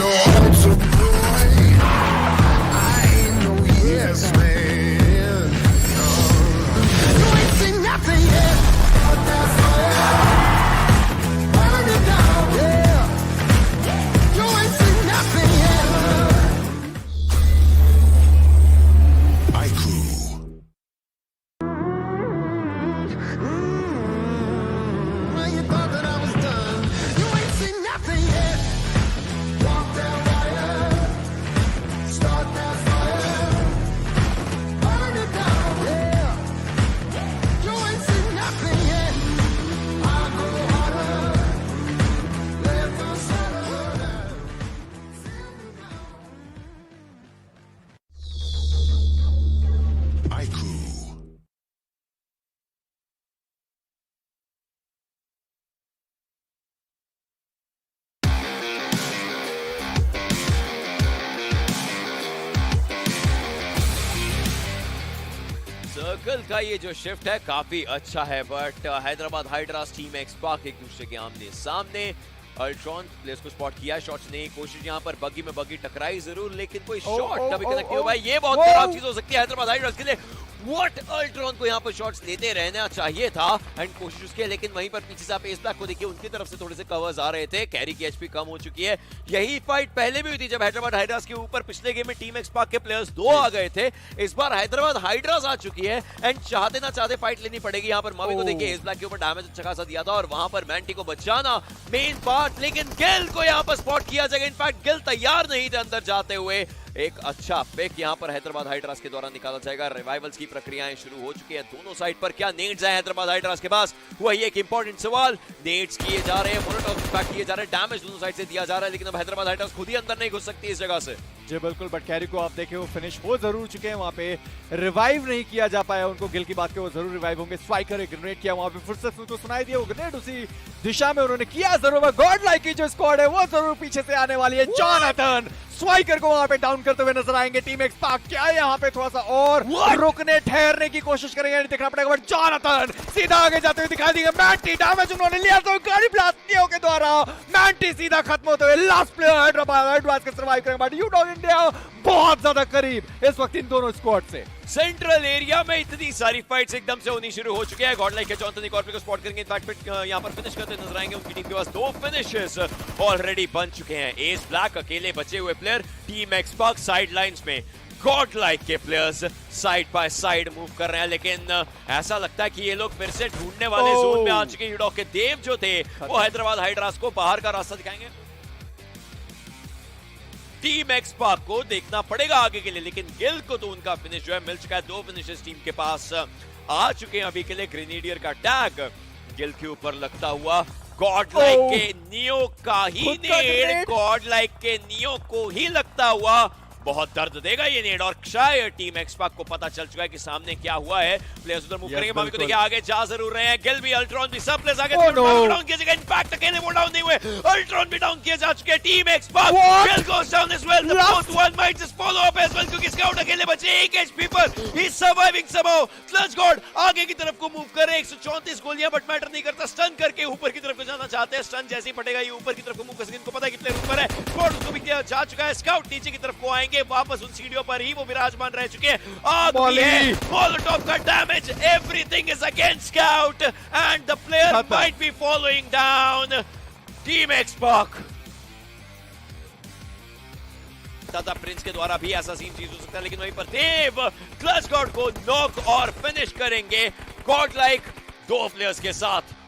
no altar boy. I ain't no yes man. You ain't seen nothing yet. But that's fire. Burn it down. Yeah. You ain't seen nothing yet. iQOO. When you thought that I was done, you ain't seen nothing yet. Walk that wire, start that fire, burn it down. Yeah, you ain't seen nothing yet. I go harder, let the sun burn. iQOO. Circle का ये जो shift है काफी अच्छा है, but Hyderabad hydras team एक्सपार्क एक दूसरे के आमने सामने। अल्ट्रॉन प्लेयर्स को स्पॉट किया, शॉट्स नहीं, कोशिश यहाँ पर बगी में बगी टकराई जरूर, लेकिन कोई शॉट कभी कनेक्ट नहीं हो पाया। ये बहुत खराब चीज हो सकती है हैदराबाद हाइड्रास के लिए। व्हाट, अल्ट्रॉन को यहाँ पर शॉट्स लेते रहना चाहिए था एंड कोशिश उसके, लेकिन वहीं पर पीछे से आप एस ब्लैक को देखिए, उनकी तरफ से थोड़े से कवर्स आ रहे थे। कैरी की एचपी कम हो चुकी है। यही फाइट पहले भी हुई थी जब हैदराबाद हाइड्रास के ऊपर पिछले गेम में टीम एक्सपार्क के प्लेयर्स 2 आ गए थे। इस बार हैदराबाद हाइड्रास आ चुकी है एंड चाहते ना चाहते फाइट लेनी पड़ेगी। यहाँ पर मवी को देखिए, एस ब्लैक के ऊपर डैमेज अच्छा खासा दिया था और वहां पर मैंटी को बचाना मेन पार्ट, लेकिन गिल को यहाँ पर स्पॉट किया जाएगा। इनफैक्ट गिल तैयार नहीं थे अंदर जाते हुए। एक अच्छा पिक यहाँ पर हैदराबाद हाइड्रास के द्वारा निकाला जाएगा। रिवाइवल्स की प्रक्रियाएं शुरू हो चुकी हैं दोनों साइड पर। क्या नेड्स है हैदराबाद हाइड्रास के पास, वही एक इंपॉर्टेंट सवाल। नेड्स किए जा रहे हैं, मोनोटॉप इंपैक्ट किए जा रहे हैं, डैमेज दोनों साइड से दिया जा रहा है, लेकिन अब हैदराबाद हाइड्रास खुद ही अंदर नहीं घुस सकती इस जगह से। जी बिल्कुल, बट कैरी को आप देखें वो फिनिश हो जरूर चुके हैं, वहां पे रिवाइव नहीं किया जा पाया उनको। गिल की बात के वो जरूर रिवाइव होंगे। स्ट्राइकर एक ग्रेनेड किया वहां पे, फुर्सत से उनको सुनाई दिया वो ग्रेनेड उसी दिशा में उन्होंने किया जरूर। गॉड लाइक की जो स्क्वाड है वो जरूर पीछे से आने वाली है। जॉनथन स्वाइकर को वहां पे डाउन करते हुए नजर आएंगे टीम एक्सपार्क। क्या यहाँ पे थोड़ा सा और रुकने ठहरने की कोशिश करेंगे, देखना पड़ेगा, बट जॉनथन सीधा आगे जाते हुए दिखाई देंगे। मैंटी डैमेज उन्होंने लिया तो गाड़ी ब्लास्टियों के द्वारा मैंटी सीधा खत्म होते हुए लास्ट प्लेयर हैदराबाद के सर्वाइव करेंगे, बट यू डॉग इंडिया बहुत ज्यादा करीब इस वक्त इन दोनों स्क्वाड से। सेंट्रल एरिया में इतनी सारी फाइट्स एकदम से होनी शुरू हो चुकी है। गॉडलाइक के जॉनथन कॉर्पी को स्पॉट करेंगे, इनफैक्ट यहाँ पर फिनिश करते नजर आएंगे। उनकी टीम के पास 2 फिनिशेस ऑलरेडी बन चुके हैं। एस ब्लैक अकेले बचे हुए प्लेयर, टीम एक्सपार्क साइड लाइन्स में। गॉडलाइक के players side by side move कर रहे हैं, लेकिन ऐसा लगता है कि ये लोग फिर से ढूंढने वाले जोन में आ चुके हैं। यूडॉक के देव जो थे वो हैदराबाद हाइड्रास को बाहर का रास्ता दिखाएंगे। टीम एक्सपार्क को देखना पड़ेगा आगे के लिए, लेकिन गिल को तो उनका फिनिश जो है मिल चुका है। 2 फिनिशेस टीम के पास आ चुके हैं अभी के लिए। ग्रेनेडियर का टैग गिल के ऊपर लगता हुआ, गॉडलाइक के नियो का ही नेड, गॉडलाइक के नियो को ही लगता हुआ बहुत दर्द देगा ये नेड। और शायद टीम एक्सपार्क को पता चल चुका है कि सामने क्या हुआ है। प्लेयर्स उधर मूव करेंगे, मामी को देखिए आगे जा जरूर रहे हैं। गिल भी, अल्ट्रॉन भी, सब प्लेयर्स आगे डाउन किया जाएगा। इनफैक्ट अकेले वो डाउन नहीं हुए, अल्ट्रॉन भी डाउन किए जा चुके हैं। टीम एक्सपार्क गिल goes down as well, the fourth one might just follow up as well, क्योंकि स्काउट अकेले बचे 1 एचपी पर। He is surviving somehow. Clutch god आगे की तरफ को मूव कर रहे हैं, 134 गोलियां, बट मैटर नहीं करता। स्टन करके ऊपर की तरफ को जाना चाहते हैं। स्टन जैसे ही पड़ेगा ये ऊपर की तरफ को मूव कर सकेंगे। इनको पता है कि प्लेयर ऊपर है, स्पॉट उसको भी जा चुका है। स्काउट नीचे की तरफ को आएंगे, वापस उन सीढ़ियों पर ही वो विराजमान रह चुके हैं। आग भी है, मोलोटॉव का damage, everything is against Scout and the player might be following down team XSpark. दादा प्रिंस के द्वारा भी ऐसा सीन चीज हो सकता है, लेकिन वहीं पर देव क्लच गॉड को नॉक और फिनिश करेंगे। गॉडलाइक 2 प्लेयर्स के साथ।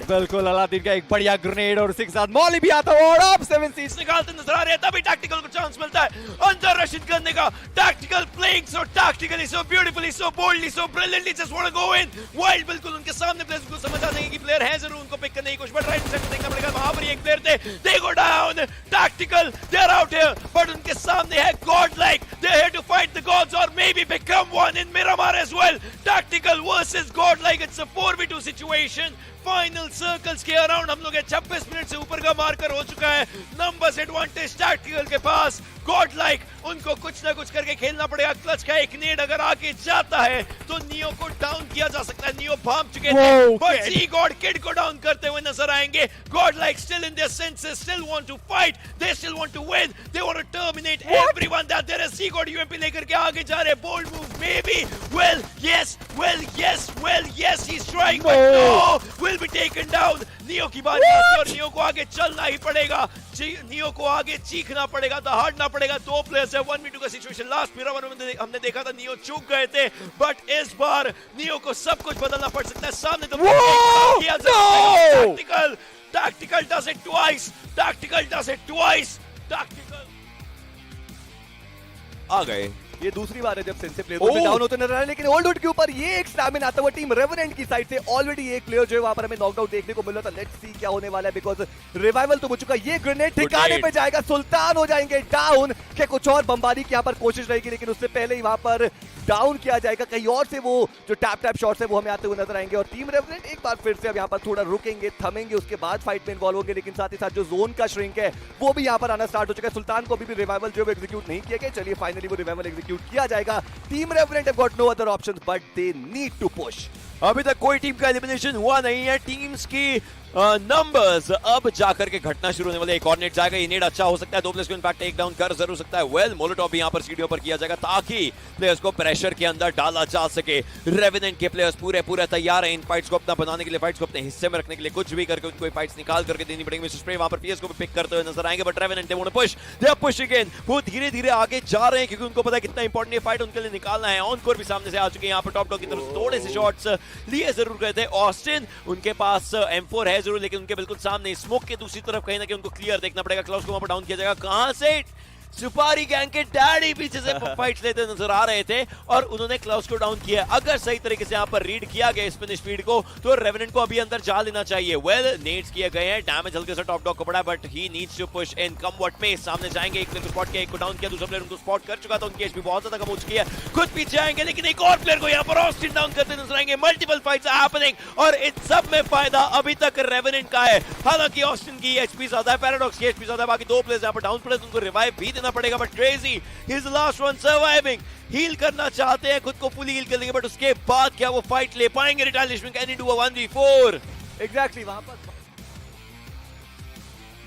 बिल्कुल, अलादीन का एक बढ़िया ग्रेनेड और उसी के साथ मौली भी आता है और अब 7 सीज निकालते नजर आ रहे हैं। तभी टैक्टिकल को चांस मिलता है अंदर रशिद करने का। Tactical playing so tactically, so beautifully, so boldly, so brilliantly, just want to go in wild. बिल्कुल उनके सामने प्लेयर्स को समझ आ जाएंगे कि प्लेयर है जरूर, उनको पिक करने की कोशिश, बट राइट साइड देखना पड़ेगा। वहां पर एक प्लेयर थे, they go down. Tactical they are out here, but उनके सामने है godlike. They are here to fight the gods और may be become one in Miramar as well. Tactical versus godlike, it's a 4v2 situation. Final circles के around हम लोग 26 minute से ऊपर का मार्कर हो चुका है। नंबर्स एडवांटेज टैक्टिकल के पास, गॉड लाइक उनको कुछ ना कुछ करके खेलना पड़ेगा। क्लच का एक नेड अगर आके जाता है तो नियो को डाउन किया जा सकता है। नियो भाग चुके थे बट सी गॉड किड को डाउन करते हुए नजर आएंगे। God like still in their senses, still want to fight, they still want to win, they want to terminate everyone that there is. Sea god UMP लेकर के आगे जा रहे, bold move may be, well yes he is trying but no, will be taken down. Neo की बारी आती है और नियो को आगे चलना ही पड़ेगा, नियो को आगे चीखना पड़ेगा, दहाड़ना पड़ेगा। दो प्लेयर्स है, 1v2 का सिचुएशन। लास्ट मिरामर में हमने देखा था नियो चूक गए थे बट इस बार नियो को सब कुछ बदलना पड़ सकता है। सामने तो किया जा सकता है। Tactical does it twice, tactical does it twice, tactical आ गए। ये दूसरी बार है जब सेंसे प्लेयर डाउन होते नजर आ रहे हैं, लेकिन ओल्ड वुड के ऊपर ये एक स्टैमिना आता हुआ टीम रेवेनेंट की साइड से ऑलरेडी एक प्लेयर जो है वहां पर हमें नॉकआउट देखने को मिल रहा था। लेट्स सी क्या होने वाला है, बिकॉज रिवाइवल तो हो चुका। ये ग्रेनेड ठिकाने पे जाएगा, सुल्तान हो जाएंगे डाउन। क्या कुछ और बमबारी की यहाँ पर कोशिश रहेगी, लेकिन उससे पहले ही वहां पर डाउन किया जाएगा। कहीं और से वो जो टैप शॉट्स है वो हमें आते हुए नजर आएंगे और टीम रेवेनेंट एक बार फिर से अब यहाँ पर थोड़ा रुकेंगे, थमेंगे, उसके बाद फाइट में इन्वॉल्व होंगे। लेकिन साथ ही साथ जो जोन का श्रिंक है वो भी यहाँ पर आना स्टार्ट हो चुका है। सुल्तान को अभी भी रिवाइवल जो है एग्जीक्यूट नहीं किया गया। चलिए फाइनली वो रिवाइवल एग्जीक्यूट किया जाएगा। Team revenant have got no other options but they need to push. अभी तक कोई टीम का एलिमिनेशन हुआ नहीं है। टीम्स की नंबर्स अब जाकर के घटना शुरू होने वाले। एक और नेट जाएगा, ये नेट अच्छा हो सकता है, दो प्लेयर्स को इनफैक्ट टेक डाउन कर जरूर सकता है। वेल मोलोटॉप भी यहां पर सीढ़ियों पर किया जाएगा ताकि प्लेयर्स को प्रेशर के अंदर डाला जा सके। रेवेनेंट के प्लेयर्स पूरे तैयार हैं इन फाइट्स को अपना बनाने के लिए, फाइट्स को अपने हिस्से में रखने के लिए। कुछ भी करके उनको फाइट्स निकाल करके देनी पड़ेगी। मिस्टर स्प्रे वहां पर पीएस को भी पिक करते हुए नजर आएंगे but revenant they want to push, they are pushing in. वो धीरे-धीरे आगे जा रहे हैं क्योंकि उनको पता है कितना इंपॉर्टेंट ये फाइट उनके लिए निकालना है। ऑनकोर भी सामने से आ चुके हैं, यहां पर टॉप डॉग की तरफ थोड़े से शॉट्स लिए जरूर गए थे। ऑस्टिन उनके पास M4 है जरूर, लेकिन उनके बिल्कुल सामने स्मोक के दूसरी तरफ कहीं ना कहीं उनको क्लियर देखना पड़ेगा। क्लाउस को वहां पर डाउन किया जाएगा। कहां से? सुपारी गैंग के डैडी पीछे से फाइट्स लेते नजर आ रहे थे और उन्होंने क्लाउस को डाउन किया। अगर सही तरीके से यहाँ पर रीड किया गया इस फिनिश स्पीड को तो रेवेनेंट को अभी अंदर जा लेना चाहिए। वेल नेड्स किए गए हैं, डैमेज हल्के से टॉप डॉग को पड़ा but he needs to push in come what may. सामने जाएंगे, एक प्लेयर को स्पॉट किया, एक को डाउन किया, दूसरा प्लेयर उनको स्पॉट कर चुका था। उनकी एचपी बहुत ज्यादा कम हो चुकी है, खुद पीछे आएंगे लेकिन एक और प्लेयर को यहाँ पर ऑस्टिन डाउन करते नजर आएंगे। मल्टीपल फाइट्स आर हैपनिंग और इन सब में फायदा अभी तक रेवेनेंट का है। हालांकि ऑस्टिन की एचपी ज्यादा है, पैराडॉक्स की एचपी ज्यादा है, बाकी दो प्लेयर्स यहाँ पर डाउन पड़े तो उनको रिवाइव भी देना पड़ेगा but crazy he is the last one surviving। हील करना चाहते हैं, खुद को फुली हील कर लेंगे बट उसके बाद क्या वो फाइट ले पाएंगे? Retaliation can he do a 1v4? Exactly वहां पर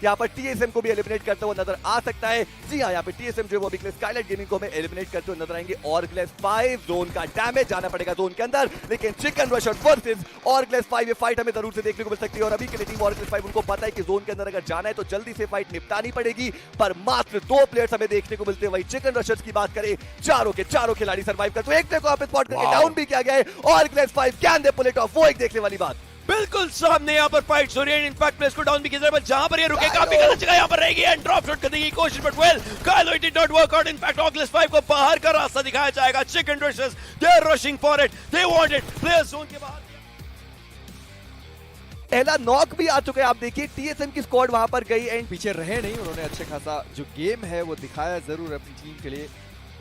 यहाँ पर टीएसएम को भी एलिमिनेट करते हुए नजर आ सकता है। जी हाँ, यहाँ पे टीएसएम जो वो भी स्काईलाइट गेमिंग को हमें एलिमिनेट करते हुए नजर आएंगे। ऑर्गलेस 5 जोन का डैमेज जाना पड़ेगा जोन के अंदर, लेकिन चिकन रशर वर्सेस ऑर्गलेस 5 ये फाइट हमें जरूर से देखने को मिल सकती है। और अभी के लिए टीम ऑर्गलेस 5 उनको पता है कि जोन के अंदर अगर जाना है तो जल्दी से फाइट निपटानी पड़ेगी, पर मात्र 2 प्लेयर्स हमें देखने को मिलते हैं। वही चिकन रशर्स की बात करें, चारों के चारों खिलाड़ी सर्वाइव करते हुए। एक प्लेयर को यहाँ पे स्पॉट करके डाउन भी किया गया है। ऑर्गलेस 5 can they pull it off, वो एक देखने वाली बात। बिल्कुल सामने यहाँ पर फाइट हो रही है। इनफैक्ट प्लेयर्स को डाउन भी किया जाए, जहां पर ये रुके काफी गलत जगह यहाँ पर रहेगी एंड ड्रॉप शॉट करने की कोशिश but well Kylo it did not work out. In fact ऑर्गलेस 5 को बाहर का रास्ता दिखाया जाएगा। Chicken rushers they are rushing for it, they want it. Players zone के बाहर पहला नॉक भी आ चुका है। आप देखिए टीएसएम की स्क्वाड वहां पर गई एंड पीछे रहे नहीं, उन्होंने अच्छे खासा जो गेम है वो दिखाया जरूर अपनी टीम के लिए।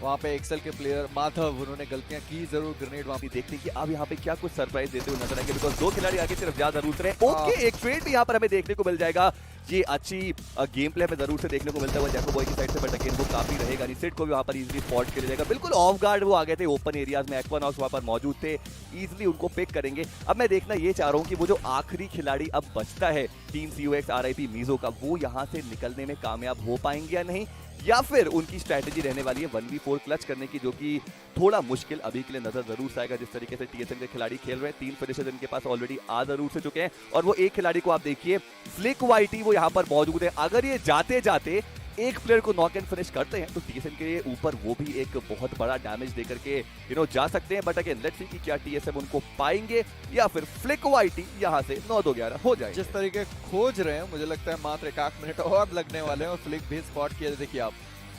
वहाँ पे एक्सेल के प्लेयर माधव उन्होंने गलतियां की जरूर। ग्रेनेड वहाँ भी देखते हैं कि अब यहाँ पे क्या कुछ सरप्राइज देते हुए नजर आएंगे, बिकॉज 2 खिलाड़ी आगे सिर्फ ज्यादा जरूर रहे। ओके, एक ट्रेड भी यहाँ पर हमें देखने को मिल जाएगा। ये अच्छी गेम प्ले हमें जरूर से देखने को मिलता है जैको बॉय की साइड से, बट अगेन वो काफी रहेगा। निसेट को भी वहाँ पर इजीली स्पॉट किया जाएगा। बिल्कुल ऑफ गार्ड वो आ गए थे ओपन एरियाज में, एक्वानॉक्स वहाँ पर मौजूद थे, इजीली उनको पिक करेंगे। अब मैं देखना ये चाह रहा हूँ कि वो जो आखिरी खिलाड़ी अब बचता है टीम CUX RIP मीजो का, वो यहाँ से निकलने में कामयाब हो पाएंगे या नहीं, या फिर उनकी स्ट्रैटेजी रहने वाली है 1v4 क्लच करने की, जो कि थोड़ा मुश्किल अभी के लिए नजर जरूर से आएगा। जिस तरीके से टीएसएम के खिलाड़ी खेल रहे हैं, 3 फिनिशर्स इनके पास ऑलरेडी आ जरूर से चुके हैं और वो एक खिलाड़ी को आप देखिए फ्लिक वाइटी वो यहाँ पर मौजूद है। अगर ये जाते जाते एक प्लेयर को नॉक एंड फिनिश करते हैं तो टीएसएम के ऊपर वो भी एक बहुत बड़ा डैमेज देकर के जा सकते हैं। बट अगेन लेट्स सी कि क्या टीएसएम उनको पाएंगे या फिर फ्लिक वाइटी यहाँ से 9-2-11 हो जाए। जिस तरीके खोज रहे हैं मुझे लगता है मात्र 1 मिनट और लगने वाले हैं और फ्लिक भी स्पॉट किया। देखिए आप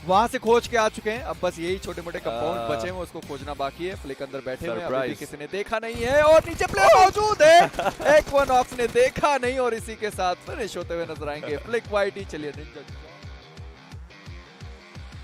वहां से खोज के आ चुके हैं, अब बस यही छोटे मोटे कंपाउंड बचे हैं उसको खोजना बाकी है। फ्लिक अंदर बैठे हुए अभी किसी ने देखा नहीं है और नीचे प्लेयर मौजूद है। एक्वानॉक्स ने देखा नहीं और इसी के साथ फिनिश होते हुए नजर आएंगे फ्लिक वाइटी। चलिए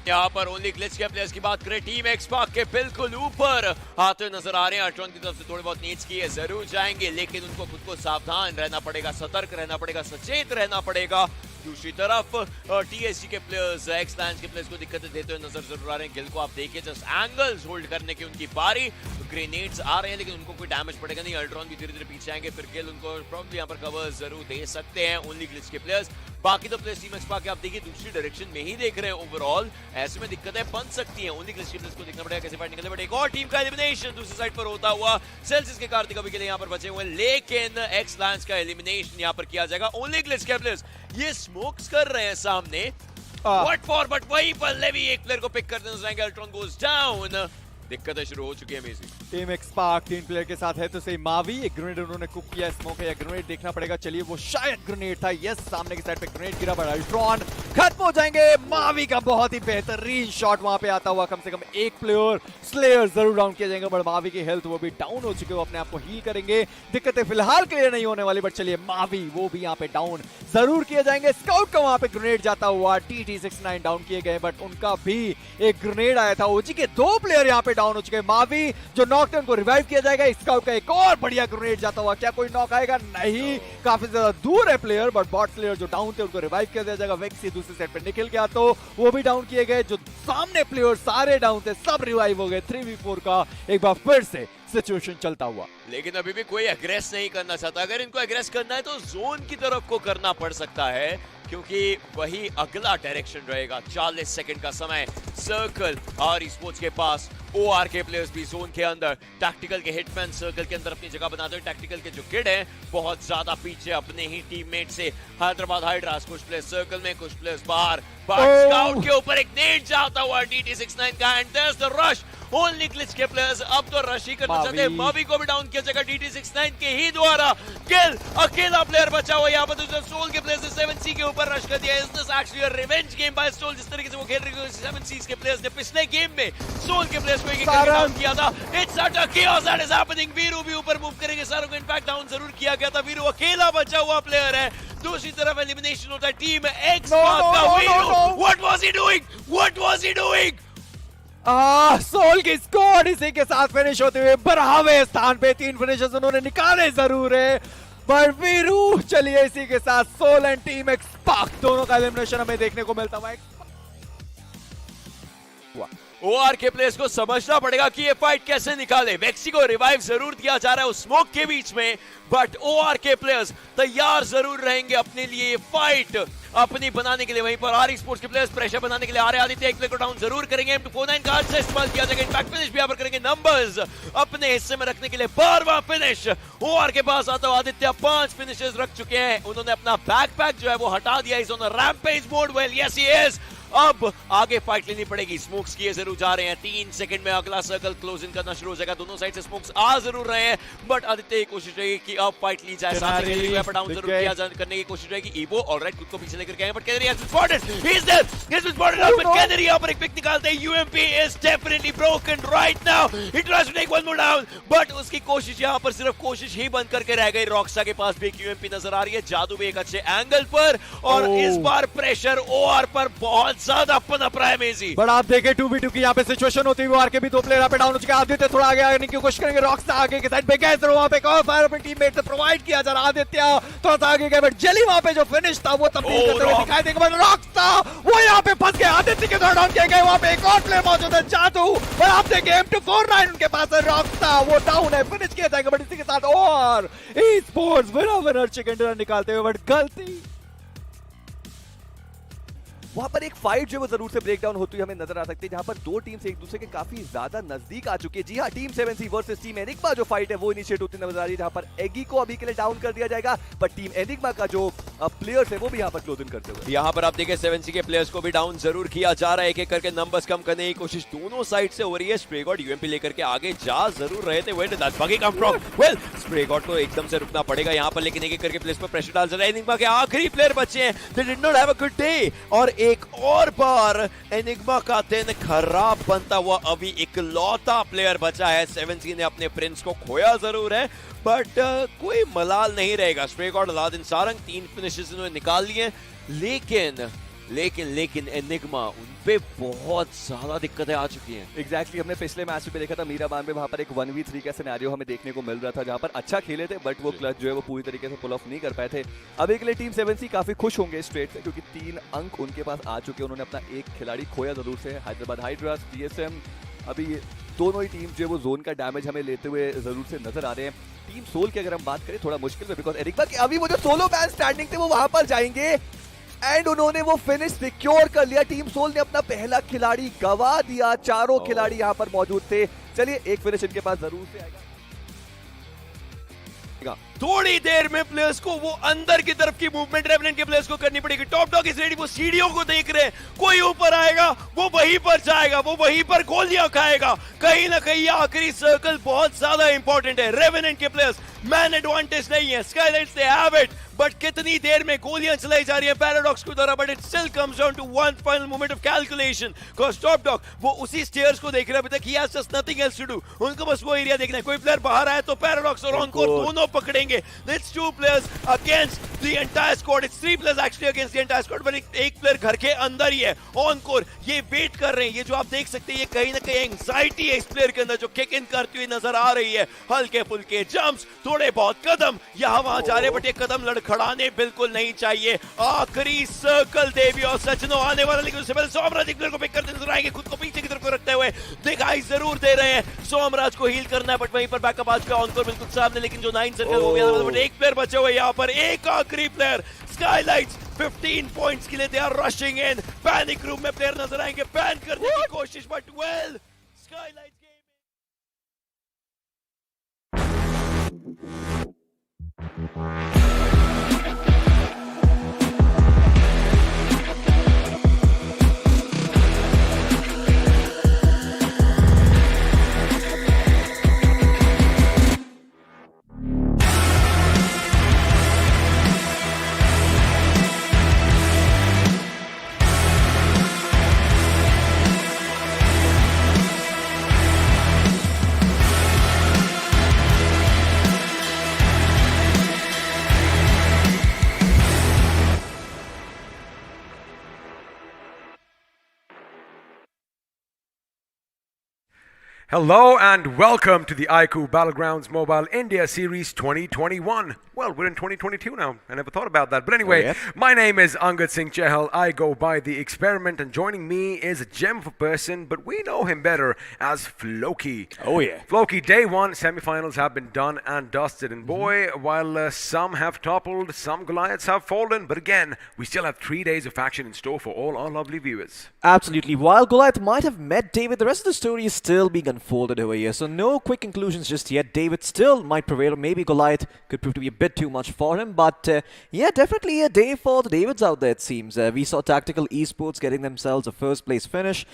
यहाँ पर ओनली ग्लिच के प्लेयर्स की बात करें, टीम एक्सपार्क के बिल्कुल ऊपर आते नजर आ रहे हैं। अल्ट्रॉन की तरफ से थोड़े बहुत नीड्स किए जरूर जाएंगे, लेकिन उनको खुद को सावधान रहना पड़ेगा, सतर्क रहना पड़ेगा, सचेत रहना पड़ेगा। दूसरी तरफ टीएसजी के प्लेयर्स, एक्स लैंड्स के प्लेयर्स को दिक्कतें देते हुए नजर जरूर आ रहे हैं। गिल को आप देखिए, जस्ट एंगल्स होल्ड करने की उनकी बारी, ग्रेनेड्स आ रहे हैं लेकिन उनको कोई डैमेज पड़ेगा नहीं। अल्ट्रॉन भी धीरे धीरे पीछे आएंगे, फिर गिल उनको प्रॉब्ली यहाँ पर कवर जरूर दे सकते हैं। ओनली ग्लिच के प्लेयर्स, बाकी तो प्लेयर्स टीम एक्सपार्क के आप देखिए दूसरी डायरेक्शन में ही देख रहे हैं। ओवरऑल ऐसे में दिक्कतें बन सकती हैं। ओनली ग्लिच के प्लेयर्स को देखना पड़ेगा कैसे फाइट निकले, बट एक और टीम का एलिमिनेशन दूसरी साइड पर होता हुआ। सेल्सियस के कार्तिक अभी के लिए यहाँ पर बचे हुए, लेकिन एक्स लैंड्स का एलिमिनेशन यहाँ पर किया जाएगा। ओनली ग्लिच के प्लेयर्स ये स्मोक्स कर रहे हैं सामने, व्हाट फॉर, बट वहीं पर लेवी एक प्लेयर को पिक करते नजर आएंगे। अल्ट्रॉन गोज डाउन, दिक्कतें शुरू हो चुकी है मेसी। टीम एक्सपार्क 3 प्लेयर के साथ है तो सही मावी, एक ग्रेनेड उन्होंने कुक किया, स्मोक है या ग्रेनेड देखना पड़ेगा। चलिए वो शायद ग्रेनेड था, यस सामने की साइड पे ग्रेनेड गिरा, बट अल्ट्रॉन खत्म हो जाएंगे। मावी का बहुत ही बेहतरीन शॉट वहां पे आता हुआ, कम से कम एक प्लेयर स्लेयर जरूर डाउन किया जाएगा, बट मावी की हेल्थ वो भी डाउन हो चुके, वो अपने आप को हील करेंगे। दिक्कतें फिलहाल क्लियर नहीं होने वाली, बट चलिए मावी वो भी यहाँ पे डाउन जरूर किए जाएंगे। स्काउट का वहां पे ग्रेनेड जाता हुआ, TT69 डाउन किए गए, बट उनका भी एक ग्रेनेड आया था। ओजी के 2 प्लेयर यहाँ पे डाउन हो चुके हैं। मावी जो नॉक उनको रिवाइव किया जाएगा, स्काउट का एक और बढ़िया ग्रेनेड जाता हुआ, क्या कोई नॉक आएगा? नहीं, काफी ज्यादा दूर है प्लेयर, बट बॉट प्लेयर जो डाउन थे उनको रिवाइव किया जाएगा। वेक्सी दूसरी साइड पे निकल गया तो वो भी डाउन किए गए। जो सामने प्लेयर सारे डाउन थे सब रिवाइव हो गए। 3v4 का एक बार फिर से सिचुएशन चलता हुआ, लेकिन अभी भी कोई एग्रेस नहीं करना चाहता। अगर इनको एग्रेस करना है तो जोन की तरफ को करना पड़ सकता है, क्योंकि वही अगला डायरेक्शन रहेगा। 40 सेकंड का समय, सर्कल और स्पोर्ट्स के पास, ओआर के प्लेयर्स भी जोन के अंदर, टैक्टिकल के हिटमैन सर्कल के अंदर अपनी जगह बनाते हुए। टैक्टिकल के जो किड हैं बहुत ज्यादा पीछे अपने ही टीममेट से। हैदराबाद हाइड्रास कुछ प्लेयर्स सर्कल में, कुछ प्लेयर्स बाहर, बट स्काउट के ऊपर एक नेट जाता हुआ DT69 का, and there's the rush. Only glitch के प्लेयर्स अब तो रश ही करना चाहते हैं। मावी को भी डाउन किया जाएगा DT69 के ही द्वारा। गिल अकेला प्लेयर बचा हुआ यहाँ पर। सोल के प्लेयर्स 7C के ऊपर रश कर दिया। Is this actually a revenge game by Soul? जिस तरीके से वो खेल रहे हैं 7C के प्लेयर्स ने पिछले गेम में सोल के प्लेयर्स को एक डाउन किया था। It's a chaos that is happening। Veeru भी ऊपर मूव करेंगे, सारों को इनफैक्ट डाउन जरूर किया गया था। वीरू अकेला बचा हुआ प्लेयर है। दूसरी तरफ एलिमिनेशन होता है टीम एक्स का। Veeru, what was he doing, what was he doing? Soul की स्कोर इसी के साथ फिनिश होते हुए बराबर स्थान पे 3 फिनिशेस उन्होंने निकाले जरूर है, पर वीरू चलिए इसी के साथ सोल एंड टीम एक्सपार्क दोनों का एलिमिनेशन हमें देखने को मिलता हुआ। ओआर के प्लेयर्स को समझना पड़ेगा कि ये फाइट कैसे निकाले। वेक्सी को रिवाइव जरूर दिया जा रहा है उस स्मोक के बीच में, बट ओआर के प्लेयर्स तैयार जरूर रहेंगे अपने लिए ये फाइट अपनी बनाने के लिए। वहीं पर आर स्पोर्ट्स के प्लेयर्स प्रेशर बनाने के लिए आ रहे हैं। आदित्य एक प्लेयर को डाउन जरूर करेंगे, M249 का अच्छा इस्तेमाल किया जाएगा। इनफैक्ट फिनिश भी यहाँ पर करेंगे, नंबर्स अपने हिस्से में रखने के लिए 12वां फिनिश ओआर के पास आता हुआ। आदित्य 5 फिनिशेस रख चुके हैं। उन्होंने अपना बैकपैक जो है वो हटा दिया। Is on rampage mode. Well yes he is. अब आगे फाइट लेनी पड़ेगी। स्मोक्स किए जरूर जा रहे हैं। 3 सेकंड में अगला सर्कल क्लोज इन करना शुरू हो जाएगा। दोनों साइड से स्मोक्स आ जरूर रहे हैं, बट आदित्य की कोशिश रहेगी कि अब फाइट ली जाए। साथ ही डाउन जरूर किया करने की कोशिश रहेगी। ईवो ऑलराइट खुद को पीछे लेकर गए हैं, but Canary has been spotted. He is there, he has been spotted, but Canary यहां पर एक पिक निकालते हैं। UMP is definitely broken right now. He tries to take one more down, but उसकी कोशिश यहां पर सिर्फ कोशिश ही बन करके रह गई। रॉक्सा के पास भी एक यूएमपी नजर आ रही है। जादू भी एक अच्छे एंगल पर, और इस बार प्रेशर ओआर पर बहुत ज्यादा पनप रहा है मेसी। बट आप देखें 2v2 की यहाँ पे सिचुएशन होती हुई, आर के भी 2 प्लेयर यहाँ पे डाउन हो चुके हैं। आदित्य थोड़ा आगे आने की कोशिश करेंगे। रॉक्सा आगे के साइड पे गए, वहां पे कवर फायर अपने टीममेट से प्रोवाइड किया जा रहा। आदित्य थोड़ा सा आगे गए, बट जेली वहां पे जो फिनिश था वो तब्दील करते हुए दिखाई देगा। बट रॉक्सा वो यहाँ पे फंस गए। आदित्य के द्वारा डाउन किए गए। वहां पे एक और प्लेयर मौजूद है, जादू। और आप देखें M249 उनके पास है। रॉक्सा वो डाउन है, फिनिश किया जाएगा। बट इसी के साथ और e sports winner chicken dinner निकालते हुए, बट गलती वहां पर एक फाइट जो वो जरूर से ब्रेक डाउन होती हुई हमें नजर आ सकती है, जहां पर 2 टीम्स एक दूसरे के काफी ज्यादा नजदीक आ चुकी है। जी हां, team 7C versus team enigma जो फाइट है वो इनिशिएट होती नजर आ रही है, जहां पर एगी को अभी के लिए डाउन कर दिया जाएगा, पर टीम एनिग्मा का जो प्लेयर्स है वो भी यहां पर क्लोज इन करते हुए। यहां पर आप देखिए 7C के प्लेयर्स को भी डाउन जरूर किया जा रहा है। एक-एक करके नंबर्स कम करने की कोशिश दोनों साइड से हो रही है। स्प्रे गॉड यूएमपी लेकर के आगे जा जरूर रहे थे। वेयर डिड दैट बगी come from? Well, spray God को एकदम से रुकना पड़ेगा यहां पर, लेकिन एक-एक करके प्लेयर्स पर प्रेशर डाल रहा है। एनिग्मा के आखिरी प्लेयर बचे हैं। They did not have a good day, और एक और बार एनिग्मा का दिन खराब बनता हुआ। अभी इकलौता प्लेयर बचा है। 7C ने अपने प्रिंस को खोया जरूर है, बट कोई मलाल नहीं रहेगा। Spray God, Aladdin Sarang 3 finishes इन्होंने निकाल लिए, लेकिन लेकिन एनिग्मा उन पे बहुत ज्यादा दिक्कतें आ चुकी हैं। एग्जैक्टली हमने पिछले मैच में भी देखा था मीराबार में, वहां पर एक 1v3 का सिनेरियो हमें देखने को मिल रहा था जहां पर अच्छा खेले थे बट वो क्लच जो है वो पूरी तरीके से पुल ऑफ नहीं कर पाए थे। अभी के लिए टीम 7C काफी खुश होंगे स्ट्रेट से क्योंकि 3 अंक उनके पास आ चुके हैं। उन्होंने अपना एक खिलाड़ी खोया जरूर से, हैदराबाद हाइड्रास, TSM। अभी दोनों ही टीम जो है वो जोन का डैमेज हमें लेते हुए जरूर से नजर आ रहे हैं। टीम सोल की अगर हम बात करें थोड़ा मुश्किल है बिकॉज एरिक्मा के अभी वो जो सोलो मैन स्टैंडिंग थे वो वहां पर जाएंगे एंड उन्होंने वो फिनिश सिक्योर कर लिया। टीम सोल ने अपना पहला खिलाड़ी गवा दिया, चारों खिलाड़ी यहां पर मौजूद थे। चलिए एक फिनिश इनके पास जरूर से आएगा। थोड़ी देर में प्लेयर्स को वो अंदर की तरफ की मूवमेंट रेवेनेंट के प्लेयर्स को करनी पड़ेगी। टॉप डॉग इज रेडी, वो सीढ़ियों को देख रहे हैं, कोई ऊपर आएगा वो वहीं पर जाएगा, वो वहीं पर गोलियां खाएगा। कहीं ना कहीं आखिरी सर्कल बहुत ज्यादा इंपॉर्टेंट है। रेवेनेंट के प्लेयर्स मैन एडवांटेज नहीं है, Skylights they have it, but कितनी देर में गोलियां चलाई जा रही है पैराडॉक्स की तरफ, but it still comes down to one final moment of calculation because top dog वो उसी स्टेयर्स को देख रहा है अभी तक। He has just nothing else to do, उनको बस वो एरिया देखना है। कोई प्लेयर बाहर आए तो पैराडॉक्स और ऑनकोर दोनों पकड़ेंगे। It's 2 players against the entire squad, it's 3 players actually against the entire squad, but एक प्लेयर घर के अंदर ही है। ऑनकोर ये वेट कर रहे हैं, ये जो आप देख सकते हैं ये कहीं ना कहीं एंजाइटी है इस प्लेयर के अंदर जो किक इन करती हुई नजर आ रही है। हल्के फुल्के जंप्स, थोड़े बहुत कदम यहाँ वहां जा रहे हैं, बट ये कदम लड़खड़ाने बिल्कुल नहीं चाहिए। आखिरी सर्कल देवी और सचनो आने वाला, लेकिन उससे पहले सोमराज एक प्लेयर को पिक करते नजर आएंगे, खुद को पीछे की तरफ रखते हुए दिखाई जरूर दे रहे हैं। सोमराज को हील करना है बट वहीं पर बैकअप आ चुका है ऑनकोर बिल्कुल सामने, लेकिन जो 9 सर्कल हो गया बट एक प्लेयर बचे हुए यहाँ पर, एक आखिरी प्लेयर। स्काईलाइट्स 15 पॉइंट्स के लिए they are rushing in. Panic room में प्लेयर नजर आएंगे बैन करने की कोशिश, but well skylights Hello and welcome to the iQOO Battlegrounds Mobile India Series 2021. Well, we're in 2022 now. I never thought about that. But anyway, my name is Angad Singh Chahal. I go by The Experiment, and joining me is a gem of a person, but we know him better as Floki. Oh yeah. Floki, day 1, semifinals have been done and dusted. And boy, while some have toppled, some Goliaths have fallen, but again, we still have 3 days of action in store for all our lovely viewers. Absolutely. While Goliath might have met David, the rest of the story is still being unfolded over here. So no quick conclusions just yet. David still might prevail. Maybe Goliath could prove to be a bit too much for him. But yeah, definitely a day for the Davids out there, it seems. We saw Tactical Esports getting themselves a first place finish.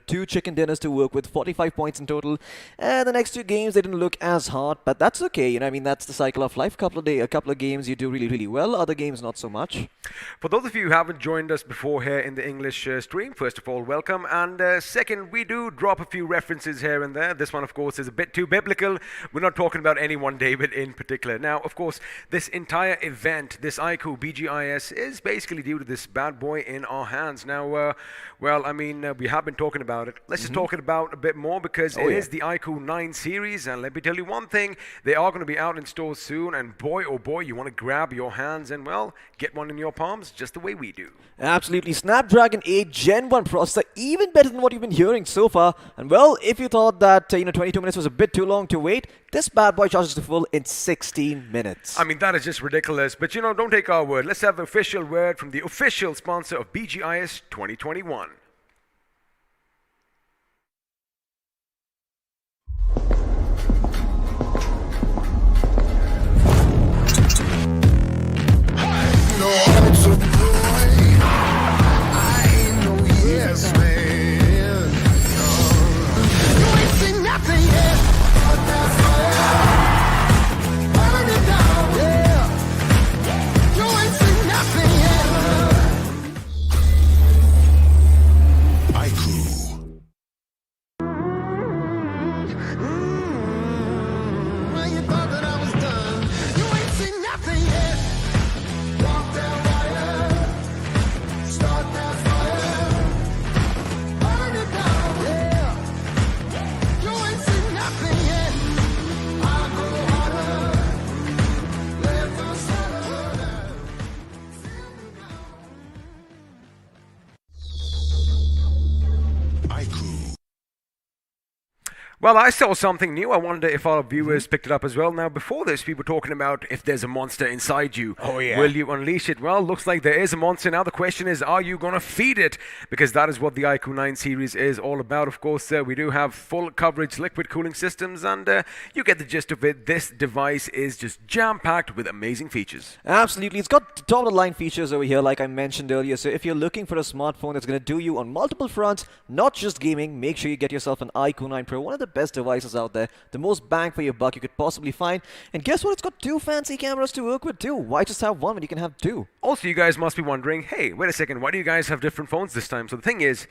2 chicken dinners to work with, 45 points in total. And the next 2 games, they didn't look as hot. But that's okay. I mean, that's the cycle of life. A couple of games you do really, really well. Other games, not so much. For those of you who haven't joined us before here in the English stream, first of all, welcome. And second, we do drop a few references here and there. This one, of course, is a bit too biblical. We're not talking about any one David in particular. Now, of course, this entire event, this iQOO BGIS, is basically due to this bad boy in our hands. Now, well, I mean, we have been talking about it. Let's just talk it about a bit more because it is the iQOO 9 series. And let me tell you one thing, they are going to be out in stores soon. And boy, oh boy, you want to grab your hands and, well, get one in your palms just the way we do. Absolutely. Snapdragon 8 Gen 1 processor, even better than what you've been hearing so far. And well, if you thought that 22 minutes was a bit too long to wait, this bad boy charges to full in 16 minutes. I mean, that is just ridiculous. But don't take our word. Let's have the official word from the official sponsor of BGIS 2021. Well, I saw something new. I wonder if our viewers picked it up as well. Now, before this, we were talking about if there's a monster inside you. Oh, yeah. Will you unleash it? Well, looks like there is a monster. Now, the question is, are you going to feed it? Because that is what the iQOO 9 series is all about. Of course, we do have full coverage liquid cooling systems, and you get the gist of it. This device is just jam-packed with amazing features. Absolutely. It's got top-of-the-line features over here, like I mentioned earlier. So if you're looking for a smartphone that's going to do you on multiple fronts, not just gaming, make sure you get yourself an iQOO 9 Pro, one of the best devices out there, the most bang for your buck you could possibly find. And guess what? It's got two fancy cameras to work with too. Why just have one when you can have two? Also, you guys must be wondering, hey, wait a second, why do you guys have different phones this time? So the thing is,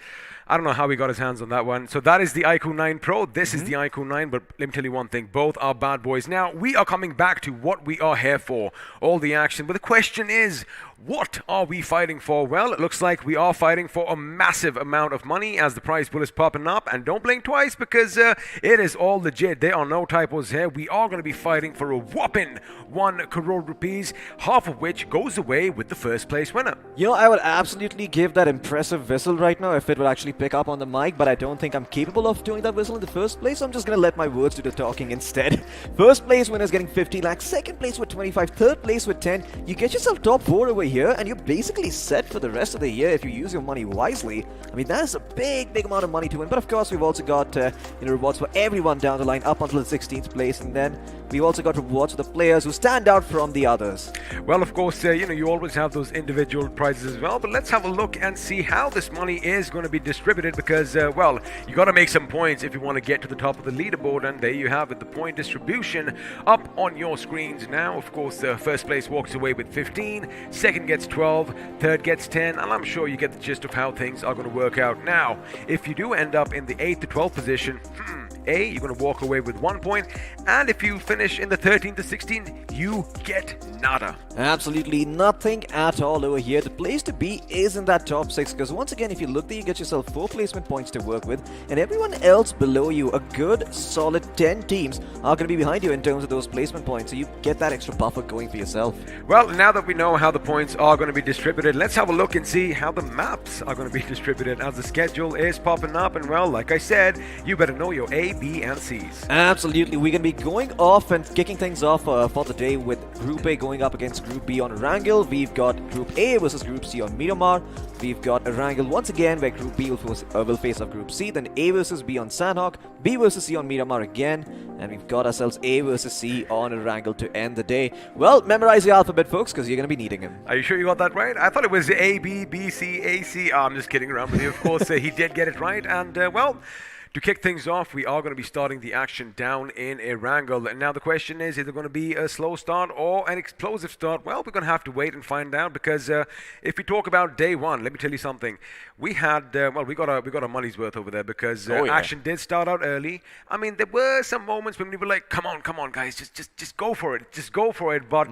I don't know how he got his hands on that one. So that is the iQOO 9 Pro. This is the iQOO 9, but let me tell you one thing. Both are bad boys. Now, we are coming back to what we are here for, all the action. But the question is, what are we fighting for? Well, it looks like we are fighting for a massive amount of money as the prize pool is popping up. And don't blink twice because it is all legit. There are no typos here. We are going to be fighting for a whopping 1 crore rupees, half of which goes away with the first place winner. You know, I would absolutely give that impressive whistle right now if it would actually pick up on the mic, but I don't think I'm capable of doing that whistle in the first place, so I'm just gonna let my words do the talking instead. First place winner is getting 50 lakhs, second place with 25, third place with 10. You get yourself top 4 over here, and you're basically set for the rest of the year if you use your money wisely. I mean, that is a big amount of money to win, but of course we've also got rewards for everyone down the line up until the 16th place, and then we've also got rewards for the players who stand out from the others. Well, of course, you always have those individual prizes as well, but let's have a look and see how this money is going to be distributed because, well, you got to make some points if you want to get to the top of the leaderboard, and there you have it, the point distribution up on your screens now. Of course, first place walks away with 15, second gets 12, third gets 10, and I'm sure you get the gist of how things are going to work out. Now, if you do end up in the 8th to 12th position, you're going to walk away with 1 point, and if you finish in the 13th to 16th, you get nada. Absolutely nothing at all over here. The place to be is in that top 6, because once again, if you look there, you get yourself 4 placement points to work with, and everyone else below you, a good solid 10 teams, are going to be behind you in terms of those placement points, so you get that extra buffer going for yourself. Well, now that we know how the points are going to be distributed, let's have a look and see how the maps are going to be distributed as the schedule is popping up, and well, like I said, you better know your A, B, and C's. Absolutely. We're going to be going off and kicking things off for the day with Group A going up against Group B on Erangel. We've got Group A versus Group C on Miramar. We've got Erangel once again where Group B will face off Group C. Then A versus B on Sanhok. B versus C on Miramar again. And we've got ourselves A versus C on Erangel to end the day. Well, memorize your alphabet, folks, because you're going to be needing him. Are you sure you got that right? I thought it was A, B, B, C, A, C. I'm just kidding around with you. Of course, he did get it right. And, well, to kick things off, we are going to be starting the action down in Erangel. And now the question is it going to be a slow start or an explosive start? Well, we're going to have to wait and find out because if we talk about day one, let me tell you something. We had, we got our money's worth over there because action did start out early. I mean, there were some moments when we were like, come on, guys, just go for it. Just go for it. But,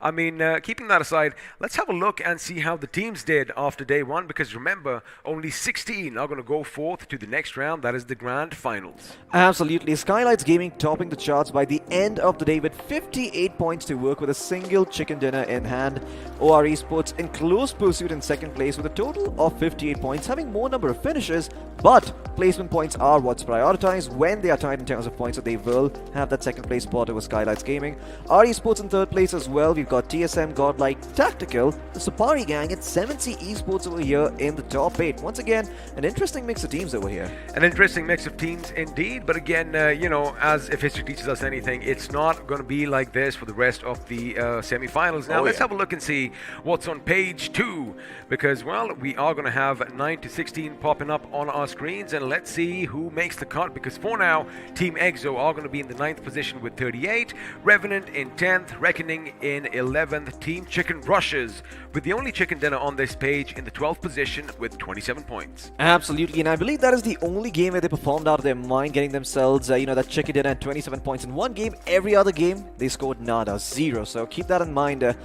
I mean, keeping that aside, let's have a look and see how the teams did after day one because remember, only 16 are going to go forth to the next round. That is the grand finals. Absolutely. Skylights Gaming topping the charts by the end of the day with 58 points to work with a single chicken dinner in hand. OR Esports in close pursuit in second place with a total of 58 points, having more number of finishes, but placement points are what's prioritized when they are tied in terms of points, so they will have that second place spot over Skylights Gaming. R Esports in third place as well. We've got TSM, Godlike, Tactical, the Sapari Gang, and 7C Esports over here in the top 8. Once again, an interesting mix of teams over here. An interesting mix of teams indeed, but again, as if history teaches us anything, it's not going to be like this for the rest of the semi-finals. Now, let's have a look and see what's on page 2, because, well, we are going to have 9 to 16 popping up on our screens, and let's see who makes the cut, because for now, Team Exo are going to be in the 9th position with 38, Revenant in 10th, Reckoning in 11th, Team Chicken Rushes with the only chicken dinner on this page in the 12th position with 27 points. Absolutely, and I believe that is the only game where they performed out of their mind, getting themselves, that chicken dinner and 27 points in one game. Every other game, they scored nada, 0. So keep that in mind,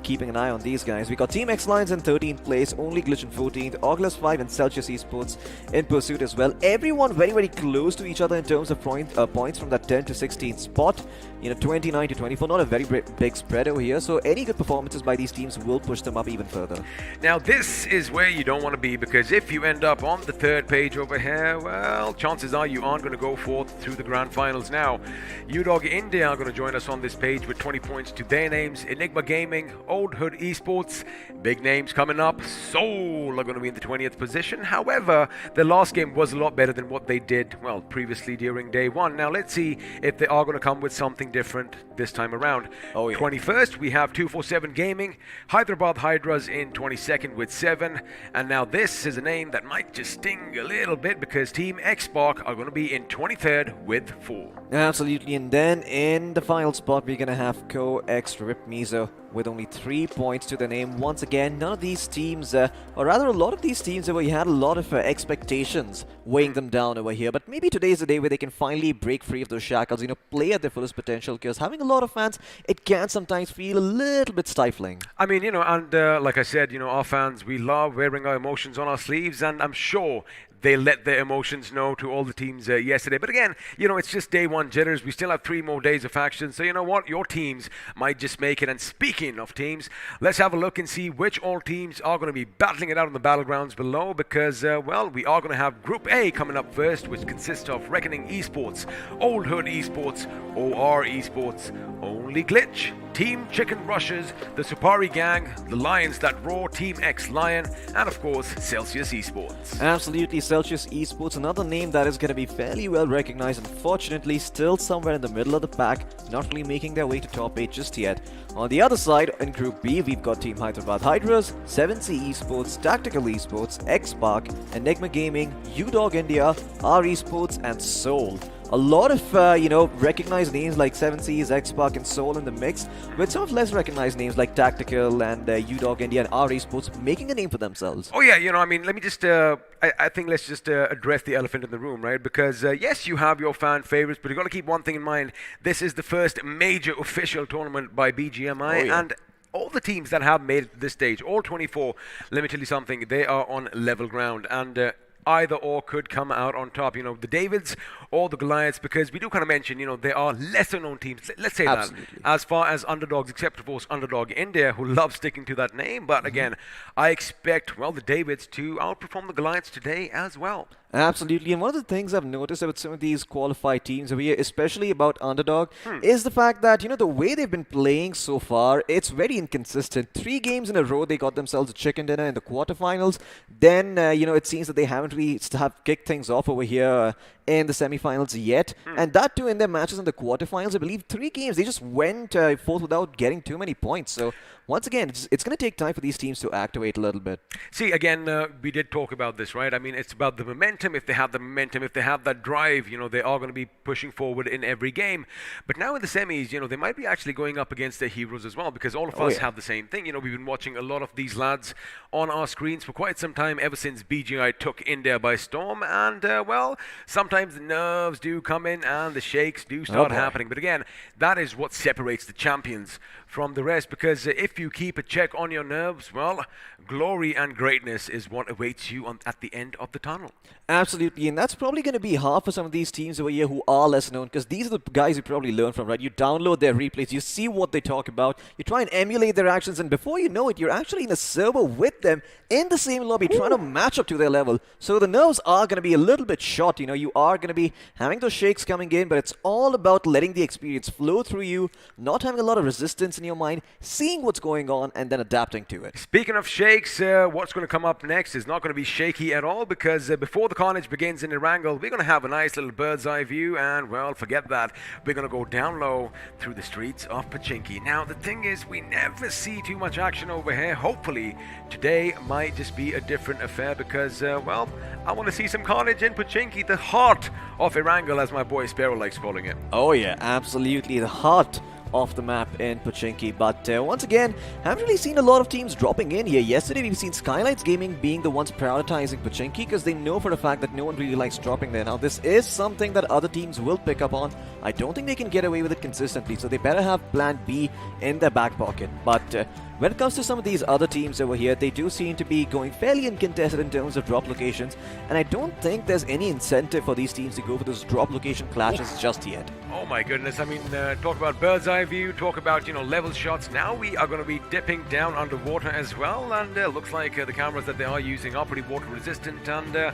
keeping an eye on these guys. We got Team X Lions in 13th place, Only Glitch in 14th, Oculus 5 and Celsius Esports in pursuit as well. Everyone very, very close to each other in terms of points from that 10 to 16th spot. 29 to 24, not a very big spread over here. So any good performances by these teams will push them up even further. Now, this is where you don't want to be, because if you end up on the third page over here, well, chances are you aren't going to go forth through the grand finals now. UDOG India are going to join us on this page with 20 points to their names. Enigma Gaming, Old Hood Esports, big names coming up. Seoul are going to be in the 20th position. However, their last game was a lot better than what they did, well, previously during day one. Now, let's see if they are going to come with something different this time around. 21st, we have 247 Gaming, Hyderabad Hydras in 22nd with 7. And now this is a name that might just sting a little bit because Team X-Spark are going to be in 23rd with 4. Absolutely, and then in the final spot, we're going to have Co-X Rip Mizo with only 3 points to the name. Once again, none of these teams, or rather a lot of these teams over here had a lot of expectations weighing them down over here. But maybe today is the day where they can finally break free of those shackles, play at their fullest potential, because having a lot of fans, it can sometimes feel a little bit stifling. I mean, and like I said, our fans, we love wearing our emotions on our sleeves, and I'm sure they let their emotions know to all the teams yesterday. But again, it's just day one jitters. We still have 3 more days of action. So you know what? Your teams might just make it. And speaking of teams, let's have a look and see which all teams are going to be battling it out on the battlegrounds below. Because, well, we are going to have Group A coming up first, which consists of Reckoning Esports, Old Hood Esports, OR Esports, Only Glitch, Team Chicken Rushers, the Supari Gang, the Lions That Roar, Team X Lion, and of course, Celsius Esports. Absolutely, Celsius Esports, another name that is going to be fairly well recognized. Unfortunately, still somewhere in the middle of the pack, not really making their way to top 8 just yet. On the other side, in Group B, we've got Team Hyderabad Hydras, 7C Esports, Tactical Esports, X-Spark, Enigma Gaming, UDOG India, R Esports, and Seoul. A lot of, recognized names like 7C's, X-Spark, and Seoul in the mix, with some of less recognized names like Tactical and UDOG India and R Esports making a name for themselves. Oh yeah, let me just, I think let's just address the elephant in the room, right? Because yes, you have your fan favorites, but you've got to keep one thing in mind. This is the first major official tournament by BGMI, and all the teams that have made it to this stage, all 24, let me tell you something, they are on level ground, and either or could come out on top, the Davids or the Goliaths, because we do kind of mention, there are lesser known teams, let's say Absolutely. that, as far as underdogs, except of course Underdog India, who love sticking to that name, but again, I expect, well, the Davids to outperform the Goliaths today as well. Absolutely, and one of the things I've noticed about some of these qualified teams over here, especially about Underdog, is the fact that, the way they've been playing so far, it's very inconsistent. 3 games in a row, they got themselves a chicken dinner in the quarterfinals. Then, it seems that they haven't really have kicked things off over here in the semifinals yet. And that too in their matches in the quarterfinals, I believe 3 games, they just went forth without getting too many points. So, once again, it's going to take time for these teams to activate a little bit. See, again, we did talk about this, right? I mean, it's about the momentum. If they have the momentum, if they have that drive, they are going to be pushing forward in every game. But now in the semis, they might be actually going up against their heroes as well, because all of us have the same thing. We've been watching a lot of these lads on our screens for quite some time, ever since BGI took India by storm. And, well, sometimes the nerves do come in and the shakes do start happening. But again, that is what separates the champions from the rest, because if you keep a check on your nerves, well, glory and greatness is what awaits you at the end of the tunnel. Absolutely, and that's probably going to be hard for some of these teams over here who are less known, because these are the guys you probably learn from, right? You download their replays, you see what they talk about, you try and emulate their actions, and before you know it, you're actually in a server with them in the same lobby, trying to match up to their level. So the nerves are going to be a little bit short, you are going to be having those shakes coming in, but it's all about letting the experience flow through you, not having a lot of resistance in your mind, seeing what's going on, and then adapting to it. Speaking of shakes, what's going to come up next is not going to be shaky at all, because before the carnage begins in Erangel, we're going to have a nice little bird's eye view, and well, forget that. We're going to go down low through the streets of Pochinki. Now, the thing is, we never see too much action over here. Hopefully, today might just be a different affair, because, well, I want to see some carnage in Pochinki, the heart of Erangel, as my boy Sparrow likes calling it. Oh yeah, absolutely, the heart off the map in Pochinki. But once again, haven't really seen a lot of teams dropping in here. Yesterday we've seen Skylights Gaming being the ones prioritizing Pochinki, because they know for a fact that no one really likes dropping there. Now this is something that other teams will pick up on. I don't think they can get away with it consistently, so they better have plan B in their back pocket. But when it comes to some of these other teams over here, they do seem to be going fairly uncontested in terms of drop locations, and I don't think there's any incentive for these teams to go for those drop location clashes just yet. Oh my goodness, I mean, talk about bird's eye view, talk about, level shots. Now we are going to be dipping down underwater as well, and looks like the cameras that they are using are pretty water resistant, and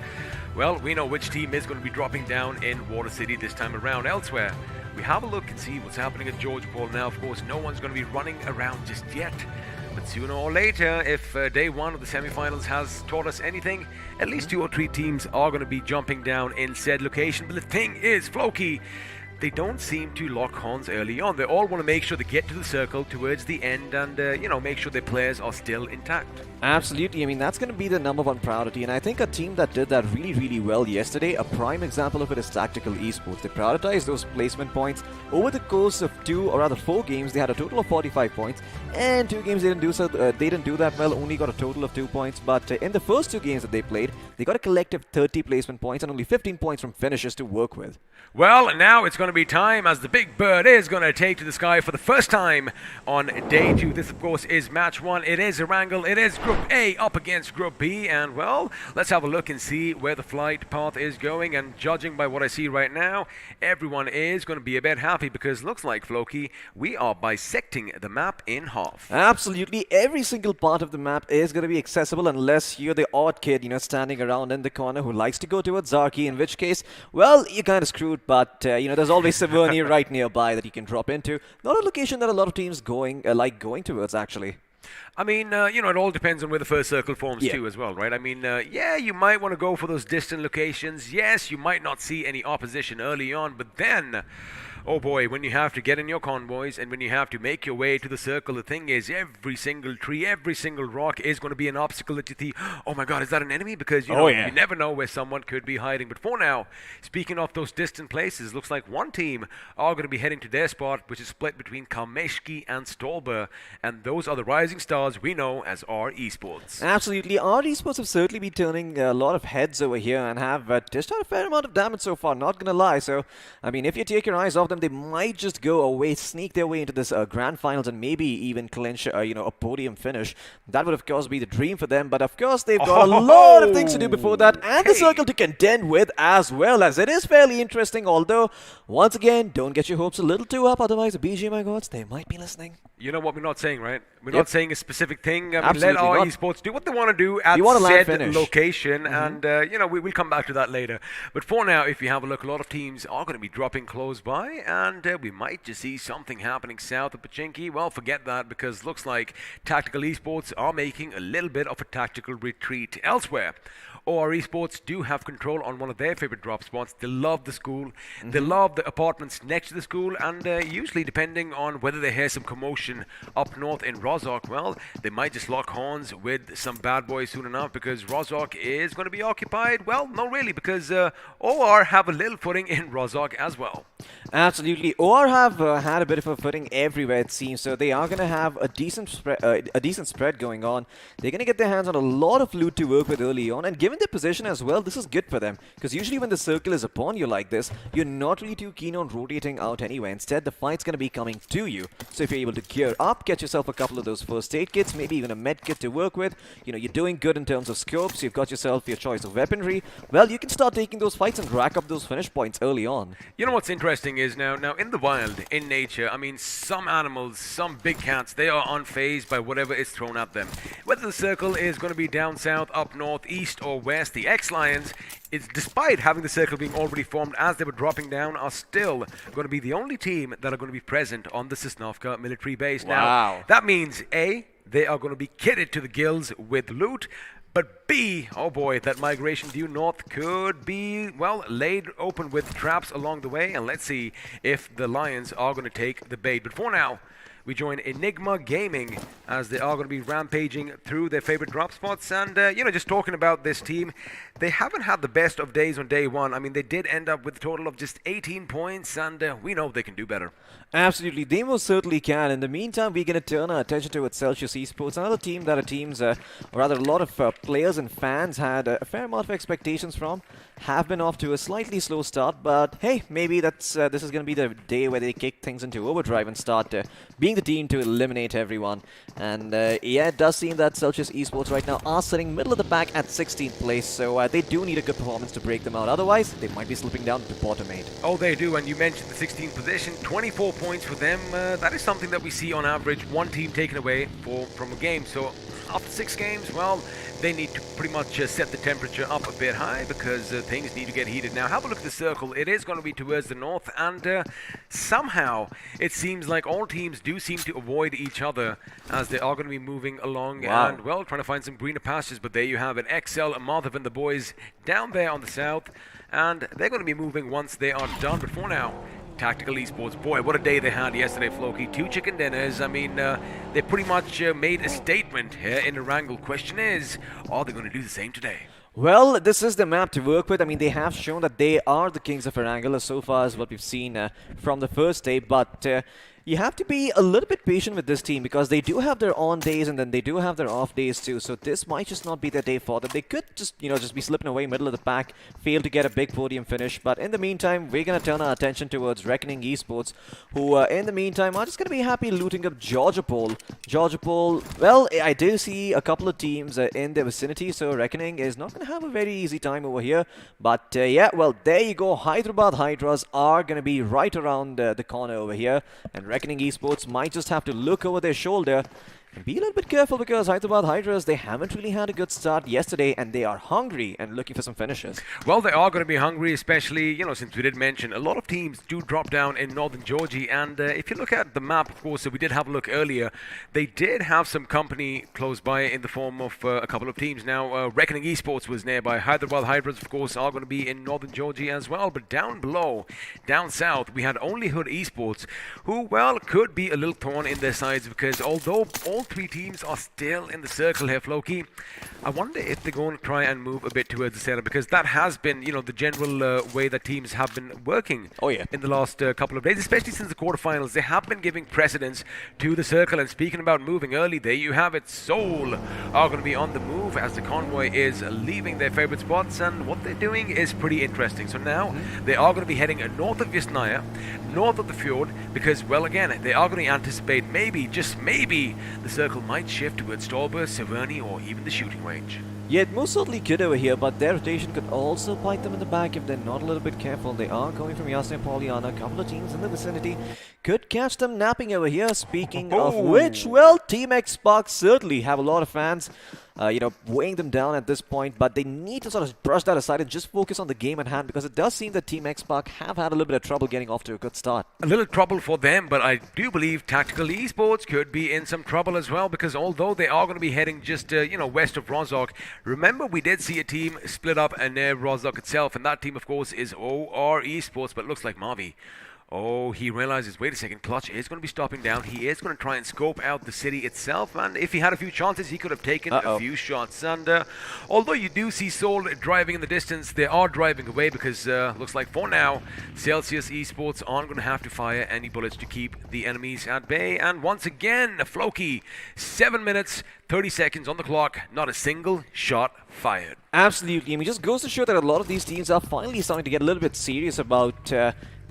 well, we know which team is going to be dropping down in Water City this time around. Elsewhere, we have a look and see what's happening at George Paul. Now, of course, no one's going to be running around just yet, but sooner or later, if day one of the semifinals has taught us anything, at least 2 or 3 teams are going to be jumping down in said location. But the thing is, Floki, they don't seem to lock horns early on. They all want to make sure they get to the circle towards the end and, make sure their players are still intact. Absolutely. I mean, that's going to be the number one priority. And I think a team that did that really, really well yesterday, a prime example of it is Tactical Esports. They prioritized those placement points. Over the course of 4 games, they had a total of 45 points. And 2 games they didn't do that well, only got a total of 2 points. But in the first 2 games that they played, they got a collective 30 placement points and only 15 points from finishes to work with. Well, now it's going to be time as the big bird is going to take to the sky for the first time on day 2. This, of course, is match 1. It is Erangel. It is Group A up against Group B. And, well, let's have a look and see where the flight path is going. And judging by what I see right now, everyone is going to be a bit happy because looks like, Floki, we are bisecting the map in half. Absolutely. Every single part of the map is going to be accessible unless you're the odd kid, standing around in the corner who likes to go towards Zarki, in which case, well, you're kind of screwed. But, there's always Severny right nearby that you can drop into. Not a location that a lot of teams like going towards, actually. I mean, it all depends on where the first circle forms too as well, right? I mean, yeah, you might want to go for those distant locations. Yes, you might not see any opposition early on, but then, oh boy, when you have to get in your convoys and when you have to make your way to the circle, the thing is every single tree, every single rock is going to be an obstacle that you think, oh my god, is that an enemy? Because, you never know where someone could be hiding. But for now, speaking of those distant places, looks like one team are going to be heading to their spot, which is split between Kalmeshki and Stolber. And those are the rising stars we know as our esports. Absolutely. Our esports have certainly been turning a lot of heads over here and have dished out a fair amount of damage so far, not going to lie. So, I mean, if you take your eyes off them, they might just go away, sneak their way into this grand finals and maybe even clinch, a podium finish. That would, of course, be the dream for them. But, of course, they've got a lot of things to do before that and the circle to contend with as well, as it is fairly interesting. Although, once again, don't get your hopes a little too up. Otherwise, the BGMI gods, they might be listening. You know what we're not saying, right? We're not saying a specific thing. I mean, let our esports do what they want to do at said location. And, we'll come back to that later. But for now, if you have a look, a lot of teams are going to be dropping close by. And we might just see something happening south of Pachinki. Well, forget that because looks like Tactical Esports are making a little bit of a tactical retreat elsewhere. OR Esports do have control on one of their favorite drop spots. They love the school. They love the apartments next to the school. And usually, depending on whether they hear some commotion up north in Rozhok, well, they might just lock horns with some bad boys soon enough because Rozhok is going to be occupied. Well, not really, because OR have a little footing in Rozhok as well. Absolutely. OR have had a bit of a footing everywhere, it seems. So they are going to have a decent spread going on. They're going to get their hands on a lot of loot to work with early on. And given their position as well, this is good for them. Because usually when the circle is upon you like this, you're not really too keen on rotating out anyway. Instead, the fight's going to be coming to you. So if you're able to gear up, get yourself a couple of those first aid kits, maybe even a med kit to work with. You're doing good in terms of scopes. You've got yourself your choice of weaponry. Well, you can start taking those fights and rack up those finish points early on. You know what's interesting is now in the wild, in nature, I mean, some animals, some big cats, they are unfazed by whatever is thrown at them. Whether the circle is going to be down south, up north, east or west, the X-Lions, despite having the circle being already formed as they were dropping down, are still going to be the only team that are going to be present on the Sosnovka military base. Wow. Now, that means A, they are going to be kitted to the gills with loot, but B, oh boy, that migration due north could be, well, laid open with traps along the way. And let's see if the Lions are going to take the bait. But for now, we join Enigma Gaming as they are going to be rampaging through their favorite drop spots. And, just talking about this team, they haven't had the best of days on day one. I mean, they did end up with a total of just 18 points, and we know they can do better. Absolutely, they most certainly can. In the meantime, we're going to turn our attention towards Celsius Esports, another team that a lot of players and fans had a fair amount of expectations from. Have been off to a slightly slow start, but hey, maybe this is going to be the day where they kick things into overdrive and start being being the team to eliminate everyone. And yeah, it does seem that Celsius Esports right now are sitting middle of the pack at 16th place, so they do need a good performance to break them out. Otherwise, they might be slipping down to bottom 8. Oh, they do, and you mentioned the 16th position, 24 points for them. That is something that we see on average, one team taken away from a game. So after 6 games, well, they need to pretty much set the temperature up a bit high because things need to get heated. Now, have a look at the circle. It is going to be towards the north, and somehow it seems like all teams do seem to avoid each other as they are going to be moving along and, well, trying to find some greener pastures. But there you have it. XL, Madhav and the boys down there on the south, and they're going to be moving once they are done. But for now, Tactical Esports, boy, what a day they had yesterday, Floki. 2 chicken dinners. I mean, they pretty much made a statement here in Erangel. Question is, are they going to do the same today? Well, this is the map to work with. I mean, they have shown that they are the kings of Erangel so far as what we've seen from the first day, but you have to be a little bit patient with this team because they do have their on days and then they do have their off days too. So this might just not be their day for them. They could just, just be slipping away middle of the pack, fail to get a big podium finish. But in the meantime, we're going to turn our attention towards Reckoning Esports, who in the meantime are just going to be happy looting up Georgia Pole. Georgia Pole, well, I do see a couple of teams in their vicinity, so Reckoning is not going to have a very easy time over here. But yeah, well, there you go. Hyderabad Hydras are going to be right around the corner over here. And Reckoning Esports might just have to look over their shoulder and be a little bit careful because Hyderabad Hydras, they haven't really had a good start yesterday and they are hungry and looking for some finishes. Well, they are going to be hungry, especially, since we did mention a lot of teams do drop down in northern Georgia. And if you look at the map, of course, so we did have a look earlier, they did have some company close by in the form of a couple of teams. Now, Reckoning Esports was nearby. Hyderabad Hydras, of course, are going to be in northern Georgia as well. But down below, down south, we had Only Hood Esports, who, well, could be a little thorn in their sides because although all 3 teams are still in the circle here, Floki, I wonder if they're going to try and move a bit towards the center because that has been, the general way that teams have been working in the last couple of days, especially since the quarterfinals. They have been giving precedence to the circle. And speaking about moving early, there you have it. Seoul are going to be on the move as the convoy is leaving their favorite spots, and what they're doing is pretty interesting. So now they are going to be heading north of Yasnaya, north of the fjord, because, well, again, they are going to anticipate maybe, just maybe, the circle might shift towards Stolber, Severny, or even the shooting range. Yeah, it most certainly could over here, but their rotation could also bite them in the back if they're not a little bit careful. They are going from Yasna and Pollyanna. A couple of teams in the vicinity could catch them napping over here. Speaking of which, well, Team X Spark certainly have a lot of fans, weighing them down at this point, but they need to sort of brush that aside and just focus on the game at hand because it does seem that Team X Spark have had a little bit of trouble getting off to a good start. A little trouble for them, but I do believe Tactical Esports could be in some trouble as well because although they are going to be heading just, west of Rozhok, remember we did see a team split up near Rozhok itself, and that team, of course, is OR Esports, but it looks like Mavi. Oh, he realizes, wait a second, Clutch is going to be stopping down. He is going to try and scope out the city itself. And if he had a few chances, he could have taken a few shots. And although you do see Seoul driving in the distance, they are driving away because looks like for now, Celsius Esports aren't going to have to fire any bullets to keep the enemies at bay. And once again, Floki, 7 minutes, 30 seconds on the clock, not a single shot fired. Absolutely. I mean, it just goes to show that a lot of these teams are finally starting to get a little bit serious about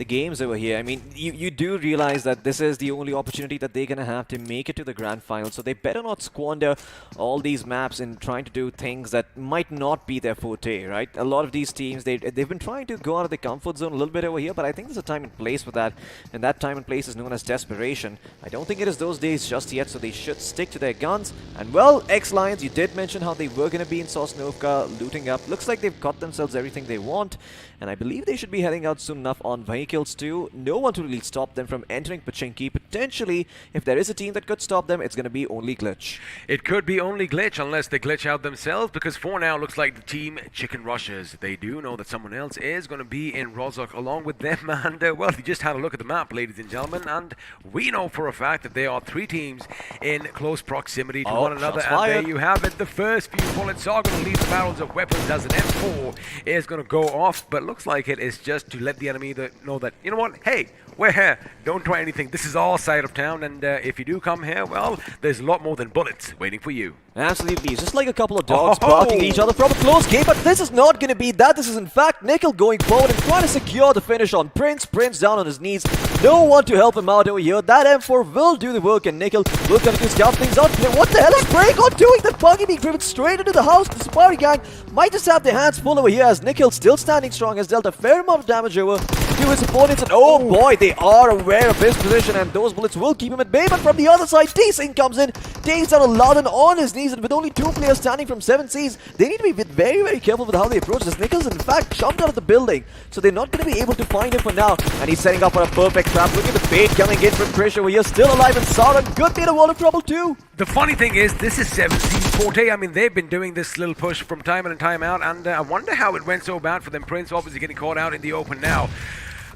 the games over here. I mean, you do realize that this is the only opportunity that they're going to have to make it to the grand final, so they better not squander all these maps in trying to do things that might not be their forte, right? A lot of these teams, they've been trying to go out of their comfort zone a little bit over here, but I think there's a time and place for that, and that time and place is known as desperation. I don't think it is those days just yet, so they should stick to their guns. And well, X-Lions, you did mention how they were going to be in Sosnovka looting up. Looks like they've got themselves everything they want, and I believe they should be heading out soon enough on vehicles too. No one to really stop them from entering Pachinki. Potentially, if there is a team that could stop them, it's going to be only Glitch. It could be only Glitch unless they glitch out themselves, because for now looks like the team Chicken Rushers, they do know that someone else is going to be in Rozhok along with them. And well, you just had a look at the map, ladies and gentlemen, and we know for a fact that there are 3 teams in close proximity to one another. And there you have it. The first few bullets are going to leave the barrels of weapons as an M4 is going to go off, but looks like it is just to let the enemy know that, you know what, hey, we're here, don't try anything, this is our side of town, and if you do come here, well, there's a lot more than bullets waiting for you. Absolutely, it's just like a couple of dogs barking at each other from a close game, but this is not going to be that. This is in fact Nickel going forward and trying to secure the finish on Prince. Prince down on his knees. No one to help him out over here. That M4 will do the work and Nickel will continue to scout things out. What the hell is Paragon doing? That buggy being driven straight into the house. The Safari gang might just have their hands full over here as Nickel, still standing strong, has dealt a fair amount of damage over to his opponents. And oh boy, they are aware of his position and those bullets will keep him at bay. But from the other side, T-Sing comes in, takes out Aladdin on his knees, and with only 2 players standing from 7 Cs, they need to be very, very careful with how they approach this. Nickel's in fact jumped out of the building, so they're not going to be able to find him for now. And he's setting up for a perfect trap. Look at the bait coming in from Krish over here, still alive, and Sauron could be in a world of trouble too. The funny thing is, this is 7C's forte. I mean, they've been doing this little push from time in and time out, and I wonder how it went so bad for them. Prince obviously getting caught out in the open now.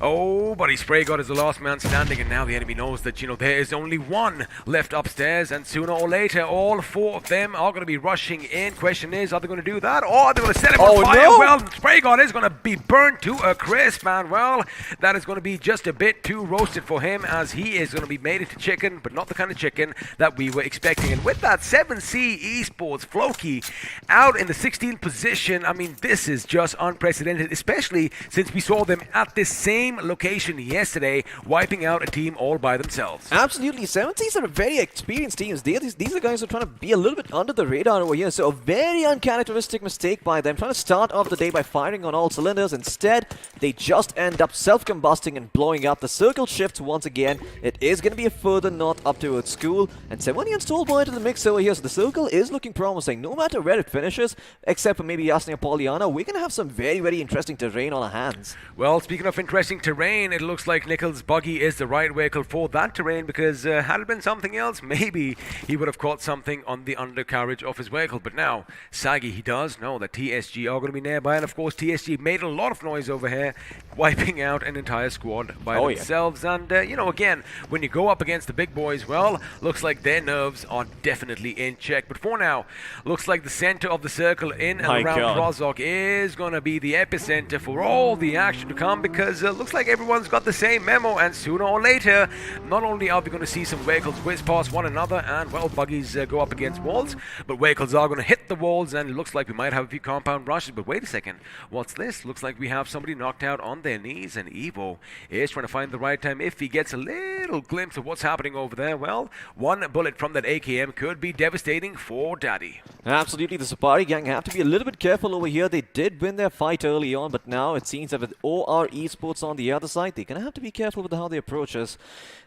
Oh, but Spray God is the last man standing, and now the enemy knows that, you know, there is only one left upstairs, and sooner or later, all 4 of them are going to be rushing in. Question is, are they going to do that, or are they going to set him on fire? No. Well, Spray God is going to be burnt to a crisp, and well, that is going to be just a bit too roasted for him, as he is going to be made into chicken, but not the kind of chicken that we were expecting. And with that 7C Esports, Floki out in the 16th position, I mean, this is just unprecedented, especially since we saw them at this same location yesterday, wiping out a team all by themselves. Absolutely, 7Cs are a very experienced teams. These are guys who are trying to be a little bit under the radar over here. So a very uncharacteristic mistake by them, trying to start off the day by firing on all cylinders. Instead, they just end up self-combusting and blowing up. The circle shifts once again. It is going to be a further knot up towards school. And Sevonian's told boy to the mix over here. So the circle is looking promising, no matter where it finishes, except for maybe Yasna or Pollyanna. We're going to have some very, very interesting terrain on our hands. Well, speaking of interesting terrain, it looks like Nickel's buggy is the right vehicle for that terrain, because had it been something else, maybe he would have caught something on the undercarriage of his vehicle. But now, Sagi, he does know that TSG are going to be nearby, and of course TSG made a lot of noise over here, wiping out an entire squad by themselves. And you know, again, when you go up against the big boys, well, looks like their nerves are definitely in check. But for now, looks like the center of the circle in and around Rozok is going to be the epicenter for all the action to come, because looks like everyone's got the same memo, and sooner or later, not only are we going to see some vehicles whiz past one another and, well, buggies go up against walls, but vehicles are going to hit the walls, and it looks like we might have a few compound rushes. But wait a second, what's this? Looks like we have somebody knocked out on their knees, and Evo is trying to find the right time. If he gets a little glimpse of what's happening over there, well, one bullet from that AKM could be devastating for Daddy. Absolutely, the Safari gang have to be a little bit careful over here. They did win their fight early on, but now it seems that with OR Esports on the other side, they're going to have to be careful with how they approach us.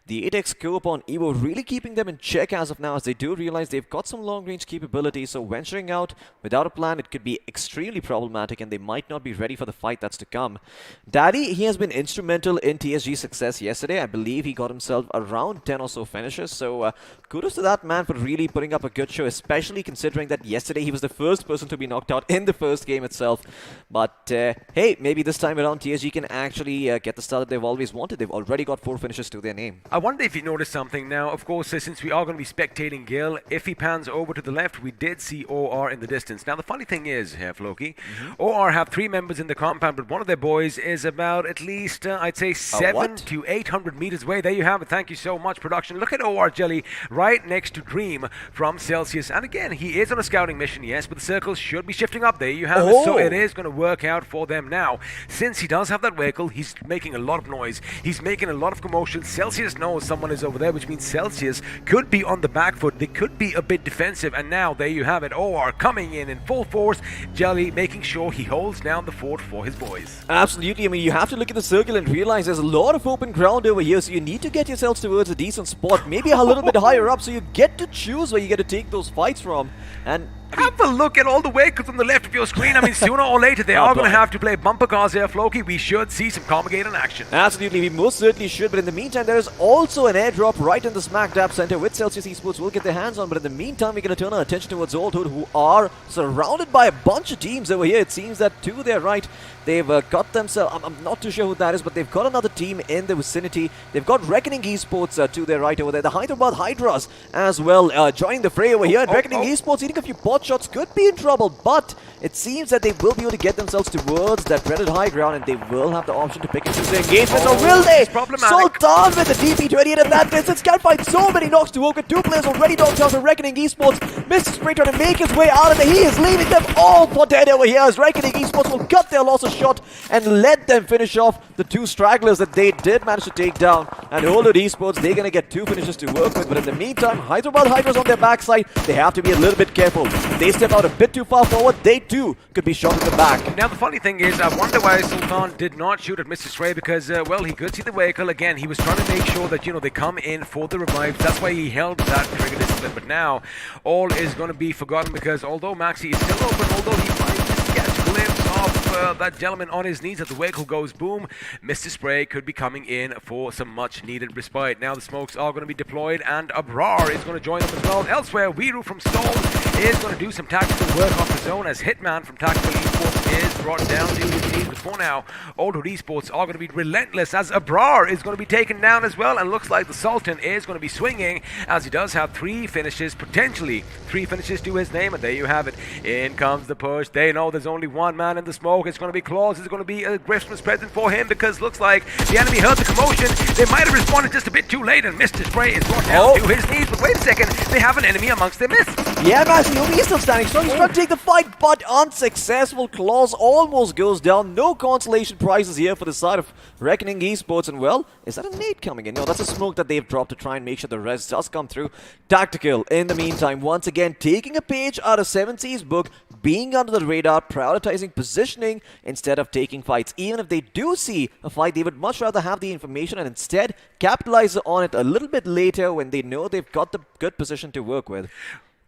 The 8x scope on Evo really keeping them in check as of now, as they do realize they've got some long-range capabilities, so venturing out without a plan, it could be extremely problematic, and they might not be ready for the fight that's to come. Daddy, he has been instrumental in TSG's success yesterday. I believe he got himself around 10 or so finishes, so kudos to that man for really putting up a good show, especially considering that yesterday he was the first person to be knocked out in the first game itself. But hey, maybe this time around TSG can actually get the start that they've always wanted. They've already got 4 finishes to their name. I wonder if you noticed something now. Of course, since we are going to be spectating Gil, if he pans over to the left, we did see OR in the distance. Now, the funny thing is, here, Floki, OR have 3 members in the compound, but one of their boys is about at least, I'd say, 700 to 800 meters away. There you have it. Thank you so much, production. Look at OR Jelly right next to Dream from Celsius. And again, he is on a scouting mission, yes, but the circles should be shifting up. There you have it. So it is going to work out for them now. Since he does have that vehicle, he's making a lot of noise. He's making a lot of commotion. Celsius knows someone is over there, which means Celsius could be on the back foot. They could be a bit defensive, and now there you have it. OR coming in full force. Jelly making sure he holds down the fort for his boys. Absolutely. I mean, you have to look at the circle and realize there's a lot of open ground over here, so you need to get yourselves towards a decent spot, maybe a little bit higher up, so you get to choose where you get to take those fights from. And have a look at all the vehicles on the left of your screen. I mean, sooner or later, they are going to have to play bumper cars here, Floki. We should see some Comagate in action. Absolutely, we most certainly should. But in the meantime, there is also an airdrop right in the smack dab center, which Celsius Esports will get their hands on. But in the meantime, we're going to turn our attention towards Old Hood, who are surrounded by a bunch of teams over here. It seems that to their right, they've got themselves, I'm not too sure who that is, but they've got another team in the vicinity. They've got Reckoning Esports to their right over there. The Hyderabad Hydras as well joining the fray over here. And Reckoning Esports eating a few pot shots, could be in trouble, but it seems that they will be able to get themselves towards that dreaded high ground, and they will have the option to pick and choose their engagements. Or will they? it's problematic. So down with the DP28 at that distance. Can't find so many knocks to work with. Two players already knocked out for Reckoning Esports. Mr. Spray trying to make his way out of there. He is leaving them all for dead over here as Reckoning Esports will cut their losses short and let them finish off the two stragglers that they did manage to take down. And Holded Esports, they're going to get two finishes to work with. But in the meantime, Hyderabad Hydras on their backside, they have to be a little bit careful. If they step out a bit too far forward, they too could be shot in the back. Now, the funny thing is, I wonder why Sultan did not shoot at Mr. Stray because, well, he could see the vehicle. Again, he was trying to make sure that, they come in for the revives. That's why he held that trigger discipline. But now, all is going to be forgotten because although Maxi is still open, although he might just catch a glimpse of that gentleman on his knees as the vehicle goes boom, Mr. Spray could be coming in for some much-needed respite. Now, the smokes are going to be deployed, and Abrar is going to join them as well. Elsewhere, Weeru from Stone is going to do some tactical work off the zone as Hitman from Tactical Esports is brought down to his knees. But for now, Holded Esports are going to be relentless as Abrar is going to be taken down as well, and looks like the Sultan is going to be swinging as he does have three finishes, potentially three finishes to his name, and there you have it. In comes the push. They know there's only one man in the smoke. It's going to be Claus. It's going to be a Christmas present for him because looks like the enemy heard the commotion. They might have responded just a bit too late, and Mr. Spray is brought down to his knees. But wait a second, they have an enemy amongst their midst. Yeah, Masiomi is still standing strong. He's trying to take the fight, but unsuccessful. Claus almost goes down. No consolation prizes here for the side of Reckoning Esports. And well, is that a nade coming in? No, that's a smoke that they've dropped to try and make sure the res does come through. Tactical, in the meantime, once again, taking a page out of 7C's book, being under the radar, prioritizing positioning instead of taking fights. Even if they do see a fight, they would much rather have the information and instead capitalize on it a little bit later when they know they've got the good position to work with.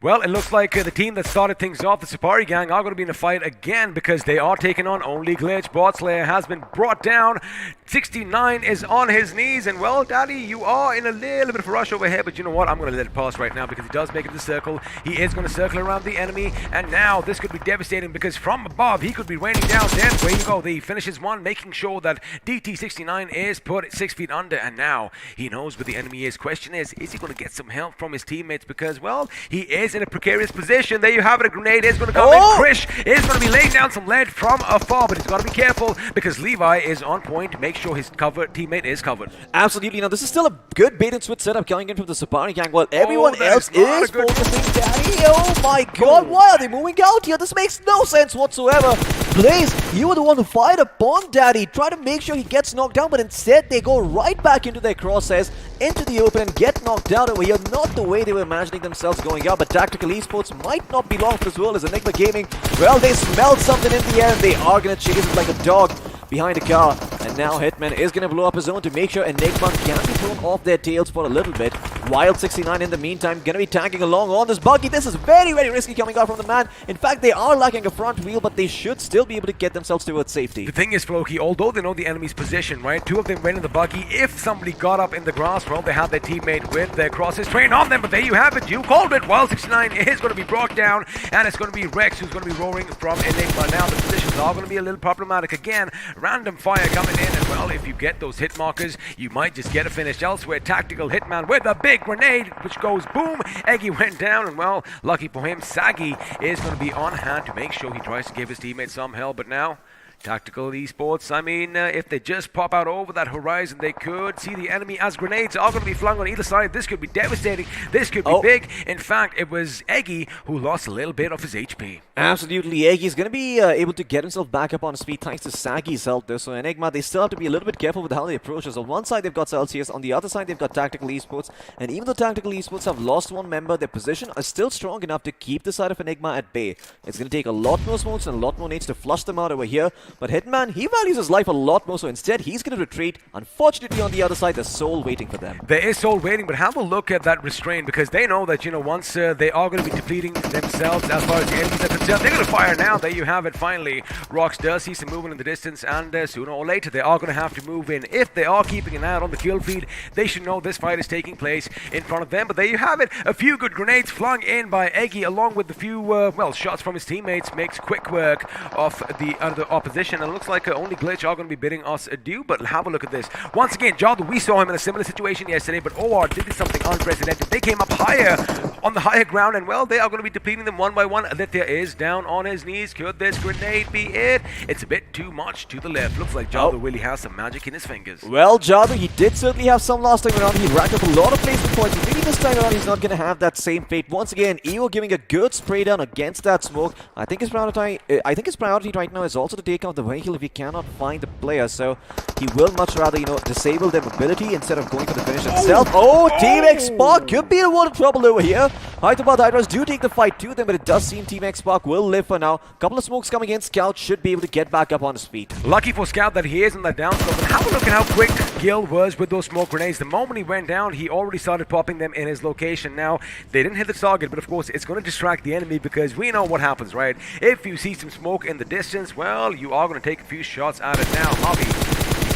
Well, it looks like the team that started things off, the Safari Gang, are going to be in a fight again because they are taking on Only Glitch. Botslayer has been brought down. 69 is on his knees. And, well, Daddy, you are in a little bit of a rush over here. But you know what? I'm going to let it pass right now because he does make it the circle. He is going to circle around the enemy. And now this could be devastating because from above, he could be raining down death. Where you go. The finishes one, making sure that DT69 is put 6 feet under. And now he knows where the enemy is. Question is he going to get some help from his teammates? Because, well, he is in a precarious position. There you have it. A grenade is going to come in. Krish is going to be laying down some lead from afar, but he's got to be careful because Levi is on point to make sure his teammate is covered. Absolutely. Now, this is still a good bait and switch setup coming in from the Sapani Gang while everyone else is focusing. Daddy, oh my god, why are they moving out here? This makes no sense whatsoever. Blaze, you were the one who fired upon Daddy. Try to make sure he gets knocked down, but instead they go right back into their crosshairs, into the open and get knocked out over here. Not the way they were imagining themselves going out, but Tactical Esports might not be long for this world as Enigma Gaming, well, they smelled something in the air and they are going to chase it like a dog behind a car. And now Hitman is going to blow up his own to make sure Enigma can be thrown off their tails for a little bit. Wild 69 in the meantime going to be tagging along on this buggy. This is very, very risky coming out from the man. In fact, they are lacking a front wheel, but they should still be able to get themselves towards safety. The thing is, Floki, although they know the enemy's position, right? Two of them went in the buggy. If somebody got up in the grass, well, they had their teammate with their crosses trained on them, but there you have it. You called it. Wild 69 is going to be brought down, and it's going to be Rex who's going to be roaring from Enigma. Now, the positions are going to be a little problematic. Again, random fire coming in, and well, if you get those hit markers, you might just get a finish. Elsewhere, Tactical Hitman with a big grenade, which goes boom. Eggy went down, and well, lucky for him, Sagi is going to be on hand to make sure he tries to give his teammates some help. But now, Tactical Esports, I mean, if they just pop out over that horizon, they could see the enemy as grenades are going to be flung on either side. This could be devastating. This could be big. In fact, it was Eggy who lost a little bit of his HP. Absolutely. Eggy's going to be able to get himself back up on his feet thanks to Sagi's help there. So Enigma, they still have to be a little bit careful with how they approach us. On one side, they've got Celsius. On the other side, they've got Tactical Esports. And even though Tactical Esports have lost one member, their position is still strong enough to keep the side of Enigma at bay. It's going to take a lot more smokes and a lot more nades to flush them out over here. But Hitman, he values his life a lot more, so instead he's going to retreat. Unfortunately, on the other side, there's Soul waiting for them. There is Soul waiting, but have a look at that restraint because they know that, you know, once they are going to be depleting themselves as far as the enemies are concerned, they're going to fire now. There you have it, finally. Rox does see some movement in the distance, and sooner or later they are going to have to move in. If they are keeping an eye out on the kill feed, they should know this fight is taking place in front of them. But there you have it. A few good grenades flung in by Eggy, along with a few, well, shots from his teammates, makes quick work of the opposition. And it looks like Only Glitch are going to be bidding us adieu, but have a look at this. Once again, Jadu, we saw him in a similar situation yesterday, but OR did something unprecedented. They came up higher on the higher ground, and well, they are going to be depleting them one by one. Aditya is down on his knees. Could this grenade be it? It's a bit too much to the left. Looks like Jadu really has some magic in his fingers. Well, Jadu, he did certainly have some last time around. He racked up a lot of placement points. But maybe this time around, he's not going to have that same fate. Once again, iQOO giving a good spray down against that smoke. I think his priority right now is also to take out the vehicle if he cannot find the player. So he will much rather, disable their mobility instead of going for the finish itself. Oh, Team X Spark could be in a lot of trouble over here. Hyderabad Hydras do take the fight to them, but it does seem Team X Spark will live for now. Couple of smokes coming in. Scout should be able to get back up on his feet. Lucky for Scout that he is in that down slope. And have a look at how quick Gil was with those smoke grenades. The moment he went down, he already started popping them in his location. Now, they didn't hit the target, but of course, it's going to distract the enemy because we know what happens, right? If you see some smoke in the distance, well, you are going to take a few shots at it. Now, Hobby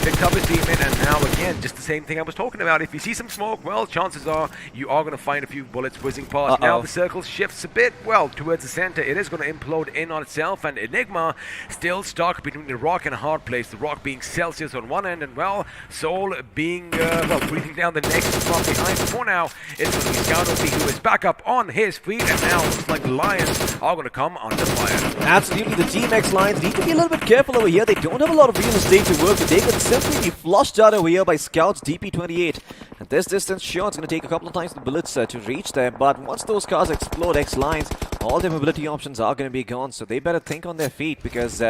picked up his teammate, and now again, just the same thing I was talking about. If you see some smoke, well, chances are you are going to find a few bullets whizzing past. Now the circle shifts a bit, well, towards the center. It is going to implode in on itself, and Enigma still stuck between the rock and a hard place. The rock being Celsius on one end, and well, Soul being, breathing down the next from behind. For now, it's going to be Scout OP who is back up on his feet, and now looks like the Lions are going to come under fire. Absolutely, the Team X Lions need to be a little bit careful over here. They don't have a lot of real estate to work with. They could simply be flushed out over here by Scout's DP-28. At this distance, sure, it's going to take a couple of times the bullets to reach them, but once those cars explode, X-Lions, all their mobility options are going to be gone, so they better think on their feet because,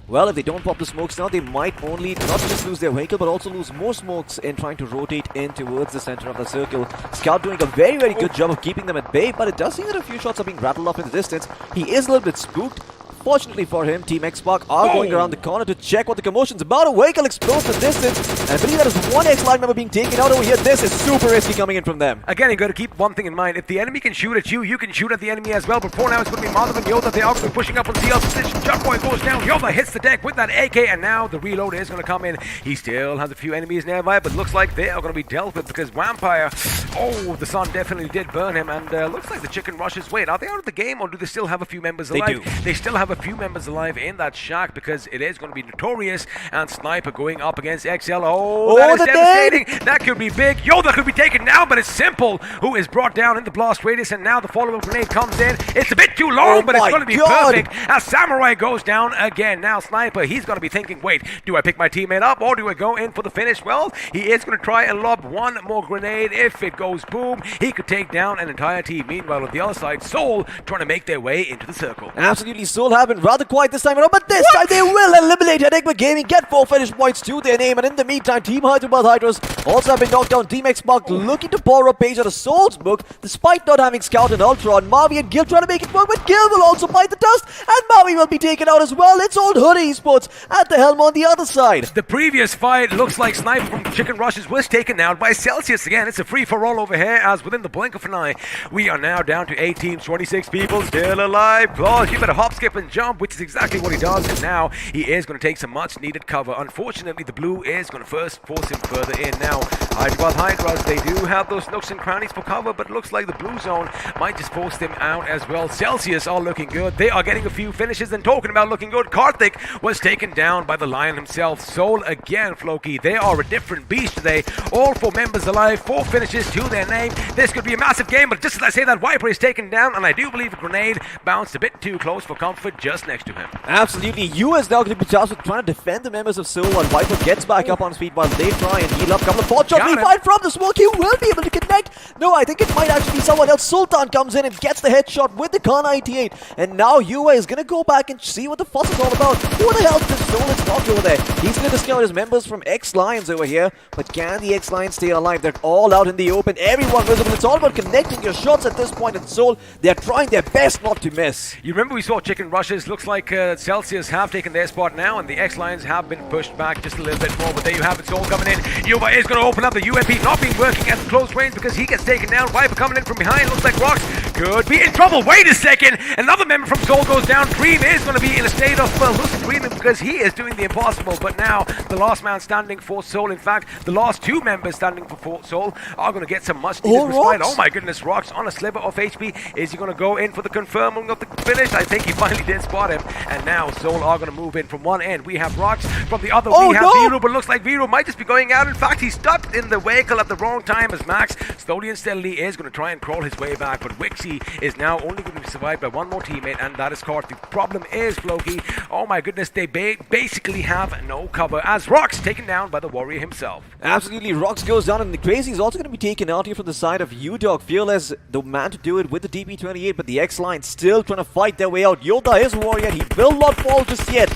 well, if they don't pop the smokes now, they might only not just lose their vehicle, but also lose more smokes in trying to rotate in towards the center of the circle. Scout doing a very, very good job of keeping them at bay, but it does seem that a few shots are being rattled off in the distance. He is a little bit spooked. Fortunately for him, Team X Spark are going around the corner to check what the commotion's about. A vehicle explodes in the distance, and I believe that is one X-Line member being taken out over here. This is super risky coming in from them. Again, you got to keep one thing in mind. If the enemy can shoot at you, you can shoot at the enemy as well. But for now, it's going to be Madhav and Yoda. They are going to be pushing up on CL's position. Jumboy goes down. Yoda hits the deck with that AK, and now the reload is going to come in. He still has a few enemies nearby, but looks like they are going to be dealt with because Vampire, oh, the sun definitely did burn him, and looks like the chicken rushes. Wait, are they out of the game, or do they still have a few members alive? They do. They still have a few members alive in that shack because it is going to be Notorious and Sniper going up against XL. Oh, that is devastating. That could be big. Yoda could be taken down, but it's Simple who is brought down in the blast radius, and now the follow-up grenade comes in. It's a bit too long, but it's going to be perfect as Samurai goes down again. Now Sniper, he's going to be thinking, wait, do I pick my teammate up or do I go in for the finish? Well, he is going to try and lob one more grenade. If it goes boom, he could take down an entire team. Meanwhile, on the other side, Soul trying to make their way into the circle. Absolutely, Soul have been rather quiet this time around, but this time they will eliminate Enigma Gaming, get 4 finish points to their name, and in the meantime, Team Hyderabad Hydras also have been knocked down. Team X Spark looking to borrow a page out of Soul's book, despite not having Scout and Ultron. Mavi and Gil trying to make it work, but Gil will also bite the dust, and Mavi will be taken out as well. It's old Hoodie Esports at the helm on the other side. The previous fight looks like Sniper from Chicken Rushes was taken out by Celsius again. It's a free-for-all over here, as within the blink of an eye, we are now down to 8 teams, 26 people still alive. Claus, you better hop, skip, and jump, which is exactly what he does, and now he is going to take some much-needed cover. Unfortunately, the blue is going to first force him further in. Now, Hyderabad Hydras, they do have those nooks and crannies for cover, but looks like the blue zone might just force them out as well. Celsius are looking good. They are getting a few finishes, and talking about looking good, Karthik was taken down by the Lion himself. Soul again, Floki. They are a different beast today. All 4 members alive, 4 finishes to their name. This could be a massive game, but just as I say that, Viper is taken down, and I do believe a grenade bounced a bit too close for comfort just next to him. Absolutely, you is now going to be tasked with trying to defend the members of Soul while Viper gets back up on his feet while they try and heal up. Couple of 4 shots, refired from the smoke. He will be able to connect. No, I think it might actually be someone else. Sultan comes in and gets the headshot with the Kar 98, and now Yua is going to go back and see what the fuss is all about. Who the hell did Soul is knocked over there? He's going to discover his members from X-Lions over here, but can the X-Lions stay alive? They're all out in the open, everyone visible. It's all about connecting your shots at this point in Soul. They're trying their best not to miss. You remember we saw Chicken Rushes. Looks like Celsius have taken their spot now, and the X-Lions have been pushed back just a little bit more, but there you have it. Soul coming in. Yuva is going to open up. The UMP not being working at close range because he gets taken down. Viper coming in from behind. Looks like Rocks could be in trouble. Wait a second. Another member from Soul goes down. Dream is going to be in a state of lucid dreaming because he is doing the impossible, but now the last man standing for Soul, in fact, the last 2 members standing for Soul are going to get some much needed respite. Oh my goodness, Rocks on a sliver of HP. Is he going to go in for the confirming of the finish? I think he finally did spot him, and now Soul are going to move in. From one end we have Rocks, from the other we have Viru, but looks like Viru might just be going out. In fact, he's stuck in the vehicle at the wrong time as Max slowly and steadily is going to try and crawl his way back, but Wix AC is now only going to be survived by one more teammate, and that is Karthik. The problem is, Floki, oh my goodness, they basically have no cover as Rox taken down by the Warrior himself. Absolutely, Rox goes down, and the Crazy is also going to be taken out here from the side of UDog. Fearless, the man to do it with the DP28, but the X-Line still trying to fight their way out. Yoda is Warrior, he will not fall just yet.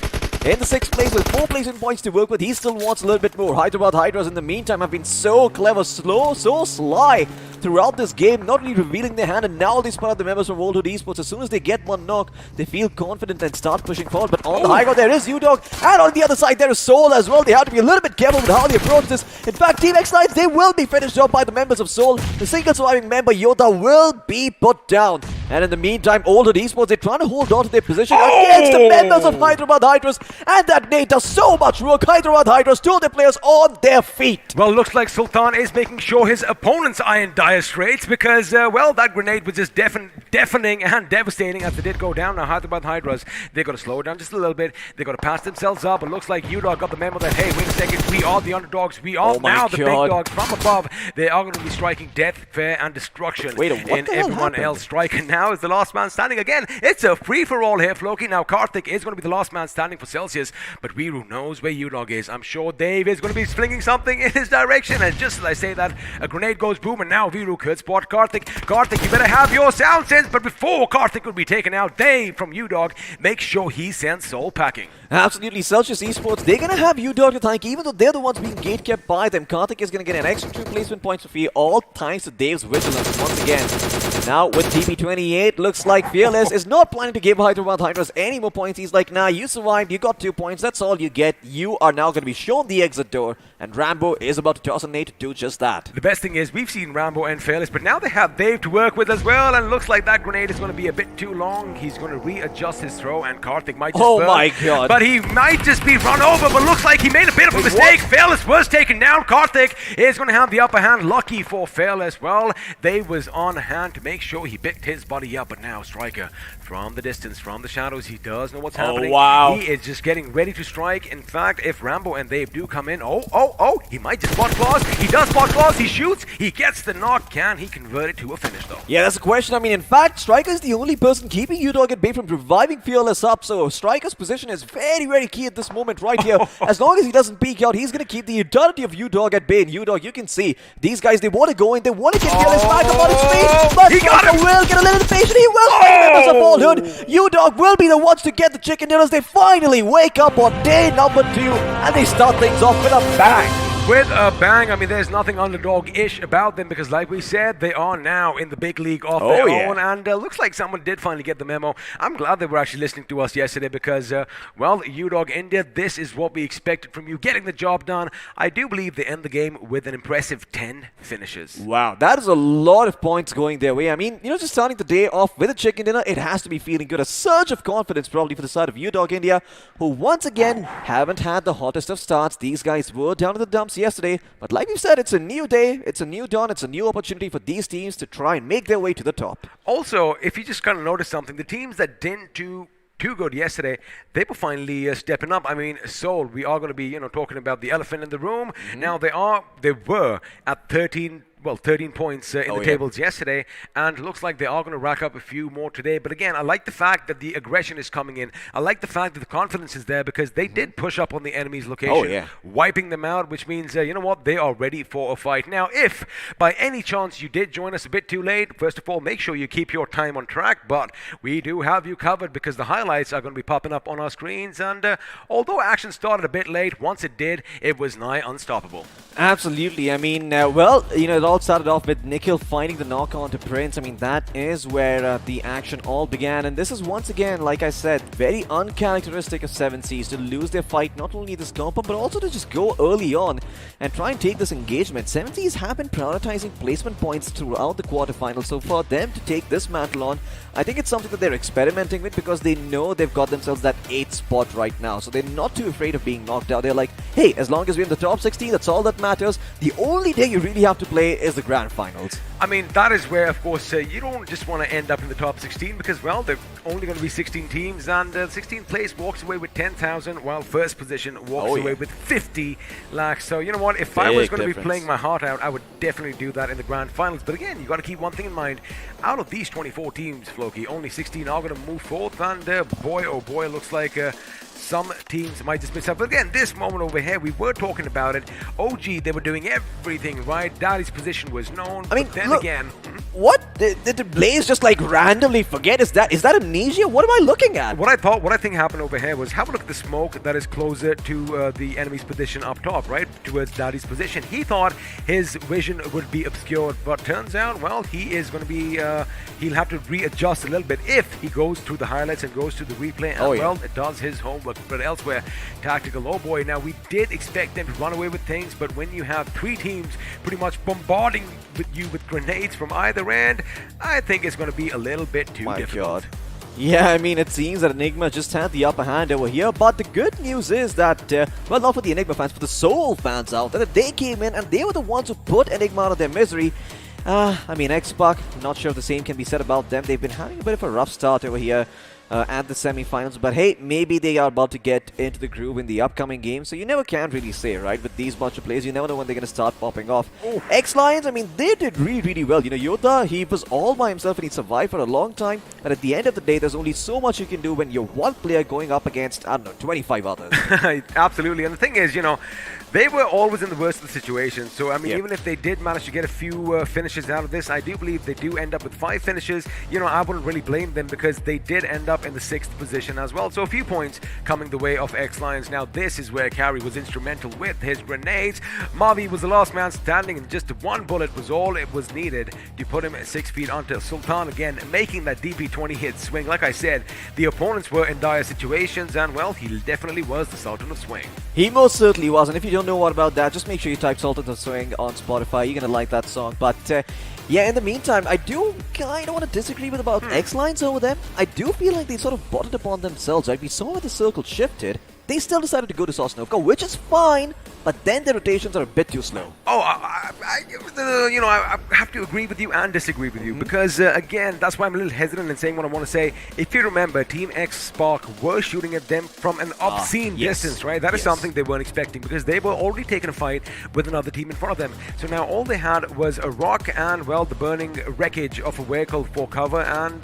In the 6th place with 4 placement points to work with, he still wants a little bit more. Hyderabad Hydras in the meantime have been so clever, slow, so sly throughout this game, not only revealing their hand, and now they spot out the members from Oldwood Esports. As soon as they get one knock, they feel confident and start pushing forward. But on the high ground there is UDog, and on the other side there is Soul as well. They have to be a little bit careful with how they approach this. In fact, Team X-Lions, they will be finished off by the members of Soul. The single surviving member, Yoda, will be put down. And in the meantime, Oldwood Esports, they're trying to hold on to their position against the members of Hyderabad Hydras. And that nade does so much work. Hyderabad Hydras, 2 of their players on their feet. Well, looks like Sultan is making sure his opponents are in dire straits because, well, that grenade was just deafening and devastating as they did go down. Now, Hyderabad Hydras, they've got to slow it down just a little bit. They've got to pass themselves up. It looks like UDog got the memo that, hey, wait a second, we are the underdogs. We are now the big dogs from above. They are going to be striking death, fear, and destruction in everyone else. Striker now is the last man standing again. It's a free-for-all here, Floki. Now, Karthik is going to be the last man standing for Celsius, but Viru knows where UDog is. I'm sure Dave is going to be flinging something in his direction, and just as I say that, a grenade goes boom, and now Viru could spot Karthik. Karthik, you better have your sound sense, but before Karthik will be taken out, Dave from UDog make sure he sends Soul packing. Absolutely, Celsius Esports, they're going to have UDog to thank, even though they're the ones being gate-kept by them. Karthik is going to get an extra 2 placement points for free, all thanks to Dave's vigilance once again. Now with DP28, looks like Fearless is not planning to give Hyderabad Hydras any more points. He's like, nah, you survived, you got 2 points, that's all you get. You are now going to be shown the exit door, and Rambo is about to toss a nade to do just that. The best thing is, we've seen Rambo and Fearless, but now they have Dave to work with as well, and it looks like that grenade is going to be a bit too long. He's going to readjust his throw, and Karthik might just burn. My god. But he might just be run over, but looks like he made a bit of a mistake. Fearless was taken down. Karthik is going to have the upper hand. Lucky for Fearless. Well, Dave was on hand to make sure he picked his body up, but now Striker, from the distance, from the shadows, he does know what's happening. Wow. He is just getting ready to strike. In fact, if Rambo and Dave do come in, he might just spot Claws. He does spot Claws. He shoots. He gets the knock. Can he convert it to a finish, though? Yeah, that's the question. I mean, in fact, Striker is the only person keeping UDog at bay from reviving Fearless up, so Striker's position is very, very key at this moment right here. As long as he doesn't peek out, he's going to keep the entirety of UDog at bay. And UDog, you can see, these guys, they want to go in, they want to get Fearless back up on his feet, but Striker will get a little impatient. He will find members of Oldwood. UDog will be the ones to get the chicken dinners. They finally wake up on day number 2, and they start things off with a bang. With a bang, I mean, there's nothing underdog-ish about them because, like we said, they are now in the big league of their own, and looks like someone did finally get the memo. I'm glad they were actually listening to us yesterday because, well, UDog India, this is what we expected from you, getting the job done. I do believe they end the game with an impressive 10 finishes. Wow, that is a lot of points going their way. I mean, you know, just starting the day off with a chicken dinner, it has to be feeling good. A surge of confidence probably for the side of UDog India, who once again haven't had the hottest of starts. These guys were down in the dumps yesterday, but like we said, it's a new day, it's a new dawn, it's a new opportunity for these teams to try and make their way to the top. Also, if you just kind of notice something, the teams that didn't do too good yesterday, they were finally stepping up. I mean, Seoul, we are going to be, you know, talking about the elephant in the room. Now they were at 13 points in the tables yesterday, and it looks like they are going to rack up a few more today. But again, I like the fact that the aggression is coming in. I like the fact that the confidence is there because they did push up on the enemy's location, wiping them out, which means, you know what, they are ready for a fight. Now, if by any chance you did join us a bit too late, first of all, make sure you keep your time on track, but we do have you covered because the highlights are going to be popping up on our screens, and although action started a bit late, once it did, it was nigh unstoppable. Absolutely. I mean, well, you know, it all started off with Nikhil finding the knock on to Prince. I mean, that is where the action all began. And this is once again, like I said, very uncharacteristic of 7Cs to lose their fight, not only this compo, but also to just go early on and try and take this engagement. 7Cs have been prioritizing placement points throughout the quarterfinals. So for them to take this mantle on, I think it's something that they're experimenting with because they know they've got themselves that 8th spot right now. So they're not too afraid of being knocked out. They're like, hey, as long as we're in the top 16, that's all that matters. matters. The only day you really have to play is the grand finals. I mean, that is where, of course, you don't just want to end up in the top 16 because, well, they're only going to be 16 teams, and 16th place walks away with 10,000, while first position walks away with 50 lakhs. So, you know what? If I was going to be playing my heart out, I would definitely do that in the grand finals. But again, you got to keep one thing in mind. Out of these 24 teams, Floki, only 16 are going to move forth, and boy, oh boy, it looks like some teams might just miss out. But again, this moment over here, we were talking about it. OG, they were doing everything right. Daddy's position was known. I mean, but then look, again, what did Blaze just like randomly forget? Is that amnesia? What am I looking at? what I think happened over here was, have a look at the smoke that is closer to the enemy's position up top, right, towards Daddy's position. He thought his vision would be obscured, but turns out, well, he is going to be, he'll have to readjust a little bit if he goes through the highlights and goes to the replay, and well, it does his homework. But elsewhere, Tactical, oh boy, now we did expect them to run away with things, but when you have three teams pretty much bombarding you with grenades from either end, I think it's going to be a little bit too difficult. Yeah, I mean, it seems that Enigma just had the upper hand over here, but the good news is that, well, not for the Enigma fans, for the Seoul fans out there, that they came in and they were the ones who put Enigma out of their misery. I mean, X-Pac, not sure if the same can be said about them. They've been having a bit of a rough start over here at the semi-finals, but hey, maybe they are about to get into the groove in the upcoming game, so you never can really say, right? With these bunch of players, you never know when they're going to start popping off. X-Lions, I mean, they did really, really well. You know, Yoda, he was all by himself and he survived for a long time, but at the end of the day, there's only so much you can do when you're one player going up against, I don't know, 25 others. Absolutely, and the thing is, you know, they were always in the worst of the situations. So, I mean, even if they did manage to get a few finishes out of this, I do believe they do end up with 5 finishes. You know, I wouldn't really blame them because they did end up in the 6th position as well. So, a few points coming the way of X-Lions. Now, this is where Carry was instrumental with his grenades. Mavi was the last man standing, and just one bullet was all it was needed to put him 6 feet onto Sultan again, making that DP20 hit swing. Like I said, the opponents were in dire situations, and, well, he definitely was the Sultan of Swing. He most certainly was, and if you don't know what about that, just make sure you type Sultan of Swing on Spotify. You're gonna like that song. But yeah, in the meantime, I do kind of want to disagree with about X-Lines over them. I do feel like they sort of brought it upon themselves, right? We saw when the circle shifted, they still decided to go to Sosnovka, which is fine, but then the rotations are a bit too slow. Oh, you know, I have to agree with you and disagree with you because, again, that's why I'm a little hesitant in saying what I want to say. If you remember, Team X Spark were shooting at them from an obscene distance, right? That is something they weren't expecting because they were already taking a fight with another team in front of them. So now all they had was a rock and, well, the burning wreckage of a vehicle for cover and,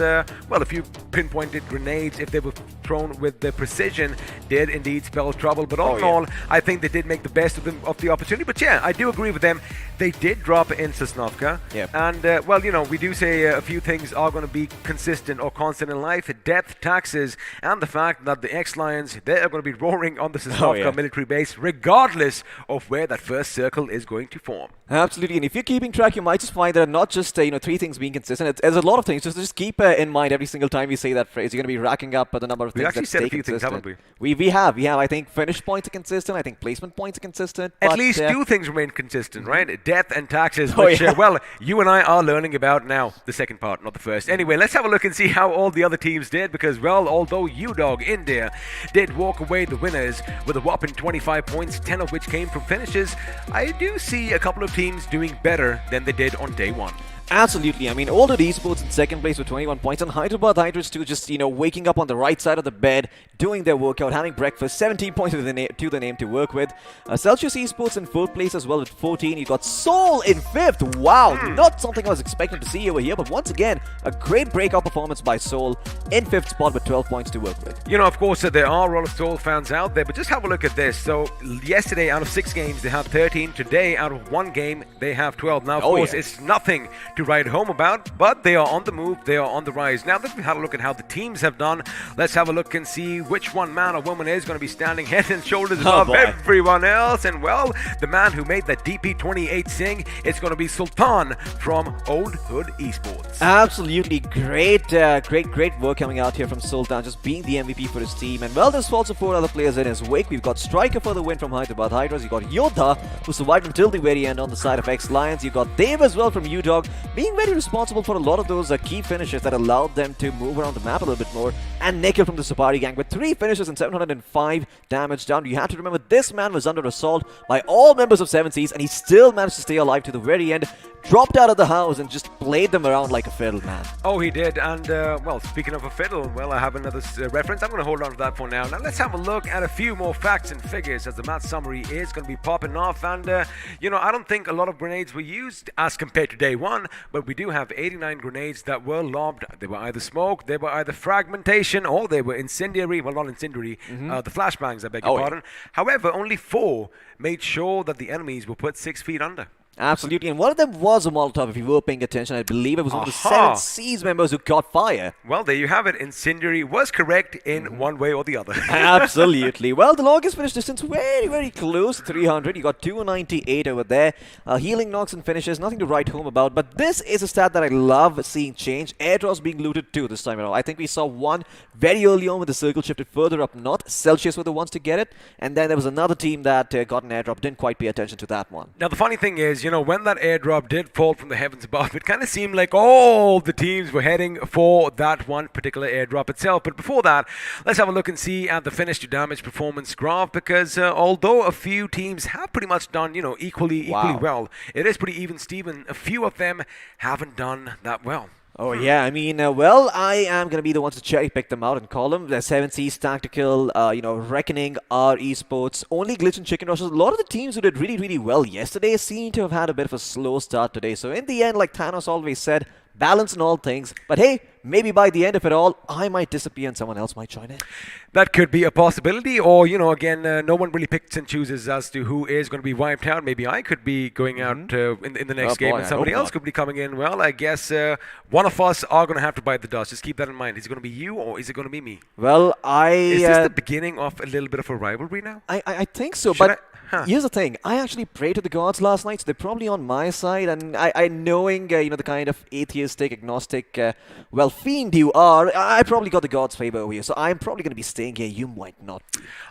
well, a few pinpointed grenades, if they were thrown with the precision, did indeed spell trouble. But all in all, I think they did make the best of the opportunity. But yeah, I do agree with them. They did drop in Sosnovka. And, well, you know, we do say a few things are going to be consistent or constant in life. Death, taxes, and the fact that the X-Lions, they are going to be roaring on the Sosnovka military base, regardless of where that first circle is going to form. Absolutely, and if you're keeping track, you might just find there are not just, you know, 3 things being consistent. There's a lot of things. Just keep in mind every single time we say that phrase, you're going to be racking up the number of things that stay consistent. We actually said a few things, haven't we? We have. I think finish points are consistent. I think placement points are consistent. At least 2 things remain consistent, right? Death and taxes, which, well, you and I are learning about now. The second part, not the first. Anyway, let's have a look and see how all the other teams did because, well, although UDOG India did walk away the winners with a whopping 25 points, 10 of which came from finishes, I do see a couple of teams doing better than they did on day 1. Absolutely. I mean, Altered Esports in second place with 21 points, and Hyderabad Hydras too, just, you know, waking up on the right side of the bed, doing their workout, having breakfast, 17 points to the name to work with. Celsius Esports in fourth place as well with 14. You got Seoul in fifth. Wow, not something I was expecting to see over here, but once again, a great breakout performance by Seoul in fifth spot with 12 points to work with. You know, of course, there are a lot of Seoul fans out there, but just have a look at this. So, yesterday out of 6 games, they have 13. Today, out of 1 game, they have 12. Now, of course, it's nothing to write home about, but they are on the move, they are on the rise. Now that we've had a look at how the teams have done, let's have a look and see which one man or woman is going to be standing head and shoulders above everyone else. And well, the man who made that DP28 sing, it's going to be Sultan from Old Hood Esports. Absolutely great work coming out here from Sultan, just being the MVP for his team. And well, there's also 4 other players in his wake. We've got Striker for the win from Hyderabad Hydras. You got Yoda, who survived until the very end on the side of X-Lions. You got Dave as well from UDOG, being very responsible for a lot of those key finishes that allowed them to move around the map a little bit more. And Nikhil from the Sapari gang with 3 finishes and 705 damage down. You have to remember, this man was under assault by all members of 7 Seas, and he still managed to stay alive to the very end. Dropped out of the house and just played them around like a fiddle, man. Oh, he did. And, well, speaking of a fiddle, well, I have another reference. I'm going to hold on to that for now. Now, let's have a look at a few more facts and figures as the match summary is going to be popping off. And, you know, I don't think a lot of grenades were used as compared to day one, but we do have 89 grenades that were lobbed. They were either smoke, they were either fragmentation, or they were incendiary. Well, not incendiary, the flashbangs, I beg your pardon. However, only 4 made sure that the enemies were put 6 feet under. Absolutely, and one of them was a Molotov, if you were paying attention. I believe it was one of the 7 Seas members who caught fire. Well, there you have it. Incendiary was correct in one way or the other. Absolutely. Well, the longest finish distance very, very close to 300. You got 298 over there. Healing knocks and finishes, nothing to write home about. But this is a stat that I love seeing change. Airdrops being looted too this time around. I think we saw one very early on when the circle shifted further up north. Celsius were the ones to get it. And then there was another team that got an airdrop. Didn't quite pay attention to that one. Now, the funny thing is, you know, when that airdrop did fall from the heavens above, it kind of seemed like all the teams were heading for that one particular airdrop itself. But before that, let's have a look and see at the finish to damage performance graph, because although a few teams have pretty much done, you know, equally well, it is pretty even, Steven. A few of them haven't done that well. Oh, yeah, I mean, well, I am going to be the ones to cherry pick them out and call them. The 7 Seas, Tactical, you know, Reckoning, R Esports, Only Glitch and Chicken Rushes. A lot of the teams who did really, really well yesterday seem to have had a bit of a slow start today. So in the end, like Thanos always said, balance in all things. But hey, maybe by the end of it all, I might disappear and someone else might join in. That could be a possibility, or, you know, again, no one really picks and chooses as to who is going to be wiped out. Maybe I could be going out in the next game, and somebody else could be coming in. Well, I guess one of us are going to have to bite the dust. Just keep that in mind. Is it going to be you, or is it going to be me? Well, Is this the beginning of a little bit of a rivalry now? I think so, Should but here's the thing. I actually prayed to the gods last night, so they're probably on my side. And I knowing, you know, the kind of atheistic, agnostic, well, fiend you are, I probably got the gods' favor over here. So I'm probably going to be staying here. You might not.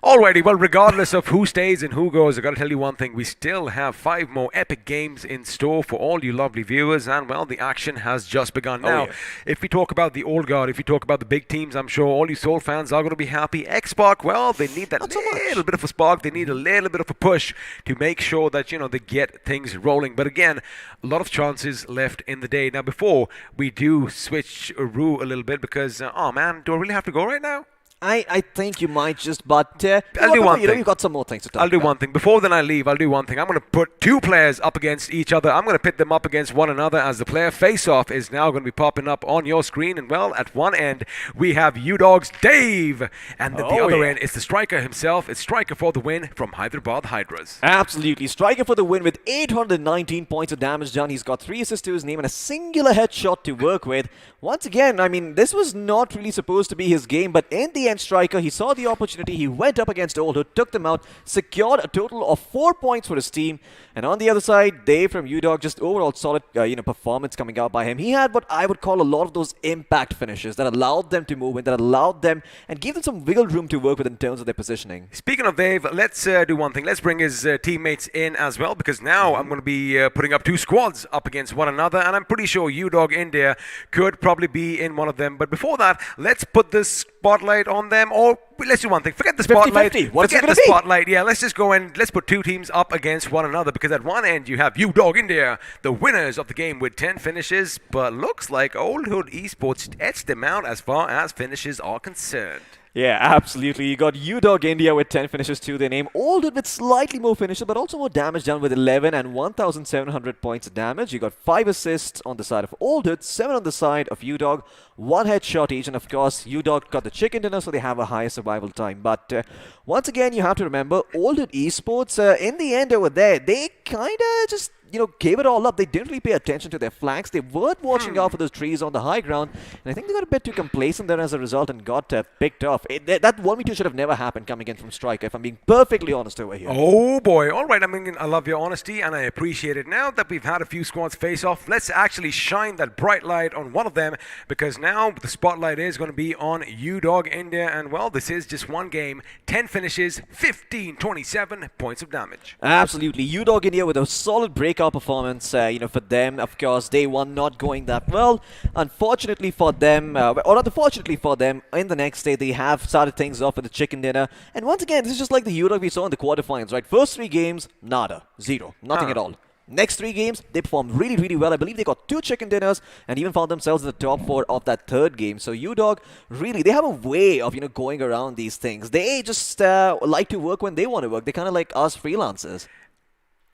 Alrighty, well, regardless of who stays and who goes, I got to tell you one thing. We still have 5 more epic games in store for all you lovely viewers. And, well, the action has just begun. Now, if we talk about the old guard, if we talk about the big teams, I'm sure all you Soul fans are going to be happy. X-Spark, well, they need that little bit of a spark. They need a little bit of a push to make sure that, you know, they get things rolling. But again, a lot of chances left in the day. Now, before we do switch Rue a little bit, because, oh man, do I really have to go right now? I think you might just, but I'll do one thing. You've got some more things to talk about. I'll do one thing. Before then I leave, I'll do one thing. I'm going to put 2 players up against each other. I'm going to pit them up against one another, as the player face-off is now going to be popping up on your screen. And, well, at one end, we have U-Dog's Dave. And at the other end, it's the striker himself. It's Striker for the win from Hyderabad Hydras. Absolutely. Striker for the win with 819 points of damage done. He's got 3 assists to his name and a singular headshot to work with. Once again, I mean, this was not really supposed to be his game, but in the end, Striker, he saw the opportunity, he went up against Oldhood, took them out, secured a total of 4 points for his team. And on the other side, Dave from U-Dog, just overall solid, you know, performance coming out by him. He had what I would call a lot of those impact finishes that allowed them to move in, that allowed them and gave them some wiggle room to work with in terms of their positioning. Speaking of Dave, let's do one thing. Let's bring his teammates in as well, because now I'm going to be putting up 2 squads up against one another, and I'm pretty sure U-Dog India could probably be in one of them. But before that, let's put the spotlight on them, or let's do one thing. Forget the spotlight. 50-50. What is it Forget gonna the be? spotlight. Yeah, let's just go and let's put 2 teams up against one another, because at one end you have U-Dog India, the winners of the game with 10 finishes, but looks like Old Hood Esports etched them out as far as finishes are concerned. Yeah, absolutely. You got U-Dog India with 10 finishes to their name. Oldwood with slightly more finishes, but also more damage done with 11 and 1,700 points of damage. You got 5 assists on the side of Oldwood, 7 on the side of U-Dog, 1 headshot each. And of course, U-Dog got the chicken dinner, so they have a higher survival time. But once again, you have to remember, Oldwood Esports, in the end over there, they kind of just, you know, gave it all up. They didn't really pay attention to their flanks. They weren't watching out for those trees on the high ground. And I think they got a bit too complacent there as a result and got picked off. That 1v2 should have never happened coming in from Striker, if I'm being perfectly honest over here. Oh boy. All right. I mean, I love your honesty and I appreciate it. Now that we've had a few squads face off, let's actually shine that bright light on one of them, because now the spotlight is going to be on U-Dog India. And, well, this is just one game, 10 finishes, 1527 points of damage. Absolutely. U-Dog India with a solid breakout sharp performance, for them. Of course, day one not going that well. Unfortunately for them, or rather fortunately for them, in the next day they have started things off with the chicken dinner. And once again, this is just like the Euro we saw in the quarterfinals, right? First 3 games, nada, zero, nothing at all. Next 3 games, they performed really, really well. I believe they got 2 chicken dinners and even found themselves in the top 4 of that 3rd game. So UDOG, really, they have a way of, going around these things. They just like to work when they want to work. They're kind of like us freelancers.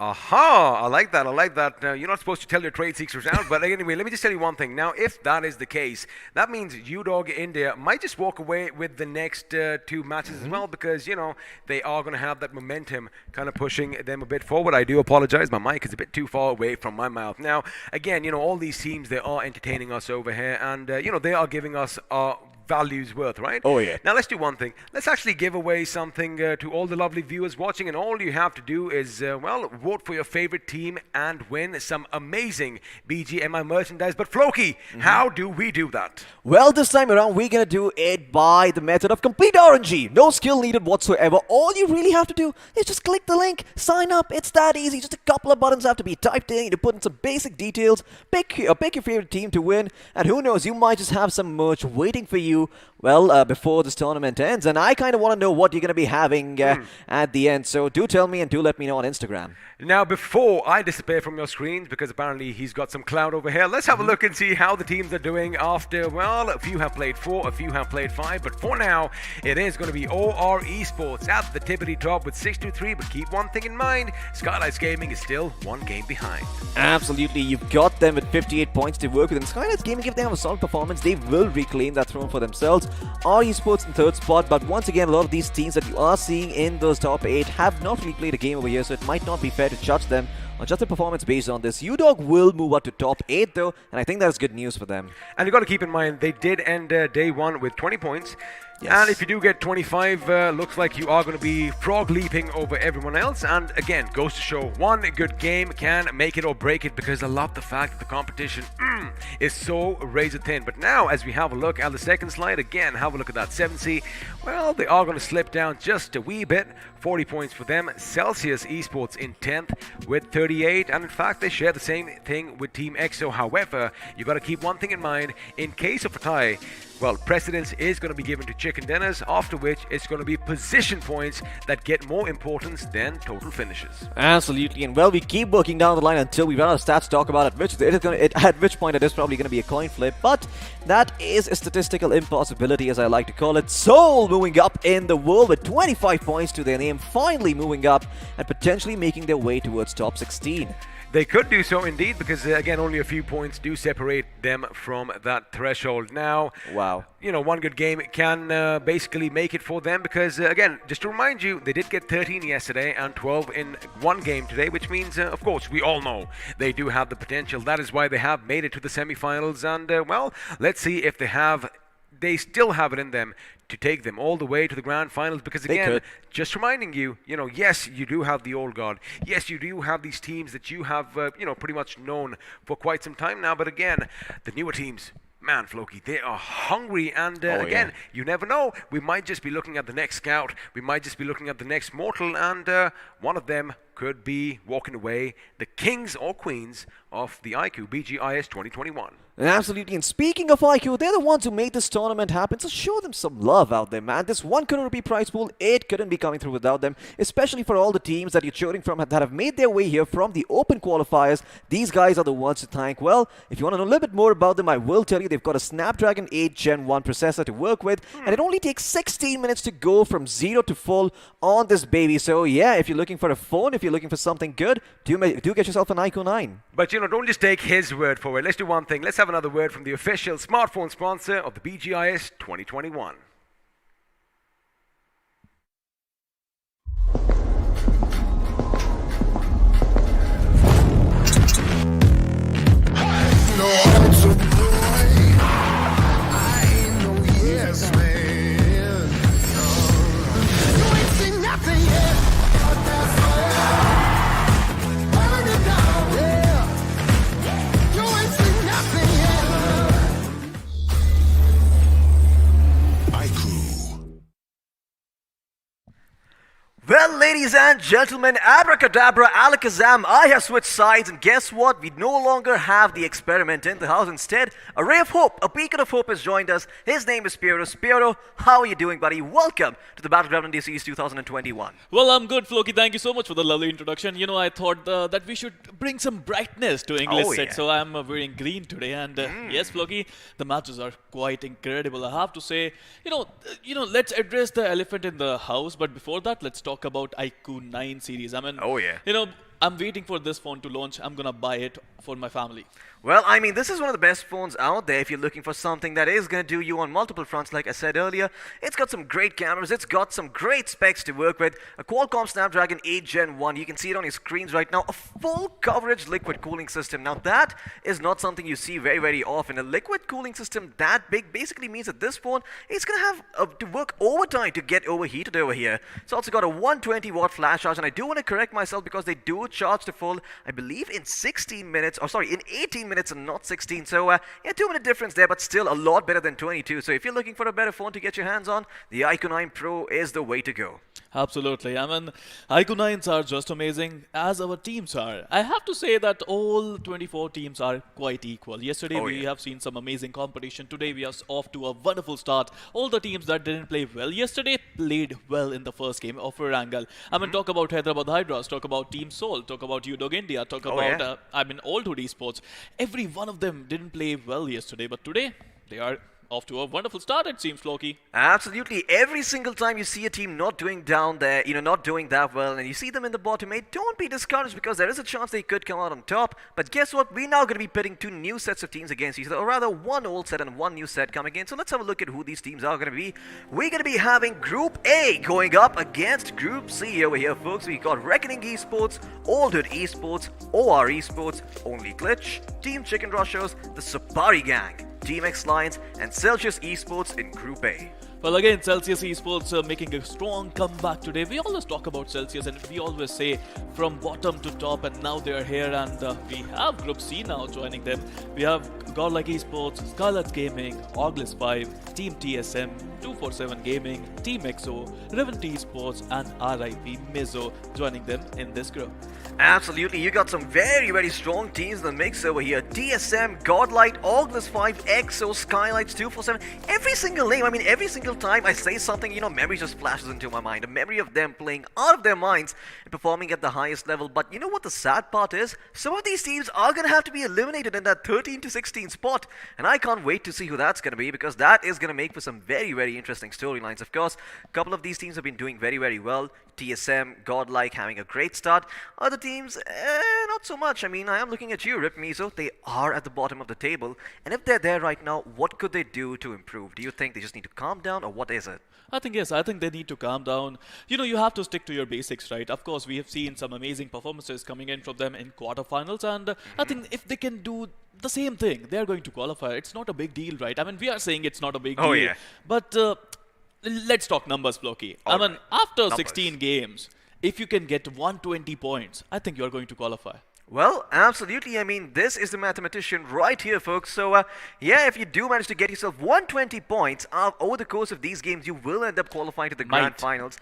Aha! I like that. I like that. You're not supposed to tell your trade secrets out, but anyway, let me just tell you one thing. Now, if that is the case, that means UDOG India might just walk away with the next 2 matches as well, because they are going to have that momentum kind of pushing them a bit forward. I do apologize. My mic is a bit too far away from my mouth. Now, again, all these teams, they are entertaining us over here, and they are giving us our values worth, right? Oh, yeah. Now, let's do one thing. Let's actually give away something to all the lovely viewers watching, and all you have to do is, vote for your favorite team and win some amazing BGMI merchandise. But Floki, how do we do that? Well, this time around, we're going to do it by the method of complete RNG. No skill needed whatsoever. All you really have to do is just click the link, sign up. It's that easy. Just a couple of buttons have to be typed in. You put in some basic details, pick your favorite team to win, and who knows, you might just have some merch waiting for you, before this tournament ends. And I kind of want to know what you're going to be having at the end. So do tell me and do let me know on Instagram. Now, before I disappear from your screens, because apparently he's got some cloud over here, let's have a look and see how the teams are doing after, a few have played 4, a few have played 5, but for now, it is going to be OR Esports at the tippity top with 6-3, but keep one thing in mind, Skylights Gaming is still 1 game behind. Absolutely, you've got them with 58 points to work with, and Skylights Gaming, if they have a solid performance, they will reclaim that throne for themselves. OR Esports in 3rd spot, but once again, a lot of these teams that you are seeing in those top 8 have not really played a game over here, so it might not be fair to judge them on just a performance based on this. UDOG will move up to top 8 though, and I think that's good news for them. And you got to keep in mind, they did end day 1 with 20 points. Yes. And if you do get 25, looks like you are going to be frog leaping over everyone else. And again, goes to show one good game can make it or break it, because I love the fact that the competition is so razor thin. But now, as we have a look at the second slide, again, have a look at that 7C. Well, they are going to slip down just a wee bit. 40 points for them. Celsius Esports in 10th with 38. And in fact, they share the same thing with Team EXO. However, you got to keep one thing in mind. In case of a tie, precedence is going to be given to chicken dinners, after which it's going to be position points that get more importance than total finishes. Absolutely, and we keep working down the line until we run out of stats to talk about, at which point it is probably going to be a coin flip, but that is a statistical impossibility, as I like to call it. Seoul moving up in the world with 25 points to their name, finally moving up and potentially making their way towards top 16. They could do so indeed, because again, only a few points do separate them from that threshold. Now, wow, one good game can basically make it for them, because again, just to remind you, they did get 13 yesterday and 12 in 1 game today, which means, of course, we all know they do have the potential. That is why they have made it to the semifinals, and let's see if they still have it in them to take them all the way to the grand finals, because again, just reminding you, yes, you do have the old guard. Yes, you do have these teams that you have, pretty much known for quite some time now. But again, the newer teams, man, Floki, they are hungry. And again, you never know. We might just be looking at the next scout. We might just be looking at the next mortal. And one of them could be walking away the kings or queens of the iQOO BGIS 2021. Absolutely, and speaking of iQOO, they're the ones who made this tournament happen, so show them some love out there, man. This 1 crore rupee prize pool, it couldn't be coming through without them, especially for all the teams that you're cheering from that have made their way here from the open qualifiers. These guys are the ones to thank. Well, if you want to know a little bit more about them, I will tell you they've got a Snapdragon 8 Gen 1 processor to work with, and it only takes 16 minutes to go from 0 to full on this baby. So yeah, if you're looking for a phone, if you're looking for something good, do get yourself an iQOO 9. But don't just take his word for it. Let's do one thing. Let's have another word from the official smartphone sponsor of the BGIS 2021. Ladies and gentlemen, abracadabra, alakazam, I have switched sides, and guess what? We no longer have the experiment in the house. Instead, a ray of hope, a beacon of hope has joined us. His name is Piero. Piero, how are you doing, buddy? Welcome to the Battleground India Series 2021. Well, I'm good, Floki. Thank you so much for the lovely introduction. You know, I thought that we should bring some brightness to English Oh, set, yeah. so I'm wearing green today. And yes, Floki, the matches are quite incredible. I have to say, let's address the elephant in the house. But before that, let's talk about iQOO 9 series. I mean, Oh, yeah. I'm waiting for this phone to launch. I'm gonna buy it for my family. Well, I mean, this is one of the best phones out there if you're looking for something that is going to do you on multiple fronts, like I said earlier. It's got some great cameras, it's got some great specs to work with. A Qualcomm Snapdragon 8 Gen 1, you can see it on your screens right now. A full coverage liquid cooling system. Now, that is not something you see very, very often. A liquid cooling system that big basically means that this phone is going to have to work overtime to get overheated over here. It's also got a 120 watt flash charge, and I do want to correct myself because they do charge to full, I believe, in 16 minutes, or sorry, in 18 minutes and not 16. So, yeah, 2-minute difference there, but still a lot better than 22. So, if you're looking for a better phone to get your hands on, the iQOO 9 Pro is the way to go. Absolutely. I mean, iQOO 9s are just amazing, as our teams are. I have to say that all 24 teams are quite equal. Yesterday, we have seen some amazing competition. Today, we are off to a wonderful start. All the teams that didn't play well yesterday played well in the first game of Erangel. I mean, talk about Hyderabad Hydras, talk about Team Seoul, talk about UDOG India, talk about, Old Hood Esports. Every one of them didn't play well yesterday, but today, they are off to a wonderful start, it seems, Floki. Absolutely. Every single time you see a team not doing down there, not doing that well, and you see them in the bottom 8, don't be discouraged because there is a chance they could come out on top. But guess what? We're now going to be pitting two new sets of teams against each other, or rather one old set and one new set coming in. So let's have a look at who these teams are going to be. We're going to be having Group A going up against Group C over here, folks. We've got Reckoning Esports, Old Hood Esports, OR Esports, Only Glitch, Team Chicken Rushers, the Sapari Gang, Team X Lions, and Celsius Esports in Group A. Well, again, Celsius Esports making a strong comeback today. We always talk about Celsius and we always say from bottom to top, and now they're here, and we have Group C now joining them. We have Godlike Esports, Scarlet Gaming, Oglis 5, Team TSM, 247 Gaming, Team XO, Revent Esports, and RIP Mizzo joining them in this group. Absolutely, you got some very, very strong teams in the mix over here. TSM, Godlight, Oglis 5, XO, Skylights, 247. Every single name, I mean, every single time I say something, memory just flashes into my mind. A memory of them playing out of their minds and performing at the highest level. But you know what the sad part is? Some of these teams are going to have to be eliminated in that 13 to 16 spot. And I can't wait to see who that's going to be, because that is going to make for some very, very interesting storylines. Of course, a couple of these teams have been doing very, very well. TSM, Godlike having a great start. Other teams, not so much. I mean, I am looking at you, Rip Mizo. They are at the bottom of the table. And if they're there right now, what could they do to improve? Do you think they just need to calm down, or what is it? I think yes, I think they need to calm down. You have to stick to your basics, right? Of course, we have seen some amazing performances coming in from them in quarterfinals, and I think if they can do the same thing, they're going to qualify. It's not a big deal, right? I mean, we are saying it's not a big deal. Yeah. But let's talk numbers, Floki. I mean, after 16 games, if you can get 120 points, I think you're going to qualify. Well, absolutely. I mean, this is the mathematician right here, folks. So, yeah, if you do manage to get yourself 120 points over the course of these games, you will end up qualifying to the grand finals.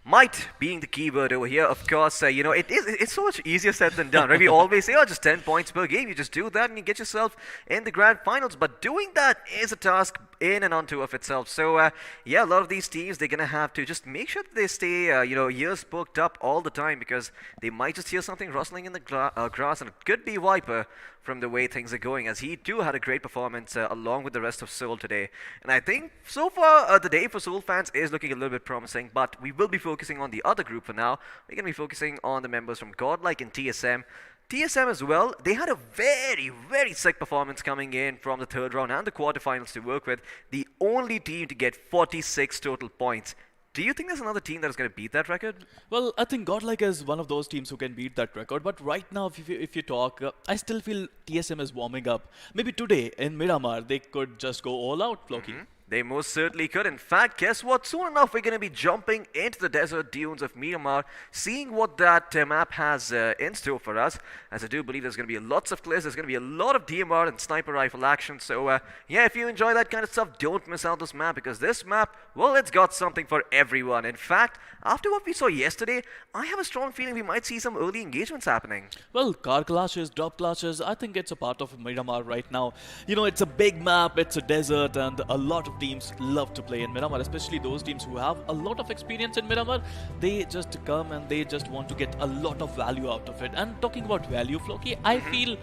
Might being the keyword over here, of course. It's so much easier said than done, right? We always say, just 10 points per game. You just do that and you get yourself in the grand finals. But doing that is a task in and unto of itself. So, yeah, a lot of these teams, they're going to have to just make sure that they stay, ears perked up all the time, because they might just hear something rustling in the grass, and it could be Viper from the way things are going, as he too had a great performance along with the rest of Seoul today. And I think so far the day for Seoul fans is looking a little bit promising, but we will be focusing on the other group for now. We're going to be focusing on the members from Godlike and TSM. TSM as well, they had a very, very sick performance coming in from the third round and the quarterfinals to work with. The only team to get 46 total points. Do you think there's another team that is going to beat that record? Well, I think Godlike is one of those teams who can beat that record. But right now, if you talk, I still feel TSM is warming up. Maybe today in Miramar, they could just go all out, Floki. They most certainly could. In fact, guess what? Soon enough, we're going to be jumping into the desert dunes of Miramar, seeing what that map has in store for us. As I do believe there's going to be lots of clears, there's going to be a lot of DMR and sniper rifle action. So, yeah, if you enjoy that kind of stuff, don't miss out this map, because this map, well, it's got something for everyone. In fact, after what we saw yesterday, I have a strong feeling we might see some early engagements happening. Well, car clashes, drop clashes, I think it's a part of Miramar right now. You know, it's a big map, it's a desert, and a lot of teams love to play in Miramar, especially those teams who have a lot of experience in Miramar. They just come and they just want to get a lot of value out of it. And talking about value, Floki, I feel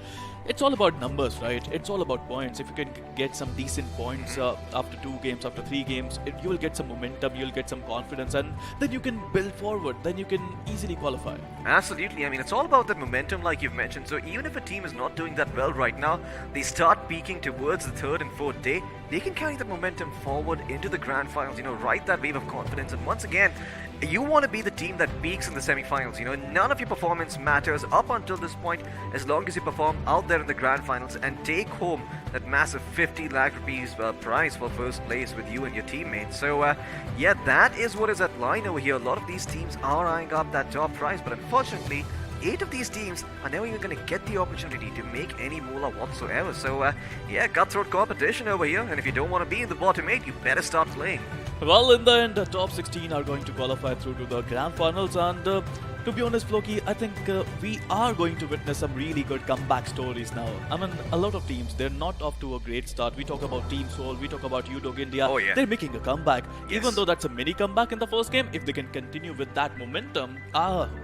it's all about numbers, right? It's all about points. If you can get some decent points after 2 games, after 3 games, you will get some momentum, you'll get some confidence, and then you can build forward, then you can easily qualify. Absolutely. I mean, it's all about that momentum, like you've mentioned. So even if a team is not doing that well right now, they start peaking towards the 3rd and 4th day, they can carry the momentum forward into the grand finals, you know, ride that wave of confidence. And once again, you want to be the team that peaks in the semifinals. You know, none of your performance matters up until this point, as long as you perform out there in the grand finals and take home that massive 50 lakh rupees prize for first place with you and your teammates. So yeah, that is what is at line over here. A lot of these teams are eyeing up that top prize, but unfortunately 8 of these teams are never even going to get the opportunity to make any moolah whatsoever. So yeah, cutthroat competition over here, and if you don't want to be in the bottom 8, you better start playing. Well, in the end, the top 16 are going to qualify through to the grand finals, and to be honest, Floki, I think we are going to witness some really good comeback stories now. I mean, a lot of teams, they're not off to a great start. We talk about Team Seoul, we talk about UDOG India. Oh, yeah. They're making a comeback. Yes. Even though that's a mini comeback in the first game, if they can continue with that momentum,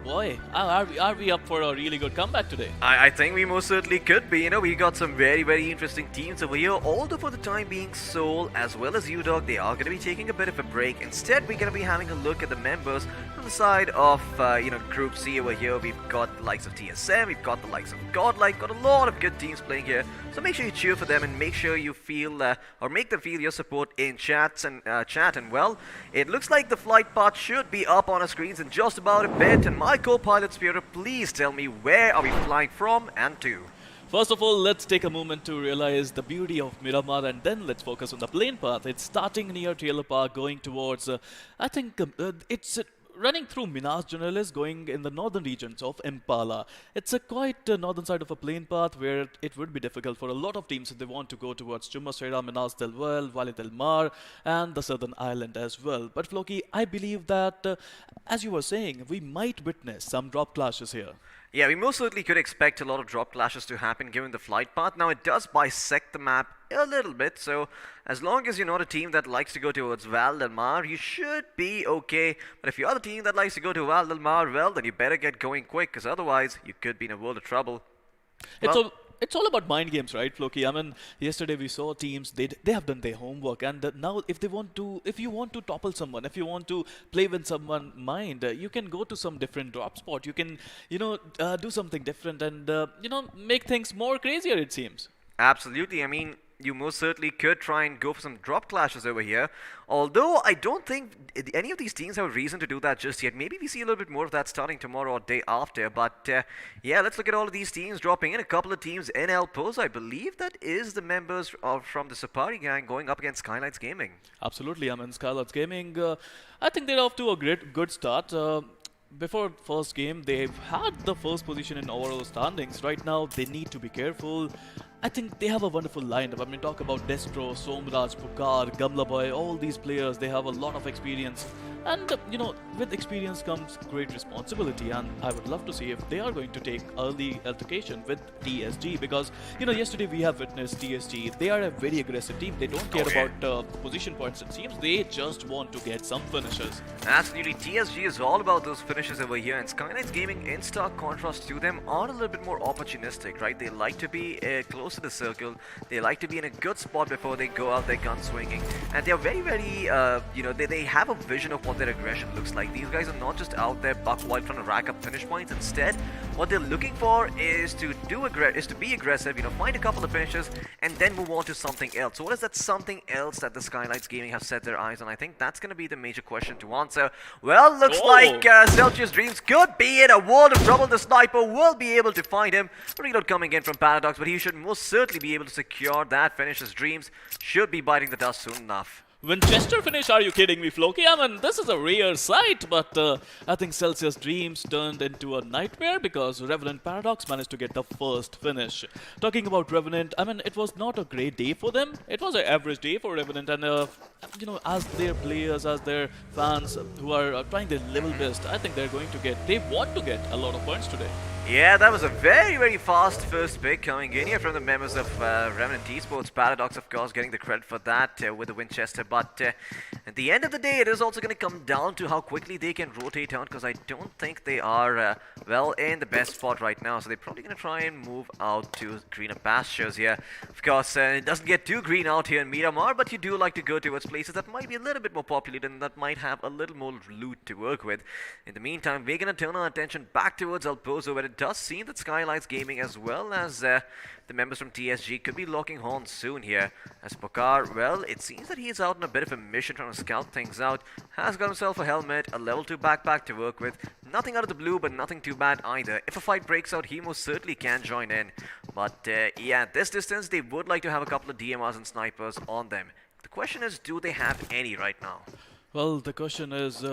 boy, are we up for a really good comeback today? I think we most certainly could be. You know, we got some very, very interesting teams over here. Although for the time being, Seoul as well as UDOG, they are going to be taking a bit of a break. Instead, we're going to be having a look at the members from the side of, you know, Group C over here. We've got the likes of TSM, we've got the likes of Godlike, got a lot of good teams playing here. So make sure you cheer for them and make sure you feel, or make them feel your support in chat. And well, it looks like the flight path should be up on our screens in just about a bit. And my co-pilot Spirit, please tell me, where are we flying from and to? First of all, let's take a moment to realize the beauty of Miramar, and then let's focus on the plane path. It's starting near Trailer Park, going towards, I think it's running through Minas Generalis, going in the northern regions of Impala. It's a quite northern side of a plane path where it would be difficult for a lot of teams if they want to go towards Chumasera, Minas del Valle, Valle del Mar, and the southern island as well. But Floki, I believe that, as you were saying, we might witness some drop clashes here. Yeah, we most certainly could expect a lot of drop clashes to happen given the flight path. Now, it does bisect the map a little bit, so as long as you're not a team that likes to go towards Val del Mar, you should be okay. But if you're the team that likes to go to Val del Mar, well, then you better get going quick, because otherwise you could be in a world of trouble. It's all about mind games, right, Floki? I mean, yesterday we saw teams, they have done their homework, and now if you want to topple someone, if you want to play with someone's mind, you can go to some different drop spot. You can, you know, do something different and, you know, make things more crazier, it seems. Absolutely. I mean, you most certainly could try and go for some drop clashes over here. Although I don't think any of these teams have a reason to do that just yet. Maybe we see a little bit more of that starting tomorrow or day after. But yeah, let's look at all of these teams dropping in. A couple of teams in El Pozo. I believe that is the members from the Sapari gang going up against Skylights Gaming. Absolutely. I mean, Skylights Gaming, I think they're off to a good start. Before first game, they've had the first position in overall standings. Right now, they need to be careful. I think they have a wonderful lineup. I mean, talk about Destro, Somraj, Pukar, Gamla Boy, all these players, they have a lot of experience. And, you know, with experience comes great responsibility, and I would love to see if they are going to take early altercation with TSG, because, you know, yesterday we have witnessed TSG. They are a very aggressive team. They don't care about position points, it seems. They just want to get some finishes. Absolutely. TSG is all about those finishes over here, and Skylights Gaming, in stark contrast to them, are a little bit more opportunistic, right? They like to be close to the circle. They like to be in a good spot before they go out there gun swinging, and they're very, very, you know, they have a vision of what their aggression looks like. These guys are not just out there buck wild trying to rack up finish points. Instead, what they're looking for is to be aggressive, you know, find a couple of finishes and then move on to something else. So what is that something else that the Skylights Gaming have set their eyes on? I think that's going to be the major question to answer. Well, looks like Celsius Dreams could be in a world of trouble. The sniper will be able to find him. Reload coming in from Paradox, but he should most certainly be able to secure that finish. His Dreams should be biting the dust soon enough. Winchester finish? Are you kidding me, Floki? I mean, this is a rare sight, but I think Celsius dreams turned into a nightmare because Revenant Paradox managed to get the first finish. Talking about Revenant, I mean, it was not a great day for them. It was an average day for Revenant, and you know, as their players, as their fans who are trying their level best, I think they want to get a lot of points today. Yeah, that was a very, very fast first pick coming in here from the members of Remnant Esports. Paradox, of course, getting the credit for that with the Winchester. But at the end of the day, it is also going to come down to how quickly they can rotate out, because I don't think they are, well, in the best spot right now. So they're probably going to try and move out to greener pastures here. Of course, it doesn't get too green out here in Miramar, but you do like to go towards places that might be a little bit more populated and that might have a little more loot to work with. In the meantime, we're going to turn our attention back towards El Pozo, where it does seem that Skylights Gaming as well as the members from TSG could be locking horns soon here. As Pokar, well, it seems that he's out on a bit of a mission trying to scout things out. Has got himself a helmet, a level 2 backpack to work with. Nothing out of the blue, but nothing too bad either. If a fight breaks out, he most certainly can join in. But yeah, at this distance, they would like to have a couple of DMRs and snipers on them. The question is, do they have any right now? Well, the question is,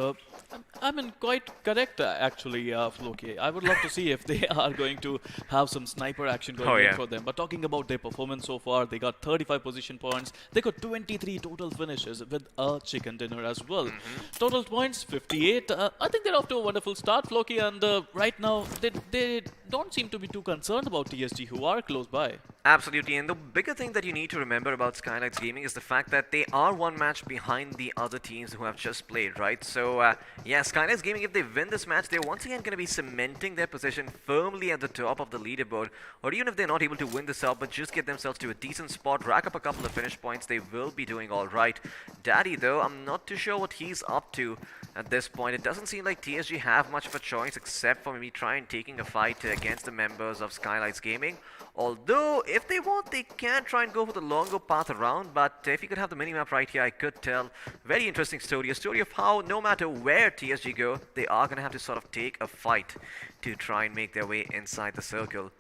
I mean, quite correct actually, Floki. I would love to see if they are going to have some sniper action going in for them. But talking about their performance so far, they got 35 position points. They got 23 total finishes with a chicken dinner as well. Total points, 58. I think they're off to a wonderful start, Floki. And right now, they don't seem to be too concerned about TSG, who are close by. Absolutely, and the bigger thing that you need to remember about Skylights Gaming is the fact that they are one match behind the other teams who have just played, right? So, yeah, Skylights Gaming, if they win this match, they're once again going to be cementing their position firmly at the top of the leaderboard. Or even if they're not able to win this out, but just get themselves to a decent spot, rack up a couple of finish points, they will be doing all right. Daddy, though, I'm not too sure what he's up to at this point. It doesn't seem like TSG have much of a choice except for maybe trying taking a fight against the members of Skylights Gaming. Although, if they want, they can try and go for the longer path around, but if you could have the minimap right here, I could tell. Very interesting story, a story of how no matter where TSG go, they are going to have to sort of take a fight to try and make their way inside the circle.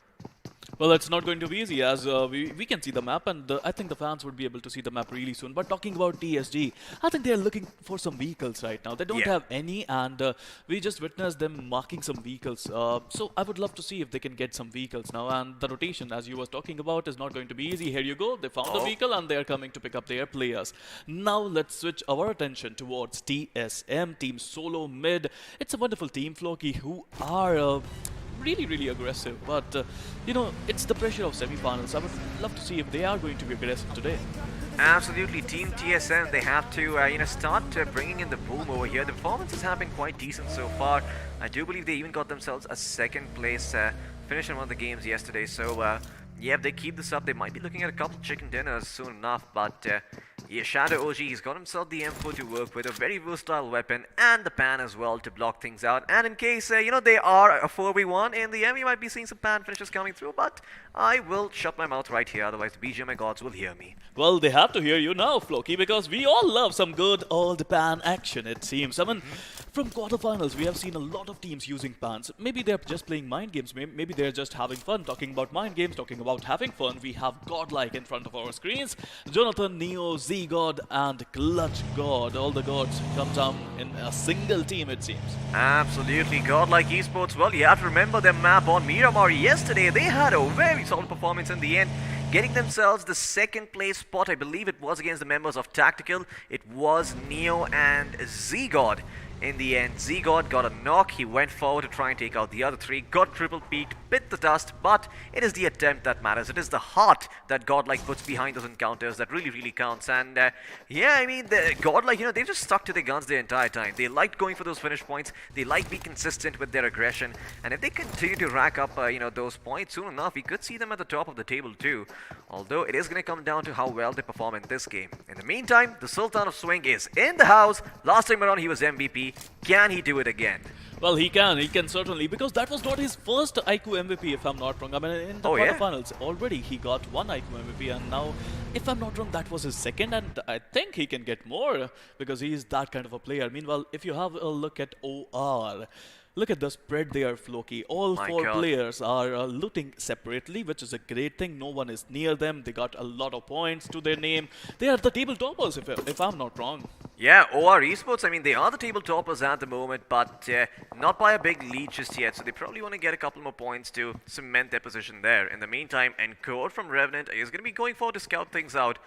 Well, it's not going to be easy, as we can see the map, and I think the fans would be able to see the map really soon. But talking about TSG, I think they're looking for some vehicles right now. They don't have any, and we just witnessed them marking some vehicles. So I would love to see if they can get some vehicles now. And the rotation, as you was talking about, is not going to be easy. Here you go. They found a vehicle, and they are coming to pick up their players. Now let's switch our attention towards TSM, Team Solo Mid. It's a wonderful team, Floki, who are really aggressive, but you know, it's the pressure of semifinals. I would love to see if they are going to be aggressive today. Absolutely, Team TSM, they have to you know, start bringing in the boom over here. The performances have been quite decent so far. I do believe they even got themselves a second place finish in one of the games yesterday. So yeah, if they keep this up, they might be looking at a couple chicken dinners soon enough. But yeah, Shadow OG, he's got himself the M4 to work with, a very versatile weapon, and the pan as well to block things out. And in case, you know, they are a 4v1 in the end, we might be seeing some pan finishes coming through, but I will shut my mouth right here, otherwise the BGMI gods will hear me. Well, they have to hear you now, Floki, because we all love some good old pan action, it seems. I mean, from quarterfinals, we have seen a lot of teams using pans. Maybe they're just playing mind games, maybe they're just having fun. Talking about mind games, talking about having fun, we have Godlike in front of our screens. Jonathan, Neo, Z-God, and Clutch God. All the gods come down in a single team, it seems. Absolutely, Godlike Esports. Well, you have to remember their map on Miramar yesterday. They had a very solid performance in the end, getting themselves the second place spot. I believe it was against the members of Tactical. It was Neo and Z-God. In the end, Z-God got a knock. He went forward to try and take out the other three, got triple peaked, bit the dust, but it is the attempt that matters. It is the heart that Godlike puts behind those encounters that really counts. And yeah, I mean, the Godlike, you know, they just stuck to their guns the entire time. They liked going for those finish points. They liked being consistent with their aggression. And if they continue to rack up, you know, those points, soon enough, we could see them at the top of the table too. Although it is going to come down to how well they perform in this game. In the meantime, the Sultan of Swing is in the house. Last time around, he was MVP. Can he do it again? Well, he can certainly, because that was not his first iQOO MVP, if I'm not wrong. I mean, in the quarterfinals, already he got one iQOO MVP, and now, if I'm not wrong, that was his second, and I think he can get more, because he is that kind of a player. Meanwhile, if you have a look at OR, Look at the spread there, Floki. All My four God. players are looting separately, which is a great thing. No one is near them. They got a lot of points to their name. They are the table toppers, if I'm not wrong. Yeah, OR Esports, I mean, they are the table toppers at the moment, but not by a big lead just yet, so they probably want to get a couple more points to cement their position there. In the meantime, Encore from Revenant is going to be going forward to scout things out.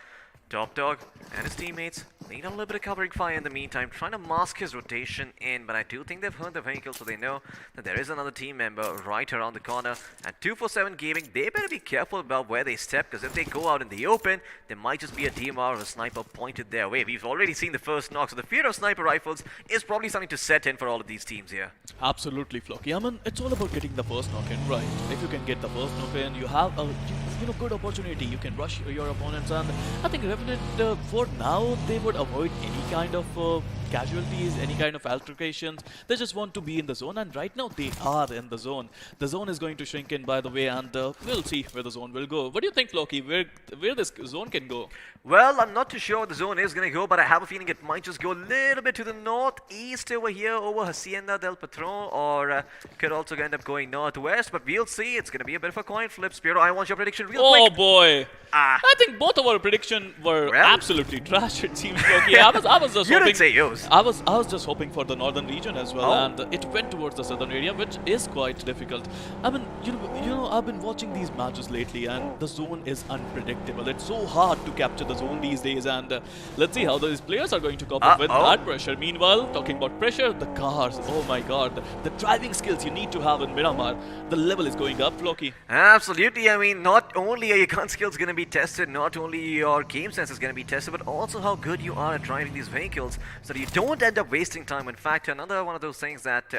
Top Dog and his teammates need a little bit of covering fire in the meantime, trying to mask his rotation in, but I do think they've heard the vehicle, so they know that there is another team member right around the corner. And 247 Gaming, they better be careful about where they step, because if they go out in the open, there might just be a DMR or a sniper pointed their way. We've already seen the first knock, so the fear of sniper rifles is probably something to set in for all of these teams here. Absolutely, Floki. I mean, it's all about getting the first knock in, right? If you can get the first knock in, you have a good opportunity. You can rush your opponents, and I think Revenant, for now, they would avoid any kind of casualties, any kind of altercations. They just want to be in the zone, and right now they are in the zone. The zone is going to shrink in, by the way, and we'll see where the zone will go. What do you think, Floki? Where this zone can go? Well, I'm not too sure where the zone is going to go, but I have a feeling it might just go a little bit to the northeast over here, over Hacienda del Patron, or could also end up going northwest, but we'll see. It's going to be a bit of a coin flip. Spiro, I want your prediction real quick. Oh boy! Ah. I think both of our predictions were Well. absolutely trash, it seems, Floki. I was just You hoping... didn't say yours. I was just hoping for the northern region as well, Oh. and it went towards the southern area, which is quite difficult. I mean, you know, I've been watching these matches lately, and the zone is unpredictable. It's so hard to capture the zone these days, and let's see how these players are going to cope up with that pressure. Meanwhile, talking about pressure, the cars, oh my god, the driving skills you need to have in Miramar, the level is going up, Floki. Absolutely. I mean, not only are your gun skills going to be tested, not only your game sense is going to be tested, but also how good you are at driving these vehicles, so that you don't end up wasting time. In fact, another one of those things that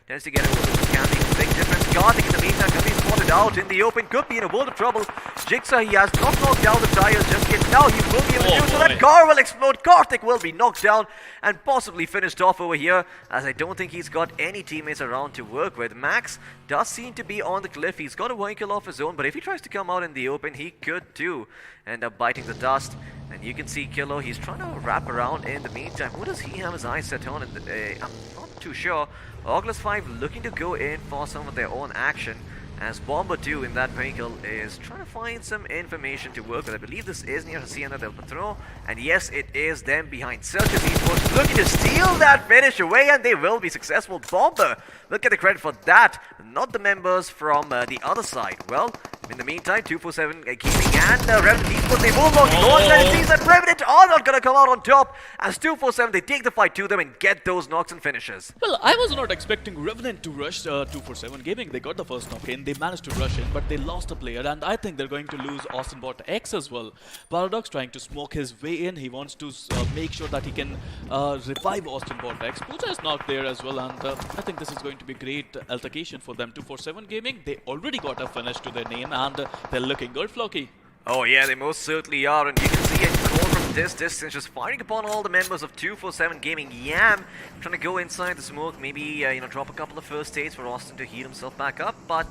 tends to get over can be a big difference. Karthik in the meantime can be spotted out in the open, could be in a world of trouble. Jigsaw, he has not knocked down the tires just yet. Now he will be able to do so. That car will explode. Karthik will be knocked down and possibly finished off over here, as I don't think he's got any teammates around to work with. Max does seem to be on the cliff. He's got a vehicle off his own, but if he tries to come out in the open, he could too end up biting the dust. And you can see Kilo, he's trying to wrap around in the meantime. Who does he have his eyes set on? I'm not too sure. Oculus 5 looking to go in for some of their own action, as Bomber 2 in that vehicle is trying to find some information to work with. I believe this is near Hacienda del Patron, and yes, it is them behind Circus Esports looking to steal that finish away, and they will be successful. Bomber will get the credit for that, not the members from the other side. Well, in the meantime, 247 Gaming and Revenant Esports, they will lock launch, and it seems that Revenant are not going to come out on top, as 247, they take the fight to them and get those knocks and finishes. Well, I was not expecting Revenant to rush 247 Gaming. They got the first knock in, they managed to rush in, but they lost a player, and I think they're going to lose Austin Bot X as well. Paradox trying to smoke his way in. He wants to make sure that he can revive Austin Bot X. Pooja is knocked there as well, and I think this is going to be great altercation for them. 247 Gaming, they already got a finish to their name, and they're looking good, Floki. Oh yeah, they most certainly are, and you can see it call from this distance, just firing upon all the members of 247 Gaming. Yam trying to go inside the smoke, maybe drop a couple of first aids for Austin to heal himself back up, but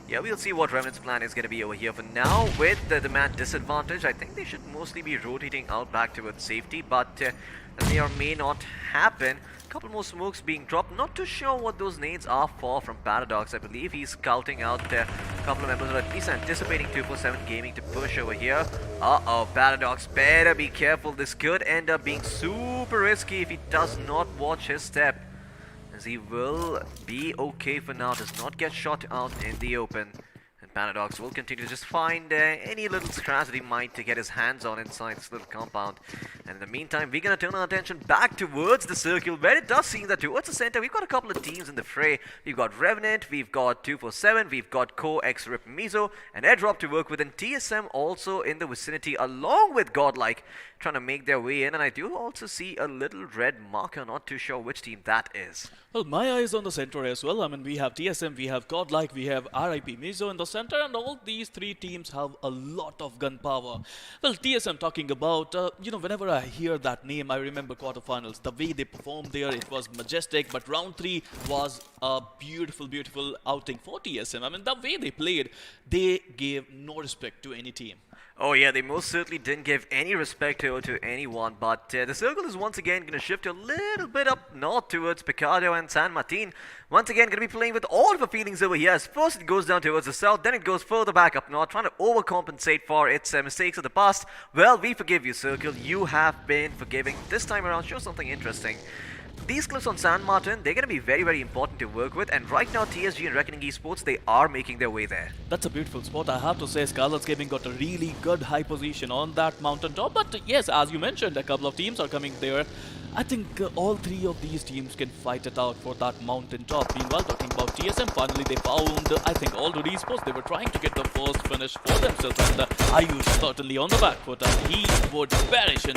yeah, we'll see what Revenant's plan is going to be over here. For now, with the man disadvantage, I think they should mostly be rotating out back towards safety, but that may or may not happen. Couple more smokes being dropped. Not too sure what those nades are for from Paradox. I believe he's scouting out a couple of members, or at least anticipating 247 Gaming to push over here. Uh-oh, Paradox, better be careful. This could end up being super risky if he does not watch his step, as he will be okay for now. Does not get shot out in the open. Paradox will continue to just find any little scratch that he might to get his hands on inside this little compound. And in the meantime, we're going to turn our attention back towards the circle, where it does seem that towards the center, we've got a couple of teams in the fray. We've got Revenant, we've got 247, we've got Co X Rip Mizo, and Airdrop to work with, and TSM also in the vicinity, along with Godlike, trying to make their way in. And I do also see a little red marker, not too sure which team that is. Well, my eyes on the center as well. I mean, we have TSM, we have Godlike, we have RIP Mizo in the center, and all these three teams have a lot of gun power. Well, TSM talking about, whenever I hear that name, I remember quarterfinals. The way they performed there, it was majestic, but round 3 was a beautiful, beautiful outing for TSM. I mean, the way they played, they gave no respect to any team. Oh yeah, they most certainly didn't give any respect to anyone, but the circle is once again going to shift a little bit up north towards Picado and San Martin. Once again, going to be playing with all of the feelings over here. As first it goes down towards the south, then it goes further back up north, trying to overcompensate for its mistakes of the past. Well, we forgive you, Circle. You have been forgiving. This time around, show something interesting. These clips on San Martin, they're going to be very, very important to work with, and right now TSG and Reckoning Esports, they are making their way there. That's a beautiful spot. I have to say, Scarlet's Gaming got a really good high position on that mountaintop. But yes, as you mentioned, a couple of teams are coming there. I think all three of these teams can fight it out for that mountaintop. Meanwhile, talking about TSM, finally they found, I think, Aldo Esports. They were trying to get the first finish for themselves, and iQOO certainly on the back foot, and he would perish in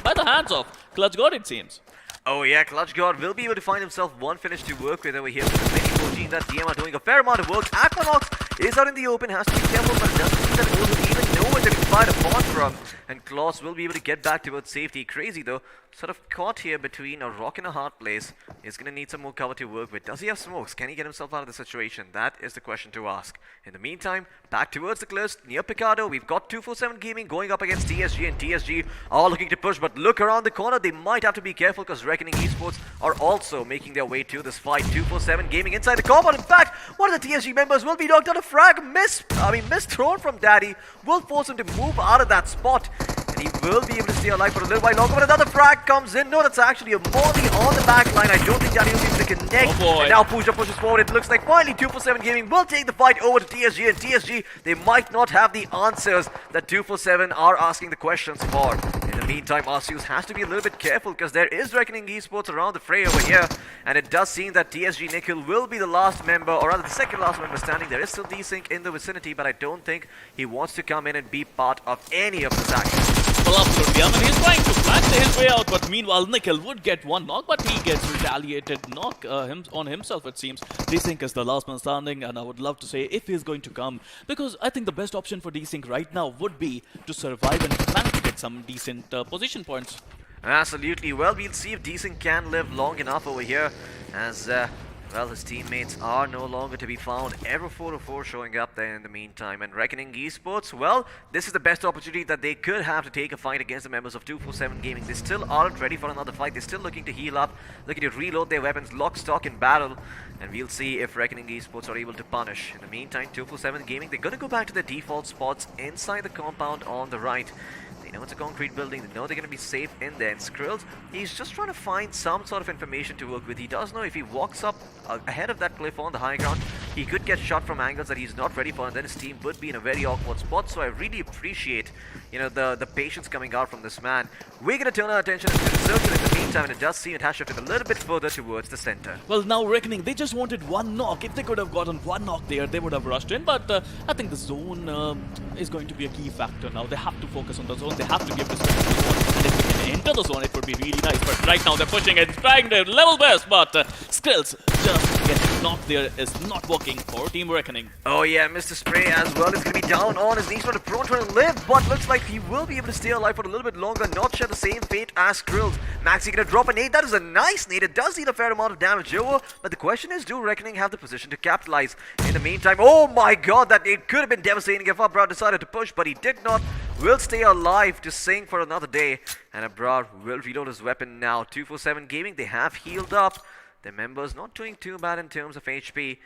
by the hands of Clutch God, it seems. Oh yeah, Clutch God will be able to find himself one finish to work with over here with the mini 14 that DM are doing a fair amount of work. Aquanox is out in the open, has to be careful, but it doesn't seem that Oz will even know where they can find a pawn from. And Klaus will be able to get back towards safety. Crazy though, sort of caught here between a rock and a hard place. He's going to need some more cover to work with. Does he have smokes? Can he get himself out of the situation? That is the question to ask. In the meantime, back towards the cliffs, near Picado, we've got 247 Gaming going up against TSG, and TSG are looking to push, but look around the corner, they might have to be careful because Reckoning Esports are also making their way to this fight. 247 Gaming inside the compound. In fact, one of the TSG members will be knocked out. A frag missed thrown from Daddy will force him to move out of that spot. And he will be able to stay alive for a little while longer, but another frag comes in. No, that's actually a molly on the back line. I don't think Daddy will be able to connect. Oh boy. And now Pooja pushes forward. It looks like finally 247 Gaming will take the fight over to TSG, and TSG, they might not have the answers that 247 are asking the questions for. In the meantime, Arceus has to be a little bit careful because there is Reckoning Esports around the fray over here, and it does seem that TSG Nikhil will be the last member, or rather the second last member standing. There is still Desync in the vicinity, but I don't think he wants to come in and be part of any of this action. Well, absolutely. I mean, he's trying to flank his way out, but meanwhile, Nikhil would get one knock, but he gets retaliated knock on himself, it seems. Desync is the last man standing, and I would love to say if he's going to come, because I think the best option for Desync right now would be to survive and flank to get some decent position points. Absolutely. Well, we'll see if Desync can live long enough over here, as well, his teammates are no longer to be found. Ever 404 showing up there in the meantime. And Reckoning Esports, well, this is the best opportunity that they could have to take a fight against the members of 247 Gaming. They still aren't ready for another fight. They're still looking to heal up, looking to reload their weapons, lock, stock, and barrel. And we'll see if Reckoning Esports are able to punish. In the meantime, 247 Gaming, they're going to go back to their default spots inside the compound on the right. They know it's a concrete building, they know they're going to be safe in there. And Skrills, he's just trying to find some sort of information to work with. He does know if he walks up ahead of that cliff on the high ground, he could get shot from angles that he's not ready for, and then his team would be in a very awkward spot. So I really appreciate, you know, the patience coming out from this man. We're going to turn our attention to the circle in the meantime, and it does seem it has shifted a little bit further towards the center. Well, now Reckoning, they just wanted one knock. If they could have gotten one knock there, they would have rushed in, but I think the zone is going to be a key factor now. They have to focus on the zone, they have to give respect to the zone, and if they can enter the zone, it would be really nice. But right now they're pushing it, trying their level best, but Skrills just getting knocked there is not working for Team Reckoning. Oh yeah, Mr. Spray as well is going to be down on his knees for the prone trying to live, but looks like he will be able to stay alive for a little bit longer, not share the same fate as Skrills. Maxi going to drop a nade. That is a nice nade. It does deal a fair amount of damage over, but the question is, do Reckoning have the position to capitalize? In the meantime, oh my god, that nade could have been devastating if Abrar decided to push, but he did not. Will stay alive to sing for another day, and Abrar will reload his weapon now. 247 Gaming, they have healed up. Their members not doing too bad in terms of HP.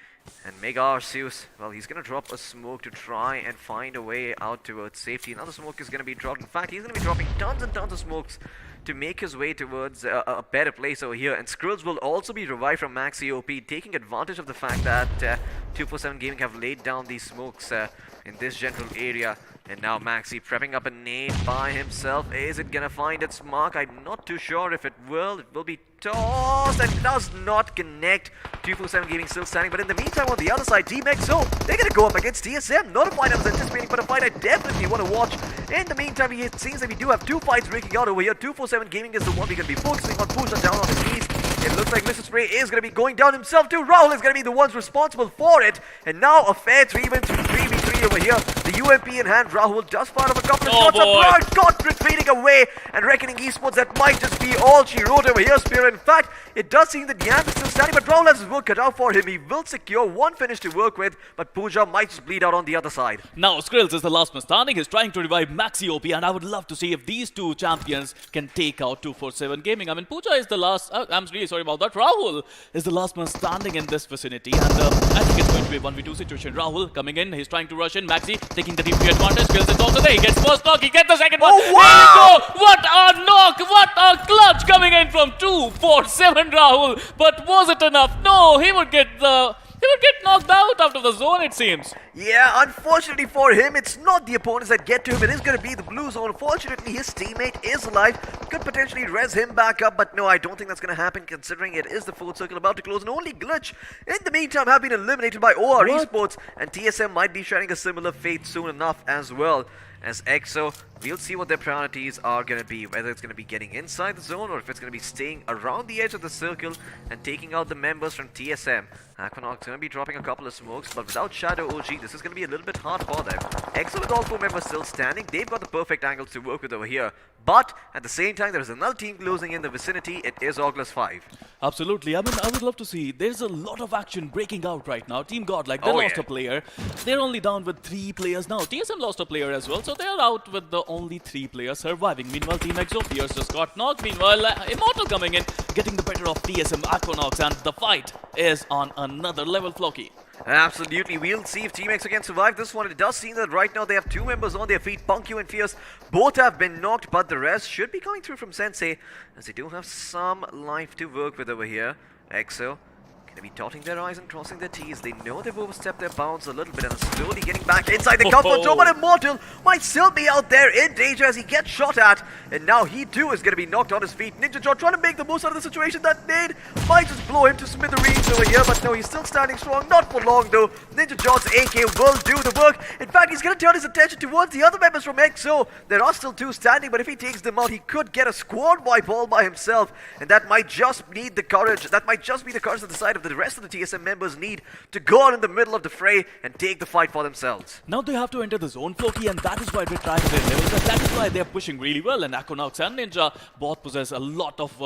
And Mega Arceus, well, he's going to drop a smoke to try and find a way out towards safety. Another smoke is going to be dropped. In fact, he's going to be dropping tons and tons of smokes to make his way towards a better place over here. And Skrills will also be revived from Maxi OP, taking advantage of the fact that 247 Gaming have laid down these smokes in this general area. And now Maxi prepping up a nade by himself. Is it gonna find its mark? I'm not too sure if it will. It will be tossed and does not connect. 247 Gaming still standing, but in the meantime on the other side, Team XO, they're gonna go up against TSM. Not a fight I was anticipating, but a fight I definitely want to watch. In the meantime, it seems that we do have two fights breaking out over here. 247 Gaming is the one we're gonna be focusing on. Pooja down on his knees. It looks like Mr. Spray is going to be going down himself too. Rahul is going to be the ones responsible for it. And now a fair 3v3 3 over here. The UMP in hand, Rahul does fire up a couple of Oh, shots. boy. Abroad, got retreating away, and Reckoning Esports, that might just be all she wrote over here, Spear. In fact, it does seem that Yam is still standing, but Rahul has his work cut out for him. He will secure one finish to work with, but Pooja might just bleed out on the other side. Now Skrills is the last man standing. He's trying to revive Maxi OP, and I would love to see if these two champions can take out 247 Gaming. I mean, Pooja is the last. I'm really sorry about that. Rahul is the last man standing in this vicinity, and I think it's going to be a 1v2 situation. Rahul coming in. He's trying to rush in. Maxi taking the DP advantage. Skrills is also there. He gets first knock. He gets the second one. Oh, wow! There you go. What a knock! What a clutch coming in from 247 Rahul. But was it enough? No, he would get knocked out of the zone, it seems. Yeah, unfortunately for him, it's not the opponents that get to him. It is going to be the blue zone. Fortunately, his teammate is alive. Could potentially res him back up, but no, I don't think that's going to happen considering it is the fourth circle about to close. And only Glitch, in the meantime, have been eliminated by OR Esports, and TSM might be sharing a similar fate soon enough as well. As EXO, we'll see what their priorities are going to be, whether it's going to be getting inside the zone or if it's going to be staying around the edge of the circle and taking out the members from TSM. Aquanox going to be dropping a couple of smokes, but without Shadow OG, this is going to be a little bit hard for them. EXO with all 4 members still standing, they've got the perfect angles to work with over here. But at the same time, there's another team closing in the vicinity. It is August 5. Absolutely. I mean, I would love to see. There's a lot of action breaking out right now. Team Godlike, they lost a player. They're only down with 3 players now. TSM lost a player as well, so they're out with the only 3 players surviving. Meanwhile, Team EXO, Pierce just got knocked. Meanwhile, Immortal coming in, getting the better of TSM Aquanox, and the fight is on another level, Floki. Absolutely, we'll see if Team EXO can survive this one. It does seem that right now they have 2 members on their feet. Punkyu and Fierce both have been knocked, but the rest should be coming through from Sensei, as they do have some life to work with over here. EXO going to be dotting their I's and crossing their T's. They know they've overstepped their bounds a little bit and are slowly getting back inside the comfort zone, but Immortal might still be out there in danger as he gets shot at, and now he too is going to be knocked on his feet. Ninja John trying to make the most out of the situation. That nade might just blow him to smithereens over here, but no, he's still standing strong. Not for long though. Ninja John's AK will do the work. In fact, he's going to turn his attention towards the other members from EXO. There are still 2 standing, but if he takes them out, he could get a squad wipe all by himself, and that might just need the courage. That might just be the courage that the side of the rest of the TSM members need to go out in the middle of the fray and take the fight for themselves. Now they have to enter the zone, Floki, and that is why they're trying their levels, and that is why they're pushing really well. And Aquanox and Ninja both possess a lot of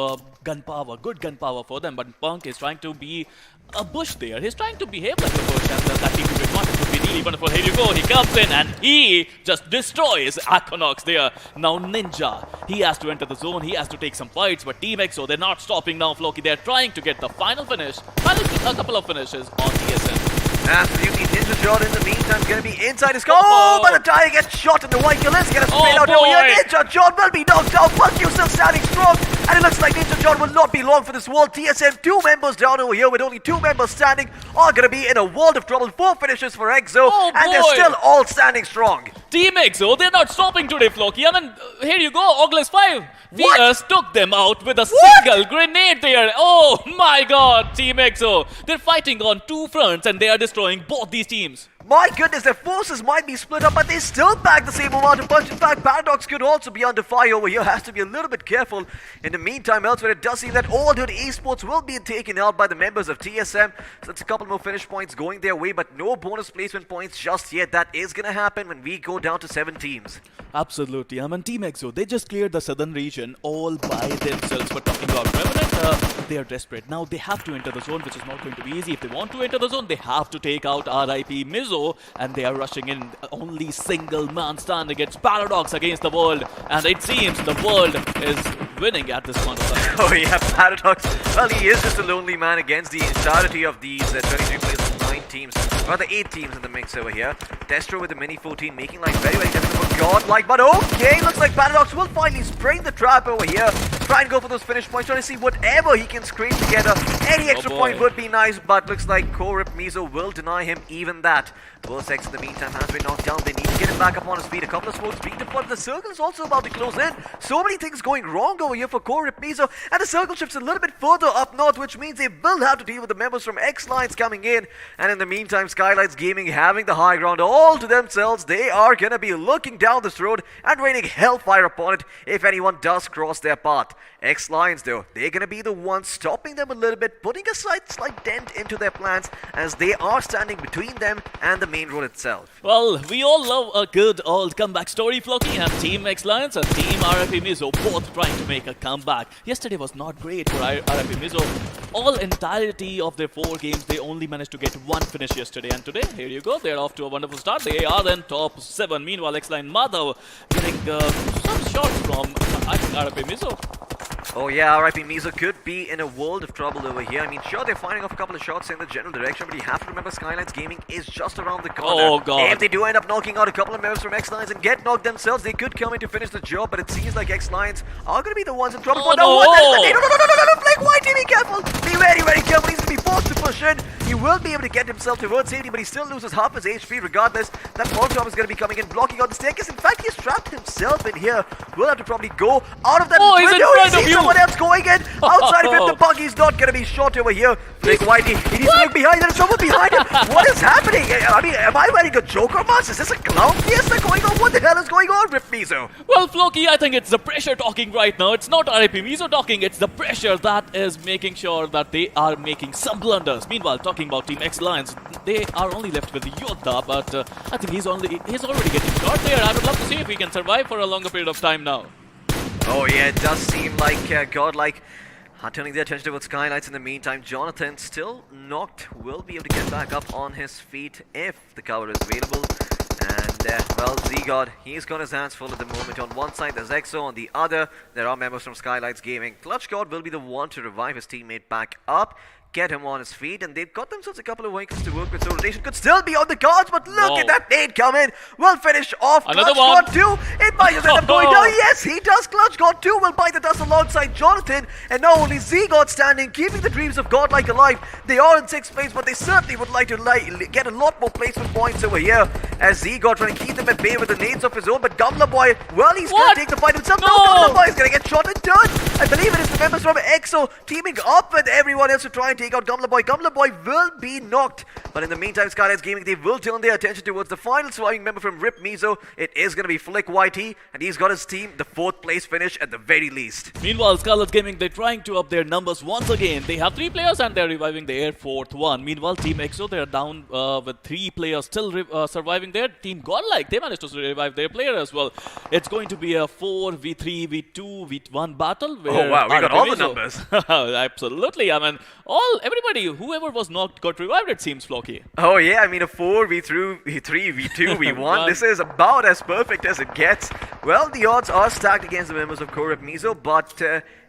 gun power, good gun power for them, but Punk is trying to be a bush there. He's trying to behave like a bush, and that team advantage would be really wonderful. Here you go, he comes in and he just destroys Aquanox there. Now Ninja, he has to enter the zone, he has to take some fights, but Team EXO, they're not stopping now, Floki. They're trying to get the final finish, a couple of finishes on TSM. Absolutely, Ninja John in the meantime is going to be inside his car. Oh, but the tire gets shot and the white kill is going to straight out over here. Ninja John will be knocked out, but you still standing strong. And it looks like Ninja John will not be long for this wall. TSM 2 members down over here with only 2 members standing are going to be in a world of trouble. 4 finishes for EXO, and they're still all standing strong. Team EXO, they're not stopping today, Floki. I mean, here you go, August 5. Fierce took them out with a single grenade there. Oh my god, Team EXO. They're fighting on 2 fronts and they are destroying both these teams. My goodness, their forces might be split up, but they still pack the same amount of punch. In fact, Paradox could also be under fire over here. Has to be a little bit careful. In the meantime, elsewhere, it does seem that all good esports will be taken out by the members of TSM. So that's a couple more finish points going their way, but no bonus placement points just yet. That is going to happen when we go down to 7 teams. Absolutely. I mean, Team EXO, they just cleared the southern region all by themselves. But talking about Revenant, they are desperate. Now they have to enter the zone, which is not going to be easy. If they want to enter the zone, they have to take out RIP Mizo, and they are rushing in. Only single man stand against Paradox against the world, and it seems the world is winning at this point of time. Oh yeah, Paradox. Well, he is just a lonely man against the entirety of these 23 players. 9 teams, rather 8 teams in the mix over here. Destro with the mini 14 making life very, very difficult for Godlike, but okay, looks like Paradox will finally spring the trap over here. Try and go for those finish points, trying to see whatever he can scrape together. Any extra point would be nice, but looks like Korip Mizo will deny him even that. Versex in the meantime has been knocked down. They need to get him back up on his feet. A couple of smokes being deployed. The circle is also about to close in. So many things going wrong over here for Korip Mizo, and the circle shifts a little bit further up north, which means they will have to deal with the members from X-Lines coming in. And in the meantime, Skylights Gaming having the high ground all to themselves. They are going to be looking down this road and raining hellfire upon it if anyone does cross their path. X-Lions, though, they're going to be the ones stopping them a little bit, putting a slight dent into their plans as they are standing between them and the main road itself. Well, we all love a good old comeback story, Floki, and Team X-Lions and Team RFP Mizo both trying to make a comeback. Yesterday was not great for RFP Mizo. All entirety of their 4 games, they only managed to get 1 finish yesterday. And today, here you go, they're off to a wonderful start. They are then top 7. Meanwhile, X-Line Madhav getting some shots from, I think, RFP Mizo. Oh yeah, RIP Mizo could be in a world of trouble over here. I mean, sure, they're firing off a couple of shots in the general direction, but you have to remember Skylines Gaming is just around the corner. Oh god. If they do end up knocking out a couple of members from X-Lions and get knocked themselves, they could come in to finish the job, but it seems like X-Lions are going to be the ones in trouble. Oh, Now, no. what? No, Flake White, be careful! Be very, very careful. He's going to be forced to push in. He will be able to get himself towards safety, but he still loses half his HP regardless. That Molotov is going to be coming in, blocking out the staircase. In fact, he's trapped himself in here. We'll have to probably go out of that Oh, he's in window. front He of sees you. someone else going in. Outside of him, the buggy's not going to be shot over here. Flake Whitey, he needs to look behind. There's someone behind him. What is happening? I mean, am I wearing a Joker mask? Is this a clown fiesta going on? What the hell is going on with Mizo? Well, Floki, I think it's the pressure talking right now. It's not RIP Mizo talking, it's the pressure that is making sure that they are making some blunders. Meanwhile, talking about Team X-Lions, they are only left with Yodha, but I think he's already getting shot there. I would love to see if he can survive for a longer period of time now. Oh yeah, it does seem like godlike are turning their attention towards Skylines. In the meantime, Jonathan still knocked, will be able to get back up on his feet if the cover is available. And well, Z-God, he's got his hands full at the moment. On one side there's EXO, on the other there are members from Skylines Gaming. Clutch God will be the one to revive his teammate back up, get him on his feet, and they've got themselves a couple of vehicles to work with, so rotation could still be on the cards, but look at that nade come in. We'll finish off Another Clutch one. God 2. It might just end up going down. Yes, he does. Clutch God 2 will bite the dust alongside Jonathan, and now only Z-God standing, keeping the dreams of Godlike alive. They are in 6th place, but they certainly would like to get a lot more placement points over here, as Z-God trying to keep them at bay with the nades of his own, but Gamla Boy, well, he's going to take the fight himself. No, Gamla Boy is going to get shot in turn. I believe it is the members from EXO teaming up with everyone else to try and take out Gamla Boy. Gamla Boy will be knocked, but in the meantime, Skylines Gaming, they will turn their attention towards the final surviving member from RIP Mizo. It is going to be Flick YT, and he's got his team the 4th place finish at the very least. Meanwhile, Scarlet Gaming, they're trying to up their numbers once again. They have 3 players and they're reviving their 4th one. Meanwhile, Team EXO, they're down with 3 players still surviving there. Team Godlike, they managed to revive their player as well. It's going to be a 4v3, v2, v1 battle. Oh wow, we got all the numbers. Absolutely. I mean, everybody, whoever was knocked got revived, it seems, Floki. Oh yeah, I mean a 4v3, v3, v2, v1. This is about as perfect as it gets. Well, the odds are stacked against the members of Korep Mizo, but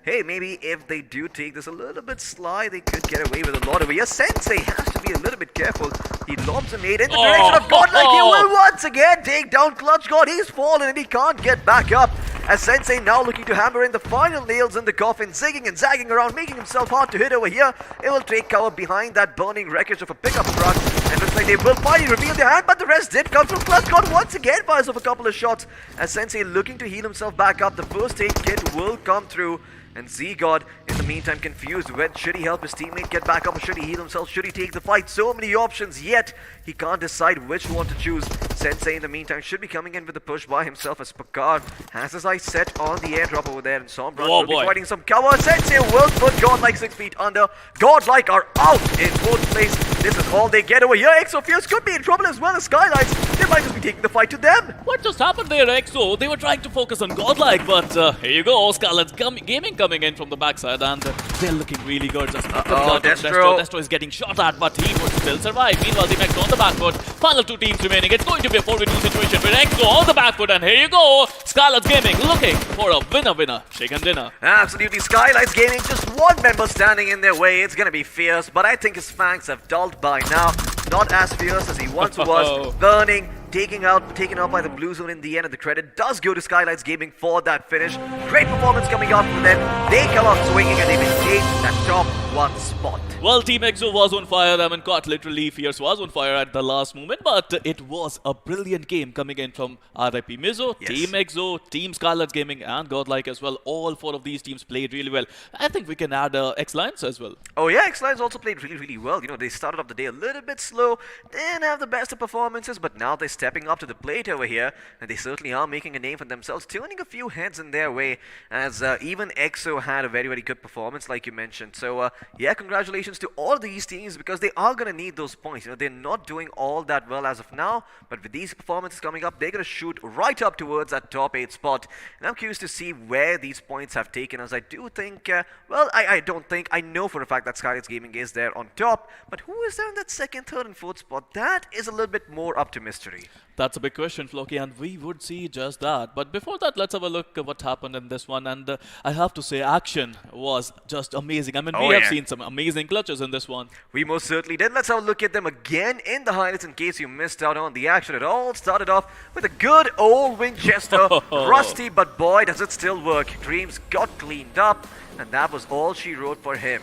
hey, maybe if they do take this a little bit sly, they could get away with a lot over here. Sensei has to be a little bit careful. He lobs a nade in the direction of Godlike. He will once again take down Clutch God. He's fallen and he can't get back up. As Sensei now looking to hammer in the final nails in the coffin, zigging and zagging around, making himself hard to hit over here. It will take cover behind that burning wreckage of a pickup truck. And looks like they will finally reveal their hand, but the rest did come from Clutch God. Once again fires off a couple of shots. As Sensei looking to heal himself back up, the first aid kit will come through. And Z-God, in the meantime, confused. Should he help his teammate get back up or should he heal himself? Should he take the fight? So many options, yet he can't decide which one to choose. Sensei, in the meantime, should be coming in with the push by himself as Pakar has his eyes set on the airdrop over there. And Sombra will be fighting some cover. Sensei will put Godlike 6 feet under. Godlike are out in 4th place. This is all they get over here. EXO Fierce could be in trouble as well as Skylines. They might just be taking the fight to them. What just happened there, EXO? They were trying to focus on Godlike, but here you go. Scarlet Gaming coming in from the backside, and they're looking really good. Just Destro is getting shot at, but he would still survive. Meanwhile, the EXO on the back foot. Final 2 teams remaining. It's going to be a 4v2 situation with EXO on the back foot, and here you go. Scarlet Gaming looking for a winner. Chicken dinner. Absolutely. Skylines Gaming, just one member standing in their way. It's going to be Fierce, but I think his fangs have dulled by now. Not as fierce as he once was. Burning, taken out by the blue zone in the end, and the credit does go to Skylines Gaming for that finish. Great performance coming out from them. They come out swinging and they maintain that top 1 spot. Well, Team EXO was on fire. I mean, quite literally, Fierce was on fire at the last moment, but it was a brilliant game coming in from RIP Mizo, Yes. Team EXO, Team Scarlet Gaming, and Godlike as well. All four of these teams played really well. I think we can add X-Lions as well. Oh yeah, X-Lions also played really, really well. You know, they started off the day a little bit slow, didn't have the best of performances, but now they're stepping up to the plate over here, and they certainly are making a name for themselves, turning a few heads in their way, as even EXO had a very, very good performance, like you mentioned. So yeah, congratulations to all these teams, because they are going to need those points. You know, they're not doing all that well as of now, but with these performances coming up, they're going to shoot right up towards that top 8 spot. And I'm curious to see where these points have taken us. I do think, well, I don't think, I know for a fact that Skylights Gaming is there on top, but who is there in that second, third, and fourth spot? That is a little bit more up to mystery. That's a big question, Floki, and we would see just that. But before that, let's have a look at what happened in this one. And I have to say, action was just amazing. I mean, we have seen some amazing clutches in this one. We most certainly did. Let's have a look at them again in the highlights in case you missed out on the action. It all started off with a good old Winchester. Rusty, but boy, does it still work. Dreams got cleaned up, and that was all she wrote for him.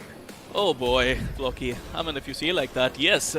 Oh boy, Floki. I mean, if you see it like that, yes.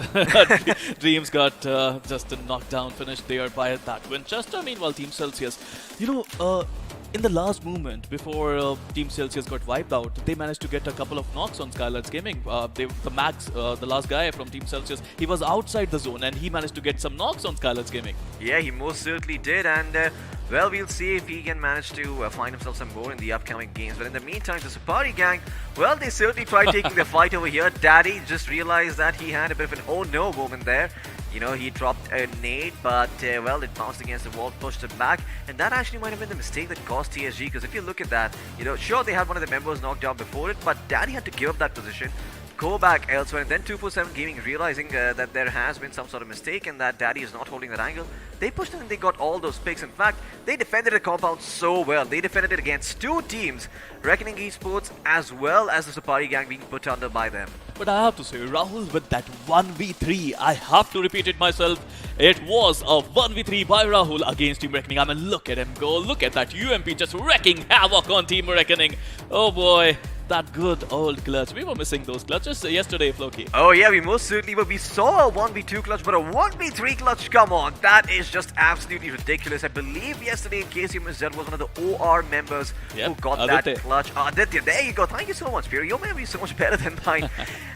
Dreams got just a knockdown finish there by that Winchester. Meanwhile, Team Celsius, you know, in the last moment before Team Celsius got wiped out, they managed to get a couple of knocks on Skylights Gaming. The Max, the last guy from Team Celsius, he was outside the zone and he managed to get some knocks on Skylights Gaming. Yeah, he most certainly did, and well, we'll see if he can manage to find himself some more in the upcoming games. But in the meantime, the Supari gang, well, they certainly tried taking the fight over here. Daddy just realized that he had a bit of an oh no moment there. You know, he dropped a nade, but well, it bounced against the wall, pushed it back, and that actually might have been the mistake that cost TSG, because if you look at that, you know, sure, they had one of the members knocked down before it, but Daddy had to give up that position, go back elsewhere, and then 247 Gaming realizing that there has been some sort of mistake and that Daddy is not holding that angle, they pushed in and they got all those picks. In fact, they defended the compound so well. They defended it against two teams, Reckoning Esports as well as the Supari gang being put under by them. But I have to say, Rahul, with that 1v3, I have to repeat it myself. It was a 1v3 by Rahul against Team Reckoning. I mean, look at him go. Look at that UMP just wrecking havoc on Team Reckoning. Oh boy. That good old clutch. We were missing those clutches yesterday, Floki. Oh yeah, we most certainly were. We saw a 1v2 clutch, but a 1v3 clutch, come on. That is just absolutely ridiculous. I believe yesterday, in case you missed, that was one of the OR members who got that clutch. Aditya, there you go. Thank you so much, Spiro. Your memory is so much better than mine.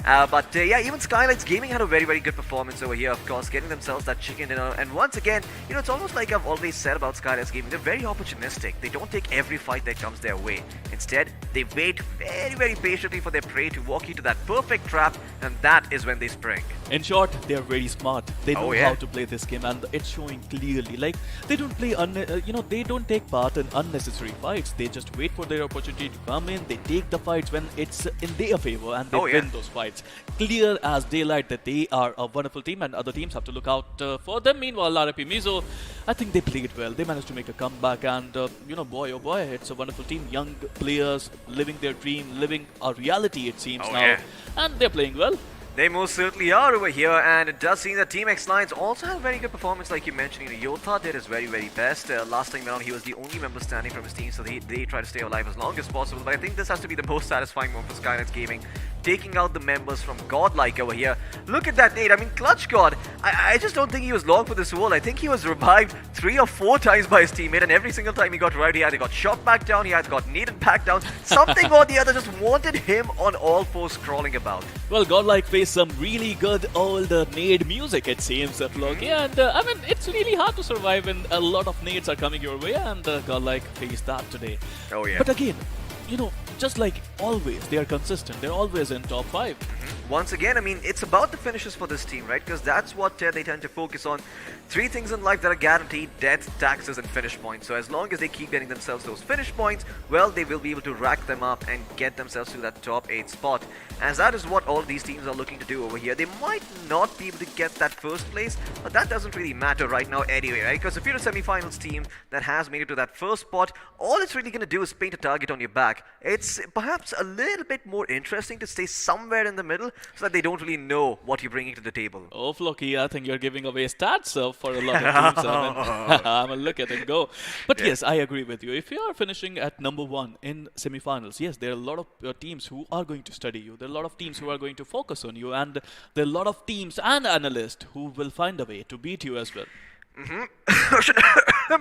But yeah, even Skylights Gaming had a very, very good performance over here, of course, getting themselves that chicken dinner. And once again, you know, it's almost like I've always said about Skylights Gaming. They're very opportunistic. They don't take every fight that comes their way. Instead, they wait very, very patiently for their prey to walk into that perfect trap, and that is when they spring. In short, they are very smart. They know how to play this game, and it's showing clearly. Like, they don't play, you know, they don't take part in unnecessary fights. They just wait for their opportunity to come in. They take the fights when it's in their favor, and they win those fights. Clear as daylight that they are a wonderful team, and other teams have to look out for them. Meanwhile, RIP Mizo, I think they played well. They managed to make a comeback, and you know, boy, oh boy, it's a wonderful team. Young players living their dream, living a reality, it seems now, and they're playing well. They most certainly are over here, and it does seem that Team X-Lions also had a very good performance, like you mentioned. You know, Yotha did his very, very best. Last time around, he was the only member standing from his team, so they try to stay alive as long as possible. But I think this has to be the most satisfying moment for Skylights Gaming, taking out the members from Godlike over here. Look at that nade. I mean, Clutch God, I just don't think he was long for this wall. I think he was revived 3 or 4 times by his teammate, and every single time he got revived, he either got shot back down, he either got needed back down. Something or the other just wanted him on all fours crawling about. Well, Godlike faced some really good old nade music, it seems, Floki, and I mean, it's really hard to survive when a lot of nades are coming your way, and Godlike faced that today. Oh yeah. But again, you know, just like always, they are consistent. They're always in top 5. Once again, I mean, it's about the finishes for this team, right? Because that's what they tend to focus on. 3 things in life that are guaranteed: death, taxes, and finish points. So as long as they keep getting themselves those finish points, well, they will be able to rack them up and get themselves to that top 8 spot. As that is what all these teams are looking to do over here. They might not be able to get that first place, but that doesn't really matter right now anyway, right? Because if you're a semifinals team that has made it to that first spot, all it's really going to do is paint a target on your back. It's perhaps a little bit more interesting to stay somewhere in the middle middle so that they don't really know what you're bringing to the table. Oh, Flocky, I think you're giving away stats for a lot of teams. I mean, look at it go. But yes, I agree with you. If you are finishing at number 1 in semifinals, yes, there are a lot of teams who are going to study you. There are a lot of teams who are going to focus on you. And there are a lot of teams and analysts who will find a way to beat you as well.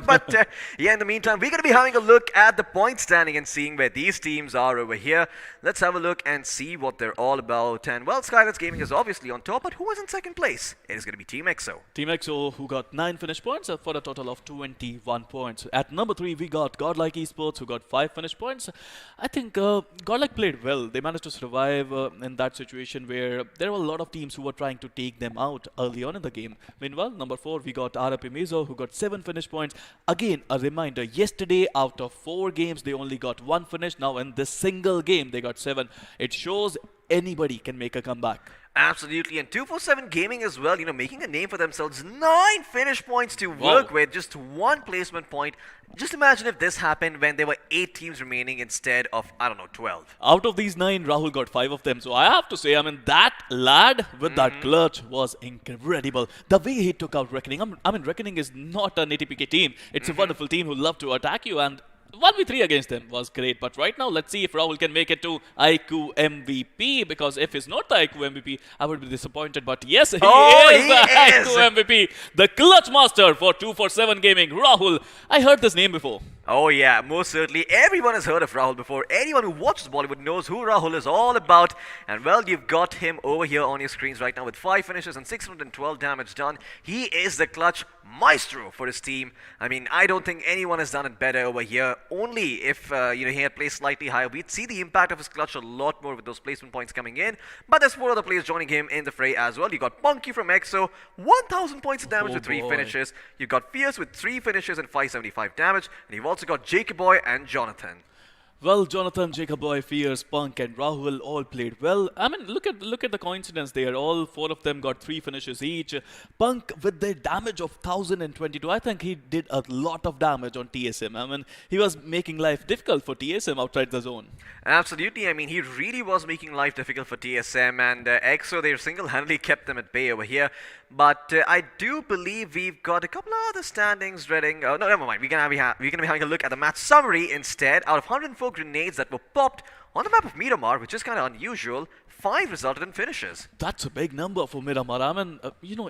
But yeah, in the meantime, we're going to be having a look at the point standing and seeing where these teams are over here. Let's have a look and see what they're all about. And well, Skylights Gaming is obviously on top, but who is in second place? It is going to be Team EXO. Team EXO, who got 9 finish points for a total of 21 points. At number 3, we got Godlike Esports, who got 5 finish points. I think Godlike played well. They managed to survive in that situation where there were a lot of teams who were trying to take them out early on in the game. Meanwhile, number 4, we got RP Mizo, who got 7 finish points. Again, a reminder, yesterday out of 4 games, they only got 1 finish. Now in this single game, they got 7. It shows anybody can make a comeback. Absolutely, and 247 Gaming as well, making a name for themselves. 9 finish points to work with, just 1 placement point. Just imagine if this happened when there were 8 teams remaining instead of, 12. Out of these 9, Rahul got 5 of them. So I have to say, I mean, that lad with that clutch was incredible. The way he took out Reckoning. I mean, Reckoning is not an ATPK team. It's a wonderful team who love to attack you, and 1v3 against them was great. But right now, let's see if Rahul can make it to iQOO MVP, because if he's not the iQOO MVP, I would be disappointed. But yes, he is the iQOO MVP. The clutch master for 247 Gaming, Rahul. I heard this name before. Oh yeah, most certainly. Everyone has heard of Rahul before. Anyone who watches Bollywood knows who Rahul is all about. And well, you've got him over here on your screens right now with 5 finishes and 612 damage done. He is the clutch maestro for his team. I mean, I don't think anyone has done it better over here. Only if he had placed slightly higher, we'd see the impact of his clutch a lot more with those placement points coming in. But there's 4 other players joining him in the fray as well. You got Punky from EXO, 1,000 points of damage with 3 finishes. You've got Fierce with 3 finishes and 575 damage. And you've also got Jacob Boy and Jonathan. Well, Jonathan, Jacob Boy, Fierce, Punk, and Rahul all played well. I mean, look at the coincidence there. All 4 of them got 3 finishes each. Punk with the damage of 1,022. I think he did a lot of damage on TSM. I mean, he was making life difficult for TSM outside the zone. Absolutely. I mean, he really was making life difficult for TSM, and EXO, they single-handedly kept them at bay over here. But I do believe we've got a couple of other standings reading. No, never mind. We're gonna be having a look at the match summary instead. Out of 104 grenades that were popped on the map of Miramar, which is kind of unusual, 5 resulted in finishes. That's a big number for Miramar. I mean,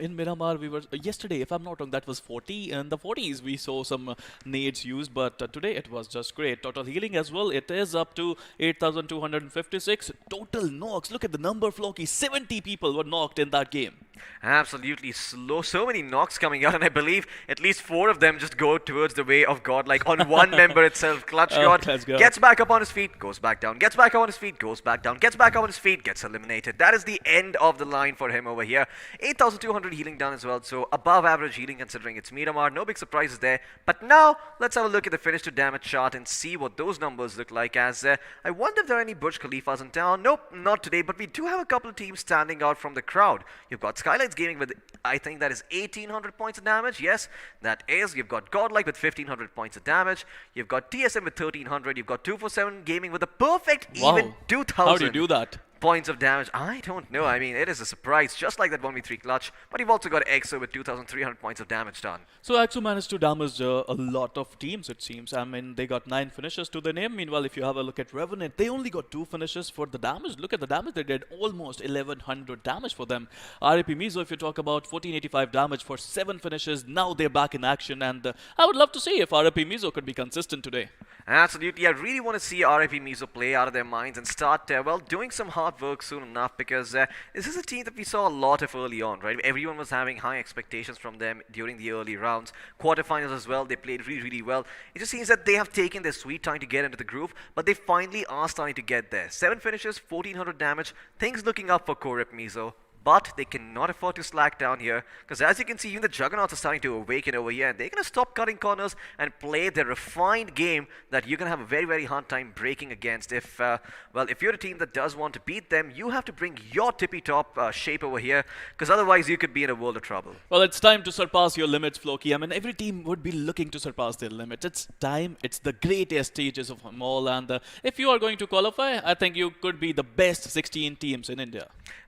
in Miramar, we were yesterday, if I'm not wrong, that was 40. In the 40s, we saw some nades used, but today it was just great. Total healing as well, it is up to 8,256. Total knocks, look at the number, Flocky. 70 people were knocked in that game. Absolutely slow. So many knocks coming out, and I believe at least 4 of them just go towards the way of God, like on one member itself. Clutch God gets back up on his feet, goes back down, gets back up on his feet, goes back down, gets back up on his feet, gets eliminated. That is the end of the line for him over here. 8,200 healing done as well, so above average healing considering it's Miramar. No big surprises there. But now, let's have a look at the finish to damage chart and see what those numbers look like, as I wonder if there are any Burj Khalifas in town. Nope, not today, but we do have a couple of teams standing out from the crowd. You've got Skylights Gaming with, I think that is 1,800 points of damage. Yes, that is. You've got Godlike with 1,500 points of damage. You've got TSM with 1,300. You've got 247 Gaming with a perfect even 2,000. How do you do that? Points of damage. I don't know. I mean, it is a surprise, just like that 1v3 clutch. But you've also got EXO with 2,300 points of damage done. So EXO managed to damage a lot of teams, it seems. I mean, they got 9 finishes to their name. Meanwhile, if you have a look at Revenant, they only got 2 finishes for the damage. Look at the damage they did. Almost 1,100 damage for them. RAP Mizo, if you talk about 1,485 damage for 7 finishes, now they're back in action. And I would love to see if RAP Mizo could be consistent today. Absolutely. I really want to see RAP Mizo play out of their minds and start, doing some hard work soon enough, because this is a team that we saw a lot of early on, right? Everyone was having high expectations from them during the early rounds. Quarterfinals as well, they played really, really well. It just seems that they have taken their sweet time to get into the groove, but they finally are starting to get there. 7 finishes, 1,400 damage, things looking up for RAP Mizo. But they cannot afford to slack down here, because as you can see, even the Juggernauts are starting to awaken over here, and they're going to stop cutting corners and play their refined game that you're going to have a very, very hard time breaking against. If you're a team that does want to beat them, you have to bring your tippy-top shape over here, because otherwise you could be in a world of trouble. Well, it's time to surpass your limits, Floki. I mean, every team would be looking to surpass their limits. It's time. It's the greatest stages of them all, and if you are going to qualify, I think you could be the best 16 teams in India.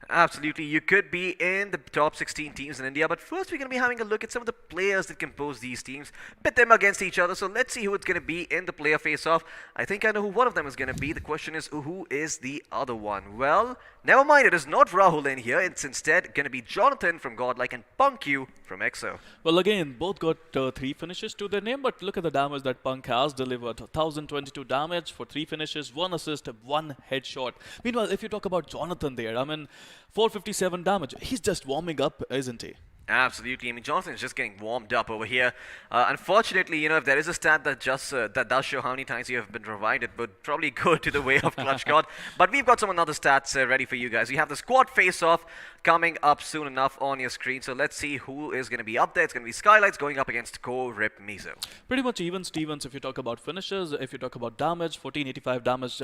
Absolutely, you could be in the top 16 teams in India, but first we're going to be having a look at some of the players that compose these teams, pit them against each other. So let's see who it's going to be in the player face-off. I think I know who one of them is going to be. The question is, who is the other one? Well, never mind, it is not Rahul in here. It's instead going to be Jonathan from Godlike and Punkyu from EXO. Well, again, both got 3 finishes to their name, but look at the damage that Punk has delivered. 1022 damage for 3 finishes, 1 assist, 1 headshot. Meanwhile, if you talk about Jonathan there, I mean, 457 damage. He's just warming up, isn't he? Absolutely. I mean, Jonathan is just getting warmed up over here. Unfortunately, you know, if there is a stat that just that does show how many times you have been revived, it would probably go to the way of Clutch God. But we've got some other stats ready for you guys. We have the squad face-off coming up soon enough on your screen. So let's see who is going to be up there. It's going to be Skylights going up against Ko Rip Mizo. Pretty much even Stevens if you talk about finishes, if you talk about damage, 1485 damage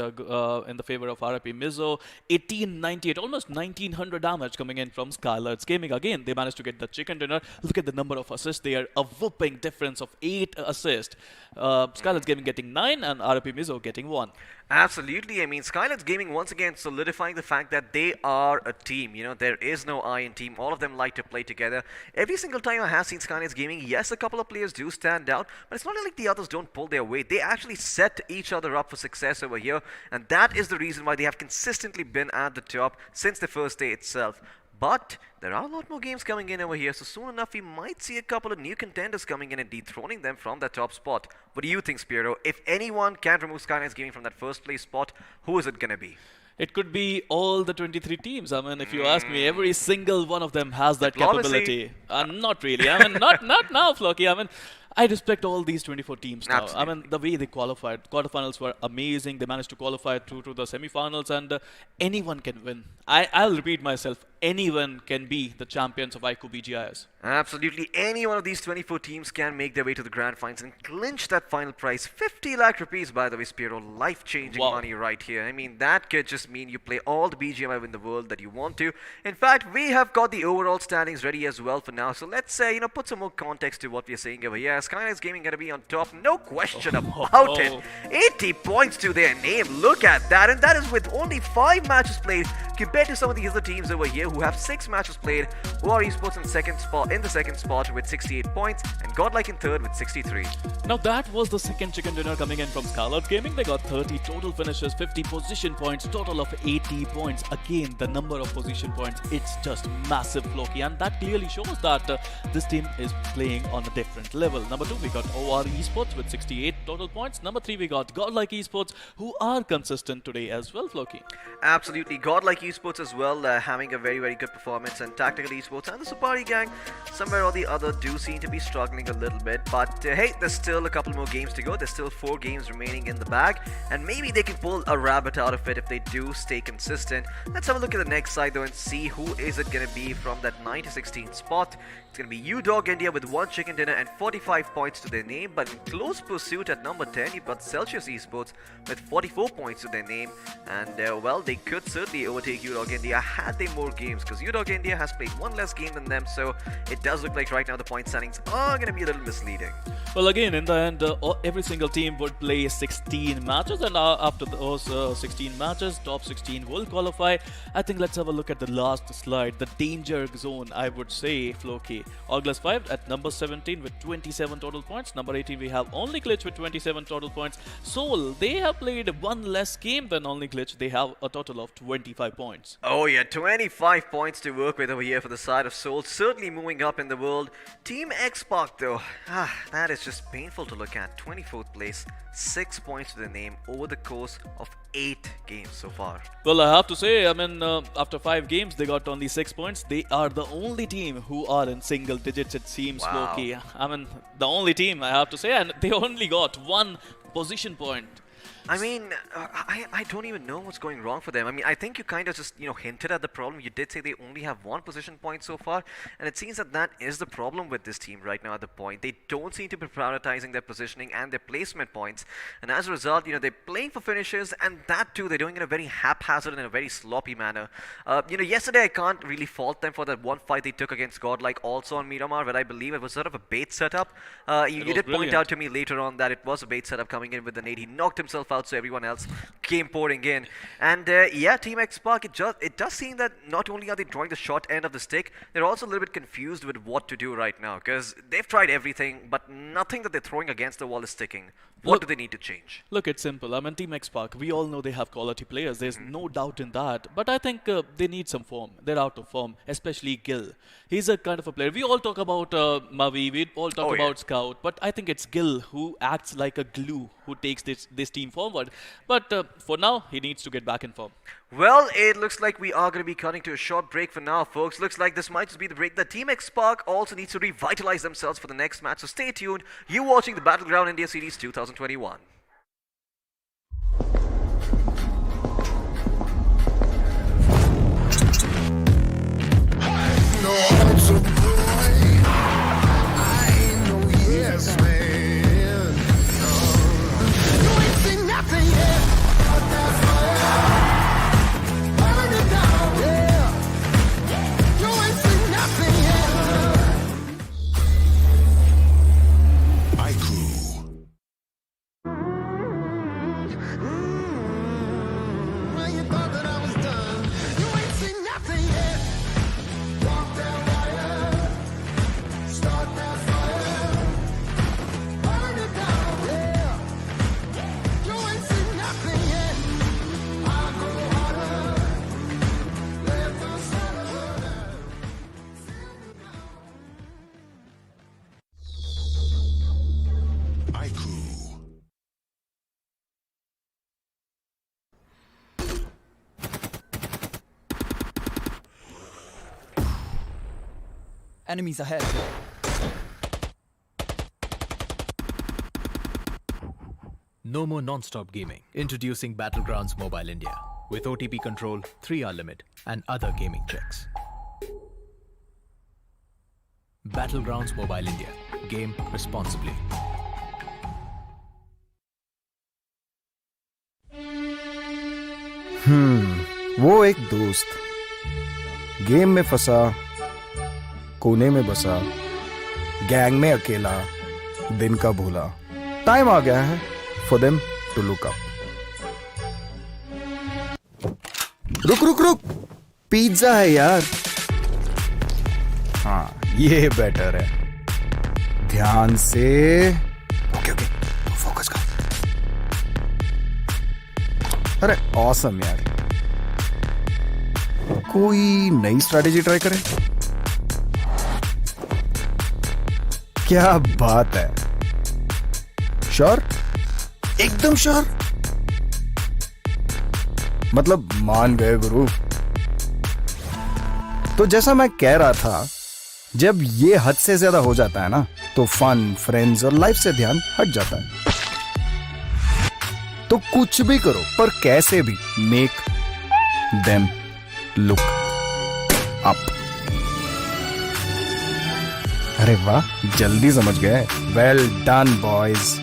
in the favor of RIP Mizo, 1898, almost 1900 damage coming in from Skylights Gaming. Again, they managed to get the chicken dinner. Look at the number of assists there, a whooping difference of 8 assists. Skylights Gaming getting 9 and RIP Mizo getting 1. Absolutely. I mean, Skylights Gaming once again solidifying the fact that they are a team. You know, there is no I in team. All of them like to play together. Every single time I have seen Skylights Gaming, yes, a couple of players do stand out, but it's not like the others don't pull their weight. They actually set each other up for success over here, and that is the reason why they have consistently been at the top since the first day itself. But there are a lot more games coming in over here, so soon enough we might see a couple of new contenders coming in and dethroning them from that top spot. What do you think, Spiro? If anyone can remove Skylights Gaming from that first place spot, who is it going to be? It could be all the 23 teams. I mean, if you ask me, every single one of them has that Diplomacy. capability. Not really. I mean, not now, Flocky. I mean, I respect all these 24 teams now. Absolutely. I mean, the way they qualified. Quarterfinals were amazing. They managed to qualify through to the semifinals, and anyone can win. I'll repeat myself. Anyone can be the champions of iQOO BGIS. Absolutely. Any one of these 24 teams can make their way to the grand finals and clinch that final prize. 50 lakh rupees, by the way, Spiro. Life-changing Wow. money right here. I mean, that could just mean you play all the BGMI in the world that you want to. In fact, we have got the overall standings ready as well for now. So let's put some more context to what we're saying over here. Skylights Gaming going to be on top. No question about it. 80 points to their name. Look at that. And that is with only 5 matches played compared to some of the other teams over here who have 6 matches played, who are esports in the second spot with 68 points and Godlike in third with 63. Now that was the second chicken dinner coming in from Scarlet Gaming. They got 30 total finishes, 50 position points, total of 80 points. Again, the number of position points, it's just massive, Floki, and that clearly shows that this team is playing on a different level. Number 2, we got OR Esports with 68 total points. Number 3, we got Godlike Esports, who are consistent today as well, Floki. Absolutely. Godlike Esports as well, having a very, very good performance, and Tactical Esports and the Supari gang, somewhere or the other, do seem to be struggling a little bit. But hey, there's still a couple more games to go. There's still 4 games remaining in the bag, and maybe they can pull a rabbit out of it if they do stay consistent. Let's have a look at the next side though and see who is it going to be from that 9 to 16 spot. It's going to be UDog India with 1 chicken dinner and 45 points to their name, but in close pursuit at number 10, you've got Celsius Esports with 44 points to their name, and well, they could certainly overtake UDog India had they more games, because UDog India has played 1 less game than them, so it does look like right now the point standings are going to be a little misleading. Well, again, in the end, every single team would play 16 matches, and after those 16 matches, top 16 will qualify. I think let's have a look at the last slide, the danger zone, I would say, Floki. August 5 at number 17 with 27 total points. Number 18, we have Only Glitch with 27 total points. Soul, they have played 1 less game than Only Glitch. They have a total of 25 points. Oh yeah, 25 points to work with over here for the side of Soul. Certainly moving up in the world. Team X-Pac though, that is just painful to look at. 24th place, 6 points to the name over the course of 8 games so far. Well, I have to say, I mean, after 5 games, they got only 6 points. They are the only team who are in single digits, it seems, Wow. Loki. I mean, the only team, I have to say, and they only got 1 position point. I mean, I don't even know what's going wrong for them. I mean, I think you kind of just, hinted at the problem. You did say they only have 1 position point so far, and it seems that that is the problem with this team right now at the point. They don't seem to be prioritizing their positioning and their placement points, and as a result, they're playing for finishes, and that too, they're doing it in a very haphazard and in a very sloppy manner. Yesterday I can't really fault them for that one fight they took against Godlike also on Miramar, but I believe it was sort of a bait setup. You did point out to me later on that it was a bait setup coming in with the nade. He knocked himself out, so everyone else came pouring in. And yeah, Team X Spark, it does seem that not only are they drawing the short end of the stick, they're also a little bit confused with what to do right now, because they've tried everything, but nothing that they're throwing against the wall is sticking. What do they need to change? Look, it's simple. I mean, Team X Park, we all know they have quality players. There's no doubt in that. But I think they need some form. They're out of form, especially Gil. He's a kind of a player. We all talk about Mavi, we all talk about Scout, but I think it's Gil who acts like a glue who takes this team forward. But for now, he needs to get back in form. Well, it looks like we are going to be cutting to a short break for now, folks. Looks like this might just be the break that Team X Spark also needs to revitalize themselves for the next match. So stay tuned. You're watching the Battleground India Series 2021. No, I'm so boy. I know, yes, man. You ain't seen nothing yet. But that fire, burn it down, yeah. You ain't seen nothing yet. iQOO. Well, you thought that I was done. You ain't seen nothing yet. Walk that wire, start that fire, burn it down, yeah. You ain't seen nothing yet. I go harder, let the sun burn. iQOO. Enemies ahead. No more non-stop gaming. Introducing Battlegrounds Mobile India with OTP control, 3-hour limit, and other gaming checks. Battlegrounds Mobile India. Game responsibly. वो एक दोस्त game में फंसा, कोने में बसा, gang में अकेला, दिन का भूला. टाइम आ गया है for them to look up. रुक रुक रुक, पिज्जा है यार. हाँ, ये बेटर है. ध्यान से. ओके ओके, फोकस कर. अरे ऑसम यार. कोई नई स्ट्रैटेजी ट्राई करें. क्या बात है. श्योर, एकदम श्योर. मतलब मान गए गुरु. तो जैसा मैं कह रहा था, जब ये हद से ज्यादा हो जाता है ना, तो फन, फ्रेंड्स और लाइफ से ध्यान हट जाता है. तो कुछ भी करो, पर कैसे भी मेक देम लुक अप. अरे वाह, जल्दी समझ गए. Well done boys.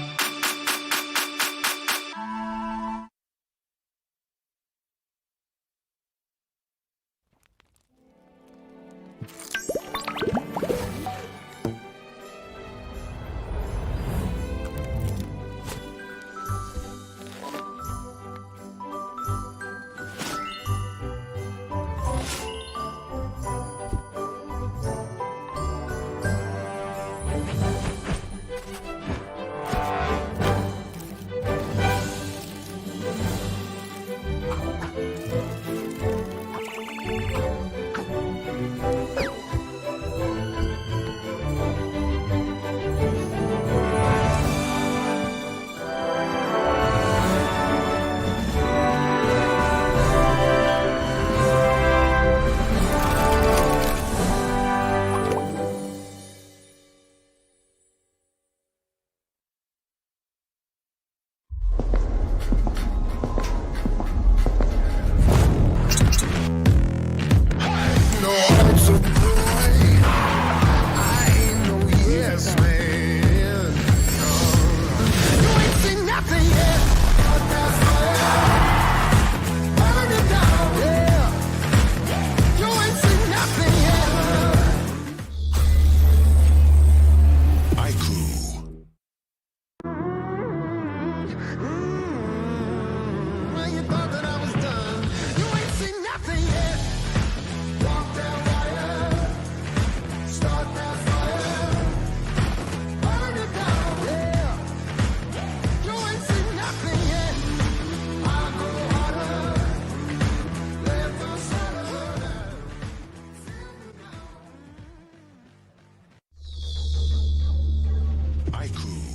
iQOO.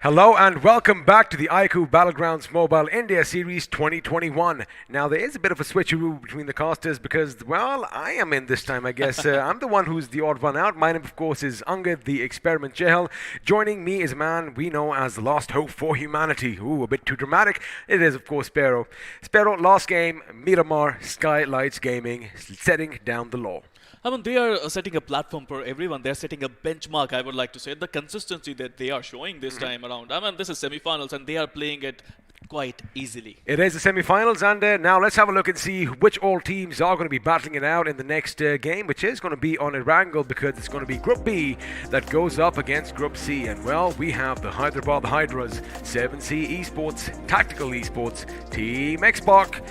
Hello and welcome back to the iQOO Battlegrounds Mobile India Series 2021. Now there is a bit of a switcheroo between the casters because, well, I am in this time, I guess. I'm the one who's the odd one out. My name, of course, is Angad, the Experiment Chehal. Joining me is a man we know as the last hope for humanity. Ooh, a bit too dramatic. It is, of course, Sparrow. Sparrow, last game, Miramar, Skylights Gaming, setting down the law. I mean, they are setting a platform for everyone. They're setting a benchmark, I would like to say. The consistency that they are showing this time around. I mean, this is semifinals, and they are playing it quite easily. It is the semi-finals, and now let's have a look and see which all teams are going to be battling it out in the next game, which is going to be on Erangel because it's going to be Group B that goes up against Group C. And well, we have the Hyderabad Hydras, 7C Esports, Tactical Esports, Team Xbox.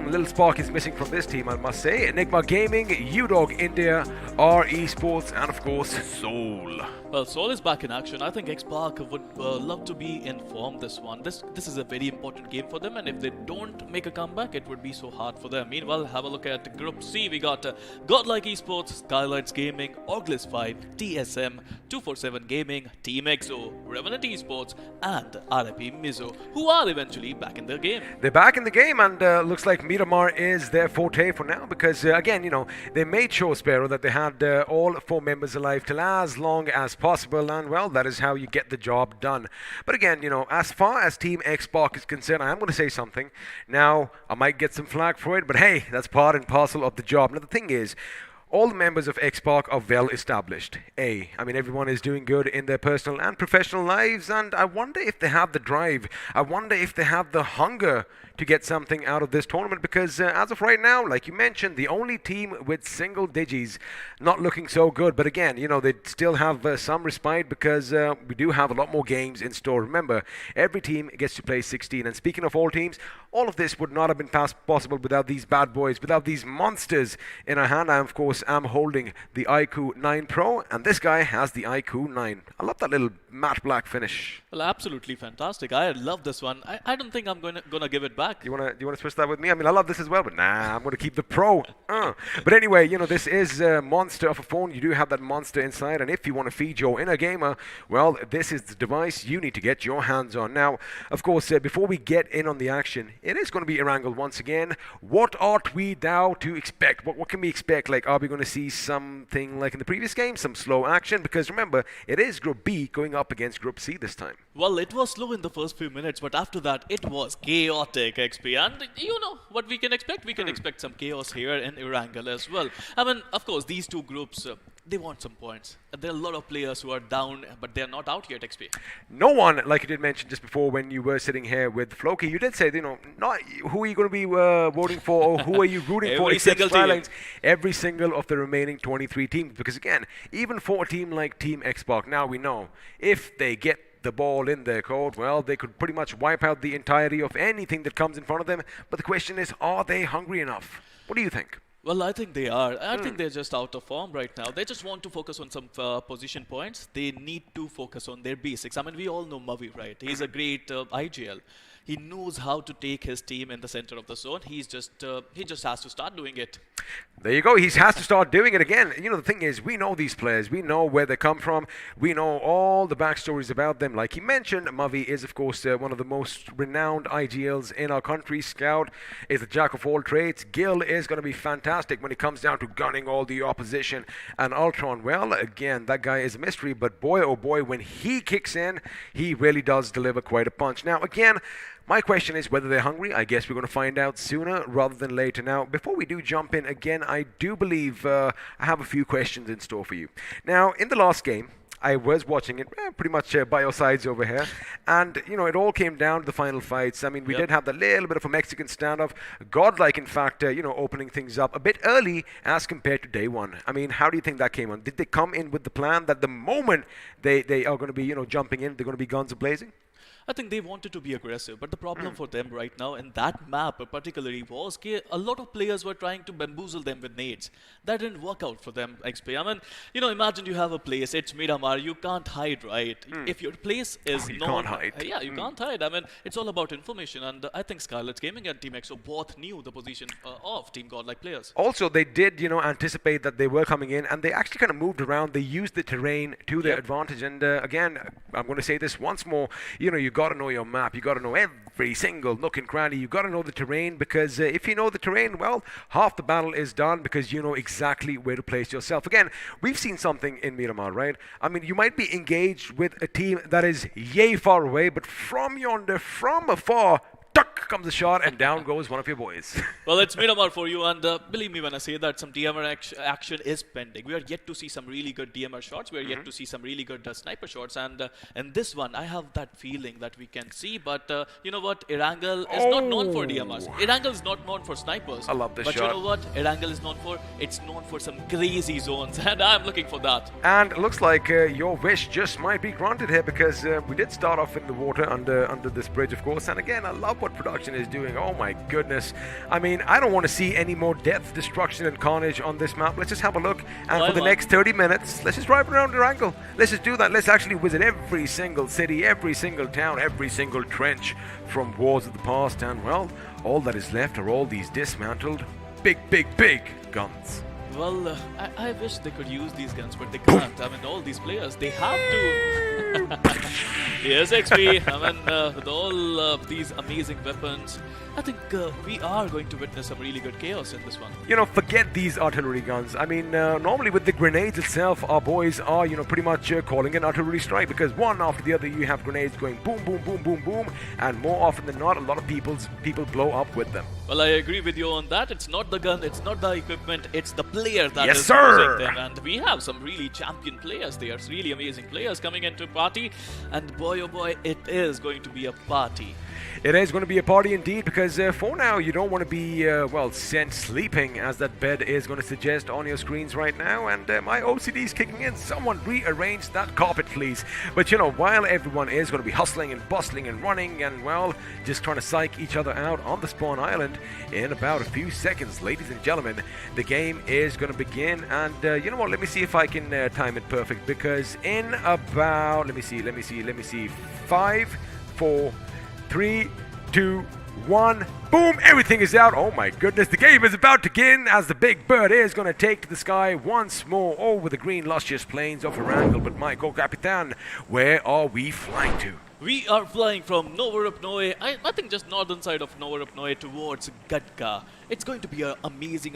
Little spark is missing from this team, I must say. Enigma Gaming, UDog India, R Esports, and of course, Soul. Well, Soul is back in action. I think X-Park would love to be in form this one. This is a very important game for them, and if they don't make a comeback, it would be so hard for them. Meanwhile, have a look at Group C. We got Godlike Esports, Skylights Gaming, Orglis 5, TSM, 247 Gaming, Team EXO, Revenant Esports, and RIP Mizo, who are eventually back in the game. They're back in the game, and looks like Miramar is their forte for now because, again, you know, they made sure, Sparrow, that they had all 4 members alive till as long as possible, and well, that is how you get the job done. But again, you know, as far as Team Xbox is concerned, I am going to say something. Now, I might get some flack for it, but hey, that's part and parcel of the job. Now, the thing is, all the members of Xbox are well established. I mean, everyone is doing good in their personal and professional lives, and I wonder if they have the drive. I wonder if they have the hunger to get something out of this tournament because as of right now, like you mentioned, the only team with single digis not looking so good. But again, you know, they still have some respite because we do have a lot more games in store. Remember, every team gets to play 16. And speaking of all teams, all of this would not have been possible without these bad boys, without these monsters in our hand. I, of course, am holding the iQOO 9 Pro, and this guy has the iQOO 9. I love that little matte black finish. Well, absolutely fantastic. I love this one. I don't think I'm gonna give it back. You wanna switch that with me? I mean, I love this as well, but nah, I'm gonna keep the Pro. But anyway, you know, this is a monster of a phone. You do have that monster inside, and if you want to feed your inner gamer, well, this is the device you need to get your hands on. Now, of course, before we get in on the action, it is going to be Erangel once again. What ought we now to expect? What can we expect? Like, are we going to see something like in the previous game, some slow action? Because remember, it is Group B going up against Group C this time. Well, it was slow in the first few minutes, but after that, it was chaotic, XP. And you know what we can expect? We can expect some chaos here in Erangel as well. I mean, of course, these two groups, they want some points. There are a lot of players who are down, but they're not out yet, XP. No one, like you did mention just before when you were sitting here with Floki, you did say, you know, not who are you going to be voting for or who are you rooting for? Every single team. Every single of the remaining 23 teams. Because again, even for a team like Team Xbox, now we know if they get the ball in their court, well, they could pretty much wipe out the entirety of anything that comes in front of them. But the question is, are they hungry enough? What do you think? Well, I think they are. I think they're just out of form right now. They just want to focus on some position points. They need to focus on their basics. I mean, we all know Mavi, right? He's a great IGL. He knows how to take his team in the center of the zone. He just has to start doing it. There you go. He has to start doing it again. You know, the thing is, we know these players. We know where they come from. We know all the backstories about them. Like he mentioned, Mavi is, of course, one of the most renowned IGLs in our country. Scout is the jack of all trades. Gil is going to be fantastic when it comes down to gunning all the opposition. And Ultron, well, again, that guy is a mystery. But boy, oh boy, when he kicks in, he really does deliver quite a punch. Now, again, my question is whether they're hungry. I guess we're going to find out sooner rather than later. Now, before we do jump in again, I do believe I have a few questions in store for you. Now, in the last game, I was watching it pretty much by your sides over here. And, you know, it all came down to the final fights. I mean, we did have the little bit of a Mexican standoff. Godlike, in fact, you know, opening things up a bit early as compared to day one. I mean, how do you think that came on? Did they come in with the plan that the moment they are going to be, you know, jumping in, they're going to be guns a-blazing? I think they wanted to be aggressive, but the problem for them right now in that map particularly was a lot of players were trying to bamboozle them with nades. That didn't work out for them, XP. I mean, imagine you have a place, it's Miramar, you can't hide, right? If your place is you known... can't hide. Yeah, you can't hide. I mean, it's all about information, and I think Scarlet's Gaming and Team EXO both knew the position of Team Godlike players. Also, they did, anticipate that they were coming in, and they actually kind of moved around. They used the terrain to their advantage. And again, I'm going to say this once more. You got to know your map. You got to know every single nook and cranny. You got to know the terrain, because if you know the terrain, well, half the battle is done, because you know exactly where to place yourself. Again, we've seen something in Miramar, right? I mean, you might be engaged with a team that is yay far away, but from yonder, from afar, tuck comes a shot, and down goes one of your boys. Well, it's Miramar for you, and believe me when I say that some DMR action is pending. We are yet to see some really good DMR shots. We are yet to see some really good sniper shots, and this one, I have that feeling that we can see. But you know what? Erangel is not known for DMRs. Erangel is not known for snipers. I love this but shot. You know what? Erangel is known for? It's known for some crazy zones, and I'm looking for that. And it looks like your wish just might be granted here, because we did start off in the water under this bridge, of course. And again, I love what production is doing. Oh my goodness. I mean, I don't want to see any more death, destruction, and carnage on this map. Let's just have a look. And for the next 30 minutes, let's just drive around Erangel. Let's just do that. Let's actually visit every single city, every single town, every single trench from wars of the past. And, well, all that is left are all these dismantled, big guns. Well, I wish they could use these guns, but they can't. I mean, all these players, they have to. Yes, XP. I mean, with all these amazing weapons, I think we are going to witness some really good chaos in this one. Forget these artillery guns. I mean, normally with the grenades itself, our boys are, pretty much calling an artillery strike, because one after the other, you have grenades going boom, boom, boom, boom, boom, and more often than not, a lot of people blow up with them. Well, I agree with you on that. It's not the gun, it's not the equipment, it's the player that Yes, is sir. using them. And we have some really champion players. They are really amazing players coming into party. And boy, oh boy, it is going to be a party. It is going to be a party indeed, because for now you don't want to be, sent sleeping, as that bed is going to suggest on your screens right now. And my OCD is kicking in. Someone rearrange that carpet, please. But while everyone is going to be hustling and bustling and running and, well, just trying to psych each other out on the spawn island, in about a few seconds, ladies and gentlemen, the game is going to begin. And you know what? Let me see if I can time it perfect, because in about, let me see, 5, 4, 3, 2, 1, boom, everything is out. Oh my goodness, the game is about to begin, as the big bird is going to take to the sky once more over the green luscious plains of Erangel. But my Capitan, where are we flying to? We are flying from Novorupnoe, I think just northern side of Novorupnoe, towards Gadka. It's going to be an amazing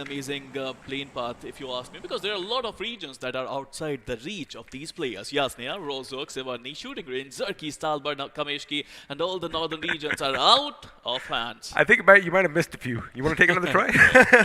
plane path, if you ask me, because there are a lot of regions that are outside the reach of these players. Yasnia, Rozok, Sevani, Shooting Range, Zerki, Stalbard, Kameshki, and all the northern regions are out of hands. I think you might have missed a few. You want to take another try?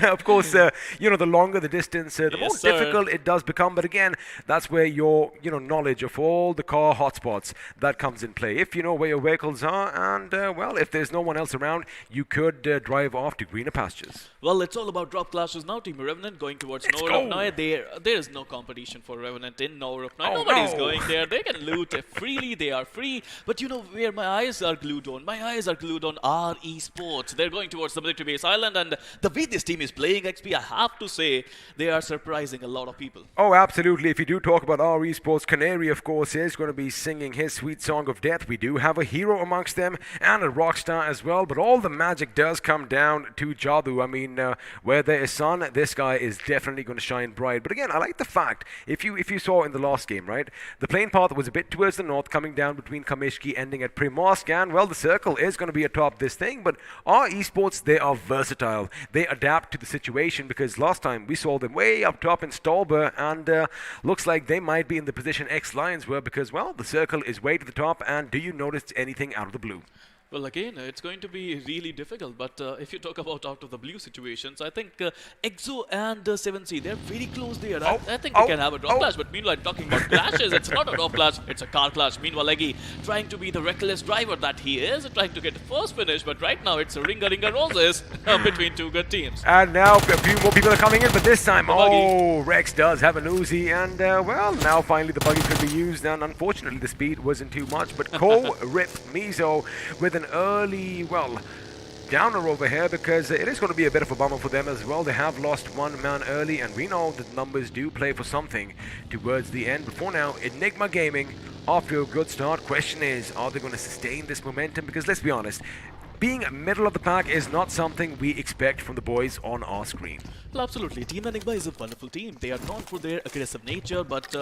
Of course, the longer the distance, the more difficult it does become. But again, that's where your knowledge of all the car hotspots that comes in play. If you know where your vehicles are, and well, if there's no one else around, you could drive off to greener pastures. Well, it's all about drop clashes now. Team Revenant going towards Novorupnoe. There is no competition for Revenant in Novorupnoe. Nobody's going there. They can loot freely. They are free. But you know where my eyes are glued on? My eyes are glued on our esports. They're going towards the military base island, and the way this team is playing, XP, I have to say, they are surprising a lot of people. Oh, absolutely. If you do talk about our esports, Canary, of course, is going to be singing his sweet song of death. We do have a hero amongst them and a rock star as well, but all the magic does come down to Jadu. I mean, where there is sun, this guy is definitely going to shine bright. But again, I like the fact, if you saw in the last game, right, the plane path was a bit towards the north, coming down between Kameshki, ending at Primorsk, and well, the circle is going to be atop this thing. But our esports, they are versatile. They adapt to the situation, because last time we saw them way up top in Stolber, and looks like they might be in the position X Lions were, because, well, the circle is way to the top. And do you notice anything out of the blue? Well, again, it's going to be really difficult. But if you talk about out of the blue situations, I think EXO and 7C, they're very close there. I think they can have a drop clash. But meanwhile, talking about clashes, it's not a drop clash, it's a car clash. Meanwhile, Eggy trying to be the reckless driver that he is, trying to get the first finish. But right now, it's a ringa roses between two good teams. And now a few more people are coming in, but this time, Rex does have an Uzi, and well, now finally the buggy could be used, and unfortunately the speed wasn't too much, but Ko ripped Mizo with an early, well, downer over here, because it is going to be a bit of a bummer for them as well. They have lost one man early, and we know that numbers do play for something towards the end. But for now, Enigma Gaming, after a good start, question is, are they going to sustain this momentum? Because let's be honest, being middle of the pack is not something we expect from the boys on our screen. Well, absolutely. Team Enigma is a wonderful team. They are known for their aggressive nature, but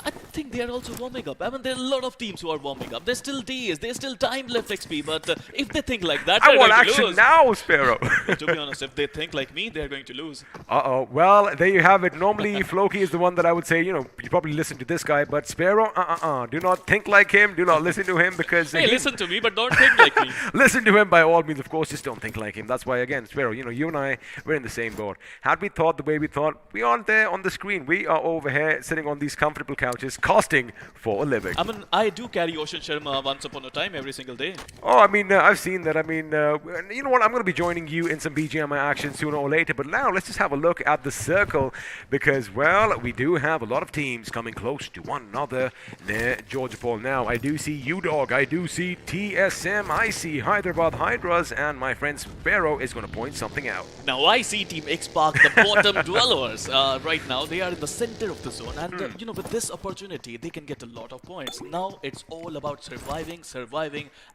I think they are also warming up. I mean, there are a lot of teams who are warming up. There's still days, there's still time left XP, but if they think like that, I they're want going to action lose. now, Sparrow. To be honest, if they think like me, they're going to lose. Well, there you have it. Normally, Floki is the one that I would say, you probably listen to this guy, but Sparrow, do not think like him. Do not listen to him, because... Hey, listen to me, but don't think like me. Listen to him by all means, of course, just don't think like him. That's why, again, Sparrow, you and I, we're in the same boat. Had we thought the way we thought, we aren't there on the screen. We are over here sitting on these comfortable couches, casting for a living. I mean, I do carry Ocean Sharma once upon a time every single day. Oh, I mean, I've seen that. I mean, you know what? I'm going to be joining you in some BGMI action sooner or later. But now let's just have a look at the circle, because, well, we do have a lot of teams coming close to one another near Georgia Paul. Now, I do see UDOG, I do see TSM, I see Hyderabad Hydras, and my friend Sparrow is going to point something out. Now, I see Team X-Park, the bottom dwellers. Right now, they are in the center of the zone. And, with this opportunity, they can get a lot of points. Now, it's all about surviving,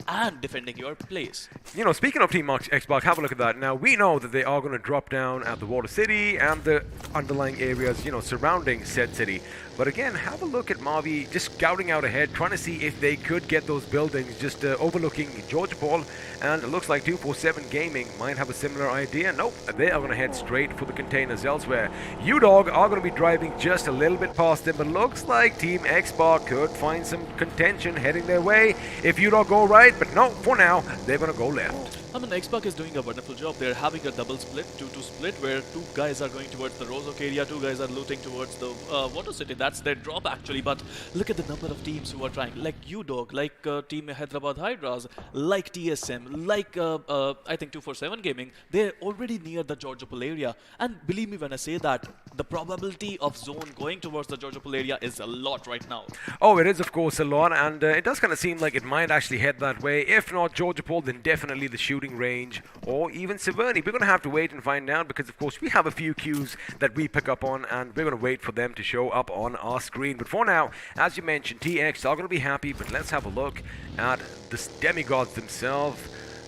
and defending your place. Speaking of Team X-Park, have a look at that. Now, we know that they are going to drop down at the Water City and the underlying areas, surrounding said city. But again, have a look at Mavi just scouting out ahead, trying to see if they could get those buildings just overlooking Georgia Paul. And it looks like 247 Gaming might have a similar idea. Nope, they are going to head straight for the containers elsewhere. UDOG are going to be driving just a little bit past them, but looks like Team X-Park could find some contention heading their way if UDOG go right. But no, for now, they're going to go left. I mean, X-Park is doing a wonderful job. They're having a double split, 2-2 split, where two guys are going towards the Rozok area, two guys are looting towards the Water City. That's their drop, actually. But look at the number of teams who are trying. Like UDOG, like Team Hyderabad Hydras, like TSM, like I think 247 Gaming. They're already near the Georgia Paul area. And believe me when I say that, the probability of zone going towards the Georgia Paul area is a lot right now. Oh, it is, of course, a lot. And it does kind of seem like it might actually head that way. If not Georgia Paul, then definitely the shooting range, or even Severny. We're going to have to wait and find out, because of course we have a few cues that we pick up on, and we're going to wait for them to show up on our screen. But for now, as you mentioned, TX are going to be happy, but let's have a look at the demigods themselves.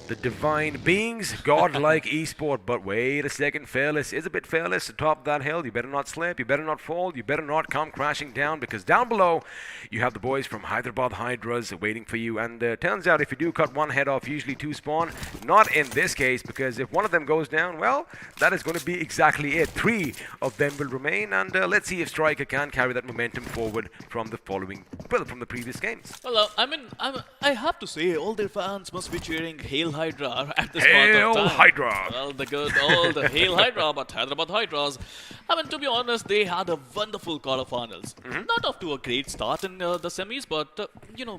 The divine beings, godlike esport. But wait a second, Fearless is a bit fearless atop that hill. You better not slip, you better not fall, you better not come crashing down, because down below you have the boys from Hyderabad Hydras waiting for you. And turns out if you do cut one head off, usually two spawn. Not in this case, because if one of them goes down, well, that is going to be exactly it. 3 of them will remain, and let's see if Striker can carry that momentum forward from the from the previous games. Well, I have to say, all their fans must be cheering Hail Hydra at this point of Hail time. Hydra! Well, the Hail Hydra, but Hyderabad Hydras. I mean, to be honest, they had a wonderful quarterfinals. Not off to a great start in the semis, but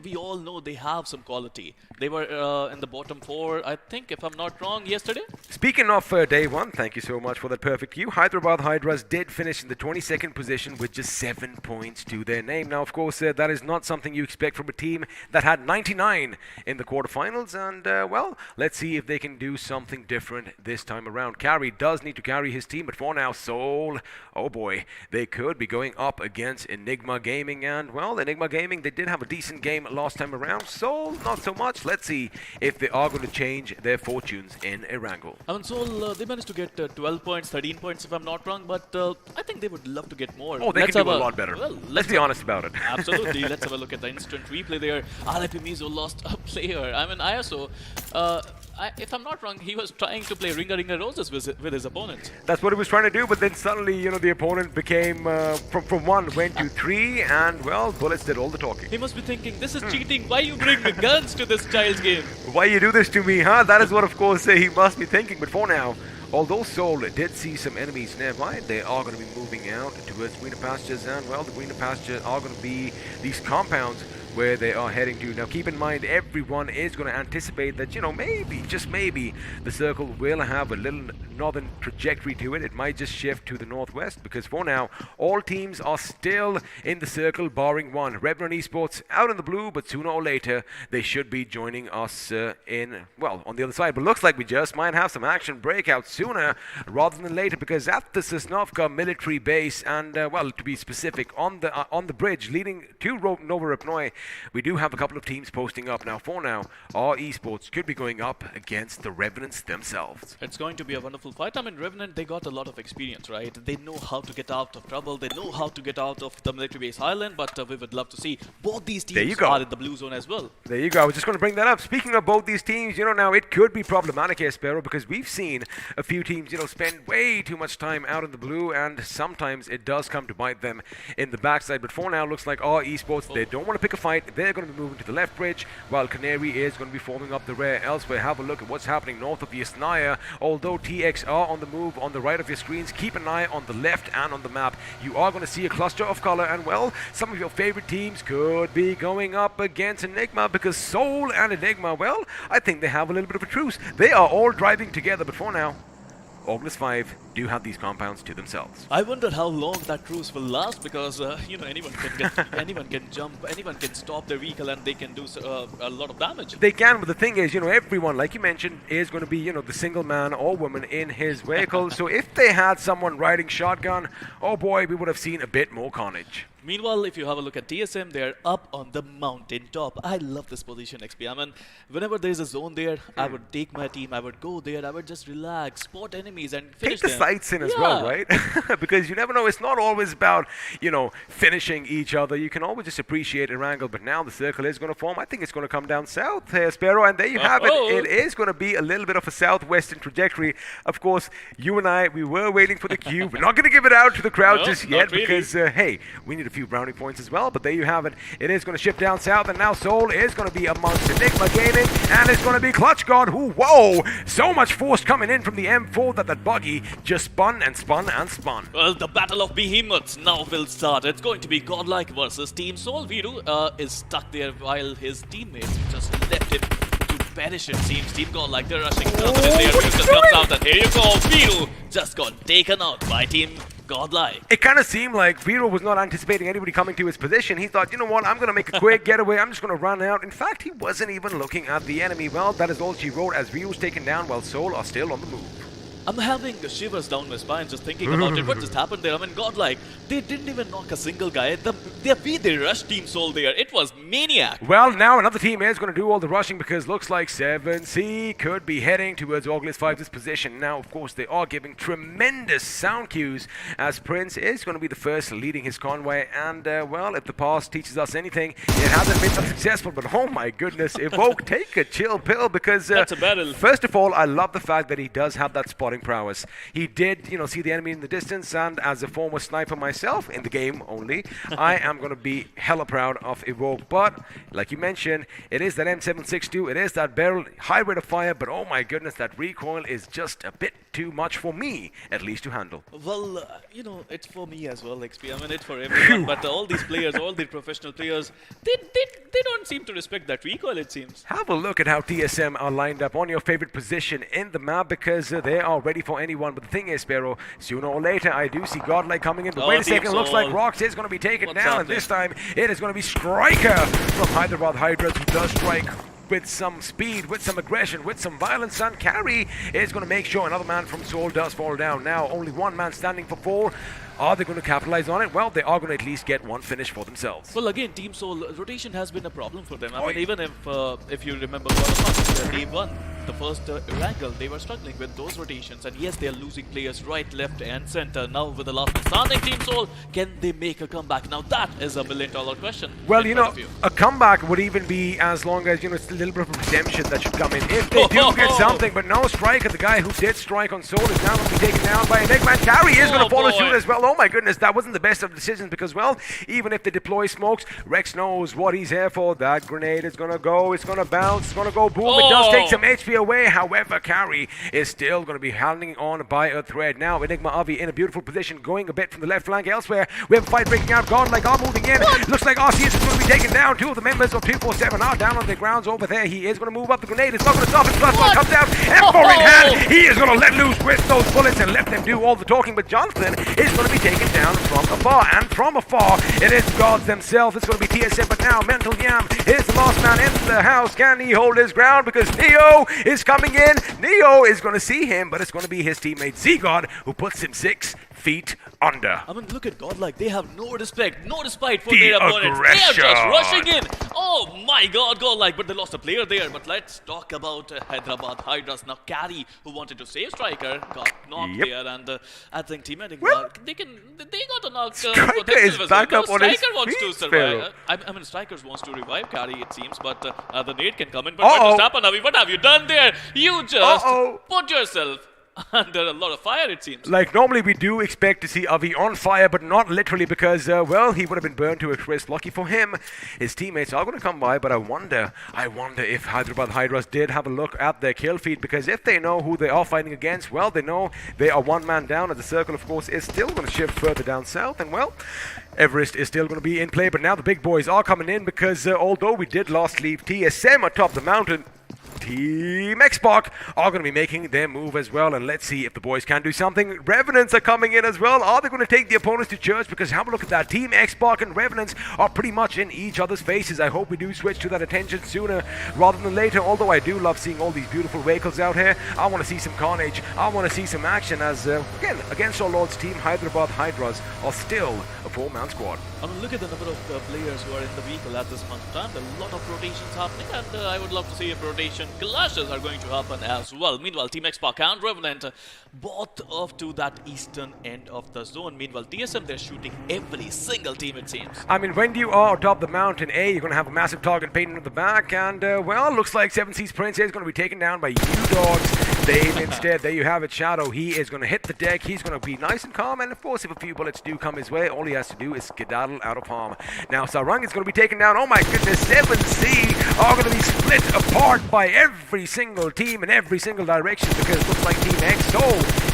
we all know they have some quality. They were in the bottom 4, I think, if I'm not wrong, yesterday. Speaking of day 1, thank you so much for that perfect cue. Hyderabad Hydras did finish in the 22nd position with just 7 points to their name. Now, of course, that is not something you expect from a team that had 99 in the quarterfinals, and well, let's see if they can do something different this time around. Carry does need to carry his team, but for now, Soul, oh boy, they could be going up against Enigma Gaming, and well, Enigma Gaming, they did have a decent game last time around. Soul, not so much. Let's see if they are going to change their fortunes in Erangel. I mean, Soul, they managed to get 12 points, 13 points if I'm not wrong, but I think they would love to get more. Oh, they can do a lot better. Well, let's be honest about it. Absolutely. Let's have a look at the instant replay there. RIP Mizo lost a player. I mean, ISO, if I'm not wrong, he was trying to play Ringer Ringer Roses with his opponent. That's what he was trying to do, but then suddenly, the opponent became, from 1 went to 3, and, well, Bullets did all the talking. He must be thinking, this is cheating. Why you bring the guns to this child's game? Why you do this to me, huh? That is what, of course, he must be thinking. But for now, although Seoul did see some enemies nearby, they are going to be moving out towards greener pastures, and, well, the greener pastures are going to be these compounds where they are heading to. Now keep in mind, everyone is going to anticipate that, maybe, just maybe, the circle will have a little northern trajectory to it. It might just shift to the northwest, because for now, all teams are still in the circle, barring one. Revenant Esports out in the blue, but sooner or later, they should be joining us on the other side. But looks like we just might have some action breakout sooner rather than later, because at the Sosnovka military base, and, to be specific, on the bridge leading to Novorupnoy, we do have a couple of teams posting up. Now, for now, our esports could be going up against the Revenants themselves. It's going to be a wonderful fight. I mean, Revenant, they got a lot of experience, right? They know how to get out of trouble. They know how to get out of the military base island, but we would love to see both these teams are in the blue zone as well. There you go. I was just going to bring that up. Speaking of both these teams, now it could be problematic here, Sparrow, because we've seen a few teams, spend way too much time out in the blue, and sometimes it does come to bite them in the backside. But for now, looks like our esports, they don't want to pick a fight. They're going to be moving to the left bridge, while Canary is going to be forming up the rear elsewhere. Have a look at what's happening north of Yasnaya. Although TX are on the move on the right of your screens, keep an eye on the left and on the map. You are going to see a cluster of color, and, well, some of your favorite teams could be going up against Enigma, because Seoul and Enigma, well, I think they have a little bit of a truce. They are all driving together, but for now, Oculus 5 do have these compounds to themselves. I wonder how long that truce will last, because anyone can jump, anyone can stop their vehicle, and they can do a lot of damage. They can, but the thing is, everyone, like you mentioned, is going to be, the single man or woman in his vehicle. So if they had someone riding shotgun, oh boy, we would have seen a bit more carnage. Meanwhile, if you have a look at TSM, they're up on the mountain top. I love this position, XP. I mean, whenever there's a zone there, I would take my team, I would go there, I would just relax, spot enemies, and finish them. Take the sights in as well, right? Because you never know, it's not always about, finishing each other. You can always just appreciate Erangel, but now the circle is going to form. I think it's going to come down south here, Sparrow, and there you have it. It is going to be a little bit of a southwestern trajectory. Of course, you and I, we were waiting for the cue. We're not going to give it out to the crowd just yet, because, hey, we need a few brownie points as well, but there you have it. It is going to shift down south, and now Seoul is going to be amongst Enigma Gaming, and it's going to be Clutch God, who, whoa, so much force coming in from the M4 that buggy just spun and spun and spun. Well, the battle of behemoths now will start. It's going to be Godlike versus Team Seoul. Viru is stuck there while his teammates just left him to perish, it seems. Team Godlike, they're rushing down the there. Just comes out, and here you go. Viru just got taken out by Team Godlike. It kind of seemed like Vero was not anticipating anybody coming to his position. He thought, you know what, I'm going to make a quick getaway. I'm just going to run out. In fact, he wasn't even looking at the enemy. Well, that is all she wrote, as Vero was taken down while Seoul are still on the move. I'm having shivers down my spine just thinking about it. What just happened there? I mean, Godlike, they didn't even knock a single guy. They rushed Team Seoul there. It was maniac. Well, now another team is going to do all the rushing, because looks like 7C could be heading towards Oculus 5's position. Now, of course, they are giving tremendous sound cues, as Prince is going to be the first leading his convoy. And, well, if the past teaches us anything, it hasn't been successful. But, oh my goodness, Evoke, take a chill pill, because that's a battle. First of all, I love the fact that he does have that spotting prowess. He did, see the enemy in the distance, and as a former sniper myself, in the game only, I am going to be hella proud of Evoke. But, like you mentioned, it is that M762, it is that barrel, high rate of fire, but oh my goodness, that recoil is just a bit too much for me, at least, to handle. Well, it's for me as well, XP. I mean, it's for everyone, but all these players, all the professional players, they don't seem to respect that recoil, it seems. Have a look at how TSM are lined up on your favorite position in the map, because they are ready for anyone. But the thing is, Sparrow, sooner or later, I do see Godlike coming in. But wait a second, looks like Rox is going to be taken down, and this time it is going to be Striker from Hyderabad Hydras, who does strike with some speed, with some aggression, with some violence, and Carry is going to make sure another man from Seoul does fall down. Now, only one man standing for 4. Are they going to capitalize on it? Well, they are going to at least get one finish for themselves. Well, again, Team Seoul, rotation has been a problem for them. I mean, even if you remember Day 1, the first Erangel, they were struggling with those rotations, and yes, they are losing players right, left, and center. Now with the last Sanhok Team Soul, can they make a comeback? Now that is a million-dollar question. Well, you know, a comeback would even be as long as, you know, it's a little bit of redemption that should come in if they do get something. But no Striker, the guy who did strike on Soul, is now going to be taken down by Enigma. And Carry is going to follow suit as well. Oh my goodness, that wasn't the best of decisions because, well, even if they deploy smokes, Rex knows what he's here for. That grenade is going to go, it's going to bounce, it's going to go boom. It does take some HP away. However, Carry is still going to be hanging on by a thread. Now, Enigma Avi in a beautiful position, going a bit from the left flank elsewhere. We have a fight breaking out. Godlike are moving in. Looks like RCS is going to be taken down. Two of the members of 247 are down on the grounds over there. He is going to move up the grenade. It's not going to stop. His plus one comes out. M4 in hand. He is going to let loose with those bullets and let them do all the talking. But Jonathan is going to be taken down from afar. And from afar, it is gods themselves. It's going to be TSM. But now, Mental Yam is the last man in the house. Can he hold his ground? Because Neo is coming in. Neo is going to see him, but it's going to be his teammate Z-God who puts him 6 feet under. I mean, look at Godlike. They have no respect, no respite for their opponents. They are just rushing in. Oh my God, Godlike. But they lost a player there. But let's talk about Hyderabad Hydras. Now, Carry, who wanted to save Striker, got knocked there. And I think Team Enigma, they got a knock. Striker is back up on his Striker wants to feet, survive. I mean, Strikers wants to revive Carry, it seems. But the nade can come in. But what just happened, Avi? What have you done there? You just put yourself under a lot of fire, it seems. Like, normally we do expect to see Avi on fire, but not literally because, well, he would have been burned to a crisp. Lucky for him, his teammates are going to come by, but I wonder if Hyderabad Hydras did have a look at their kill feed, because if they know who they are fighting against, well, they know they are one man down, and the circle, of course, is still going to shift further down south, and, well, Everest is still going to be in play, but now the big boys are coming in because although we did last leave TSM atop the mountain, Team X-Pac are going to be making their move as well, and let's see if the boys can do something. Revenants are coming in as well. Are they going to take the opponents to church? Because have a look at that. Team X-Pac and Revenants are pretty much in each other's faces. I hope we do switch to that attention sooner rather than later, although I do love seeing all these beautiful vehicles out here. I want to see some carnage. I want to see some action as, again, against our Lord's team, Hyderabad Hydras are still a 4-man squad. I mean, look at the number of players who are in the vehicle at this point of time. There are a lot of rotations happening, and I would love to see if rotation clashes are going to happen as well. Meanwhile, Team X-Pac and Revenant both off to that eastern end of the zone. Meanwhile, TSM, they're shooting every single team, it seems. I mean, when you are atop the mountain, you're going to have a massive target painted at the back, and, well, looks like 7 Seas Prince is going to be taken down by U-Dogs. Dave instead. There you have it, Shadow. He is going to hit the deck. He's going to be nice and calm, and of course, if a few bullets do come his way, all he has to do is skedaddle out of harm. Now, Sarang is going to be taken down. Oh my goodness, 7C are going to be split apart by every single team in every single direction because it looks like Team X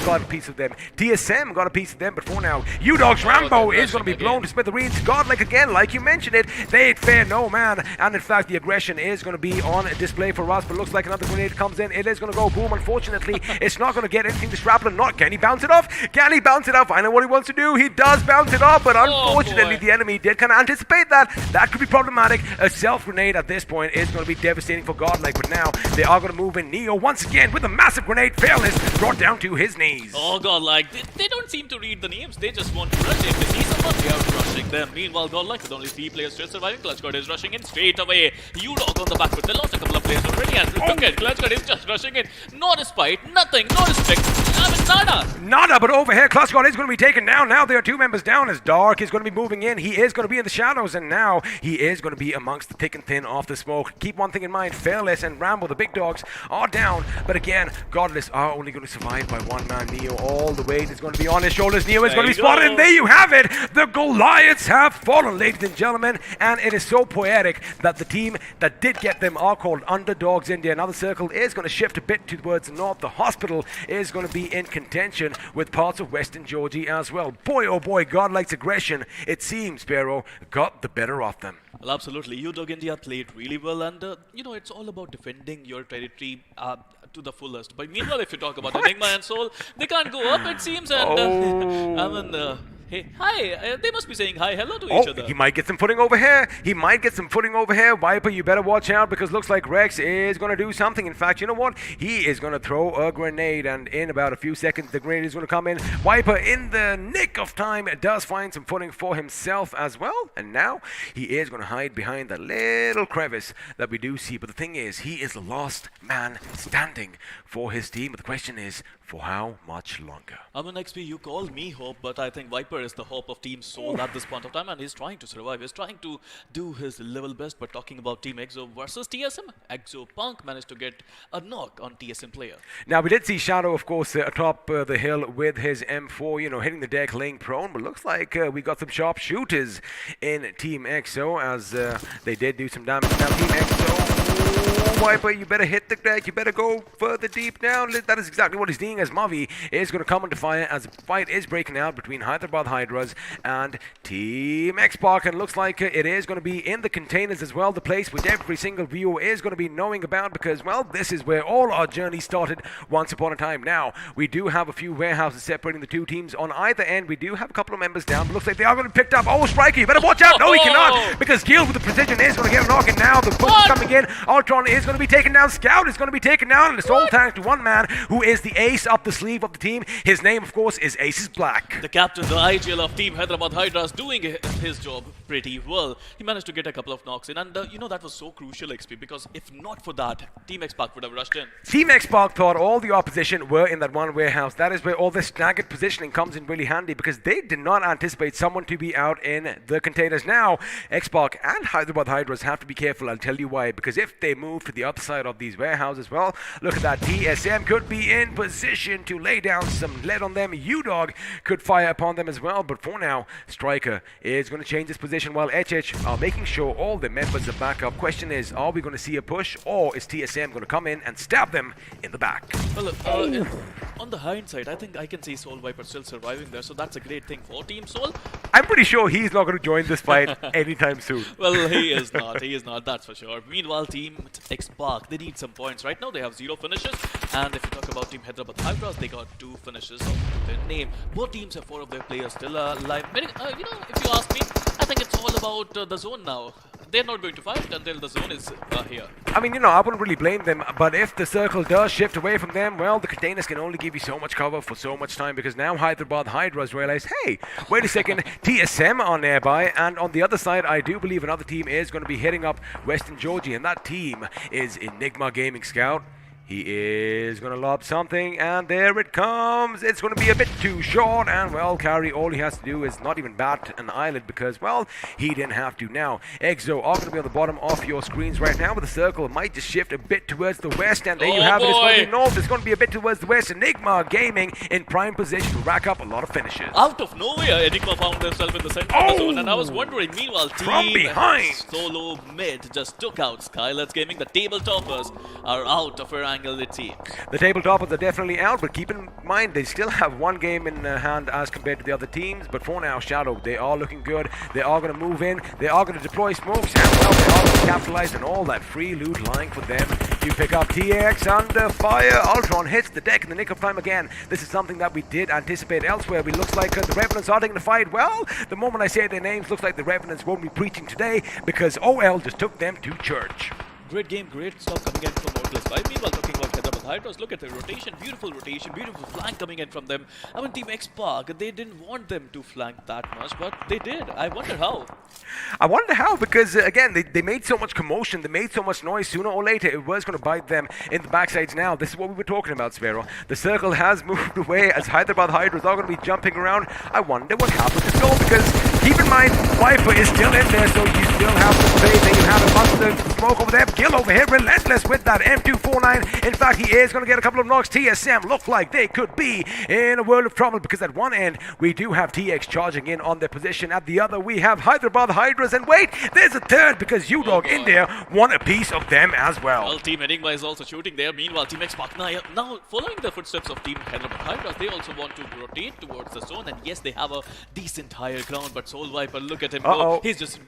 got a piece of them. TSM got a piece of them, but for now, U-Dogs Rambo is going to be blown to smithereens. Godlike again, like you mentioned it, they ain't fair no man, and in fact, the aggression is going to be on display for us, but looks like another grenade comes in. It is going to go boom. Unfortunately, it's not going to get anything to Shrapnel. Not can he bounce it off? Can he bounce it off? I know what he wants to do. He does bounce it off, but unfortunately, the enemy did kind of anticipate that. That could be problematic. A self grenade at this point is going to be devastating for Godlike, but now they are going to move in. Neo once again with a massive grenade. Fearless brought down to his knees. Oh, Godlike, they don't seem to read the names. They just want to rush. If they see someone, they are rushing them. Meanwhile, Godlike with only 3 players still surviving. Clutchguard is rushing in straight away. U-Dog on the back foot. They lost a couple of players already, and look at Clutchguard is just rushing in. No respite, nothing, no respect. I mean, nada. Nada, but over here, Clutchguard is going to be taken down. Now there are 2 members down as Dark is going to be moving in. He is going to be in the shadows, and now he is going to be amongst the thick and thin of the smoke. Keep one thing in mind, Fearless and Rambo, the big dogs, are down. But again, Godless are only going to survive by 1 man. Neo, all the weight is going to be on his shoulders. Neo is going to be spotted, and there you have it. The Goliaths have fallen, ladies and gentlemen, and it is so poetic that the team that did get them are called Underdogs India. Another circle is going to shift a bit towards the north. The hospital is going to be in contention with parts of Western Georgia as well. Boy, oh boy, Godlike's aggression, it seems, Sparrow, got the better of them. Well, absolutely. U-Dog India played really well, and, you know, it's all about defending your territory to the fullest. But meanwhile, if you talk about Enigma and Soul, they can't go up, it seems, and I mean, Hey, hi. They must be saying hi, hello to each Oh, other. he might get some footing over here. He might get some footing over here. Viper, you better watch out because looks like Rex is going to do something. In fact, you know what? He is going to throw a grenade, and in about a few seconds, the grenade is going to come in. Viper, in the nick of time, does find some footing for himself as well. And now he is going to hide behind the little crevice that we do see. But the thing is, he is the last man standing for his team. But the question is, for how much longer? I'm an XP, you call me Hope, but I think Viper is the hope of Team Soul at this point of time, and he's trying to survive. He's trying to do his level best. But talking about Team EXO versus TSM, EXO Punk managed to get a knock on TSM player. Now, we did see Shadow, of course, atop the hill with his M4, you know, hitting the deck, laying prone. But looks like we got some sharp shooters in Team EXO as they did do some damage. Now, Team EXO, Viper, you better hit the deck. You better go further deep now. That is exactly what he's doing as Mavi is going to come under fire as a fight is breaking out between Hyderabad Hydras and Team X-Park. And looks like it is going to be in the containers as well, the place which every single viewer is going to be knowing about because, well, this is where all our journey started once upon a time. Now, we do have a few warehouses separating the two teams on either end. We do have a couple of members down, but looks like they are going to be picked up. Oh, Striker, you better watch out. No, he cannot, because Gil with the precision is going to get a knock, and now the push is coming in. Ultron is going to be taken down. Scout is going to be taken down, and it's all thanks to one man who is the ace up the sleeve of the team. His name, of course, is Aces Black. The captain, the IGL of Team Hyderabad Hydras, doing his job pretty well. He managed to get a couple of knocks in, and you know, that was so crucial, XP, because if not for that, Team X-Pac would have rushed in. Team X-Pac thought all the opposition were in that one warehouse. That is where all this staggered positioning comes in really handy because they did not anticipate someone to be out in the containers. Now, X-Pac and Hyderabad Hydras have to be careful. I'll tell you why. Because if they move to the other side of these warehouses, well, look at that. TSM could be in position to lay down some lead on them. U-Dog could fire upon them as well. But for now, Striker is going to change his position while HH are making sure all the members are back up. Question is, are we going to see a push or is TSM going to come in and stab them in the back? Well, on the hindsight, I think I can see Soul Viper still surviving there, so that's a great thing for Team Soul. I'm pretty sure he's not going to join this fight anytime soon. Well, he is not, that's for sure. Meanwhile, Team X-Pac, they need some points. Right now, they have 0 finishes, and if you talk about Team Hyderabad Hydras, they got 2 finishes of their name. Both teams have 4 of their players still alive. You know, if you ask me, I think it's all about the zone now. They're not going to fight until the zone is here. I mean, you know, I wouldn't really blame them, but if the circle does shift away from them, well, the containers can only give you so much cover for so much time because now Hyderabad Hydras realize, hey, wait a second, TSM are nearby, and on the other side, I do believe another team is going to be hitting up Western Georgia, and that team is Enigma Gaming Scout. He is going to lob something, and there it comes. It's going to be a bit too short, and, well, Carry, all he has to do is not even bat an eyelid because, well, he didn't have to. Now, EXO are going to be on the bottom of your screens right now, but the circle might just shift a bit towards the west, and there you have it. It's going to be north. It's going to be a bit towards the west. Enigma Gaming in prime position to rack up a lot of finishes. Out of nowhere, Enigma found themselves in the center of the zone, and I was wondering, meanwhile, from behind, Solo Mid just took out Skylarks Gaming. The table toppers are out of Erangel, it seems. The table toppers are definitely out, but keep in mind, they still have one game in hand as compared to the other teams, but for now, Shadow, they are looking good. They are going to move in. They are going to deploy smokes, and, well, they are going to capitalize on all that free loot lying for them. You pick up TX under fire. Ultron hits the deck in the nick of time again. This is something that we did anticipate elsewhere. It looks like the Revenants are taking the fight. Well, the moment I say their names, looks like the Revenants won't be preaching today because OL just took them to church. Great game, great stuff coming in from Northwest 5. Meanwhile, talking about Hyderabad Hydras, look at the rotation, beautiful flank coming in from them. I mean, Team X-Pac, they didn't want them to flank that much, but they did. I wonder how. I wonder how, because again, they made so much commotion, they made so much noise. Sooner or later, it was going to bite them in the backsides. Now, this is what we were talking about, Sparrow. The circle has moved away as Hyderabad Hydras are going to be jumping around. I wonder what happened to Skull, because keep in mind, Viper is still in there, so you still have to play. Then you have a mustard smoke over there. Gil over here, relentless with that M249. In fact, he is going to get a couple of knocks. TSM look like they could be in a world of trouble, because at one end, we do have TX charging in on their position. At the other, we have Hyderabad Hydras. And wait, there's a third, because U-Dog in there want a piece of them as well. Well, Team Enigma is also shooting there. Meanwhile, Team X-Pac now following the footsteps of Team Hyderabad Hydras, they also want to rotate towards the zone. And yes, they have a decent higher ground, but Soul Viper, look at him go. He's just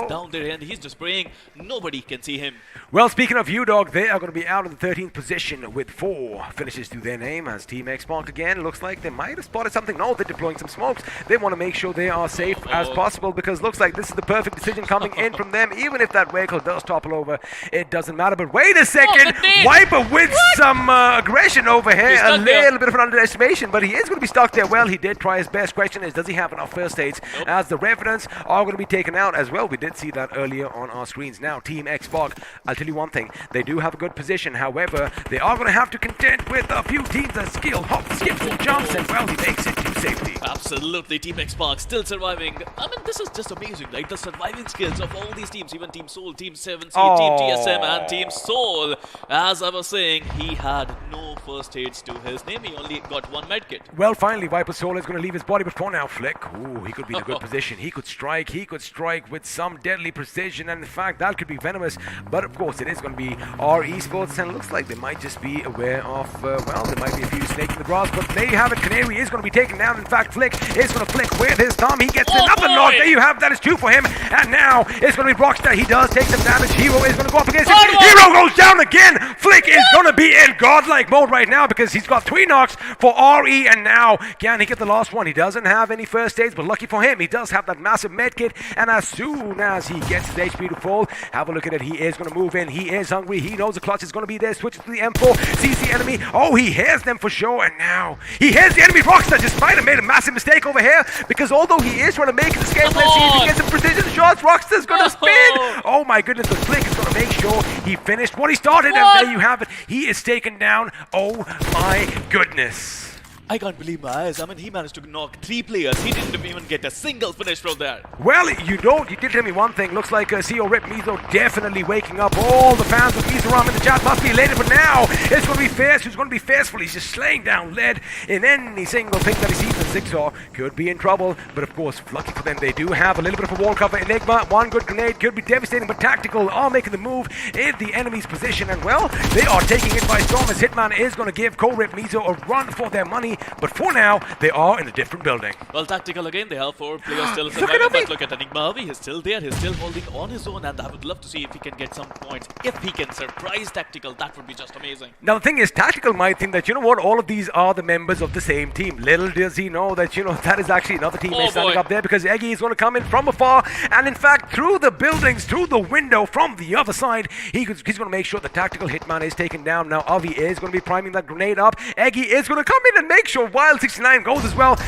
down there and he's just praying nobody can see him. Well, speaking of U-Dog, they are going to be out in the 13th position with 4 finishes to their name as Team Xbox again looks like they might have spotted something. No, they're deploying some smokes. They want to make sure they are safe as possible because looks like this is the perfect decision coming in from them. Even if that vehicle does topple over, it doesn't matter. But wait a second, Viper with some aggression over here. A little bit of an underestimation, but he is going to be stuck there. Well, he did try his best. Question is, does he have enough first aids as the Revenants are going to be taken out as well? We did see that earlier on our screens. Now, Team Xbox, I'll tell you one thing, they do have a good position. However, they are going to have to contend with a few teams that skill, hop, skips, and jumps, and well, he makes it to safety. Absolutely, Team Xbox still surviving. I mean, this is just amazing, right? The surviving skills of all these teams, even Team Soul, Team 7C, Team TSM, and Team Soul. As I was saying, he had no first aids to his name. He only got 1 medkit. Well, finally, Viper Soul is going to leave his body, but for now, Flick, ooh, he could be in a good position. He could strike with some deadly precision, and in fact, that could be venomous. But of course, it is going to be our esports, and it looks like they might just be aware of, well, there might be a few snakes in the grass, but there you have it. Canary is going to be taken down. In fact, Flick is going to flick with his thumb. He gets another knock. There you have, that is 2 for him, and now it's going to be Rockstar. He does take some damage. Hero is going to go up against him. Hero goes down again. Flick is going to be in godlike mode right now because he's got 3 knocks for RE, and now can he get the last one? He doesn't have any first aids, but lucky for him, he does have that massive med kit, and as soon as he gets his HP to full, have a look at it. He is going to move in. He is hungry. He knows the clutch is going to be there. Switches to the M4, sees the enemy. Oh, he hears them for sure, and now he hears the enemy. Rockstar just might have made a massive mistake over here because although he is trying to make an escape, let's see if he gets some precision shots. Rockstar's going to spin. Oh my goodness, but Flick is going to make sure he finished what he started, and there you have it. He is taken down. Oh my goodness. I can't believe my eyes. I mean, he managed to knock 3 players. He didn't even get a single finish from there. Well, you did tell me one thing. Looks like CEO Rip Mizo definitely waking up. All the fans of Mizoram in the chat must be elated, but now it's going to be fierce. Who's going to be fierceful? He's just slaying down lead in any single thing that he sees. And Zigsaw could be in trouble, but of course, lucky for them, they do have a little bit of a wall cover. Enigma, 1 good grenade could be devastating, but Tactical are making the move in the enemy's position, and well, they are taking it by storm as Hitman is going to give Rip Mizo a run for their money, but for now, they are in a different building. Well, Tactical again, they have 4 players still surviving, but look at Enigma. He's still there, he's still holding on his own, and I would love to see if he can get some points. If he can surprise Tactical, that would be just amazing. Now the thing is, Tactical might think that, you know what, all of these are the members of the same team. Little does he know that, you know, that is actually another teammate standing up there because Eggy is going to come in from afar, and in fact, through the buildings, through the window from the other side, he's going to make sure the Tactical Hitman is taken down. Now Avi is going to be priming that grenade up. Eggy is going to come in and make sure Wild 69 goes as well.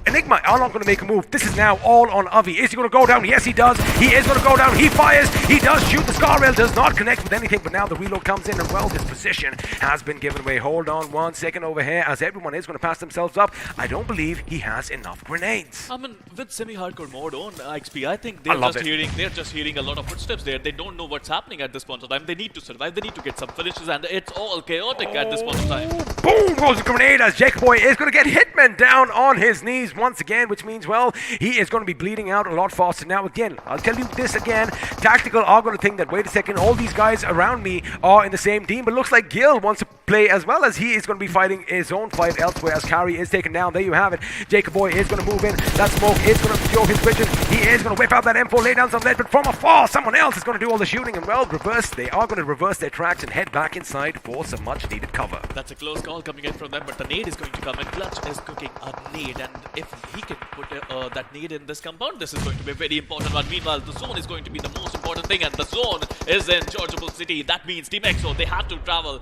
Enigma are not going to make a move. This is now all on Avi. Is he going to go down? Yes, he does. He is going to go down. He fires. He does shoot. The Scar Rail does not connect with anything, but now the reload comes in, and well, this position has been given away. Hold on 1 second over here as everyone is going to pass themselves up. I don't believe he has enough grenades. I mean, with semi-hardcore mode on XP, I think they're just hearing a lot of footsteps there. They don't know what's happening at this point of time. They need to survive. They need to get some finishes, and it's all chaotic at this point of time. Boom goes the grenade as Jacob Boy is going to get Hitman down on his knees once again, which means, well, he is going to be bleeding out a lot faster. Now, again, I'll tell you this again. Tactical are going to think that, wait a second, all these guys around me are in the same team, but looks like Gil wants to play as well, as he is going to be fighting his own fight elsewhere as Carry is taken down. There you have it. Jacob Boy is going to move in. That smoke is going to secure his vision. He is going to whip out that M4, lay down some lead, but from afar, someone else is going to do all the shooting, and well, they are going to reverse their tracks and head back inside for some much needed cover. That's a close call coming in from them, but the nade is going to come in. Clutch is cooking a nade, and if he can put that nade in this compound, this is going to be a very important one. Meanwhile, the zone is going to be the most important thing, and the zone is in Georgiable City. That means Team EXO, they have to travel.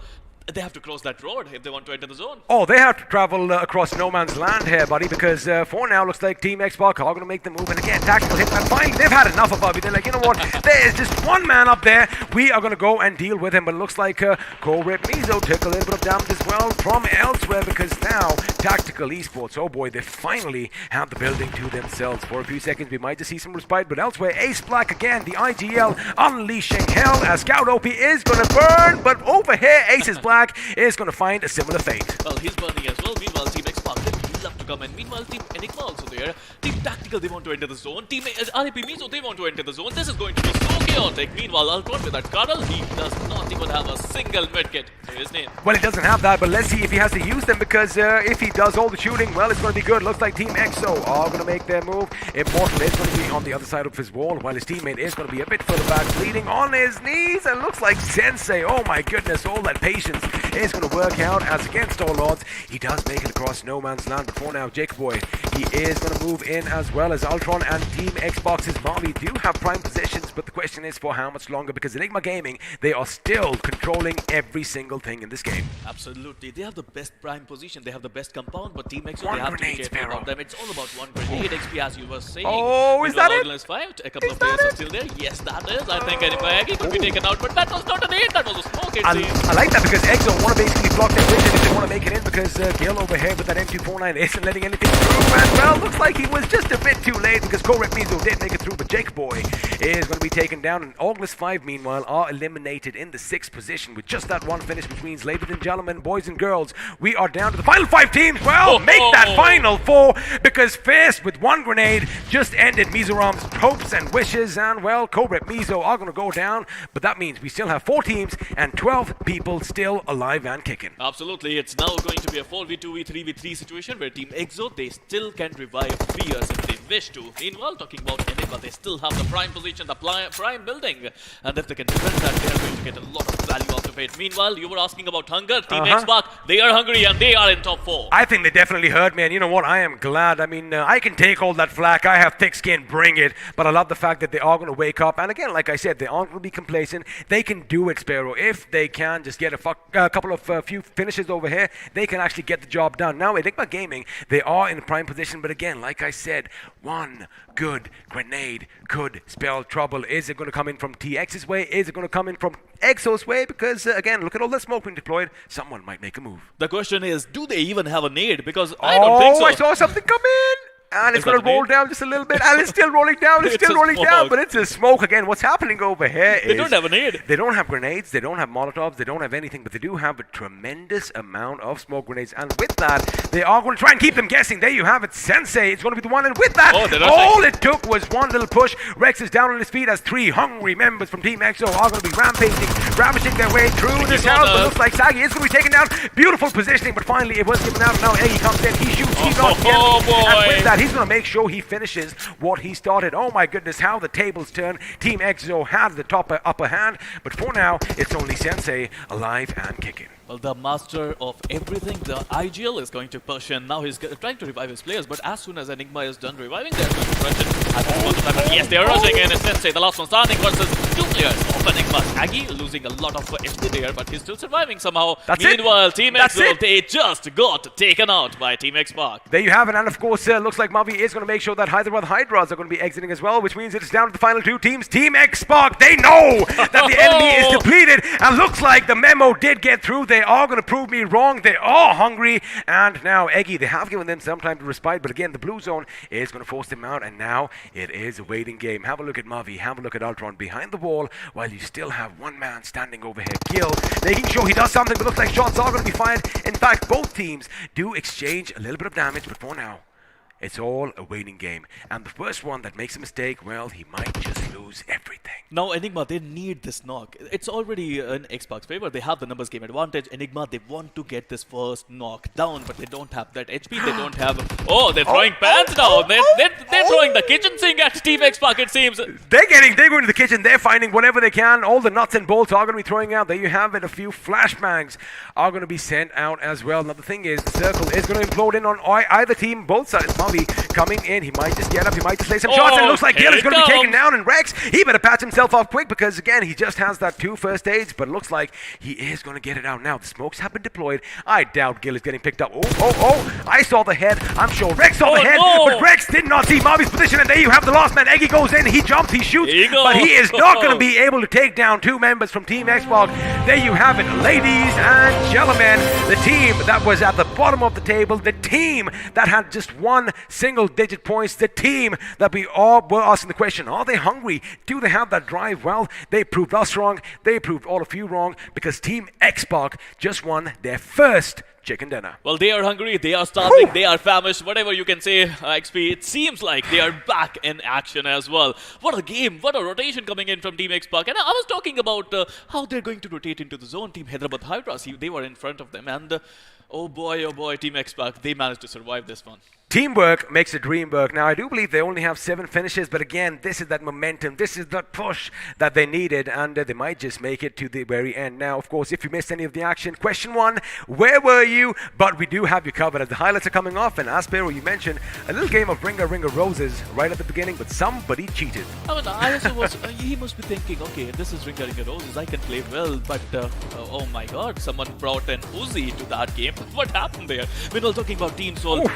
They have to cross that road if they want to enter the zone. Oh, they have to travel across no man's land here, buddy, because for now, looks like Team Xbox are going to make the move. And again, Tactical Hitman, finally, they've had enough of Bobby. They're like, you know what, there is just one man up there. We are going to go and deal with him. But it looks like Rip Mizo took a little bit of damage as well from elsewhere, because now Tactical Esports, oh boy, they finally have the building to themselves. For a few seconds, we might just see some respite, but elsewhere, Ace Black again, the IGL unleashing hell as Scout OP is going to burn. But over here, Ace is Black is going to find a similar fate. Well, he's burning as well. Meanwhile, Team Xbox, they love to to come in. Meanwhile, Team Enigma also there. Team Tactical, they want to enter the zone. Team RAP Mizo, they want to enter the zone. This is going to be so chaotic. Meanwhile, Ultron with that Cuddle, he does not even have a single medkit to his name. Well, he doesn't have that, but let's see if he has to use them, because if he does all the shooting, well, it's going to be good. Looks like Team EXO are going to make their move. Immortal is going to be on the other side of his wall, while his teammate is going to be a bit further back, bleeding on his knees, and looks like Sensei, oh my goodness, all that patience is going to work out, as against all odds, he does make it across no man's land. But for now, Jacob Boy, he is going to move in, as well as Ultron and Team Xbox's Marley do have prime positions, but the question is for how much longer, because Enigma Gaming, they are still controlling every single thing in this game. Absolutely, they have the best prime position, they have the best compound, but Team EXO, One they have to be grenade, careful Sparrow. about them. It's all about one grenade XP, as you were saying. Oh, is that it? Organized fight. A couple of players are still there. Yes, that is. I think Enigma could be taken out, but that was not a nade, that was a smoke, it seems. I like that, because EXO want to basically block their vision if they want to make it in, because Gil over here with that M249 isn't letting anything through, and well, looks like he was just a bit too late, because Correct Mizo did make it through, but Jake Boy is going to be taken down, and August 5 meanwhile are eliminated in the 6th position with just that one finish, which means, ladies and gentlemen, boys and girls, we are down to the final 5 teams. Well, make that final 4, because Fist with one grenade just ended Mizoram's hopes and wishes, and well, Correct Mizo are going to go down, but that means we still have 4 teams and 12 people still alive and kicking. Absolutely, it's now going to be a 4v2, v3v3 situation where Team EXO, they still can revive Fears if they wish to. Meanwhile, talking about Enigma, they still have the prime position, the prime building, and if they can defend that, they are going to get a lot of value out of it. Meanwhile, you were asking about hunger. Team Xbox, they are hungry and they are in top 4. I think they definitely heard me, and you know what? I am glad. I mean, I can take all that flack. I have thick skin, bring it. But I love the fact that they are going to wake up. And again, like I said, they aren't going to be complacent. They can do it, Sparrow. If they can just get a couple of few finishes over here, they can actually get the job done. Now, Enigma Gaming, they are in prime position. But again, like I said, one good grenade could spell trouble. Is it going to come in from TX's way? Is it going to come in from EXO's way? Because again, look at all that smoke being deployed. Someone might make a move. The question is, do they even have a nade? Because I don't think so. I saw something come in. And it's going to roll down just a little bit. And it's still rolling down. It's still rolling down. But it's a smoke again. What's happening over here is... They don't have a nade. They don't have grenades. They don't have Molotovs. They don't have anything. But they do have a tremendous amount of smoke grenades. And with that, they are going to try and keep them guessing. There you have it. Sensei is going to be the one. And with that, all it took was one little push. Rex is down on his feet as 3 hungry members from Team EXO are going to be rampaging, ravishing their way through this house. But looks like Sagi is going to be taken down. Beautiful positioning. But finally, it was given out. Now Eggy comes in. He shoots. He's on the enemy. And with that, he's going to make sure he finishes what he started. Oh my goodness, how the tables turn. Team EXO had the upper hand, but for now, it's only Sensei alive and kicking. Well, the master of everything, the IGL is going to push in. Now he's trying to revive his players, but as soon as Enigma is done reviving, they're going to rush it. Yes, they're rushing in. It's Sensei, the last one standing versus 2 players of Enigma. Aggie losing a lot of HP there, but he's still surviving somehow. Meanwhile, Team EXO, they just got taken out by Team Xbox. There you have it, and of course, looks like Mavi is going to make sure that Hyderabad Hydras are going to be exiting as well, which means it's down to the final 2 teams. Team Xbox, they know that the enemy is depleted, and looks like the memo did get through. They are going to prove me wrong. They are hungry, and now Eggy, they have given them some time to respite, but again, the blue zone is going to force them out, and now it is a waiting game. Have a look at Mavi, have a look at Ultron behind the wall, while you still have one man standing over here. Gil, making sure he does something, but looks like shots are going to be fired. In fact, both teams do exchange a little bit of damage, but for now, it's all a waiting game. And the first one that makes a mistake, well, he might just lose everything. Now, Enigma, they need this knock. It's already in Xbox favor. They have the numbers game advantage. Enigma, they want to get this first knock down, but they don't have that HP. They don't have... Oh, they're throwing pans now. They're throwing the kitchen sink at Team Xbox, it seems. They're going to the kitchen. They're finding whatever they can. All the nuts and bolts are going to be throwing out. There you have it. A few flashbangs are going to be sent out as well. Now, the thing is, the circle is going to implode in on either team, both sides. Mavi coming in. He might just get up. He might just lay some shots. And it looks like Gil is going to be taken down. And Rex, he better patch himself off quick, because again, he just has that 2 first aids, but it looks like he is going to get it out now. The smokes have been deployed. I doubt Gil is getting picked up. Oh, I saw the head. I'm sure Rex saw the head, but Rex did not see Mavi's position, and there you have the last man. Eggy goes in, he jumps, he shoots, but he is not going to be able to take down 2 members from Team Xbox. There you have it, ladies and gentlemen. The team that was at the bottom of the table, the team that had just one single-digit points. The team that we all were asking the question, are they hungry? Do they have that drive? Well, they proved us wrong. They proved all of you wrong because Team Xbox just won their first chicken dinner. Well, they are hungry, they are starving, they are famished, whatever you can say, XP. It seems like they are back in action as well. What a game, what a rotation coming in from Team Xbox. And I was talking about how they're going to rotate into the zone. Team Hyderabad Hydras, they were in front of them. And oh boy, Team Xbox, they managed to survive this one. Teamwork makes the dream work. Now, I do believe they only have 7 finishes, but again, this is that momentum, this is that push that they needed, and they might just make it to the very end. Now, of course, if you missed any of the action, question 1, where were you? But we do have you covered as the highlights are coming off, and as Pero, you mentioned, a little game of Ringa Ringa Roses right at the beginning, but somebody cheated. I mean, I also was, he must be thinking, okay, this is Ringa Ringa Roses, I can play well, but oh my god, someone brought an Uzi to that game. What happened there? We're all talking about Team Soul.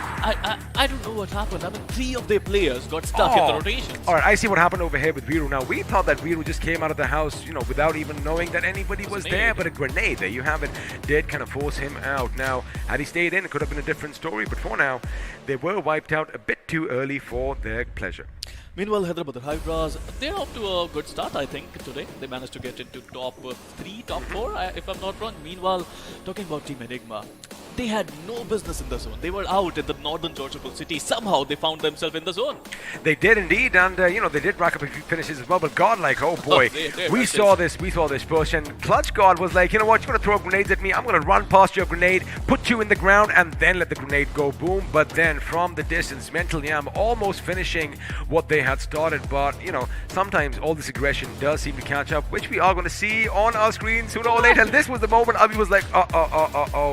I don't know what happened. I mean, 3 of their players got stuck in the rotations. Alright, I see what happened over here with Viru. Now, we thought that Viru just came out of the house, without even knowing that anybody was there, but a grenade, there you have it, did kind of force him out. Now, had he stayed in, it could have been a different story, but for now, they were wiped out a bit too early for their pleasure. Meanwhile, Hyderabad Hydras, they're off to a good start, I think, today. They managed to get into top 3, top 4, if I'm not wrong. Meanwhile, talking about Team Enigma, they had no business in the zone. They were out in the northern Georgiapur city. Somehow they found themselves in the zone. They did indeed, and they did rack up a few finishes as well. But Godlike, oh boy, we saw this push, and Clutch God was like, you know what, you're gonna throw grenades at me. I'm gonna run past your grenade, put you in the ground, and then let the grenade go boom. But then from the distance, Mental Yam almost finishing what they had started. But sometimes all this aggression does seem to catch up, which we are going to see on our screen sooner or later. And this was the moment Avi was like,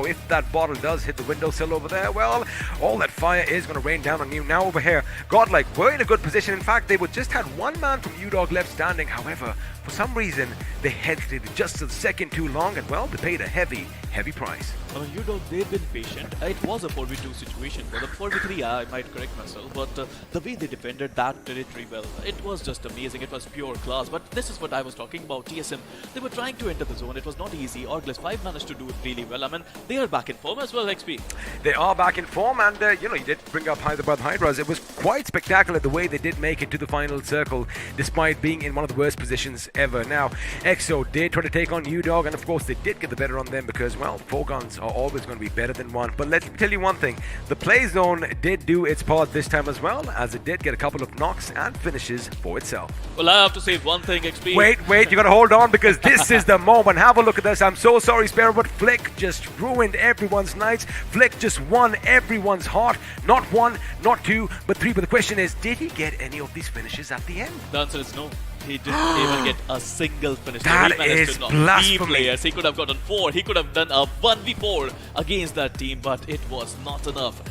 if that bottle does hit the windowsill over there, well, all that fire is going to rain down on you. Now over here, Godlike were in a good position. In fact, they were just had one man from UDOG left standing. However, for some reason, they hesitated just a second too long, and well, they paid a heavy price. UDOG, they've been patient. It was a 4v2 situation for them. 4v3, I might correct myself, but the way they defended that territory well, it was just amazing. It was pure class. But this is what I was talking about. TSM, they were trying to enter the zone. It was not easy. Orgless 5 managed to do it really well. I mean, they are back in form as well, XP. They are back in form, and you did bring up Hyderabad Hydras. It was quite spectacular the way they did make it to the final circle, despite being in one of the worst positions ever. Now, EXO did try to take on UDOG, and of course they did get the better on them because, well, 4 guns are always going to be better than 1. But let me tell you one thing, the play zone did do its part this time as well, as it did get a couple of knocks and finishes for itself. Well, I have to say one thing, XP. Wait, you gotta hold on, because this is the moment. Have a look at this. I'm so sorry, Sparrow, but Flick just ruined everyone's nights. Flick just won everyone's heart. Not 1, not 2, but 3. But the question is, did he get any of these finishes at the end? The answer is no. He didn't even get a single finish. That is blasphemy. Players. He could have gotten 4. He could have done a 1v4 against that team, but it was not enough.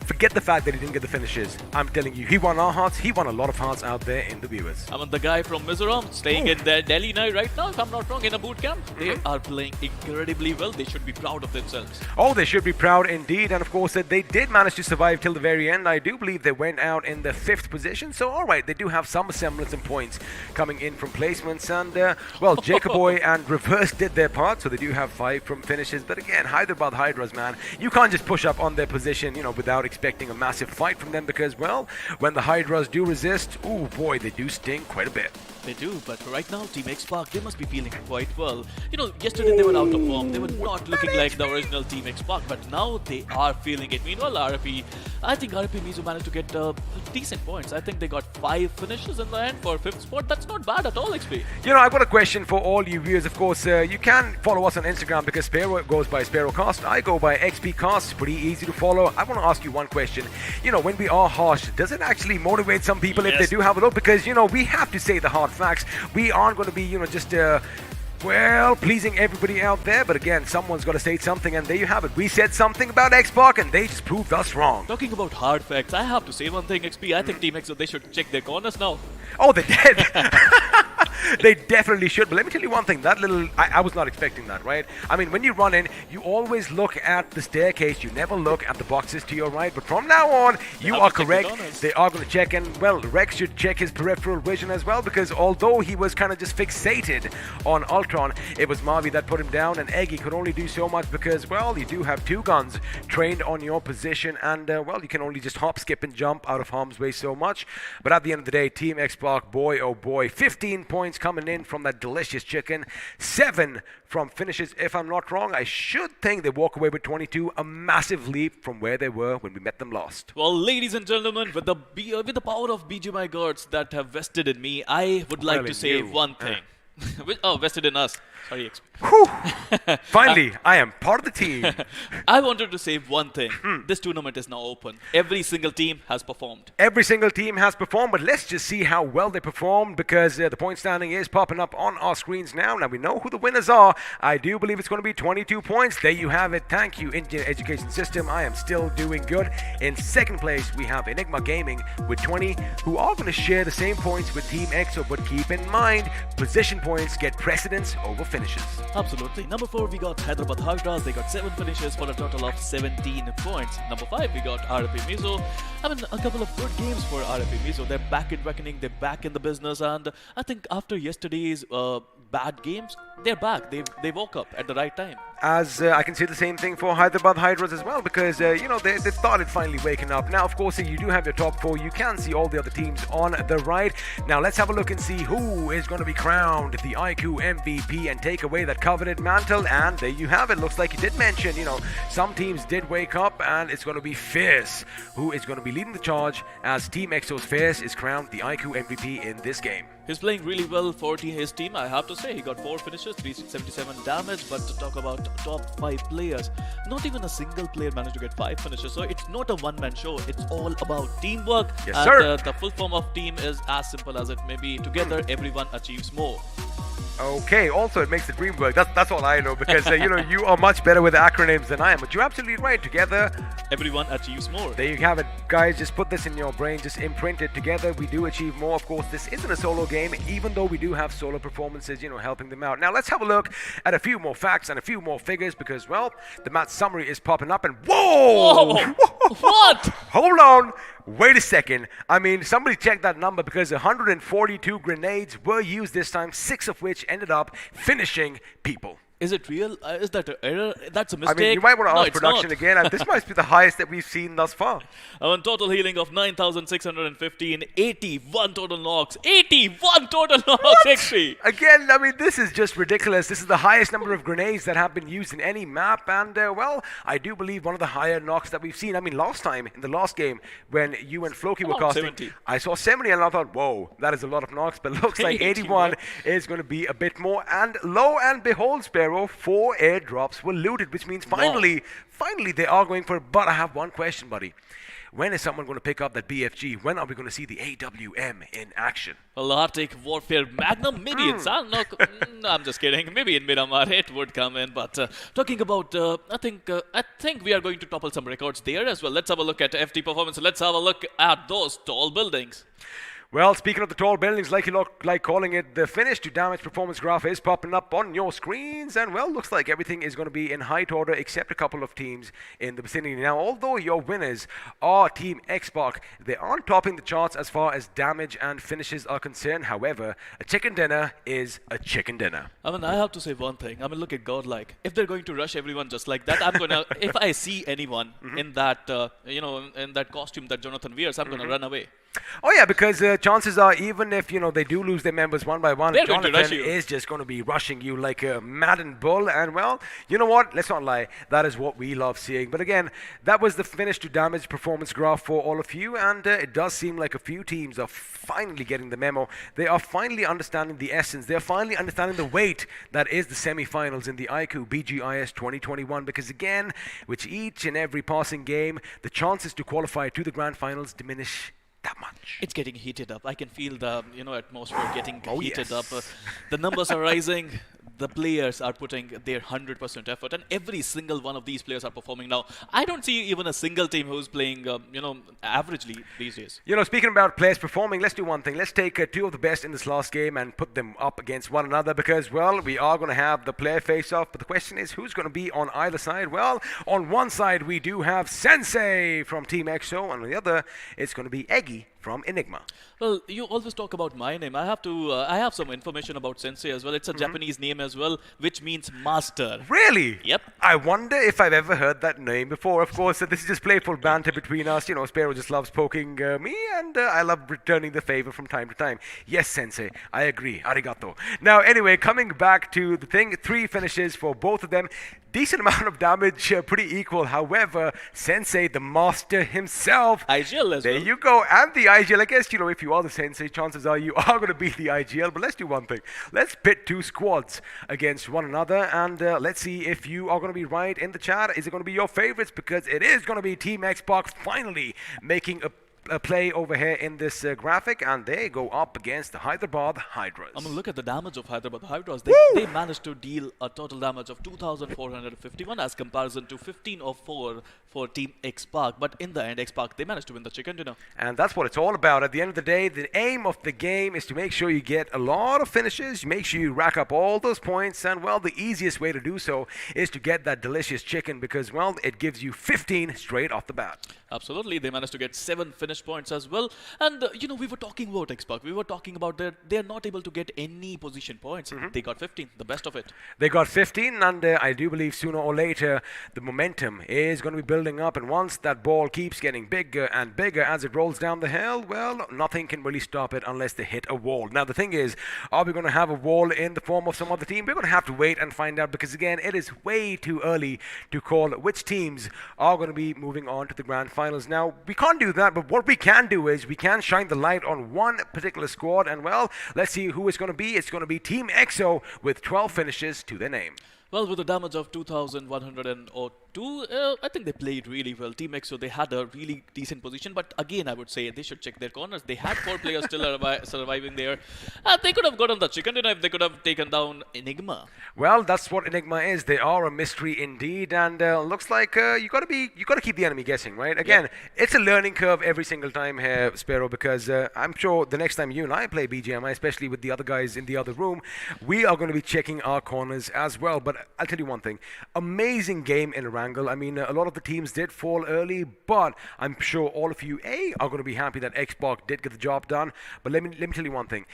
Forget the fact that he didn't get the finishes. I'm telling you, he won our hearts. He won a lot of hearts out there in the viewers. I mean, the guy from Mizoram staying in their Delhi night right now, if I'm not wrong, in a boot camp. They are playing incredibly well. They should be proud of themselves. Oh, they should be proud indeed. And of course, they did manage to survive till the very end. I do believe they went out in the 5th position. So, all right, they do have some semblance and points coming in from placements. And, well, Jacoboy and Reverse did their part. So they do have 5 from finishes. But again, Hyderabad Hydras, man, you can't just push up on their position, without expecting a massive fight from them, because, well, when the Hydras do resist, oh boy, they do sting quite a bit. They do, but right now, Team X-Park, they must be feeling quite well. Yesterday they were out of form. They were not looking like the original Team X-Park, but now they are feeling it. Meanwhile, RP, I think RP Mizu managed to get decent points. I think they got 5 finishes in the end for 5th spot. That's not bad at all, XP. I've got a question for all you viewers. Of course, you can follow us on Instagram, because Sparrow goes by Sparrowcast. I go by XPcast. Pretty easy to follow. I want to ask you one question. When we are harsh, does it actually motivate some people if they do have a look? Because, we have to say the hard facts. We aren't going to be, just pleasing everybody out there, but again, someone's got to say something, and there you have it. We said something about Xbox, and they just proved us wrong. Talking about hard facts, I have to say one thing, XP. I think Team X, they should check their corners now. Oh, they did. They definitely should. But let me tell you one thing. That little, I was not expecting that, right? I mean, when you run in, you always look at the staircase. You never look at the boxes to your right. But from now on, you are correct. They are going to check. And, well, Rex should check his peripheral vision as well, because although he was kind of just fixated on Ultron, it was Mavi that put him down. And Eggy could only do so much because, well, you do have two guns trained on your position. And, well, you can only just hop, skip, and jump out of harm's way so much. But at the end of the day, Team Xbox, boy, oh boy, 15 points coming in from that delicious chicken. 7 from finishes, if I'm not wrong. I should think they walk away with 22, a massive leap from where they were when we met them last. Well, ladies and gentlemen, with the power of BGMI gods that have vested in me, I would like to say one thing. Vested in us. Sorry, Finally, I am part of the team. I wanted to say one thing. This tournament is now open. Every single team has performed. Every single team has performed, but let's just see how well they performed, because the point standing is popping up on our screens now. Now we know who the winners are. I do believe it's going to be 22 points. There you have it. Thank you, Indian education system. I am still doing good. In second place, we have Enigma Gaming with 20, who are going to share the same points with Team EXO, but keep in mind, position points get precedence over finishes. Absolutely. Number 4, we got Hyderabad Hydras. They got 7 finishes for a total of 17 points. Number 5, we got RFP Mizo. I mean, a couple of good games for RFP Mizo. They're back in reckoning. They're back in the business. And I think after yesterday's bad games, they're back. They woke up at the right time. As I can say the same thing for Hyderabad Hydras as well, because, you know, they started finally waking up. Now, of course, you do have your top 4. You can see all the other teams on the right. Now, let's have a look and see who is going to be crowned the iQOO MVP and take away that coveted mantle. And there you have it. Looks like you did mention, you know, some teams did wake up, and it's going to be Fierce who is going to be leading the charge, as Team EXO's Fierce is crowned the iQOO MVP in this game. He's playing really well for his team, I have to say. He got 4 finishes, 377 damage, but to talk about top 5 players, not even a single player managed to get 5 finishes. So it's not a one-man show, it's all about teamwork. Yes, and sir. The full form of team is as simple as it may be. Together, everyone achieves more. Okay, also it makes the dream work. That's all I know, because you know, you are much better with acronyms than I am, but you're absolutely right. Together, everyone achieves more. There you have it, guys. Just put this in your brain, just imprint it. Together we do achieve more. Of course, this isn't a solo game, even though we do have solo performances, you know, helping them out. Now let's have a look at a few more facts and a few more figures, because, well, the match summary is popping up, and whoa! What? Hold on. Wait a second. I mean, somebody check that number, because 142 grenades were used this time, 6 of which ended up finishing people. Is it real? Is that an error? That's a mistake. I mean, you might want to ask it's production not. again, and this might be the highest that we've seen thus far. Total healing of 9,615, 81 total knocks, 81 total knocks, XP. Again, I mean, this is just ridiculous. This is the highest number of grenades that have been used in any map, and, well, I do believe one of the higher knocks that we've seen. I mean, last time, in the last game, when you and Floki were casting, 70. I saw 70, and I thought, whoa, that is a lot of knocks, but looks like 81 is going to be a bit more. And lo and behold, Sparrow, 4 airdrops were looted, which means finally they are going for it. But I have one question, buddy. When is someone going to pick up that BFG? When are we going to see the AWM in action? Well, Arctic Warfare Magnum, maybe in Sanhok. No, I'm just kidding. Maybe in Miramar it would come in. But talking about, I think we are going to topple some records there as well. Let's have a look at FT performance. Let's have a look at those tall buildings. Well, speaking of the tall buildings, like you like calling it, the finish to damage performance graph is popping up on your screens, and, well, looks like everything is going to be in height order except a couple of teams in the vicinity. Now, although your winners are Team Xbox, they aren't topping the charts as far as damage and finishes are concerned. However, a chicken dinner is a chicken dinner. I mean, I have to say one thing. I mean, look at Godlike. If they're going to rush everyone just like that, I'm gonna. If I see anyone in that, in that costume that Jonathan wears, I'm gonna run away. Oh yeah, because chances are, even if, you know, they do lose their members one by one, they're going to rush Jonathan you. is just going to be rushing you like a maddened bull. And, well, you know what? Let's not lie. That is what we love seeing. But again, that was the finish to damage performance graph for all of you, and it does seem like a few teams are finally getting the memo. They are finally understanding the essence. They are finally understanding the weight that is the semifinals in the iQOO BGIS 2021. Because again, with each and every passing game, the chances to qualify to the grand finals diminish that much. It's getting heated up. I can feel the atmosphere getting heated yes. up. The numbers are rising. the players are putting their 100% effort, and every single one of these players are performing now. I don't see even a single team who's playing, averagely these days. Speaking about players performing, let's do one thing. Let's take two of the best in this last game and put them up against one another because, well, we are going to have the player face-off. But the question is, who's going to be on either side? Well, on one side, we do have Sensei from Team EXO, and on the other, it's going to be Eggy from Enigma. Well, you always talk about my name. I have some information about Sensei as well. It's a Japanese name as well, which means master. Really? Yep. I wonder if I've ever heard that name before. Of course, this is just playful banter between us. Sparrow just loves poking me, and I love returning the favor from time to time. Yes, Sensei, I agree. Arigato. Now, anyway, coming back to the thing, 3 finishes for both of them. Decent amount of damage, pretty equal. However, Sensei, the master himself. IGL as well. There you go. And the IGL. I guess, if you are the Sensei, chances are you are going to be the IGL. But let's do one thing. Let's pit 2 squads against one another. And let's see if you are going to be right in the chat. Is it going to be your favorites? Because it is going to be Team Xbox finally making a play over here in this graphic, and they go up against the Hyderabad Hydras. I mean, look at the damage of Hyderabad Hydras. They managed to deal a total damage of 2,451 as comparison to 1504 for Team X-Park. But in the end, X-Park, they managed to win the chicken dinner. And that's what it's all about. At the end of the day, the aim of the game is to make sure you get a lot of finishes, you make sure you rack up all those points, and, well, the easiest way to do so is to get that delicious chicken because, well, it gives you 15 straight off the bat. Absolutely. They managed to get 7 finish points as well. And, we were talking about X-Park. We were talking about they're not able to get any position points. They got 15, the best of it. They got 15, and I do believe sooner or later the momentum is going to be building up. And once that ball keeps getting bigger and bigger as it rolls down the hill, well, nothing can really stop it unless they hit a wall. Now, the thing is, are we going to have a wall in the form of some other team? We're going to have to wait and find out because, again, it is way too early to call which teams are going to be moving on to the grand finals. Now, we can't do that, but what we can do is we can shine the light on one particular squad, and, well, let's see who it's going to be. It's going to be Team EXO with 12 finishes to their name. Well, with a damage of 2,102, I think they played really well. Team EXO, they had a really decent position, but again, I would say they should check their corners. They had 4 players still surviving there. They could have gotten the chicken dinner if they could have taken down Enigma. Well, that's what Enigma is. They are a mystery indeed, and looks like you got to keep the enemy guessing, right? Again, it's a learning curve every single time here, Sparrow, because I'm sure the next time you and I play BGMI, especially with the other guys in the other room, we are going to be checking our corners as well. But I'll tell you one thing, amazing game in Erangel. I mean, a lot of the teams did fall early, but I'm sure all of you, are going to be happy that Xbox did get the job done. But let me tell you one thing.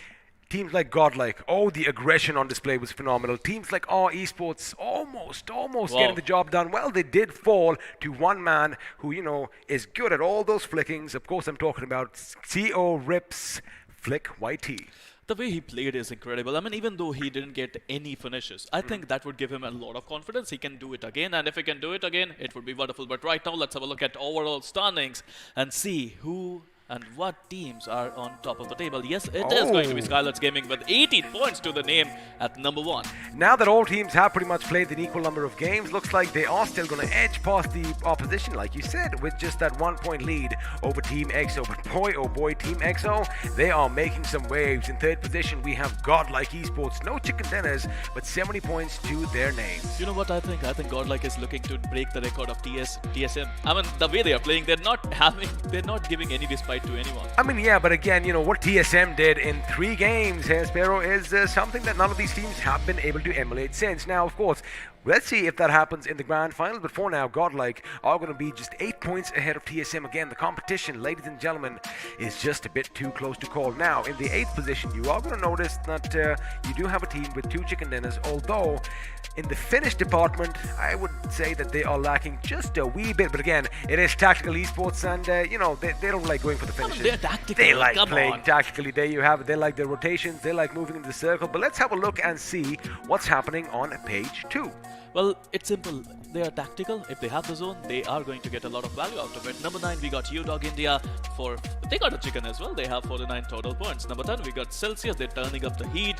Teams like Godlike, the aggression on display was phenomenal. Teams like R Esports, almost getting the job done. Well, they did fall to one man who, is good at all those flickings. Of course, I'm talking about CO Rips Flick YT. The way he played is incredible. I mean, even though he didn't get any finishes, I think that would give him a lot of confidence. He can do it again, and if he can do it again, it would be wonderful. But right now, let's have a look at overall standings and see who and what teams are on top of the table. Yes, it is going to be Skylarks Gaming with 18 points to the name at number 1. Now that all teams have pretty much played an equal number of games, looks like they are still going to edge past the opposition, like you said, with just that 1-point lead over Team EXO. But boy, oh boy, Team EXO, they are making some waves. In 3rd position, we have Godlike Esports. No chicken dinners, but 70 points to their names. You know what I think? I think Godlike is looking to break the record of TSM. I mean, the way they are playing, they're not giving any respite to anyone. I mean, yeah, but again, what TSM did in 3 games here, Sparrow, is something that none of these teams have been able to emulate since. Now, of course, let's see if that happens in the grand final, but for now, Godlike are going to be just 8 points ahead of TSM. Again, the competition, ladies and gentlemen, is just a bit too close to call. Now, in the 8th position, you are going to notice that you do have a team with 2 chicken dinners, although in the finish department, I would say that they are lacking just a wee bit. But again, it is tactical esports, and they don't like going for the finishes. They're tactical. They like playing tactically. There you have it. They like their rotations. They like moving into the circle. But let's have a look and see what's happening on page 2. Well, it's simple. They are tactical. If they have the zone, they are going to get a lot of value out of it. Number 9, we got UDog India for... They got a chicken as well. They have 49 total points. Number 10, we got Celsius. They're turning up the heat.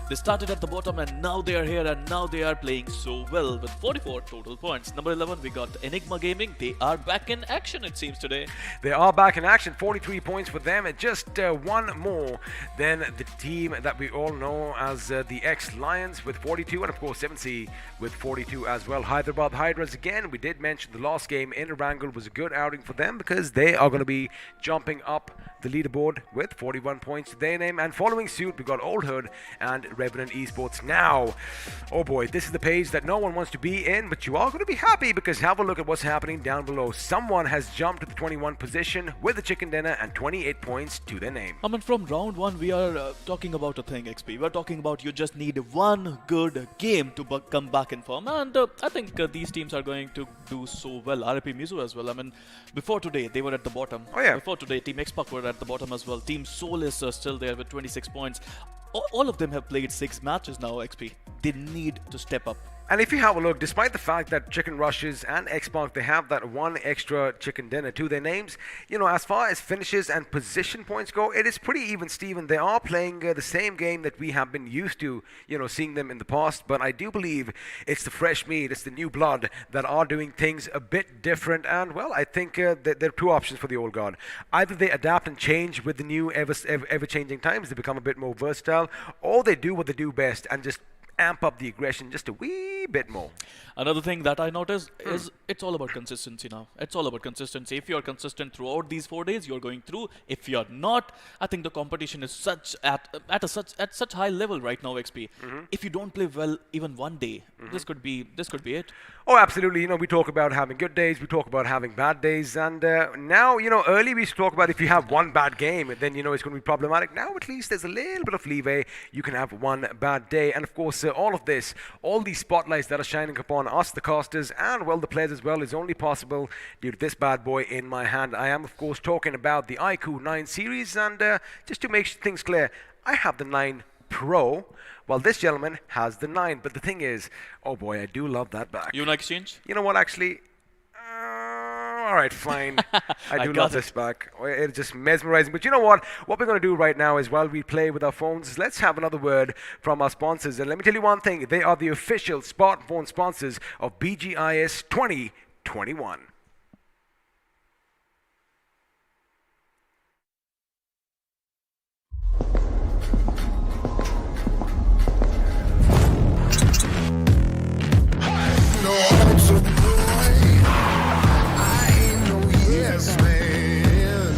They started at the bottom and now they are here and now they are playing so well with 44 total points. Number 11, we got Enigma Gaming. They are back in action, it seems, today. They are back in action. 43 points for them, and just one more than the team that we all know as the ex-Lions with 42, and of course 7C with 42 as well. Hyderabad Hydras, again, we did mention the last game in Erangel was a good outing for them because they are going to be jumping up the leaderboard with 41 points to their name. And following suit, we got Old Hood and Revenant Esports. Now, oh boy, this is the page that no one wants to be in, but you are going to be happy because have a look at what's happening down below. Someone has jumped to the 21 position with a chicken dinner and 28 points to their name. I mean, from round 1, we are talking about a thing, XP. We're talking about you just need one good game to come back in form. And I think these teams are going to do so well. RIP Mizu as well. I mean, before today, they were at the bottom. Oh, yeah. Before today, Team Xpac were at the bottom as well. Team Soul is still there with 26 points. All of them have played 6 matches now, XP. They need to step up. And if you have a look, despite the fact that Chicken Rushes and Xbox, they have that one extra chicken dinner to their names, you know, as far as finishes and position points go, it is pretty even, Steven. They are playing the same game that we have been used to, you know, seeing them in the past. But I do believe it's the fresh meat, it's the new blood that are doing things a bit different. And, well, I think that there are 2 options for the old guard. Either they adapt and change with the new ever-changing times, they become a bit more versatile, or they do what they do best and just amp up the aggression just a wee bit more. Another thing that I noticed is it's all about consistency now. It's all about consistency. If you're consistent throughout these 4 days, you're going through. If you're not, I think the competition is such such high level right now, XP. If you don't play well even one day, this could be it. Oh, absolutely. You know, we talk about having good days, we talk about having bad days, and now, you know, early we used to talk about if you have one bad game, then, you know, it's going to be problematic. Now, at least there's a little bit of leeway. You can have one bad day, and of course, all of this, all these spotlights that are shining upon us, the casters, and, well, the players as well, is only possible due to this bad boy in my hand. I am, of course, talking about the iQOO 9 series, and just to make things clear, I have the 9 Pro, while this gentleman has the 9. But the thing is, oh boy, I do love that back. You want to exchange? You know what, actually? All right, fine. I do love this back. It's just mesmerizing. But you know what? What we're going to do right now is while we play with our phones, let's have another word from our sponsors. And let me tell you one thing. They are the official smartphone sponsors of BGIS 2021. Yes, man.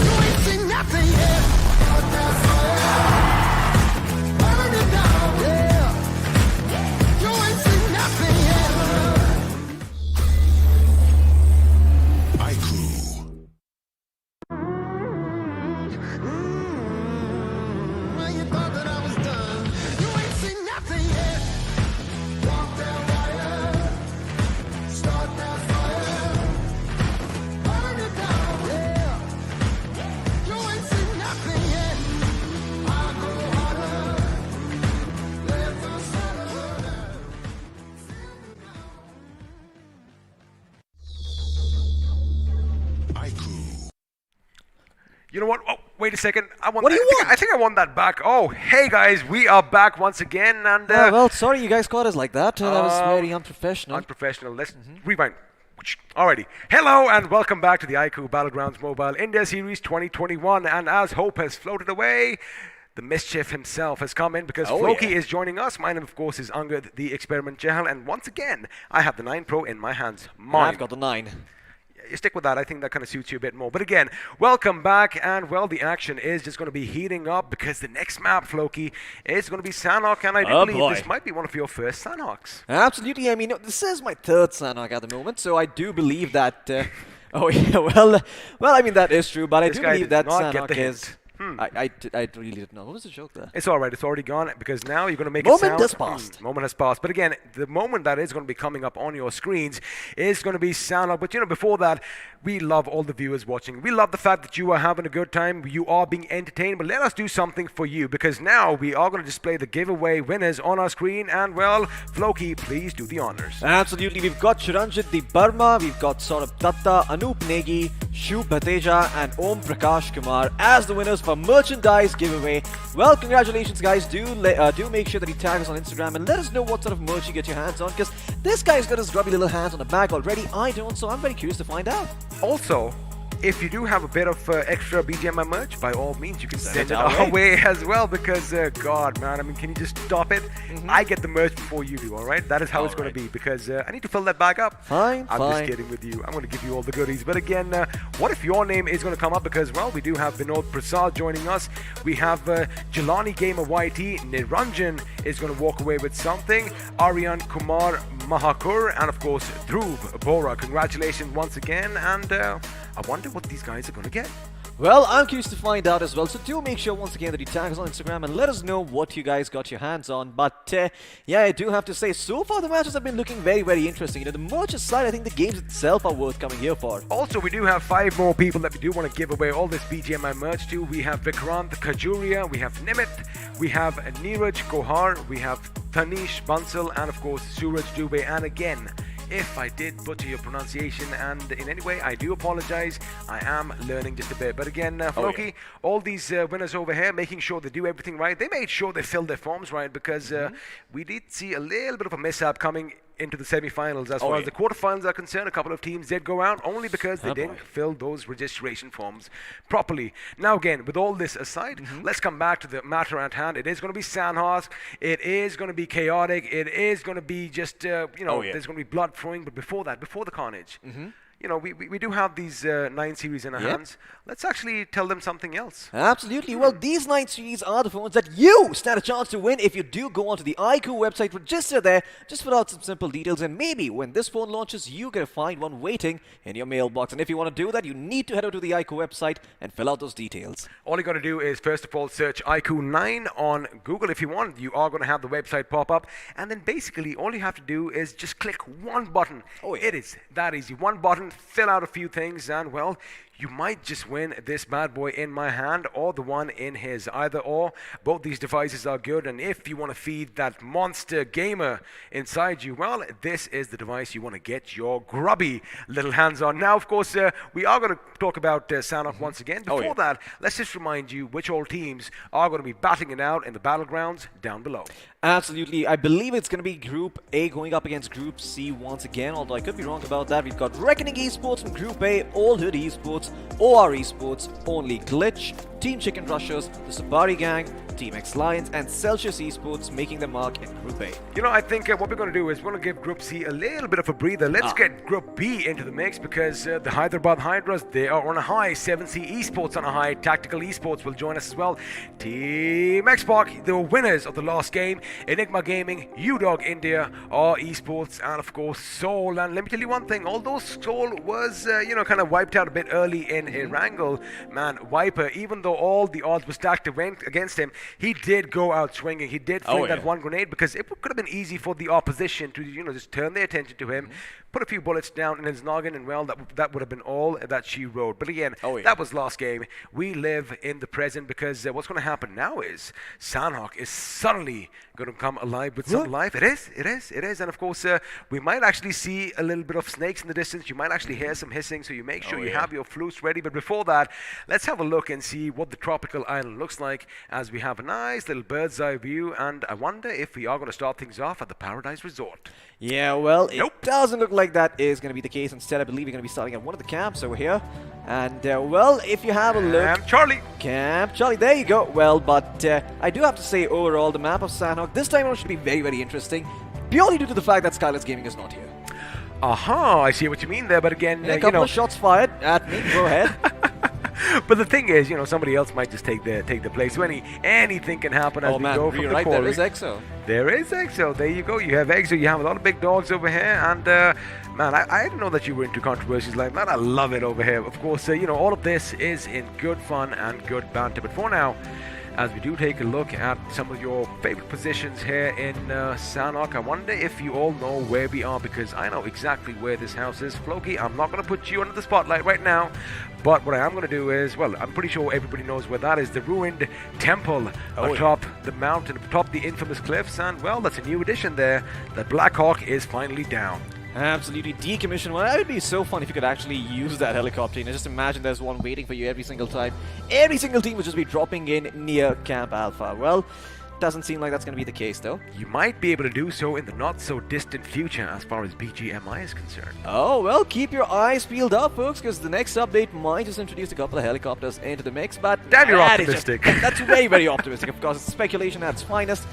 You ain't seen nothing yet. But that fire, burn it down, yeah. You ain't seen nothing yet. iQOO. Well, you thought that I was done. You ain't seen nothing yet. Walk that wire, start that fire. Burn it down, yeah. You ain't seen nothing yet. I go harder. Let the sun burn. iQOO. You know what? Oh, wait a second. What do you want? I think I want that back. Oh, hey guys, we are back once again, and well, sorry you guys caught us like that. That was very unprofessional. unprofessional. Let's rewind. Alrighty. Hello and welcome back to the iQOO Battlegrounds Mobile India Series 2021. And as Hope has floated away, the mischief himself has come in because Floki is joining us. My name, of course, is Angad, the Experiment Chahal. And once again, I have the 9 Pro in my hands. Mine. I've got the 9. You stick with that. I think that kind of suits you a bit more. But again, welcome back. And, well, the action is just going to be heating up because the next map, Floki, is going to be Sanhok. And I do believe this might be one of your first Sanhoks. Absolutely. I mean, this is my 3rd Sanhok at the moment, so I do believe that... oh, yeah, well, I mean, that is true, but I do believe that Sanhok is... I really didn't know. What was the joke there? It's all right. It's already gone because now you're going to make Moment it sound. has passed. Moment has passed. But again, the moment that is going to be coming up on your screens is going to be Sanhok. But before that, we love all the viewers watching. We love the fact that you are having a good time. You are being entertained. But let us do something for you because now we are going to display the giveaway winners on our screen. And well, Floki, please do the honors. Absolutely. We've got Chiranjit Di Burma, we've got Saurabh Datta, Anup Negi, Shub Bhateja, and Om Prakash Kumar as the winners for merchandise giveaway. Well, congratulations, guys. Do make sure that you tag us on Instagram and let us know what sort of merch you get your hands on, because this guy's got his grubby little hands on a bag already. I don't, so I'm very curious to find out. Also, if you do have a bit of extra BGMI merch, by all means, you can send it our way as well because, God, man, I mean, can you just stop it? I get the merch before you do, all right? That is how it's going to be because I need to fill that bag up. Fine, I'm just kidding with you. I'm going to give you all the goodies. But again, what if your name is going to come up? Because, well, we do have Vinod Prasad joining us. We have Jelani Gamer YT. Niranjan is going to walk away with something. Aryan Kumar Mahakur. And, of course, Dhruv Bora. Congratulations once again. And I wonder what these guys are going to get. Well, I'm curious to find out as well, so do make sure once again that you tag us on Instagram and let us know what you guys got your hands on. But yeah, I do have to say, so far the matches have been looking very, very interesting. The merch aside, I think the games itself are worth coming here for. Also, we do have 5 more people that we do want to give away all this BGMI merch to. We have Vikrant Kajuria, we have Nimit, we have Neeraj Kohar, we have Tanish Bansal, and of course Suraj Dubey. And again, if I did butcher your pronunciation and in any way, I do apologize. I am learning just a bit. But again, Floki, all these winners over here, making sure they do everything right. They made sure they filled their forms right because we did see a little bit of a mishap coming into the semi-finals. As far as the quarterfinals are concerned, a couple of teams did go out only because they didn't fill those registration forms properly. Now again, with all this aside, let's come back to the matter at hand. It is going to be Sanhok. It is going to be chaotic. It is going to be just, there's going to be blood flowing. But before that, before the carnage, we do have these 9 series in our hands. Let's actually tell them something else. Absolutely. Well, these 9 series are the phones that you stand a chance to win if you do go onto the iQOO website, register there, just fill out some simple details, and maybe when this phone launches, you get to find one waiting in your mailbox. And if you want to do that, you need to head over to the iQOO website and fill out those details. All you got to do is, first of all, search iQOO 9 on Google. If you want, you are going to have the website pop up. And then basically, all you have to do is just click one button. It is that easy. One button, fill out a few things, and well, you might just win this bad boy in my hand or the one in his. Either or, both these devices are good. And if you want to feed that monster gamer inside you, well, this is the device you want to get your grubby little hands on. Now, of course, we are going to talk about Sanhok once again. Before that, let's just remind you which all teams are going to be battling it out in the battlegrounds down below. Absolutely. I believe it's going to be Group A going up against Group C once again, although I could be wrong about that. We've got Reckoning Esports from Group A, All Hood Esports, OR Esports, Only Glitch, Team Chicken Rushers, the Sabari Gang, Team X Lions, and Celsius Esports making their mark in Group A. I think what we're going to do is we're going to give Group C a little bit of a breather. Let's get Group B into the mix because the Hyderabad Hydras, they are on a high. 7C Esports on a high. Tactical Esports will join us as well. Team X-Pac, the winners of the last game. Enigma Gaming, UDog India, R Esports, and of course Soul. And let me tell you one thing, although Soul was, kind of wiped out a bit early in Erangel, man, Viper, even though all the odds were stacked against him, he did go out swinging. He did fling that one grenade because it could have been easy for the opposition to, just turn their attention to him, put a few bullets down in his noggin, and well, that would have been all that she wrote. But again, that was last game. We live in the present because what's going to happen now is Sanhok is suddenly going to come alive with some life. It is. And of course, we might actually see a little bit of snakes in the distance. You might actually hear some hissing, so you make sure you have your flutes ready. But before that, let's have a look and see what the tropical island looks like as we have a nice little bird's eye view. And I wonder if we are going to start things off at the Paradise Resort. Yeah, well, it doesn't look like that is going to be the case. Instead, I believe we're going to be starting at one of the camps over here. And, well, if you have a look... Camp Charlie, there you go. Well, but I do have to say, overall, the map of Sanhok this time around should be very, very interesting. Purely due to the fact that Skylar's Gaming is not here. I see what you mean there, but again... a couple of shots fired at me. Go ahead. But the thing is, somebody else might just take the place. So anything can happen as Oh we man, go from you're the right, quarry. there is EXO. There is EXO. There you go. You have EXO. You have a lot of big dogs over here. And, man, I didn't know that you were into controversies like that. I love it over here. Of course, all of this is in good fun and good banter. But for now, as we do take a look at some of your favorite positions here in Sanhok, I wonder if you all know where we are, because I know exactly where this house is. Floki, I'm not going to put you under the spotlight right now, but what I am going to do is, well, I'm pretty sure everybody knows where that is. The ruined temple atop the mountain, atop the infamous cliffs, and, well, that's a new addition there. The Black Hawk is finally down. Absolutely decommissioned one. That would be so fun if you could actually use that helicopter. Just imagine there's one waiting for you every single time. Every single team would just be dropping in near Camp Alpha. Well, doesn't seem like that's going to be the case, though. You might be able to do so in the not-so-distant future as far as BGMI is concerned. Oh, well, keep your eyes peeled up, folks, because the next update might just introduce a couple of helicopters into the mix, but... Damn, you're that is just- optimistic. that's very, very optimistic, of course. It's speculation at its finest.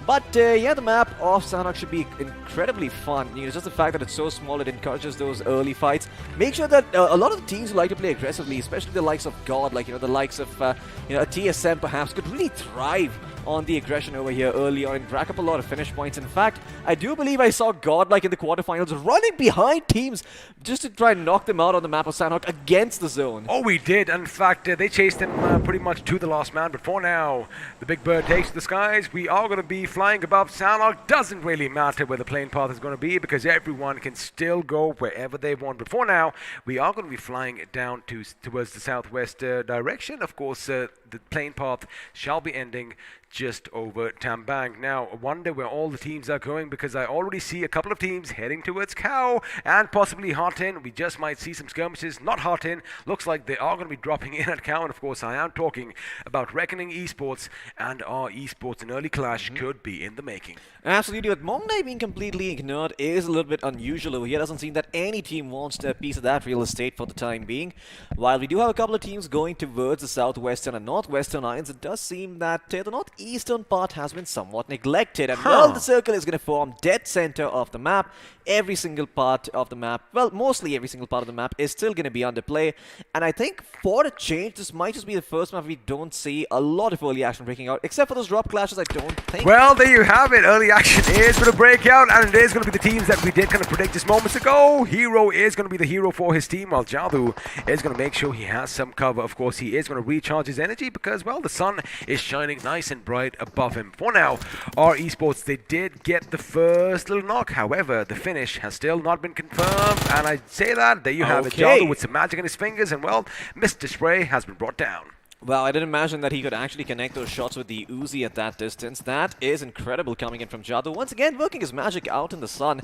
But yeah, the map of Sanhok should be incredibly fun. Just the fact that it's so small, it encourages those early fights. Make sure that a lot of the teams who like to play aggressively, especially the likes of God, like the likes of a TSM perhaps, could really thrive on the aggression over here early on and rack up a lot of finish points. In fact, I do believe I saw God in the quarterfinals running behind teams just to try and knock them out on the map of Sanhok against the zone. Oh, we did. In fact, they chased him pretty much to the last man. But for now, the big bird takes to the skies. We are going to be flying above Sanhok. Doesn't really matter where the plane path is going to be, because everyone can still go wherever they want. But for now, we are going to be flying down towards the southwest direction. Of course, the plane path shall be ending just over Tambang. Now, I wonder where all the teams are going, because I already see a couple of teams heading towards Cow and possibly Hartin. We just might see some skirmishes. Not Hartin. Looks like they are going to be dropping in at Cow. And of course, I am talking about Reckoning Esports, and our esports. An early clash could be in the making. Absolutely, but Mongdai being completely ignored is a little bit unusual over here. Doesn't seem that any team wants a piece of that real estate for the time being. While we do have a couple of teams going towards the southwestern and northwestern islands, it does seem that the northeastern part has been somewhat neglected. And well, the circle is going to form dead center of the map. Every single part of the map, well, mostly every single part of the map is still going to be under play. And I think for a change, this might just be the first map we don't see a lot of early action breaking out, except for those drop clashes. I don't think. Well, there you have it. Early action is going to break out, and it is going to be the teams that we did kind of predict just moments ago. Hero is going to be the hero for his team, while Jadu is going to make sure he has some cover. Of course, he is going to recharge his energy because, well, the sun is shining nice and bright above him. For now, our esports, they did get the first little knock. However, the finish has still not been confirmed, and I say that, there you have it. Jadu with some magic in his fingers, and, well, Mr. Spray has been brought down. Well, I didn't imagine that he could actually connect those shots with the Uzi at that distance. That is incredible coming in from Jadu. Once again, working his magic out in the sun.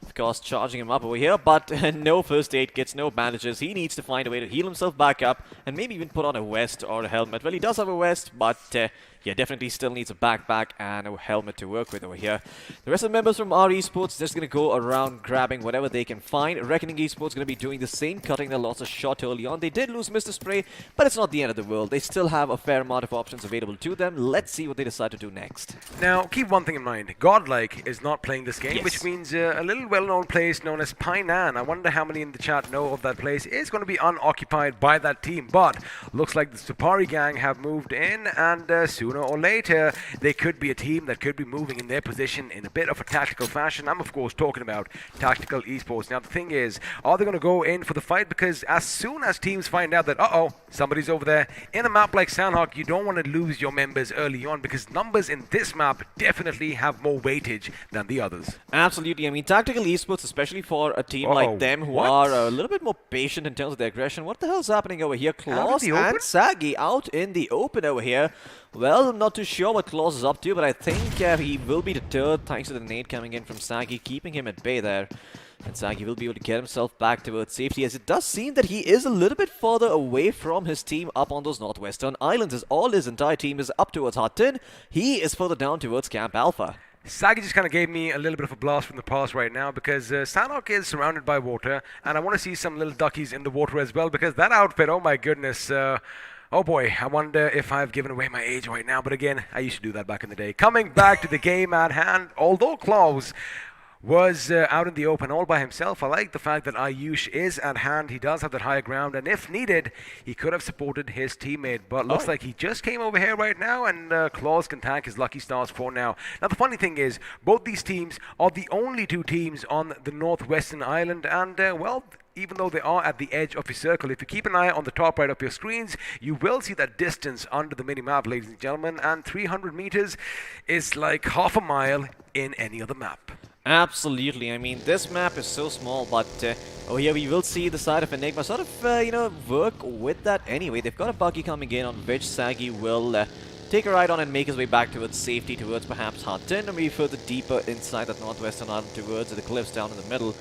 Of course, charging him up over here, but no first aid kits, no bandages. He needs to find a way to heal himself back up and maybe even put on a vest or a helmet. Well, he does have a vest, but yeah, definitely still needs a backpack and a helmet to work with over here. The rest of the members from our esports just going to go around grabbing whatever they can find. Reckoning esports going to be doing the same, cutting their lots of shot early on. They did lose Mr. Spray, but it's not the end of the world. They still have a fair amount of options available to them. Let's see what they decide to do next. Now, keep one thing in mind. Godlike is not playing this game, which means a little well-known place known as Painan. I wonder how many in the chat know of that place. Is going to be unoccupied by that team, but looks like the Supari gang have moved in, and sooner or later, they could be a team that could be moving in their position in a bit of a tactical fashion. I'm, of course, talking about tactical esports. Now, the thing is, are they going to go in for the fight? Because as soon as teams find out that, somebody's over there, in a map like Sanhok, you don't want to lose your members early on, because numbers in this map definitely have more weightage than the others. Absolutely. I mean, tactical esports, especially for a team like them who are a little bit more patient in terms of their aggression. What the hell's happening over here? Claus and Sagi out in the open over here. Well, I'm not too sure what Claus is up to, but I think he will be deterred thanks to the nade coming in from Sagi, keeping him at bay there. And Sagi will be able to get himself back towards safety, as it does seem that he is a little bit further away from his team up on those northwestern islands, as all his entire team is up towards Hartin. He is further down towards Camp Alpha. Sagi just kind of gave me a little bit of a blast from the past right now, because Sanhok is surrounded by water, and I want to see some little duckies in the water as well, because that outfit, oh my goodness, oh boy, I wonder if I've given away my age right now, but again, I used to do that back in the day. Coming back to the game at hand, although Claus was out in the open all by himself. I like the fact that Ayush is at hand. He does have that higher ground, and if needed, he could have supported his teammate. But looks like he just came over here right now, and Claus can thank his lucky stars for now. Now, the funny thing is, both these teams are the only two teams on the northwestern island, and well, even though they are at the edge of your circle, if you keep an eye on the top right of your screens, you will see that distance under the mini-map, ladies and gentlemen, and 300 meters is like half a mile in any other map. Absolutely. I mean, this map is so small, but oh yeah, we will see the side of Enigma sort of, work with that anyway. They've got a buggy coming in on which Sagi will take a ride on and make his way back towards safety, towards perhaps Hutton, and maybe further deeper inside that northwestern island towards the cliffs down in the middle.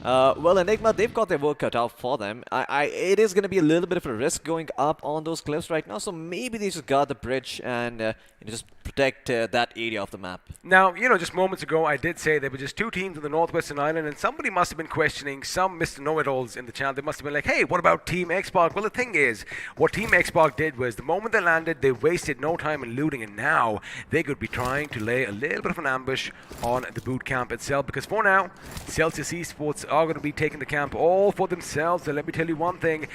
Well, Enigma, they've got their work cut out for them. It is going to be a little bit of a risk going up on those cliffs right now, so maybe they just guard the bridge and just protect that area of the map. Now, just moments ago, I did say there were just two teams on the northwestern island, and somebody must have been questioning some Mr. Know-It-Alls in the chat. They must have been like, hey, what about Team Xbox? Well, the thing is, what Team Xbox did was the moment they landed, they wasted no time in looting, and now they could be trying to lay a little bit of an ambush on the boot camp itself, because for now, Celsius Esports are going to be taking the camp all for themselves. And let me tell you one thing,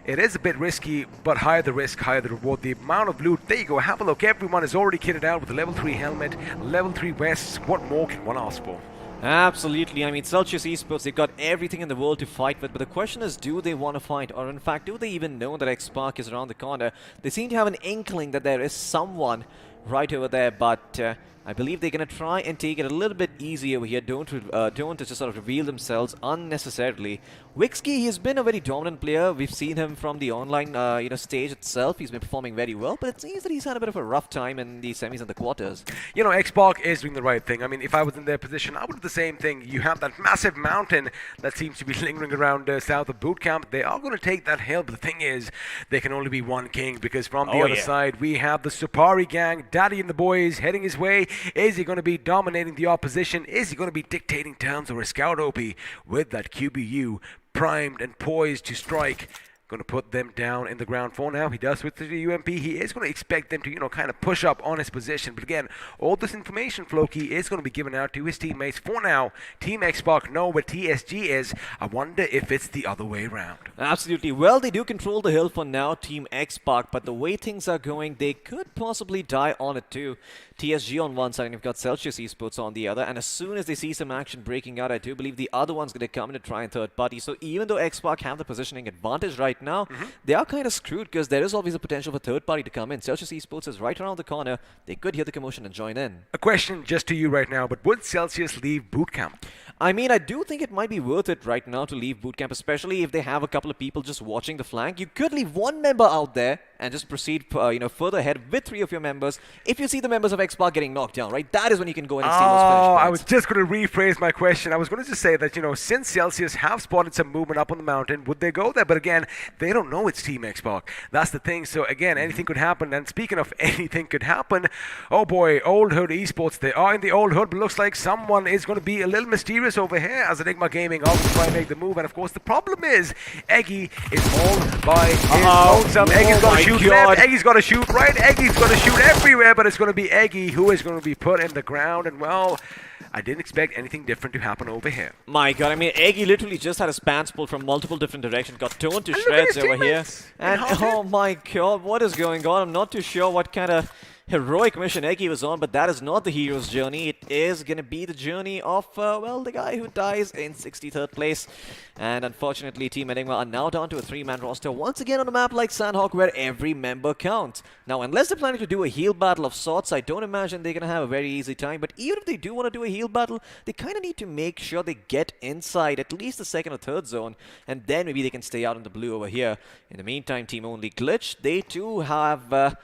it is a bit risky, but higher the risk, higher the reward. The amount of loot, there you go, have a look. Everyone is already kitted out with a level 3 helmet, level 3 vests. What more can one ask for? Absolutely. I mean, Celsius Esports, they've got everything in the world to fight with, but the question is, do they want to fight? Or in fact, do they even know that X-Spark is around the corner? They seem to have an inkling that there is someone right over there, but I believe they're going to try and take it a little bit easy over here. Don't just sort of reveal themselves unnecessarily. Wixky, he's been a very dominant player. We've seen him from the online stage itself. He's been performing very well, but it seems that he's had a bit of a rough time in the semis and the quarters. X-Spark is doing the right thing. I mean, if I was in their position, I would do the same thing. You have that massive mountain that seems to be lingering around south of boot camp. They are going to take that hill, but the thing is, there can only be one king, because from the other side, we have the Supari gang, Daddy and the boys heading his way. Is he going to be dominating the opposition? Is he going to be dictating terms, or a Scout OP with that QBU primed and poised to strike? Going to put them down in the ground for now. He does with the UMP. He is going to expect them to, kind of push up on his position. But again, all this information, Floki, is going to be given out to his teammates. For now, Team Xbox know where TSG is. I wonder if it's the other way around. Absolutely. Well, they do control the hill for now, Team Xbox, but the way things are going, they could possibly die on it too. TSG on one side, and you've got Celsius Esports on the other, and as soon as they see some action breaking out, I do believe the other one's going to come in to try and third party. So even though Xbox have the positioning advantage right now, they are kind of screwed, because there is always a potential for third party to come in. Celsius Esports is right around the corner. They could hear the commotion and join in. A question just to you right now, but would Celsius leave boot camp? I mean, I do think it might be worth it right now to leave bootcamp, especially if they have a couple of people just watching the flank. You could leave one member out there and just proceed, further ahead with 3 of your members. If you see the members of Xbox getting knocked down, right, that is when you can go in and steal those finish points. I was just going to rephrase my question. I was going to just say that, since Celsius have spotted some movement up on the mountain, would they go there? But again, they don't know it's Team Xbox. That's the thing. So again, anything could happen. And speaking of anything could happen, oh boy, Old Hood Esports, they are in the Old Hood, but looks like someone is going to be a little mysterious over here, as Enigma Gaming are going to try and make the move. And of course, the problem is Eggy is all by his lonesome. Eggy's got to shoot left, Eggy's got to shoot right, Eggy's got to shoot everywhere, but it's going to be Eggy who is going to be put in the ground. And well, I didn't expect anything different to happen over here. My god, I mean, Eggy literally just had his pants pulled from multiple different directions, got torn to shreds over here. And oh my god, what is going on? I'm not too sure what kind of heroic mission Eggy was on, but that is not the hero's journey. It is going to be the journey of, the guy who dies in 63rd place. And unfortunately, Team Enigma are now down to a 3-man roster once again on a map like Sanhok, where every member counts. Now, unless they're planning to do a heal battle of sorts, I don't imagine they're going to have a very easy time. But even if they do want to do a heal battle, they kind of need to make sure they get inside at least the 2nd or 3rd zone, and then maybe they can stay out in the blue over here. In the meantime, Team Only Glitch, they too have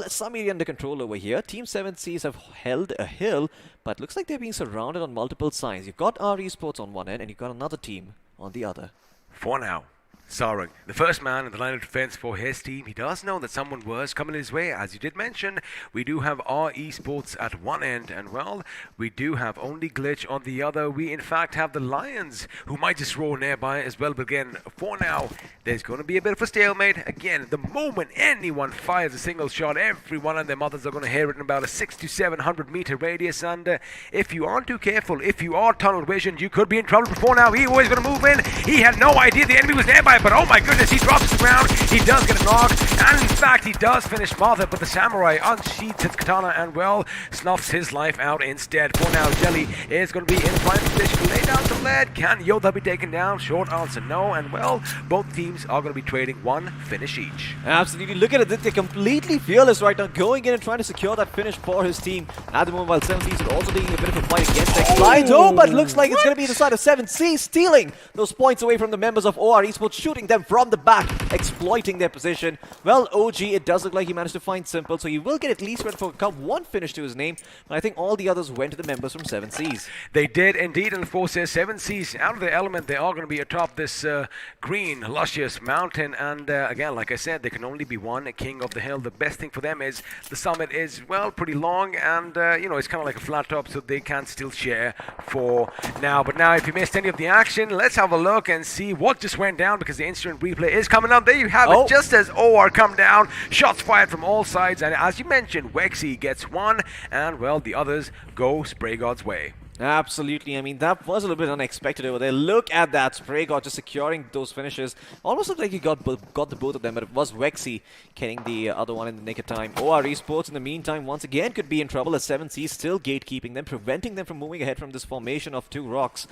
some area under control over here. Team 7Cs have held a hill, but looks like they're being surrounded on multiple sides. You've got RE Sports on one end, and you've got another team on the other. For now, Sarang, the first man in the line of defense for his team, he does know that someone was coming his way. As you did mention, we do have our esports at one end, and well, we do have only Glitch on the other. We in fact have the Lions, who might just roll nearby as well. But again, for now, there's going to be a bit of a stalemate. Again, the moment anyone fires a single shot, everyone and their mothers are going to hear it in about a 600 to 700 meter radius. And if you aren't too careful, if you are tunnel visioned, you could be in trouble. Before now, he was going to move in. He had no idea the enemy was nearby. But oh my goodness, he drops to the ground, he does get a knock, and in fact he does finish Mother, but the Samurai unsheathes his katana and well, snuffs his life out instead. For now, Jelly is going to be in prime position to lay down some lead. Can Yoda be taken down? Short answer, no, and well, both teams are going to be trading one finish each. Absolutely, look at it, they're completely fearless right now, going in and trying to secure that finish for his team. At the moment, while 7Cs are also leading a bit of a fight against X Lions. Oh, but looks like it's going to be the side of 7C, stealing those points away from the members of OR Esports, shooting them from the back, exploiting their position. Well, OG, it does look like he managed to find Simple, so he will get at least for one finish to his name, but I think all the others went to the members from 7Cs. They did indeed, and of course, 7Cs out of their element, they are going to be atop this green, luscious mountain, and again, like I said, there can only be one king of the hill. The best thing for them is the summit is, well, pretty long, and you know, it's kind of like a flat top, so they can still share for now. But now, if you missed any of the action, let's have a look and see what just went down, because the instant replay is coming up. There you have it, just as OR come down, shots fired from all sides, and as you mentioned, Wexy gets one, and well, the others go Spray God's way. Absolutely, I mean, that was a little bit unexpected over there. Look at that, Spray God just securing those finishes. Almost looked like he got the both of them, but it was Wexy getting the other one in the nick of time. OR Esports, in the meantime, once again could be in trouble as 7C still gatekeeping them, preventing them from moving ahead from this formation of two rocks.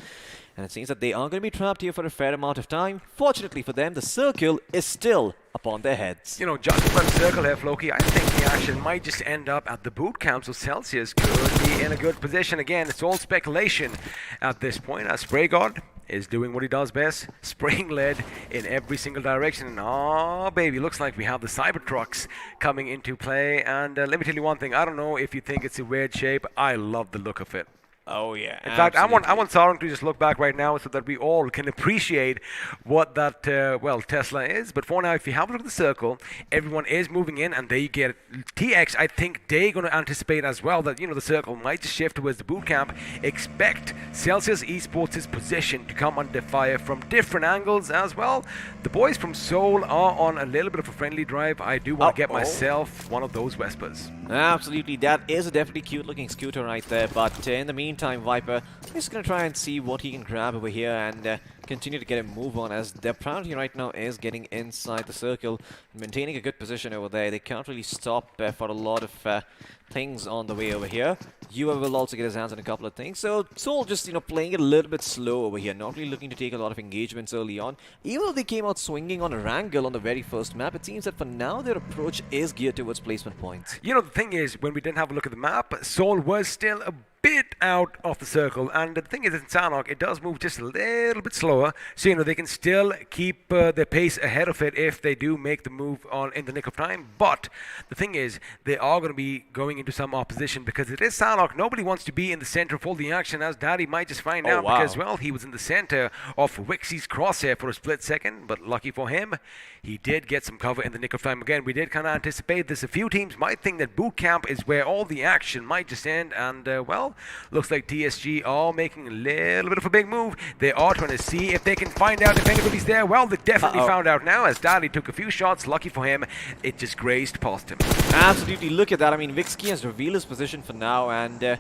And it seems that they are going to be trapped here for a fair amount of time. Fortunately for them, the circle is still upon their heads. You know, judging by the circle here, Floki, I think the action might just end up at the boot camp, so Celsius could be in a good position. Again, it's all speculation at this point, as Spray God is doing what he does best, spraying lead in every single direction. And oh baby, looks like we have the Cybertrucks coming into play. And let me tell you one thing, I don't know if you think it's a weird shape, I love the look of it. Oh yeah. In fact, I want Sarang to just look back right now so that we all can appreciate what that well, Tesla is. But for now, if you have a look at the circle, everyone is moving in, and there you get TX. I think they're going to anticipate as well that, you know, the circle might just shift towards the boot camp. Expect Celsius Esports' position to come under fire from different angles as well. The boys from Seoul are on a little bit of a friendly drive. I do want to get myself one of those Vespers. Absolutely, that is a definitely cute-looking scooter right there. But in the meantime, Viper is going to try and see what he can grab over here and continue to get a move on, as their priority right now is getting inside the circle, maintaining a good position over there. They can't really stop for a lot of things on the way over here. Ua will also get his hands on a couple of things. So Seoul just, you know, playing it a little bit slow over here, not really looking to take a lot of engagements early on. Even though they came out swinging on Erangel on the very first map, it seems that for now their approach is geared towards placement points. You know, the thing is, when we didn't have a look at the map, Seoul was still a bit out of the circle, and the thing is, in Sanhok, it does move just a little bit slower, so you know they can still keep their pace ahead of it if they do make the move on in the nick of time. But the thing is, they are going to be going into some opposition, because it is Sanhok. Nobody wants to be in the center of all the action, as Daddy might just find out, because well, he was in the center of Wixie's crosshair for a split second, but lucky for him, he did get some cover in the nick of time. Again, we did kind of anticipate this. A few teams might think that boot camp is where all the action might just end, and well, looks like TSG are making a little bit of a big move. They are trying to see if they can find out if anybody's there. Well, they definitely found out now, as Daddy took a few shots. Lucky for him, it just grazed past him. Absolutely, look at that. I mean, Vixky has revealed his position for now, and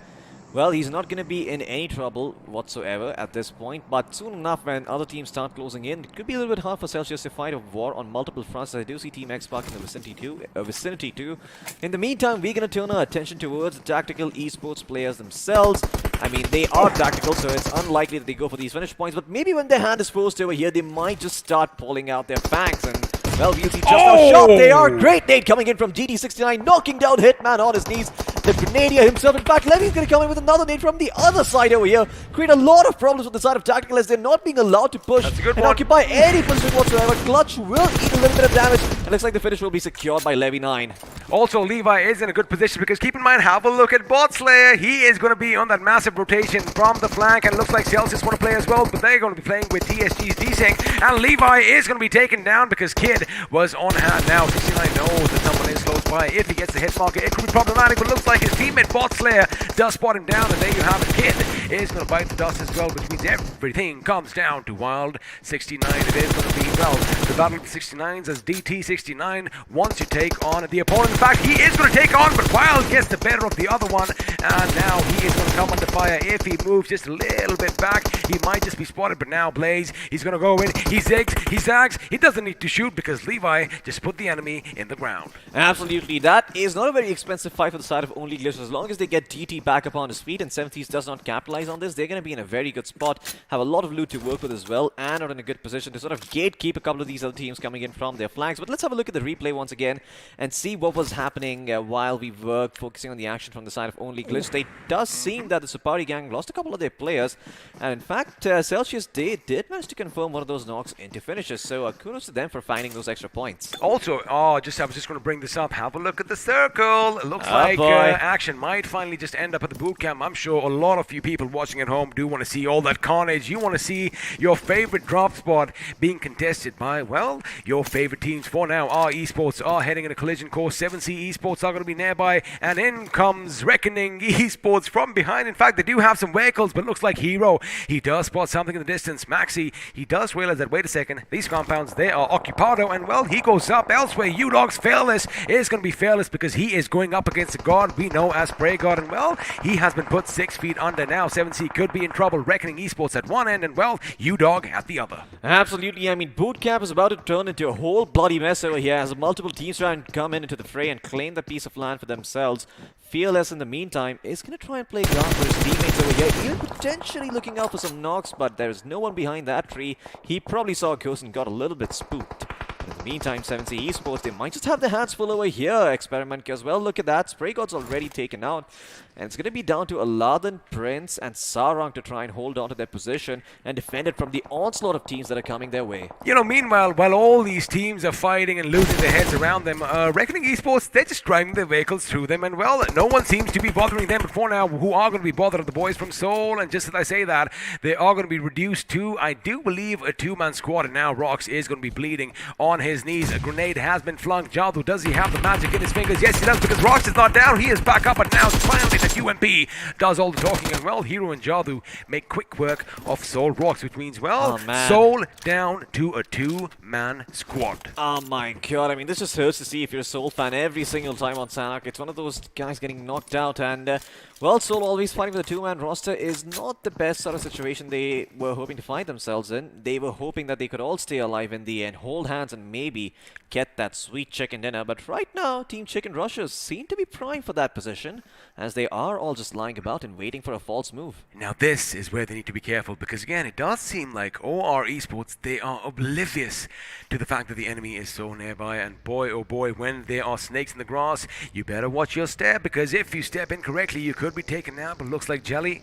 well, he's not going to be in any trouble whatsoever at this point, but soon enough, when other teams start closing in, it could be a little bit hard for Celsius to fight a war on multiple fronts. I do see Team X-Pac in the vicinity too. In the meantime, we're going to turn our attention towards the tactical esports players themselves. I mean, they are tactical, so it's unlikely that they go for these finish points, but maybe when their hand is forced over here, they might just start pulling out their fangs, and well, we'll see just how sharp they are. Great nade coming in from GD69, knocking down Hitman on his knees. the Grenadier himself. In fact, Levy's going to come in with another nade from the other side over here. Create a lot of problems with the side of Tactical as they're not being allowed to push and occupy any position whatsoever. Clutch will eat a little bit of damage. It looks like the finish will be secured by Levy 9. Also, Levi is in a good position because keep in mind, have a look at Bot Slayer. He is going to be on that massive rotation from the flank, and it looks like Celsius want to play as well, but they're going to be playing with TSG's desync, and Levi is going to be taken down because Kid was on hand. Now 69 knows that someone is close by. If he gets the hit marker, it could be problematic, but it looks like his teammate Bot Slayer does spot him down, and there you have it. Kid is going to bite the dust as well, which means everything comes down to Wild 69. It is going to be, well, the battle of the 69s as DT69 wants to take on the opponent. In fact, he is going to take on, but Wild gets the better of the other one, and now he is going to come under fire. If he moves just a little bit back, he might just be spotted, but now Blaze, he's going to go in, he zigs, he zags, he doesn't need to shoot because Levi just put the enemy in the ground. Absolutely, that is not a very expensive fight for the side of Only Glitch. As long as they get DT back up on his feet and 7th does not capitalize on this, they're going to be in a very good spot, have a lot of loot to work with as well, and are in a good position to sort of gatekeep a couple of these other teams coming in from their flanks. But let's have a look at the replay once again and see what was happening while we were focusing on the action from the side of Only Glitch. It does seem that the Supari gang lost a couple of their players, and in fact, Celsius, they did manage to confirm one of those knocks into finishes, so kudos to them for finding those extra points. Also, I was just going to bring this up. Have a look at the circle. It looks like action might finally just end up at the boot camp. I'm sure a lot of you people watching at home do want to see all that carnage. You want to see your favorite drop spot being contested by, well, your favorite teams. For now, our esports are heading in a collision course. 7C esports are going to be nearby, and in comes Reckoning esports from behind. In fact, they do have some vehicles, but looks like Hero, he does spot something in the distance. Maxi, he does realize that, wait a second, these compounds, they are Occupado, and well, he goes up elsewhere. U-Dog's Fearless is going to be fearless because he is going up against a god we know as Prey God, and well, he has been put 6 feet under now. 7C could be in trouble. Reckoning esports at one end, and well, U-Dog at the other. Absolutely, I mean, boot camp is about to turn into a whole bloody mess over here as multiple teams try and come into the fray and claim that piece of land for themselves. Fearless, in the meantime, is going to try and play guard for his teammates over here, even potentially looking out for some knocks, but there's no one behind that tree. He probably saw a ghost and got a little bit spooked. In the meantime, 7C esports, they might just have their hands full over here. Experiment as well. Look at that. Spray God's already taken out. And it's going to be down to Aladdin, Prince, and Sarang to try and hold on to their position and defend it from the onslaught of teams that are coming their way. You know, meanwhile, while all these teams are fighting and losing their heads around them, Reckoning esports, they're just driving their vehicles through them, and well, no one seems to be bothering them. But for now, who are going to be bothered are the boys from Seoul, and just as I say that, they are going to be reduced to, I do believe, a 2-man squad, and now Rox is going to be bleeding on his knees. A grenade has been flung. Jadu, does he have the magic in his fingers? Yes, he does, because Rox is not down. He is back up, and now finally the UMP does all the talking, and well, Hero and Jadu make quick work of Soul Rox, which means, well, Soul down to a 2-man squad. Oh my god, I mean, this just hurts to see if you're a Soul fan every single time on Sanhok. It's one of those guys getting knocked out, and well, Soul always fighting with a 2-man roster is not the best sort of situation they were hoping to find themselves in. They were hoping that they could all stay alive in the end, hold hands, and maybe get that sweet chicken dinner. But right now, Team Chicken Rushers seem to be primed for that position, as they are all just lying about and waiting for a false move. Now this is where they need to be careful, because again, it does seem like OR Esports, they are oblivious to the fact that the enemy is so nearby, and boy oh boy, when there are snakes in the grass, you better watch your step, because if you step incorrectly, you could be taken out. But looks like Jelly,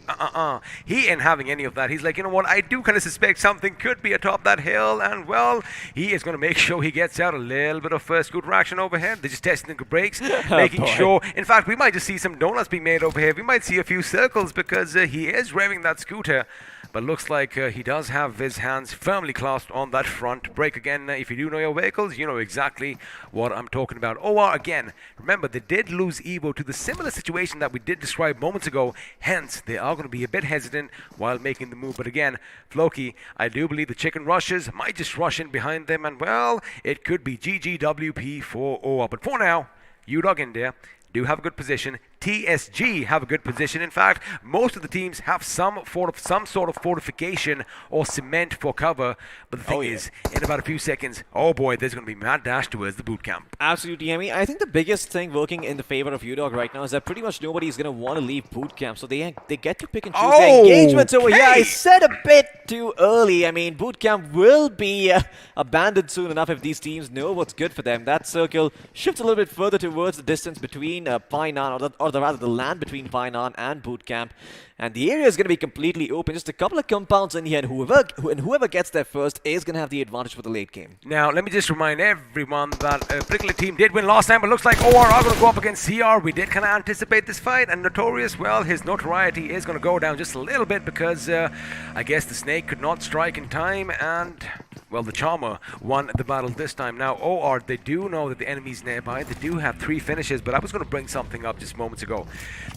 he ain't having any of that. He's like, you know what, I do kind of suspect something could be atop that hill, and well, he is going to make sure he gets out. A little bit of scooter action overhead. They're just testing the brakes, making sure. In fact, we might just see some donuts being made over here. We might see a few circles because he is revving that scooter. But looks like he does have his hands firmly clasped on that front brake. Again, if you do know your vehicles, you know exactly what I'm talking about. OR, again, remember, they did lose Evo to the similar situation that we did describe moments ago. Hence, they are going to be a bit hesitant while making the move. But again, Floki, I do believe the Chicken Rushers might just rush in behind them. And, well, it could be GGWP for OR. But for now, U-Dog in there. Do have a good position. TSG have a good position. In fact, most of the teams have some sort of fortification or cement for cover. But the thing is, in about a few seconds, oh boy, there's going to be mad dash towards the boot camp. Absolutely, I mean, I think the biggest thing working in the favor of U-Dog right now is that pretty much nobody is going to want to leave boot camp, so they get to pick and choose their engagements over here. I said a bit too early. I mean, boot camp will be abandoned soon enough if these teams know what's good for them. That circle shifts a little bit further towards the distance between Painan or the rather the land between Fainan and Bootcamp. And the area is going to be completely open. Just a couple of compounds in here, and whoever gets there first is going to have the advantage for the late game. Now, let me just remind everyone that a particular team did win last time, but looks like OR are going to go up against CR. We did kind of anticipate this fight, and Notorious, well, his notoriety is going to go down just a little bit because I guess the Snake could not strike in time, and, well, the Charmer won the battle this time. Now, OR, they do know that the enemy's nearby. They do have 3 finishes, but I was going to bring something up just moments ago.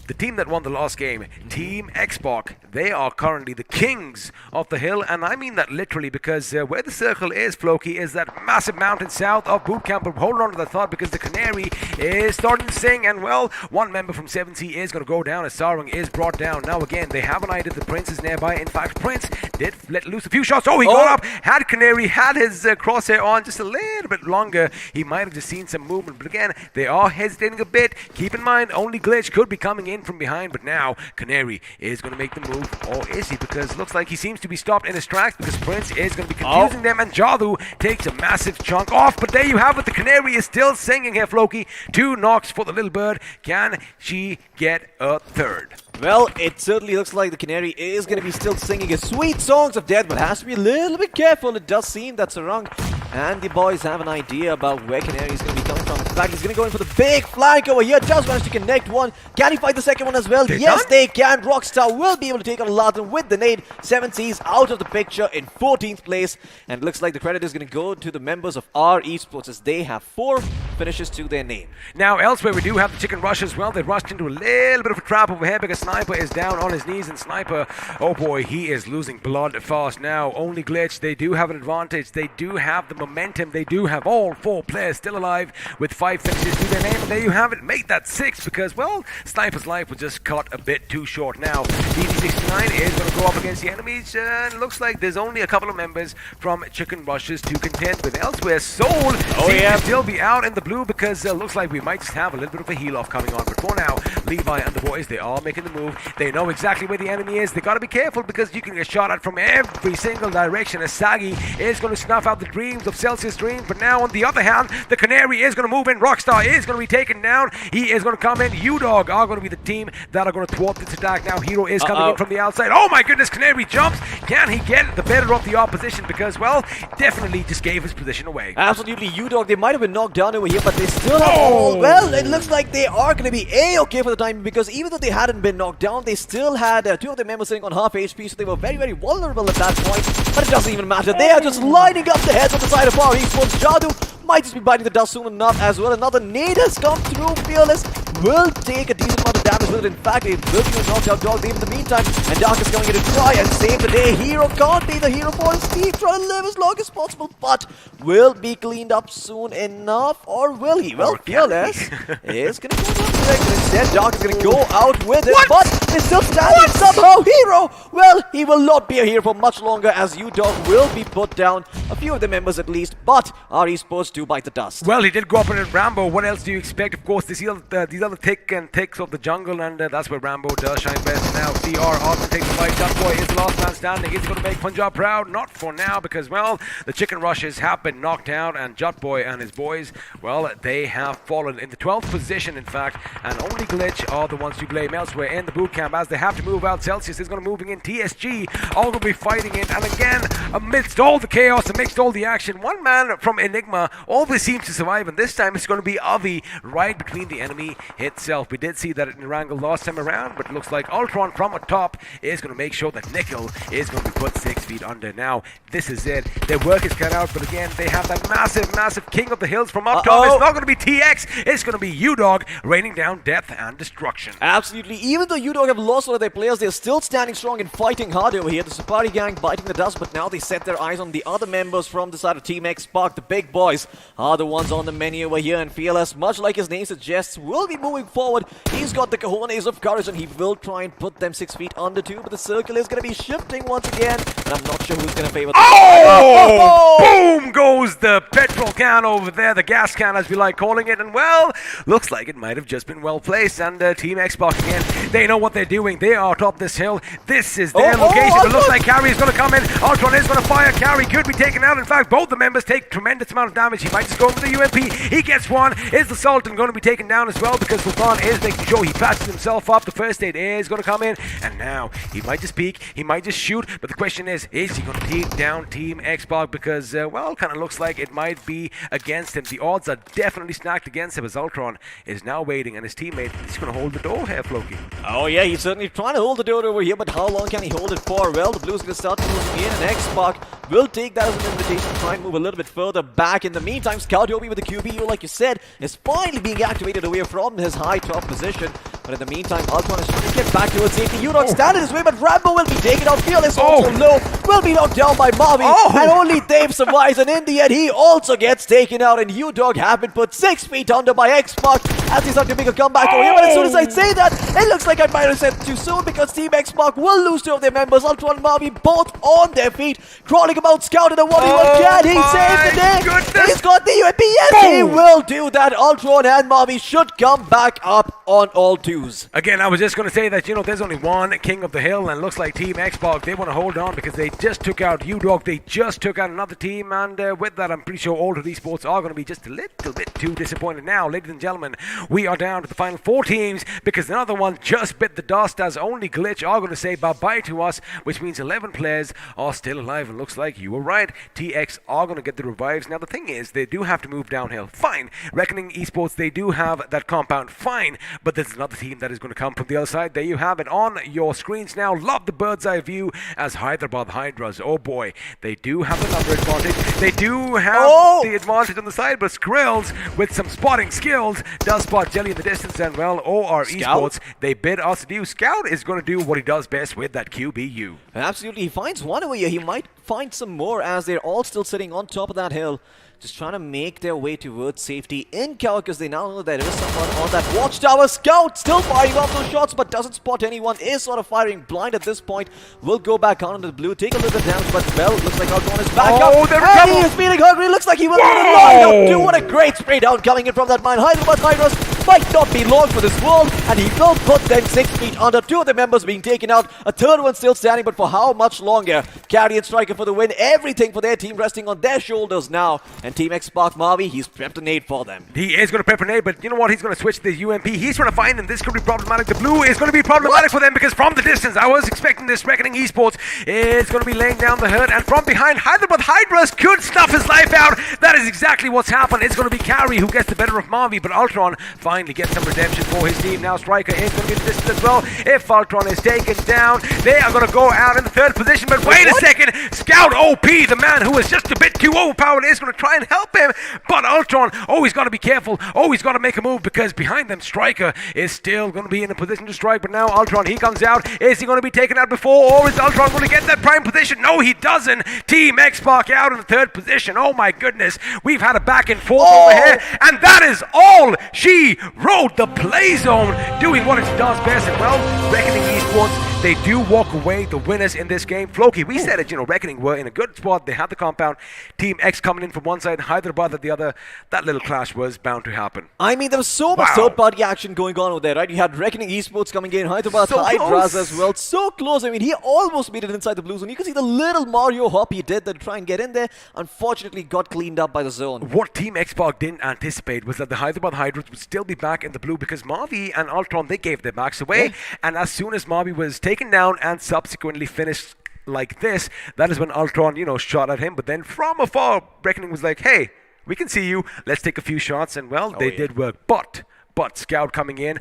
The team that won the last game, Team Xbox, they are currently the kings of the hill, and I mean that literally because where the circle is, Floki, is that massive mountain south of Bootcamp. But hold on to that thought because the Canary is starting to sing, and well, one member from 7C is going to go down as Sarung is brought down. Now again, they have an idea the Prince is nearby. In fact, Prince did let loose a few shots. Oh, he got up. Had Canary had his crosshair on just a little bit longer, he might have just seen some movement. But again, they are hesitating a bit. Keep in mind, only Glitch could be coming in from behind, but now Canary is going to make the move, or is he? Because looks like he seems to be stopped in his tracks because Prince is going to be confusing them, and Jadu takes a massive chunk off. But there you have it, the Canary is still singing here, Floki. 2 knocks for the little bird. Can she get a third? Well, it certainly looks like the Canary is going to be still singing his sweet songs of death, but has to be a little bit careful. It does seem that Sarang and the boys have an idea about where Canary is going to be coming from. In fact, he's going to go in for the big flank over here. Just managed to connect one. Can he fight the second one as well? Yes, they can. Rockstar will be able to take on Latin with the nade. 7C's out of the picture in 14th place. And it looks like the credit is going to go to the members of our esports as they have 4 finishes to their name. Now, elsewhere, we do have the Chicken Rush as well. They rushed into a little bit of a trap over here because Sniper is down on his knees, and Sniper, oh boy, he is losing blood fast now. Only Glitch, they do have an advantage. They do have the momentum. They do have all 4 players still alive with 5 finishes to their name. And there you have it. Make that 6 because, well, Sniper's life was just cut a bit too short. Now, DD69 is going to go up against the enemies. Looks like there's only a couple of members from Chicken Rushes to contend with. Elsewhere, Soul seems to still be out in the blue because looks like we might just have a little bit of a heal-off coming on. But for now, Levi and the boys, they are making the move. They know exactly where the enemy is. They got to be careful because you can get shot at from every single direction as Sagi is going to snuff out the dreams of Celsius Dreams. But now, on the other hand, the Canary is going to move in. Rockstar is going to be taken down. He is going to come in. U-Dog are going to be the team that are going to thwart this attack. Now, Hero is coming in from the outside. Oh my goodness, Canary jumps. Can he get the better of the opposition? Because, well, definitely just gave his position away. Absolutely, U-Dog, they might have been knocked down over here, but they still have all. Well, it looks like they are going to be A-okay for the time, because even though they hadn't been knocked down, they still had 2 of their members sitting on half HP, so they were very, very vulnerable at that point. But it doesn't even matter. They are just lining up the heads on the side of our esports. Jadu might just be biting the dust soon enough as well. Another nade has come through. Fearless will take a decent amount of damage with it. In fact, it will be a knocked out dog in the meantime. And Dark is going in to try and save the day. Hero can't be the hero for his team. Trying to live as long as possible, but will be cleaned up soon enough. Or will he? Well, Fearless is going to go down direct. Instead, Dark is going to go out with it. But it's still standing somehow. Hero, well, he will not be here for much longer as U-Dog will be put down. A few of the members at least, but our esports do bite the dust. Well, he did go up in Rambo. What else do you expect? Of course, these other thick and thicks of the jungle, and that's where Rambo does shine best. Now, CR also takes the fight. That boy is the last man standing. Is he going to make Punjab proud? Not for now, because, well, the Chicken Rushes have been knocked out, and Jutboy and his boys, well, they have fallen in the 12th position, in fact, and only Glitch are the ones to blame elsewhere in the boot camp as they have to move out. Celsius is going to moving in. TSG all going to be fighting it, and again, amidst all the chaos, amidst all the action, one man from Enigma always seems to survive, and this time it's going to be Avi right between the enemy itself. We did see that in Erangel last time around, but it looks like Ultron from atop is going to make sure that Nickel is going to be put 6 feet under. Now, this is it. Their work is cut out, but again, they have that massive king of the hills from up top. It's not going to be TX, it's going to be U-Dog raining down death and destruction. Absolutely. Even though U-Dog have lost one of their players, they're still standing strong and fighting hard over here. The Safari gang biting the dust, but now they set their eyes on the other members from the side of Team X Spark. The big boys are the ones on the menu over here, and Fearless, much like his name suggests, will be moving forward. He's got the cojones of courage, and he will try and put them 6 feet under too, but the circle is going to be shifting once again, and I'm not sure who's going to favor them. Oh! Boom goes the petrol can over there, the gas can as we like calling it, and well, looks like it might have just been well placed, and Team Xbox again, they know what they're doing. They are atop this hill. This is their location. It looks like Carry is going to come in. Ultron is going to fire. Carry could be taken out. In fact, both the members take tremendous amount of damage. He might just go with the UMP. He gets one. Is the Sultan going to be taken down as well? Because Sultan is making sure he patches himself up. The first aid is going to come in. And now he might just peek. He might just shoot. But the question is he going to take down Team Xbox? Because, well, kind of looks like it might be against him. The odds are definitely stacked against him as Ultron is now waiting. And his teammate is going to hold the door here, Floki. Oh yeah, he's certainly trying to hold the door over here, but how long can he hold it for? Well, the Blues going to start moving in, and X-Pac will take that as an invitation to try and move a little bit further back. In the meantime, Scout Obi with the QBU, like you said, is finally being activated away from his high top position. But in the meantime, Ultron is trying to get back towards safety. U-Dog stand in his way, but Rambo will be taken out. Fearless also low, will be knocked down by Mavi, and only Dave survives, and in the end, he also gets taken out, and U-Dog have been put 6 feet under by X-Pac as he's starting to make a comeback over here. But as soon as I say that, it looks like I might have said too soon, because Team X-Pac will lose 2 of their members. Ultron and Mavi both on their feet, crawling about, Scout in a 1v1. Can he save the day? He's got the UMP. Yes, he will do that. Ultron and Mavi should come back up on all twos. Again, I was just going to say that, you know, there's only one King of the Hill, and looks like Team Xbox, they want to hold on because they just took out U-Dog. They just took out another team, and with that, I'm pretty sure all of these sports are going to be just a little bit too disappointed now. Ladies and gentlemen, we are down to the final 4 teams because another one just bit the dust, as only Glitch are going to say bye-bye to us, which means 11 players are still alive, and looks like you were right. TX are going to get the revives. Now, the thing is, they do have to move downhill. Fine. Reckoning Esports, they do have that compound. Fine. But there's another team that is going to come from the other side. There you have it on your screens now. Love the bird's eye view as Hyderabad Hydras. Oh boy, they do have the number advantage. They do have the advantage on the side, but Skrills with some spotting skills does spot Jelly in the distance, and well, OR Esports, they bid us due. Scout is going to do what he does best with that QBU. Absolutely, he finds one over here. He might find some more as they're all still sitting on top of that hill, just trying to make their way towards safety in cover, because they now know there is someone on that watchtower. Scout still firing off those shots, but doesn't spot anyone. Is sort of firing blind at this point. Will go back on into the blue, take a little bit of damage, but well, looks like Ultron is back up. And he is feeling hungry. Looks like he will line up too. What a great spray down coming in from that mine. Hyderabad Hydras might not be long for this world, and he will put them 6 feet under. 2 of the members being taken out, a third one still standing, but for how much longer? Carry and Striker for the win. Everything for their team resting on their shoulders now. And Team X-Pac Mavi, he's prepped a nade for them. He is going to prep a nade, but you know what? He's going to switch to the UMP. He's trying to find them. This could be problematic. The blue is going to be problematic for them, because from the distance, I was expecting this. Reckoning Esports is going to be laying down the hurt, and from behind, Hyderabad Hydras could snuff his life out. That is exactly what's happened. It's going to be Carry who gets the better of Mavi, but Ultron finally gets some redemption for his team. Now Striker is going to be in the distance as well. If Ultron is taken down, they are going to go out in the 3rd position, but wait a second. Scout OP, the man who is just a bit too overpowered, is going to try and help him, but Ultron, he's got to be careful. He's got to make a move, because behind them, Striker is still going to be in a position to strike, but now Ultron, he comes out. Is he going to be taken out before, or is Ultron going to get that prime position? No, he doesn't. Team X-Pac out in the 3rd position. Oh my goodness. We've had a back and forth over here, and that is all she wrote. The play zone doing what it does best, and well, Reckoning Esports, they do walk away the winners in this game. Floki, we said it, you know, Reckoning were in a good spot. They had the compound. Team X coming in from one side, Hyderabad at the other. That little clash was bound to happen. I mean, there was so much third-party action going on over there, right? You had Reckoning Esports coming in, Hyderabad Hydras as well. So close. I mean, he almost made it inside the blue zone. You can see the little Mario hop he did to try and get in there. Unfortunately, got cleaned up by the zone. What Team Xbox didn't anticipate was that the Hyderabad Hydras would still be back in the blue, because Mavi and Ultron, they gave their backs away. Yeah. And as soon as Mavi was taken down and subsequently finished like this, that is when Ultron, you know, shot at him. But then from afar, Reckoning was like, hey, we can see you. Let's take a few shots. And well, they did work. But Scout coming in,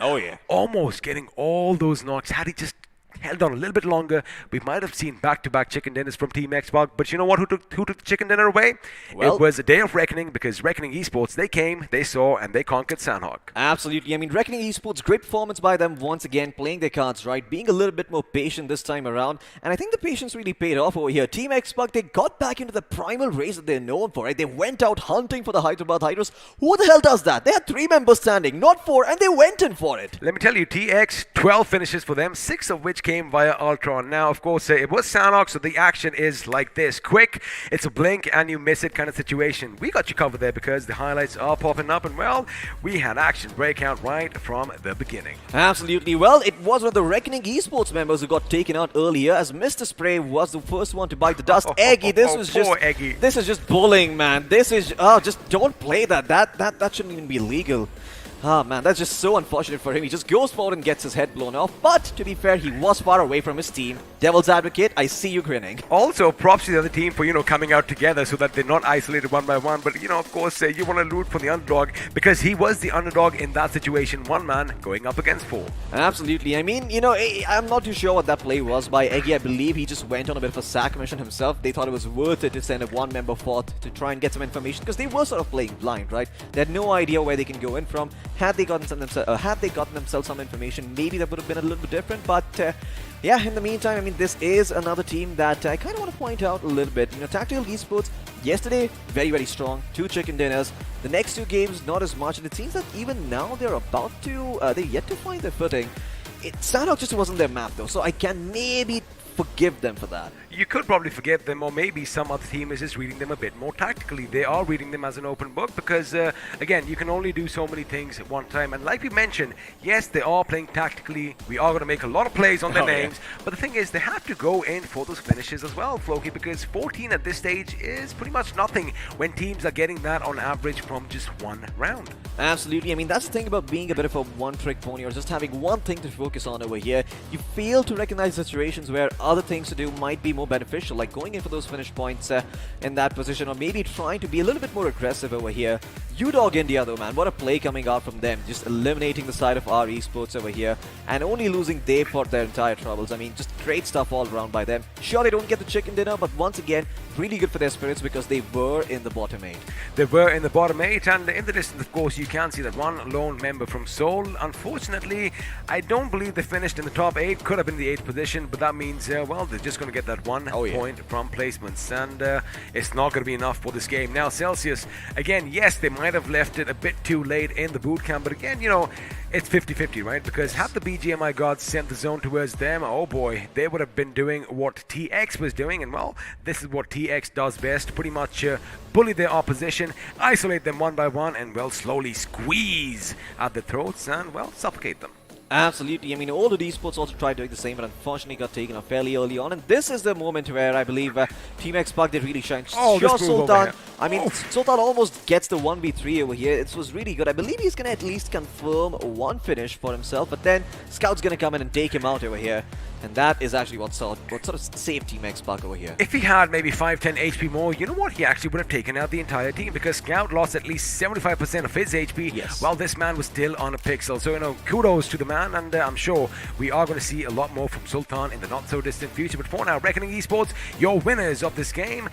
almost getting all those knocks. Had he just held on a little bit longer, we might have seen back-to-back chicken dinners from Team Xbox. But you know what? Who took the chicken dinner away? Well, it was a day of reckoning, because Reckoning Esports, they came, they saw, and they conquered Sanhok. Absolutely. I mean, Reckoning Esports, great performance by them once again, playing their cards right, being a little bit more patient this time around, and I think the patience really paid off over here. Team Xbox, they got back into the primal race that they're known for, right? They went out hunting for the Hyderabad Hydras. Who the hell does that? They had 3 members standing, not 4, and they went in for it. Let me tell you, TX, 12 finishes for them, 6 of which came via Ultron. Now, of course, it was Sanhok, so the action is like this. Quick, it's a blink and you miss it kind of situation. We got you covered there because the highlights are popping up, and well, we had action breakout right from the beginning. Absolutely. Well, it was one of the Reckoning Esports members who got taken out earlier, as Mr. Spray was the first one to bite the dust. Eggy, this was just Poor Eggy. this is just bullying, man. This is just don't play that. That shouldn't even be legal. Ah, man, that's just so unfortunate for him. He just goes forward and gets his head blown off. But, to be fair, he was far away from his team. Devil's advocate, I see you grinning. Also, props to the other team for, coming out together so that they're not isolated one by one. But, of course, you want to root for the underdog because he was the underdog in that situation. One man going up against four. Absolutely. I mean, I'm not too sure what that play was by Eggy. I believe he just went on a bit of a sack mission himself. They thought it was worth it to send a one-member forth to try and get some information because they were sort of playing blind, right? They had no idea where they can go in from. Had they gotten themselves some information, maybe that would have been a little bit different. But yeah, in the meantime, I mean, this is another team that I kind of want to point out a little bit. Tactical Esports, yesterday, very, very strong. 2 chicken dinners. The next 2 games, not as much. And it seems that even now they're yet to find their footing. Sanhok just wasn't their map, though. So I can maybe forgive them for that. You could probably forgive them, or maybe some other team is just reading them a bit more tactically. They are reading them as an open book because, again, you can only do so many things at one time. And like we mentioned, yes, they are playing tactically. We are going to make a lot of plays on their names. Yeah. But the thing is, they have to go in for those finishes as well, Floki, because 14 at this stage is pretty much nothing when teams are getting that on average from just one round. Absolutely. I mean, that's the thing about being a bit of a one-trick pony or just having one thing to focus on over here. You fail to recognize situations where other things to do might be more beneficial, like going in for those finish points in that position, or maybe trying to be a little bit more aggressive over here. UDOG India, though, man, what a play coming out from them, just eliminating the side of our esports over here and only losing they for their entire troubles. I mean, just great stuff all around by them. Sure, they don't get the chicken dinner, but once again, really good for their spirits because they were in the bottom 8. They were in the bottom 8, and in the distance, of course, you can see that one lone member from Seoul. Unfortunately, I don't believe they finished in the top 8. Could have been the 8th position, but that means, well, they're just going to get that one point from placements, and it's not going to be enough for this game. Now, Celsius, again, yes, they might have left it a bit too late in the boot camp, but again, it's 50-50, right? Because had the BGMI gods sent the zone towards them, oh boy, they would have been doing what TX was doing, and well, this is what TX does best, pretty much bully their opposition, isolate them one by one, and well, slowly squeeze at the throats and well, suffocate them. Absolutely. I mean, all the esports also tried doing the same, but unfortunately got taken off fairly early on. And this is the moment where I believe Team X Park did really shine. Sure, Sultan. I mean, Sultan almost gets the 1v3 over here. It was really good. I believe he's going to at least confirm one finish for himself, but then Scout's going to come in and take him out over here. And that is actually what sort of saved Team X Park over here. If he had maybe 5-10 HP more, you know what? He actually would have taken out the entire team because Scout lost at least 75% of his HP while this man was still on a pixel. So, kudos to the man, and I'm sure we are going to see a lot more from Sultan in the not-so-distant future. But for now, Reckoning Esports, your winners of this game.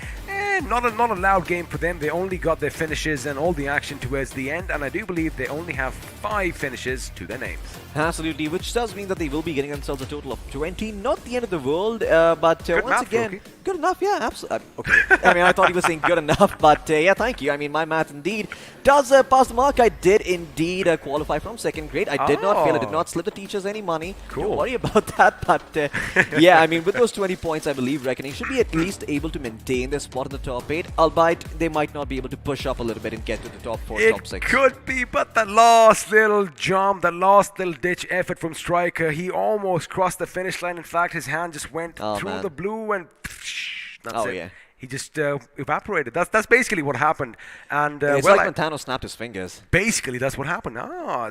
Not a loud game for them. They only got their finishes and all the action towards the end, and I do believe they only have 5 finishes to their names. Absolutely, which does mean that they will be getting themselves a total of 20. Not the end of the world, but once again, Loki. Good enough, yeah, absolutely. Okay, I mean, I thought he was saying good enough, but yeah, thank you. I mean, my math indeed does pass the mark. I did indeed qualify from 2nd grade. I did not fail. I did not slip the teachers any money. Cool. Don't worry about that, but yeah, I mean, with those 20 points, I believe Reckoning should be at least able to maintain their spot in the top 8, albeit they might not be able to push up a little bit and get to the top 4, top 6. It could be, but the last little jump, the last little ditch effort from Striker, he almost crossed the finish line. In fact, his hand just went through the blue and that's it. Yeah. He just evaporated. That's basically what happened. And it's like when Thanos snapped his fingers. Basically, that's what happened.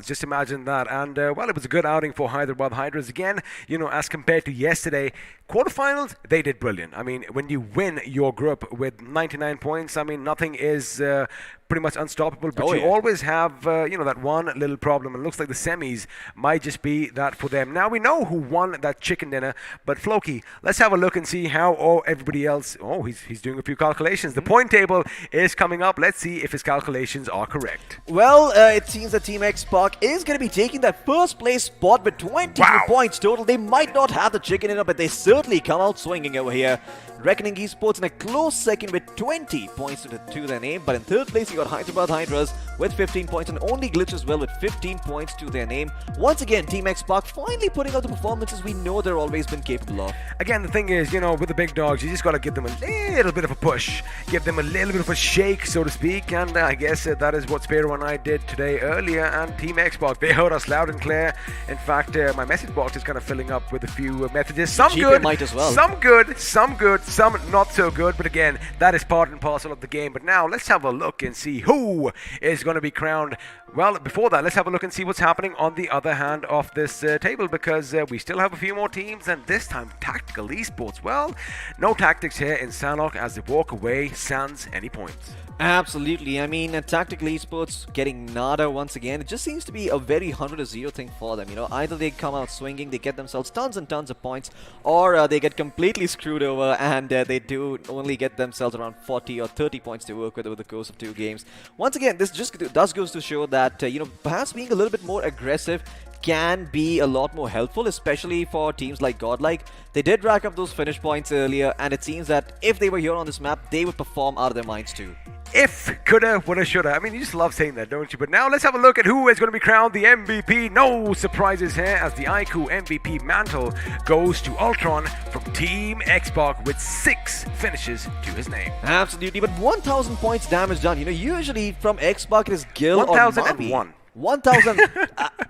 Just imagine that. And well, it was a good outing for Hyderabad Hydras again. As compared to yesterday, quarterfinals, they did brilliant. I mean, when you win your group with 99 points, I mean, nothing is pretty much unstoppable. But you always have, that one little problem. And it looks like the semis might just be that for them. Now we know who won that chicken dinner. But Floki, let's have a look and see how everybody else. He's doing a few calculations. The point table is coming up. Let's see if his calculations are correct. Well, it seems that Team X Park is going to be taking that first place spot with 22 points total. They might not have the chicken dinner, but they certainly come out swinging over here. Reckoning Esports in a close second with 20 points to their name. But in third place, you got Hyderabad Hydras with 15 points, and only Glitch as well with 15 points to their name. Once again, Team X Park finally putting out the performances we know they've always been capable of. Again, the thing is, with the big dogs, you just got to give them a little bit of a push, give them a little bit of a shake, so to speak, and I guess that is what Spiro and I did today earlier, and Team Xbox, they heard us loud and clear. In fact, my message box is kind of filling up with a few messages, some good, might as well. some good, some not so good, but again, that is part and parcel of the game. But now, let's have a look and see who is going to be crowned. Well, before that, let's have a look and see what's happening on the other hand of this table, because we still have a few more teams, and this time Tactical Esports. Well, no tactics here in Sanhok as they walk away sans any points. Absolutely. I mean, Tactical Esports getting nada once again. It just seems to be a very 100-0 thing for them. Either they come out swinging, they get themselves tons and tons of points, or they get completely screwed over and they do only get themselves around 40 or 30 points to work with over the course of 2 games. Once again, this just does goes to show that, perhaps being a little bit more aggressive can be a lot more helpful, especially for teams like Godlike. They did rack up those finish points earlier, and it seems that if they were here on this map, they would perform out of their minds too. If, coulda, woulda, shoulda. I mean, you just love saying that, don't you? But now let's have a look at who is going to be crowned the MVP. No surprises here, as the iQOO MVP mantle goes to Ultron from Team Xbox with 6 finishes to his name. Absolutely, but 1,000 points damage done. Usually from Xbox it is Gil or 1,001. 1,000.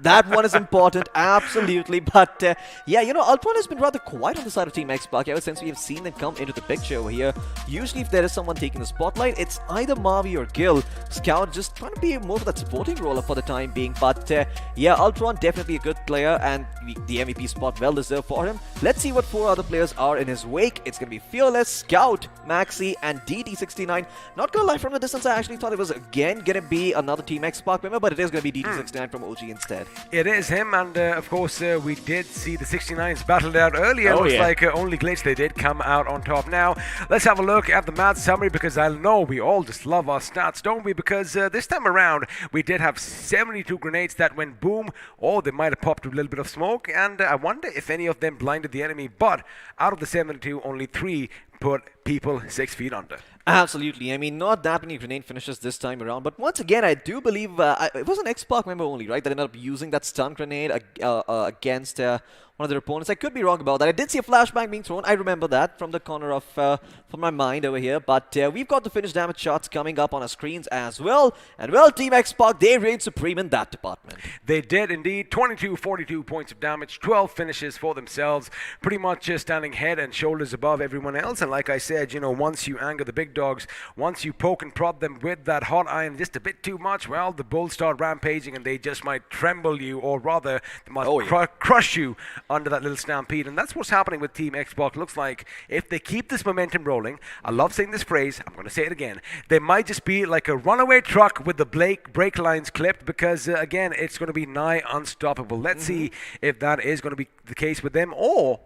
That one is important, absolutely. But yeah, Ultron has been rather quiet on the side of Team Xbox ever since we have seen them come into the picture over here. Usually, if there is someone taking the spotlight, it's either Marvi or Gil. Scout just trying to be more of that supporting role for the time being. But yeah, Ultron definitely a good player, and the MVP spot well deserved for him. Let's see what 4 other players are in his wake. It's going to be Fearless, Scout, Maxi, and DT69. Not gonna lie, from the distance, I actually thought it was again going to be another Team Xbox member, but it is going to be DT69 from OG instead. It is him, and of course we did see the 69s battled out earlier. Oh, Looks yeah. like only Glitch, they did come out on top. Now let's have a look at the match summary, because I know we all just love our stats, don't we? Because this time around we did have 72 grenades that went boom, or they might have popped a little bit of smoke, and I wonder if any of them blinded the enemy. But out of the 72, only 3 put people 6 feet under. Absolutely. I mean, not that many grenade finishes this time around. But once again, I do believe it was an X-Pac member only, right, that ended up using that stun grenade against one of their opponents. I could be wrong about that. I did see a flashbang being thrown. I remember that from the corner of from my mind over here. But we've got the finish damage shots coming up on our screens as well. And well, Team X-Pac, they reign supreme in that department. They did indeed. 42 points of damage, 12 finishes for themselves, pretty much standing head and shoulders above everyone else. And like I said, once you anger the big dogs, once you poke and prod them with that hot iron just a bit too much, well, the bulls start rampaging and they just might tremble you, or rather, they might crush you under that little stampede. And that's what's happening with Team Xbox. Looks like if they keep this momentum rolling, I love saying this phrase, I'm going to say it again, they might just be like a runaway truck with the brake lines clipped, because again, it's going to be nigh unstoppable. Let's see if that is going to be the case with them, or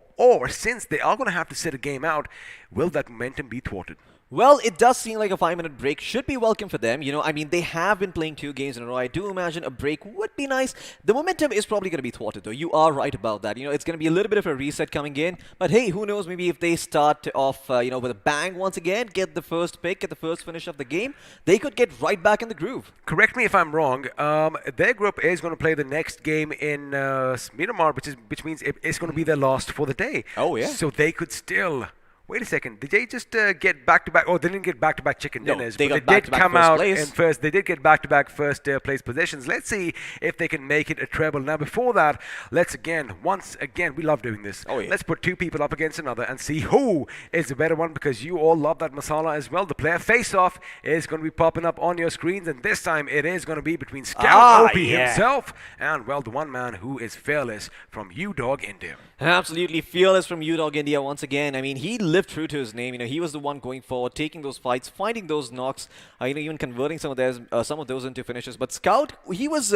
since they are going to have to sit a game out, will that momentum be thwarted? Well, it does seem like a 5-minute break should be welcome for them. I mean, they have been playing 2 games in a row. I do imagine a break would be nice. The momentum is probably going to be thwarted, though. You are right about that. It's going to be a little bit of a reset coming in. But hey, who knows? Maybe if they start off, with a bang once again, get the first pick, get the first finish of the game, they could get right back in the groove. Correct me if I'm wrong. Their group is going to play the next game in Miramar, which means it's going to be their last for the day. Oh, yeah. So they could still... Wait a second. Did they just get back-to-back? Oh, they didn't get back-to-back chicken dinners. They but got they did back-to-back come first out place. in first. They did get back-to-back first place positions. Let's see if they can make it a treble. Now, before that, once again, we love doing this. Oh, yeah. Let's put 2 people up against another and see who is the better one, because you all love that masala as well. The player face-off is going to be popping up on your screens, and this time it is going to be between Scout OP himself and, well, the one man who is Fearless from U-Dog India. Absolutely Fearless from U-Dog India once again. I mean, he lived true to his name. He was the one going forward, taking those fights, finding those knocks, even converting some of those into finishes. But Scout, he was,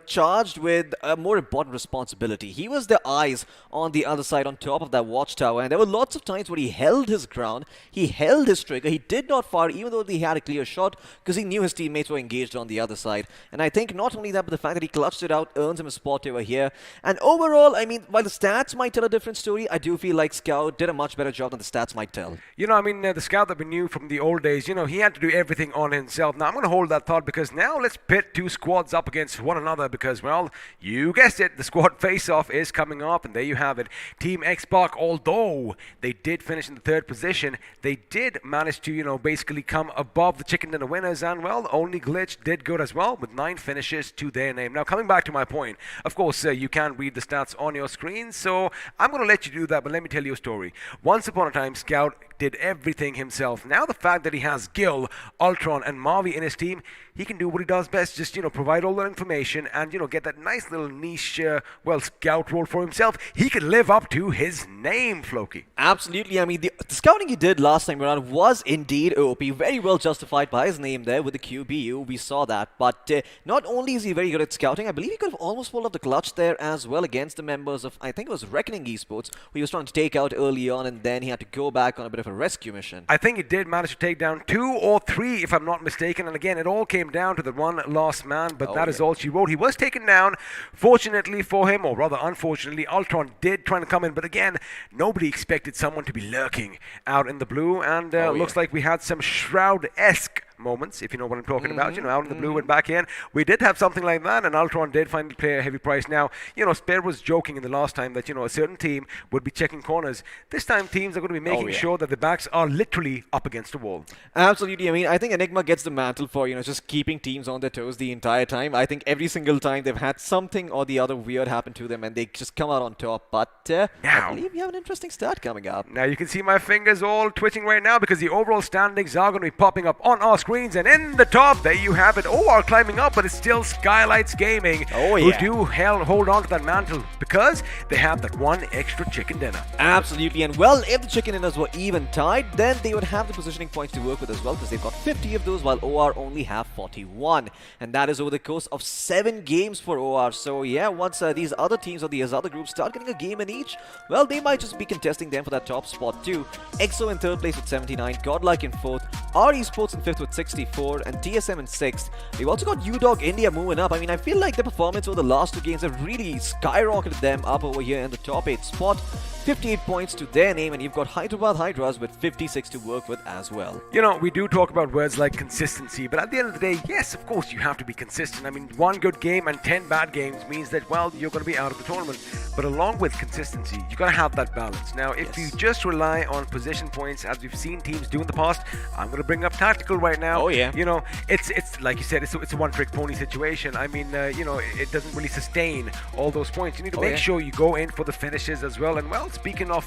charged with a more important responsibility. He was the eyes on the other side, on top of that watchtower, and there were lots of times where he held his ground, he held his trigger, he did not fire, even though he had a clear shot, because he knew his teammates were engaged on the other side. And I think not only that, but the fact that he clutched it out earns him a spot over here. And overall, I mean, while the stats might might tell a different story. I do feel like Scout did a much better job than the stats might tell. You know, I mean, the Scout that we knew from the old days, you know, he had to do everything on himself. Now, I'm going to hold that thought because now let's pit two squads up against one another because, well, you guessed it, the squad face-off is coming up, and there you have it. Team Xbox, although they did finish in the third position, they did manage to, you know, basically come above the Chicken Dinner winners, and, well, only Glitch did good as well with 9 finishes to their name. Now, coming back to my point, of course, you can read the stats on your screen, so I'm going to let you do that, but let me tell you a story. Once upon a time, Scout did everything himself. Now the fact that he has Gil, Ultron, and Marvi in his team, he can do what he does best, just, you know, provide all that information and, you know, get that nice little niche, well, scout role for himself. He can live up to his name, Floki. Absolutely. I mean, the scouting he did last time around was indeed OP. Very well justified by his name there with the QBU. We saw that. But not only is he very good at scouting, I believe he could have almost pulled off the clutch there as well against the members of, I think it was Reckoning Esports, who he was trying to take out early on, and then he had to go back on a bit of a rescue mission. I think he did manage to take down 2 or 3, if I'm not mistaken. And again, it all came down to the one last man, but that is all she wrote. He was taken down. Fortunately for him, or rather unfortunately, Ultron did try to come in, but again, nobody expected someone to be lurking out in the blue, and looks like we had some Shroud-esque moments, if you know what I'm talking about, you know, out in the blue and back in. We did have something like that, and Ultron did finally pay a heavy price. Now, you know, Spare was joking in the last time that, you know, a certain team would be checking corners. This time, teams are going to be making sure that the backs are literally up against the wall. Absolutely. I mean, I think Enigma gets the mantle for, you know, just keeping teams on their toes the entire time. I think every single time they've had something or the other weird happen to them, and they just come out on top. But I believe we have an interesting start coming up. Now, you can see my fingers all twitching right now because the overall standings are going to be popping up on our screens, and in the top, there you have it. OR climbing up, but it's still Skylights Gaming who do hold on to that mantle because they have that one extra chicken dinner. Absolutely. And well, if the chicken dinners were even tied, then they would have the positioning points to work with as well, because they've got 50 of those while OR only have 41. And that is over the course of 7 games for OR. So yeah, once these other teams or these other groups start getting a game in each, well, they might just be contesting them for that top spot too. EXO in 3rd place with 79, Godlike in 4th, R Esports in 5th with 64, and TSM in 6th. We've also got UDOG India moving up. I mean, I feel like the performance over the last 2 games have really skyrocketed them up over here in the top 8 spot. 58 points to their name, and you've got Hyderabad Hydras with 56 to work with as well. You know, we do talk about words like consistency, but at the end of the day, yes, of course, you have to be consistent. I mean, 1 good game and 10 bad games means that, well, you're going to be out of the tournament. But along with consistency, you got to have that balance. Now, if you just rely on position points, as we've seen teams do in the past, I'm going to bring up tactical right now. You know, it's like you said, it's a one-trick pony situation. I mean, you know, it doesn't really sustain all those points. You need to make sure you go in for the finishes as well. And, well, speaking of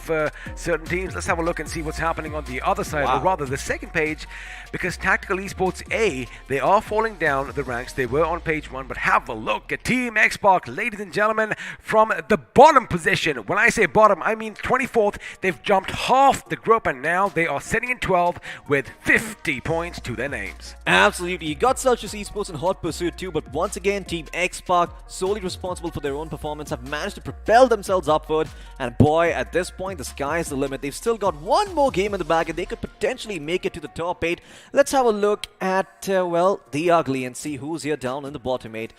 certain teams, let's have a look and see what's happening on the other side, or rather the second page, because Tactical Esports A, they are falling down the ranks. They were on page 1, but have a look at Team Xbox, ladies and gentlemen, from the bottom position. When I say bottom, I mean 24th. They've jumped half the group, and now they are sitting in 12 with 50 points to their names. Absolutely. You got Celsius Esports in hot pursuit too, but once again, Team Xbox, solely responsible for their own performance, have managed to propel themselves upward, and boy, at this point, the sky is the limit. They've still got 1 more game in the bag, and they could potentially make it to the top 8. Let's have a look at, well, the ugly and see who's here down in the bottom 8.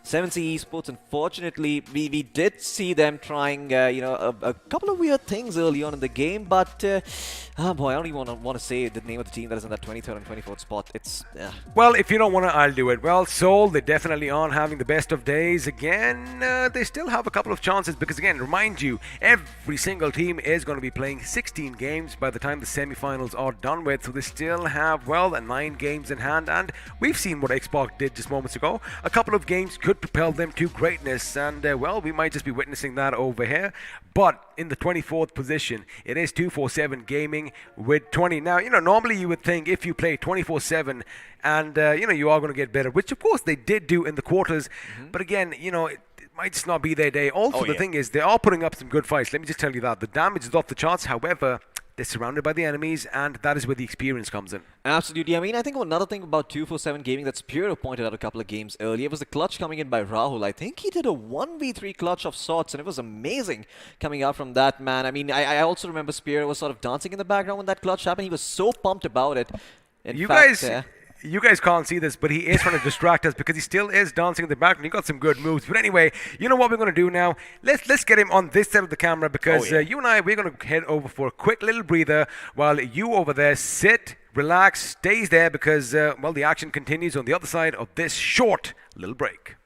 7C Esports, unfortunately, we did see them trying, you know, a couple of weird things early on in the game, but, boy, I don't even want to say the name of the team that is in that 23rd and 24th spot. It's, Well, if you don't want to, I'll do it. Well, Seoul, they definitely aren't having the best of days. Again, they still have a couple of chances because, again, remind you, every single team is going to be playing 16 games by the time the semifinals are done with, so they still have, well, 9 games in hand, and we've seen what Xbox did just moments ago. A couple of games could propel them to greatness, and well, we might just be witnessing that over here. But in the 24th position, it is 247 Gaming with 20. Now, you know, normally you would think if you play 24/7 and you know, you are going to get better, which of course they did do in the quarters. But again, you know, it might just not be their day. Also, the thing is, they are putting up some good fights. Let me just tell you that the damage is off the charts. However, they're surrounded by the enemies, and that is where the experience comes in. Absolutely. I mean, I think another thing about 247 Gaming that Spiro pointed out a couple of games earlier was the clutch coming in by Rahul. I think he did a 1v3 clutch of sorts, and it was amazing coming out from that man. I mean, I also remember Spiro was sort of dancing in the background when that clutch happened. He was so pumped about it. In fact, you guys can't see this, but he is trying to distract us because he still is dancing in the background. He got some good moves. But anyway, you know what we're going to do now? Let's get him on this side of the camera because you and I, we're going to head over for a quick little breather while you over there sit, relax, stays there because, well, the action continues on the other side of this short little break.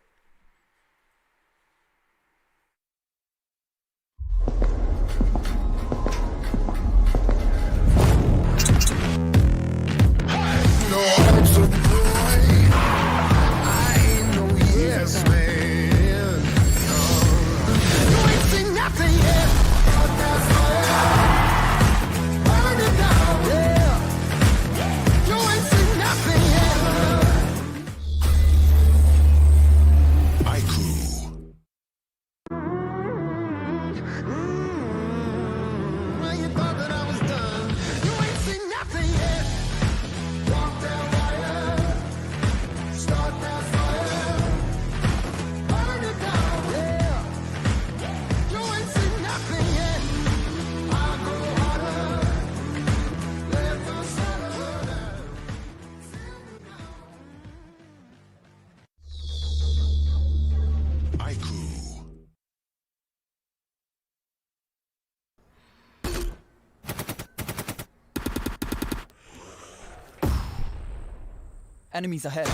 Enemies ahead.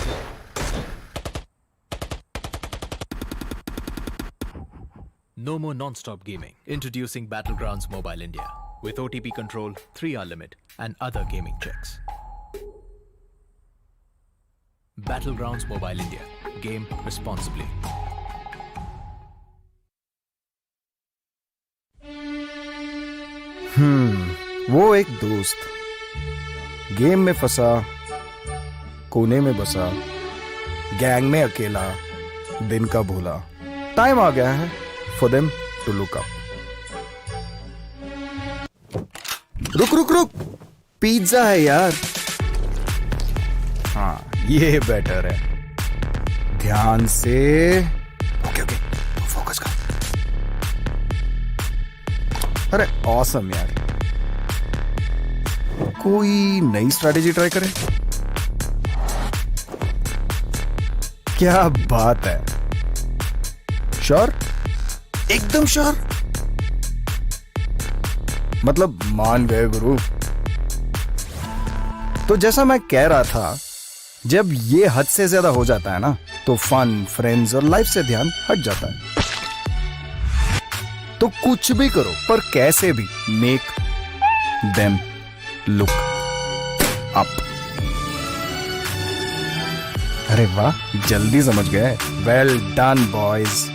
No more non-stop gaming. Introducing Battlegrounds Mobile India with OTP control, 3-hour limit, and other gaming checks. Battlegrounds Mobile India. Game responsibly. वो एक दोस्त game में फंसा, कोने में बसा, gang में अकेला, दिन का भूला. टाइम आ गया है for them to look up. रुक रुक रुक, पिज्जा है यार. हाँ, ये बेटर है. ध्यान से. ओके ओके, फोकस कर. अरे ऑसम यार. कोई नई स्ट्रैटेजी ट्राई करें? क्या बात है. श्योर? एकदम श्योर? मतलब मान गए गुरु. तो जैसा मैं कह रहा था, जब ये हद से ज्यादा हो जाता है ना, तो फन, फ्रेंड्स और लाइफ से ध्यान हट जाता है. तो कुछ भी करो, पर कैसे भी मेक देम लुक अप. अरे वाह, जल्दी समझ गए. Well done boys.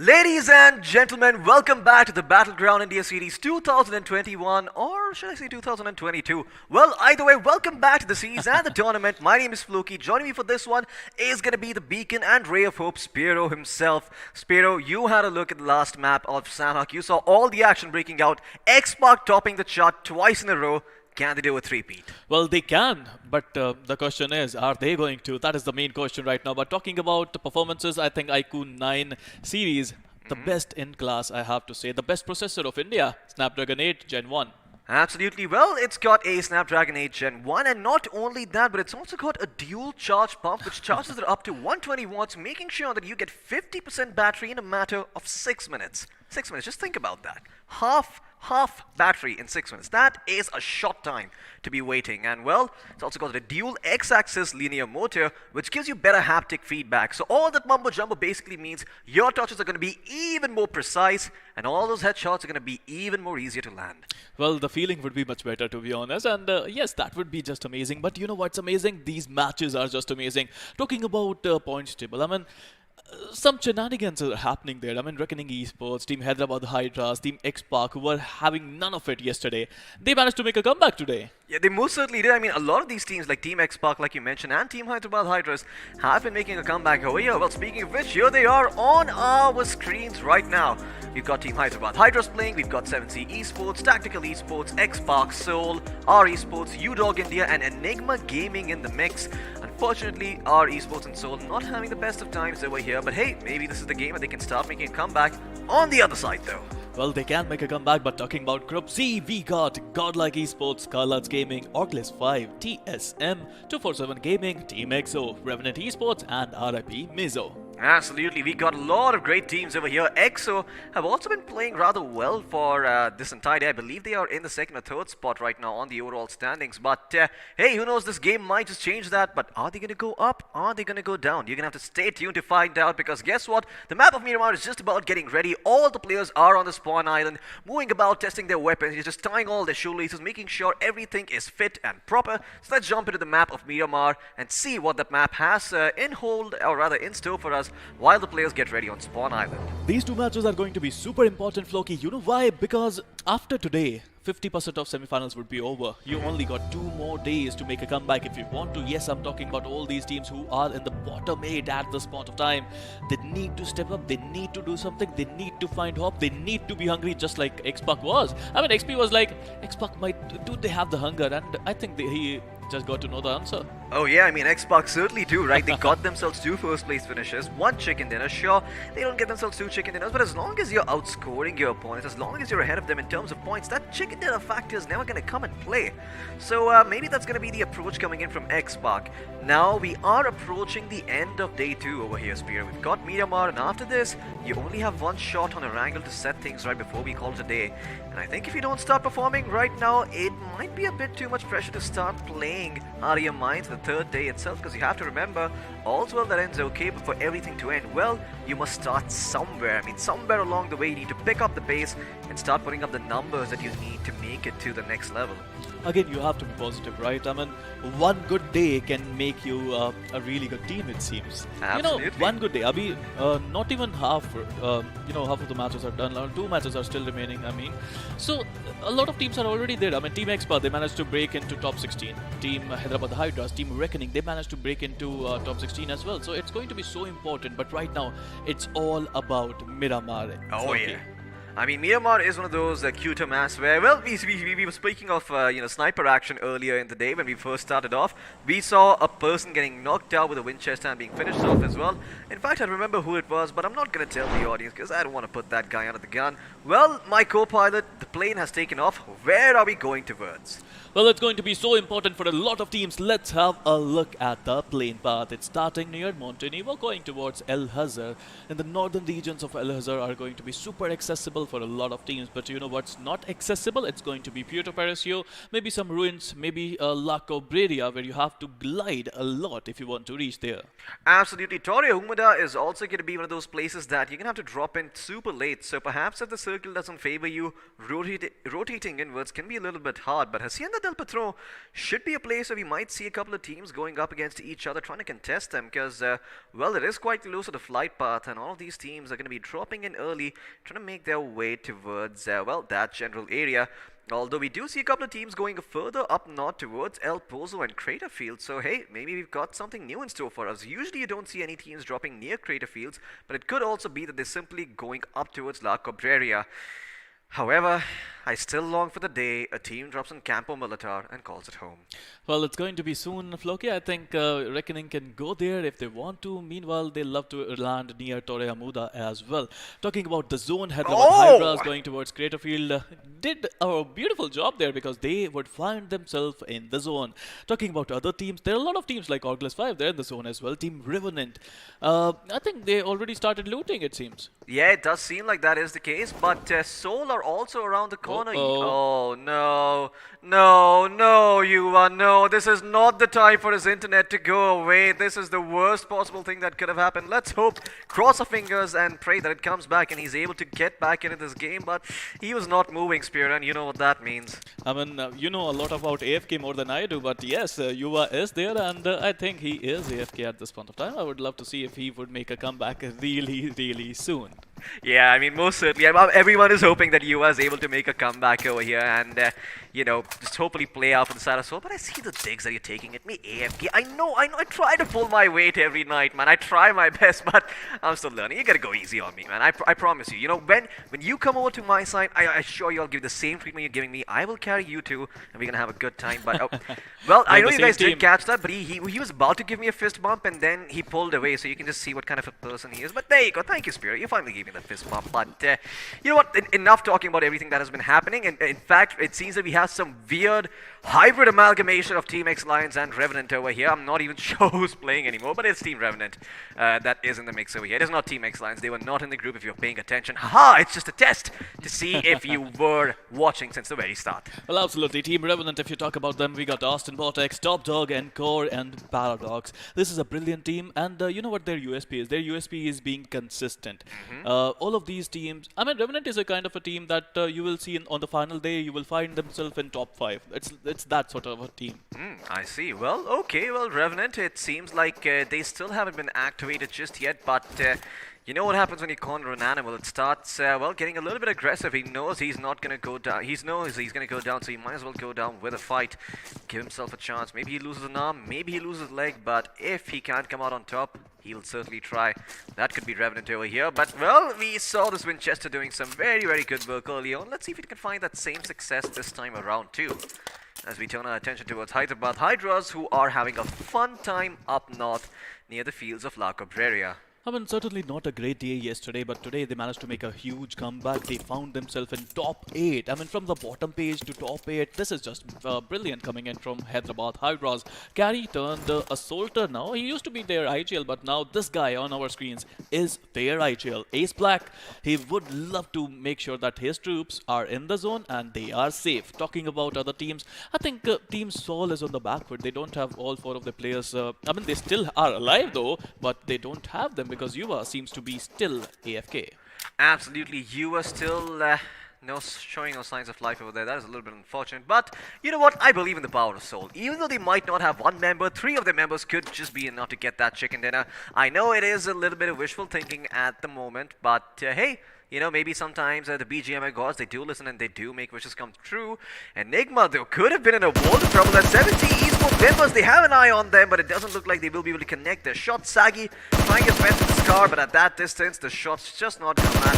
Ladies and gentlemen, welcome back to the Battleground India Series 2021, or should I say 2022? Well, either way, welcome back to the series and the tournament. My name is Floki. Joining me for this one is going to be the beacon and ray of hope, Spiro himself. Spiro, you had a look at the last map of Sanhok. You saw all the action breaking out. X-Spark topping the chart twice in a row. Can they do a three-peat? Well, they can, but the question is, are they going to? That is the main question right now. But talking about the performances, I think iQOO 9 series, the best in class, I have to say. The best processor of India, Snapdragon 8 Gen 1. Absolutely. Well, it's got a Snapdragon 8 Gen 1, and not only that, but it's also got a dual charge pump which charges it up to 120 watts, making sure that you get 50% battery in a matter of 6 minutes. 6 minutes, just think about that. Half battery in 6 minutes. That is a short time to be waiting. And well, it's also got a dual X-axis linear motor which gives you better haptic feedback. So all that mumbo jumbo basically means your touches are going to be even more precise and all those headshots are going to be even more easier to land. Well, the feeling would be much better, to be honest. And yes, that would be just amazing. But you know what's amazing? These matches are just amazing. Talking about points table, I mean, some shenanigans are happening there. I mean, Reckoning Esports, Team Hyderabad Hydras, Team X-Spark, who were having none of it yesterday, they managed to make a comeback today. Yeah, they most certainly did. I mean, a lot of these teams like Team X-Spark, like you mentioned, and Team Hyderabad Hydras have been making a comeback over here. Well, speaking of which, here they are on our screens right now. We've got Team Hyderabad Hydras playing, we've got 7C Esports, Tactical Esports, X-Spark Seoul, R Esports, UDog India, and Enigma Gaming in the mix. Unfortunately, R Esports and Seoul not having the best of times over here, but hey, maybe this is the game where they can start making a comeback on the other side though. Well, they can make a comeback, but talking about Group C, we got Godlike Esports, Scarlats Gaming, Orclis 5, TSM, 247 Gaming, Team EXO, Revenant Esports, and RIP Mizo. Absolutely, we got a lot of great teams over here. EXO have also been playing rather well for this entire day. I believe they are in the second or third spot right now on the overall standings. But hey, who knows, this game might just change that. But are they going to go up? Are they going to go down? You're going to have to stay tuned to find out, because guess what? The map of Miramar is just about getting ready. All the players are on the spawn island, moving about, testing their weapons. You're just tying all their shoelaces, making sure everything is fit and proper. So let's jump into the map of Miramar and see what that map has in hold, or rather in store for us, while the players get ready on Spawn Island. These two matches are going to be super important, Floki. You know why? Because after today, 50% of semifinals would be over. You only got 2 more days to make a comeback if you want to. Yes, I'm talking about all these teams who are in the bottom 8 at this point of time. They need to step up. They need to do something. They need to find hope. They need to be hungry, just like X-Spark was. I mean, XP was like, X-Spark might, do they have the hunger? And I think he just got to know the answer. Oh yeah, I mean, X-Spark certainly do, right? They got themselves 2 first place finishes, 1 chicken dinner. Sure, they don't get themselves 2 chicken dinners, but as long as you're outscoring your opponents, as long as you're ahead of them in terms of points, that chicken dinner factor is never going to come and play. So maybe that's going to be the approach coming in from X-Spark. Now we are approaching the end of day 2 over here, Spear. We've got Miramar, and after this, you only have 1 shot on Erangel to set things right before we call it a day. And I think if you don't start performing right now, it might be a bit too much pressure to start playing out of your minds the 3rd day itself, because you have to remember, all's well that ends okay, but for everything to end well, you must start somewhere. I mean, somewhere along the way, you need to pick up the pace and start putting up the numbers that you need to make it to the next level. Again, you have to be positive, right? I mean, 1 good day can make you a really good team, it seems. Absolutely. You know, 1 good day. Abhi, not even half, half of the matches are done. 2 matches are still remaining, I mean. So, a lot of teams are already there. I mean, Team X-Spark, they managed to break into top 16. Team Hyderabad Hydras, Team Reckoning, they managed to break into top 16 as well. So, it's going to be so important. But right now, it's all about Miramar. Oh, yeah. I mean, Miramar is one of those cuter maps where, well, we were speaking of, sniper action earlier in the day when we first started off. We saw a person getting knocked out with a Winchester and being finished off as well. In fact, I remember who it was, but I'm not going to tell the audience because I don't want to put that guy under the gun. Well, my co-pilot, the plane has taken off. Where are we going towards? Well, it's going to be so important for a lot of teams. Let's have a look at the plane path. It's starting near Montenegro, going towards El Hazar. And the northern regions of El Hazar are going to be super accessible for a lot of teams, but you know what's not accessible? It's going to be Puerto Parecio, maybe some ruins, maybe La Cobreria, where you have to glide a lot if you want to reach there. Absolutely. Torre Humida is also going to be one of those places that you're going to have to drop in super late. So perhaps if the circle doesn't favor you, rotating inwards can be a little bit hard. But Hacienda del Patron should be a place where we might see a couple of teams going up against each other, trying to contest them. Because, well, it is quite close to the flight path, and all of these teams are going to be dropping in early, trying to make their way towards, well, that general area. Although we do see a couple of teams going further up north towards El Pozo and Crater Fields. So hey, maybe we've got something new in store for us. Usually you don't see any teams dropping near Crater Fields, but it could also be that they're simply going up towards La Cobreria. However, I still long for the day a team drops in Campo Militar and calls it home. Well, it's going to be soon, Floki. I think Reckoning can go there if they want to. Meanwhile, they love to land near Torre Amuda as well. Talking about the zone, Hyderabad Hydras going towards Craterfield did a beautiful job there because they would find themselves in the zone. Talking about other teams, there are a lot of teams like Orglas 5, they're in the zone as well. Team Revenant. I think they already started looting, it seems. Yeah, it does seem like that is the case, but Seoul are also around the corner. Oh, no. No, Yuva, no. This is not the time for his internet to go away. This is the worst possible thing that could have happened. Let's hope, cross our fingers and pray that it comes back and he's able to get back into this game, but he was not moving, Spear, and you know what that means. I mean, you know a lot about AFK more than I do, but yes, Yuva is there, and I think he is AFK at this point of time. I would love to see if he would make a comeback really, really soon. Yeah, I mean, most certainly. Everyone is hoping that Yuva is able to make a comeback over here and, you know, just hopefully play out for the side of Seoul. But I see the digs that you're taking at me, AFK. I know. I try to pull my weight every night, man. I try my best, but I'm still learning. You gotta go easy on me, man. I promise you. You know, when you come over to my side, I assure you I'll give you the same treatment you're giving me. I will carry you two, and we're gonna have a good time. But, well, I know you guys did catch that, but he was about to give me a fist bump, and then he pulled away, so you can just see what kind of a person he is. But there you go. Thank you, Spirit. You finally gave me that fist bump. But you know what? Enough talking about everything that has been happening. And in fact, it seems that we have some weird hybrid amalgamation of Team X Lions and Revenant over here. I'm not even sure who's playing anymore, but it's Team Revenant that is in the mix over here. It is not Team X Lions. They were not in the group if you're paying attention. Haha! It's just a test to see if you were watching since the very start. Well, absolutely. Team Revenant, if you talk about them, we got Austin Vortex, Top Dog, Encore, and Paradox. This is a brilliant team, and you know what their USP is? Their USP is being consistent. All of these teams, I mean, Revenant is a kind of a team that you will see on the final day, you will find themselves in top 5. It's that sort of a team. I see. Well, okay. Well, Revenant, it seems like they still haven't been activated just yet, but you know what happens when you corner an animal? It starts, well, getting a little bit aggressive. He knows he's not going to go down. He knows he's going to go down, so he might as well go down with a fight. Give himself a chance. Maybe he loses an arm, maybe he loses a leg, but if he can't come out on top, he'll certainly try. That could be Revenant over here. But, well, we saw this Winchester doing some very, very good work early on. Let's see if we can find that same success this time around, too. As we turn our attention towards Hyderabad Hydras, who are having a fun time up north near the fields of La Cobreria. I mean, certainly not a great day yesterday, but today they managed to make a huge comeback. They found themselves in top 8. I mean, from the bottom page to top 8, this is just brilliant coming in from Hyderabad Hydras. Carry turned Assaulter now. He used to be their IGL, but now this guy on our screens is their IGL. Ace Black, he would love to make sure that his troops are in the zone and they are safe. Talking about other teams, I think Team Seoul is on the back foot. They don't have all 4 of the players. I mean, they still are alive though, but they don't have them because Yuva seems to be still AFK. Absolutely, Yuva still showing no signs of life over there. That is a little bit unfortunate, but you know what? I believe in the power of Seoul. Even though they might not have one member, 3 of their members could just be enough to get that chicken dinner. I know it is a little bit of wishful thinking at the moment, but hey, you know, maybe sometimes the BGMI gods, they do listen and they do make wishes come true. Enigma, though, could have been in a world of trouble. That 70 esports members, they have an eye on them, but it doesn't look like they will be able to connect their shot. Sagi trying his best with the Scar, but at that distance, the shot's just not going to land.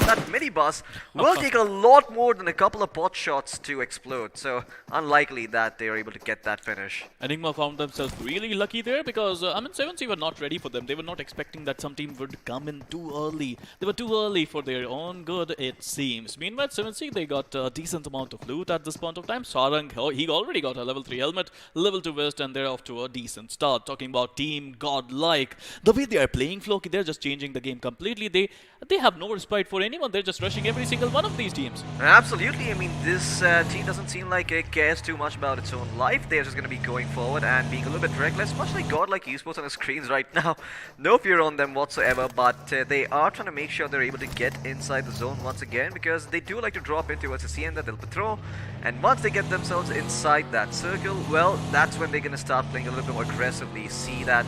That minibus will take a lot more than a couple of pot shots to explode, so unlikely that they are able to get that finish. Enigma found themselves really lucky there because, I mean, 7C were not ready for them. They were not expecting that some team would come in too early. They were too early for their own good, it seems. Meanwhile, 7C, they got a decent amount of loot at this point of time. Sarang, he already got a level 3 helmet. but level to West, and they're off to a decent start. Talking about Team Godlike, the way they are playing Floki, they're just changing the game completely. They have no respite for anyone. They're just rushing every single one of these teams. Absolutely. I mean, this team doesn't seem like it cares too much about its own life. They're just going to be going forward and being a little bit reckless, much like Godlike Esports on the screens right now. No fear on them whatsoever, but they are trying to make sure they're able to get inside the zone once again, because they do like to drop in towards the Hacienda del Patro, and once they get themselves inside that circle, well, that's when they're going to start playing a little bit more aggressively, see that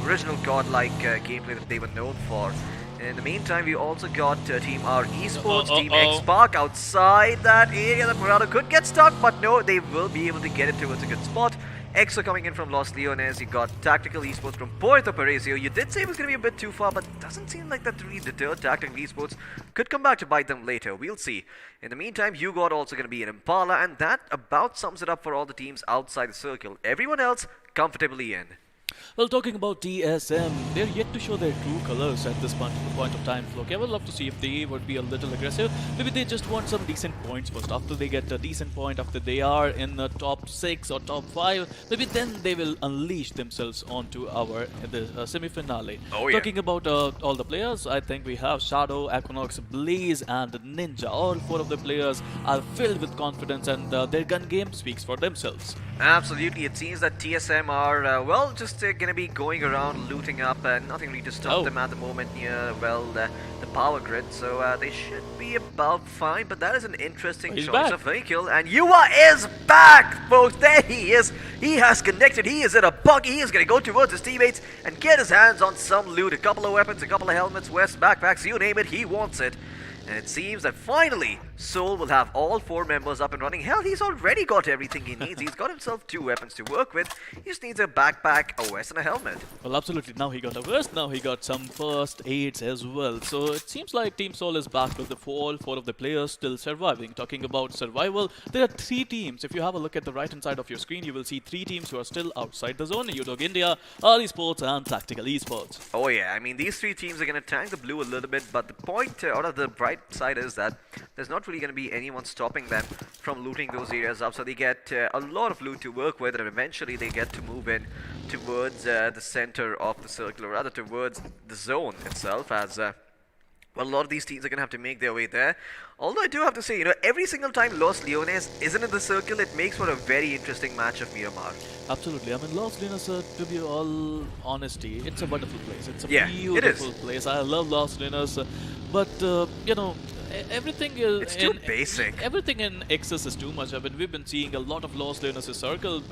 original Godlike gameplay that they were known for. In the meantime, we also got Team R Esports, Team X Spark outside that area that Murado could get stuck, but no, they will be able to get it towards a good spot. EXO coming in from Los Leones, you got Tactical Esports from Puerto Paraiso. You did say it was going to be a bit too far, but doesn't seem like that really deterred Tactical Esports. Could come back to bite them later, we'll see. In the meantime, you got also going to be in Impala, and that about sums it up for all the teams outside the circle. Everyone else comfortably in. Well, talking about TSM, they're yet to show their true colors at this point of time, Floki. I would love to see if they would be a little aggressive. Maybe they just want some decent points first. After they get a decent point, after they are in the top 6 or top 5, maybe then they will unleash themselves onto the semi-finale. Oh, yeah. Talking about all the players, I think we have Shadow, Equinox, Blaze, and Ninja. All 4 of the players are filled with confidence, and their gun game speaks for themselves. Absolutely, it seems that TSM are, well, just going to be going around looting up, and nothing really to stop them at the moment near, well, the power grid, so they should be about fine, but that is an interesting choice of vehicle, and Yua is back, folks. There he is. He has connected. He is in a buggy. He is going to go towards his teammates and get his hands on some loot, a couple of weapons, a couple of helmets, vests, backpacks, you name it, he wants it. And it seems that finally, Soul will have all 4 members up and running. Hell, he's already got everything he needs. He's got himself 2 weapons to work with. He just needs a backpack, a vest, and a helmet. Well, absolutely. Now he got a vest. Now he got some first aids as well. So it seems like Team Soul is back with all 4 of the players still surviving. Talking about survival, there are 3 teams. If you have a look at the right-hand side of your screen, you will see 3 teams who are still outside the zone. UDOG India, R Esports, and Tactical Esports. Oh yeah, I mean, these 3 teams are going to tank the blue a little bit, but the point out of the bright side is that there's not really going to be anyone stopping them from looting those areas up, so they get a lot of loot to work with, and eventually they get to move in towards the center of the circle, or rather towards the zone itself, as well, a lot of these teams are going to have to make their way there. Although I do have to say, every single time Los Leones isn't in the circle, it makes for a very interesting match of Miramar. Absolutely. I mean, Los Leones, to be all honesty, it's a wonderful place. It's a beautiful place. I love Los Leones, but, everything is... It's too basic. Everything in excess is too much. I mean, we've been seeing a lot of Los Leones circle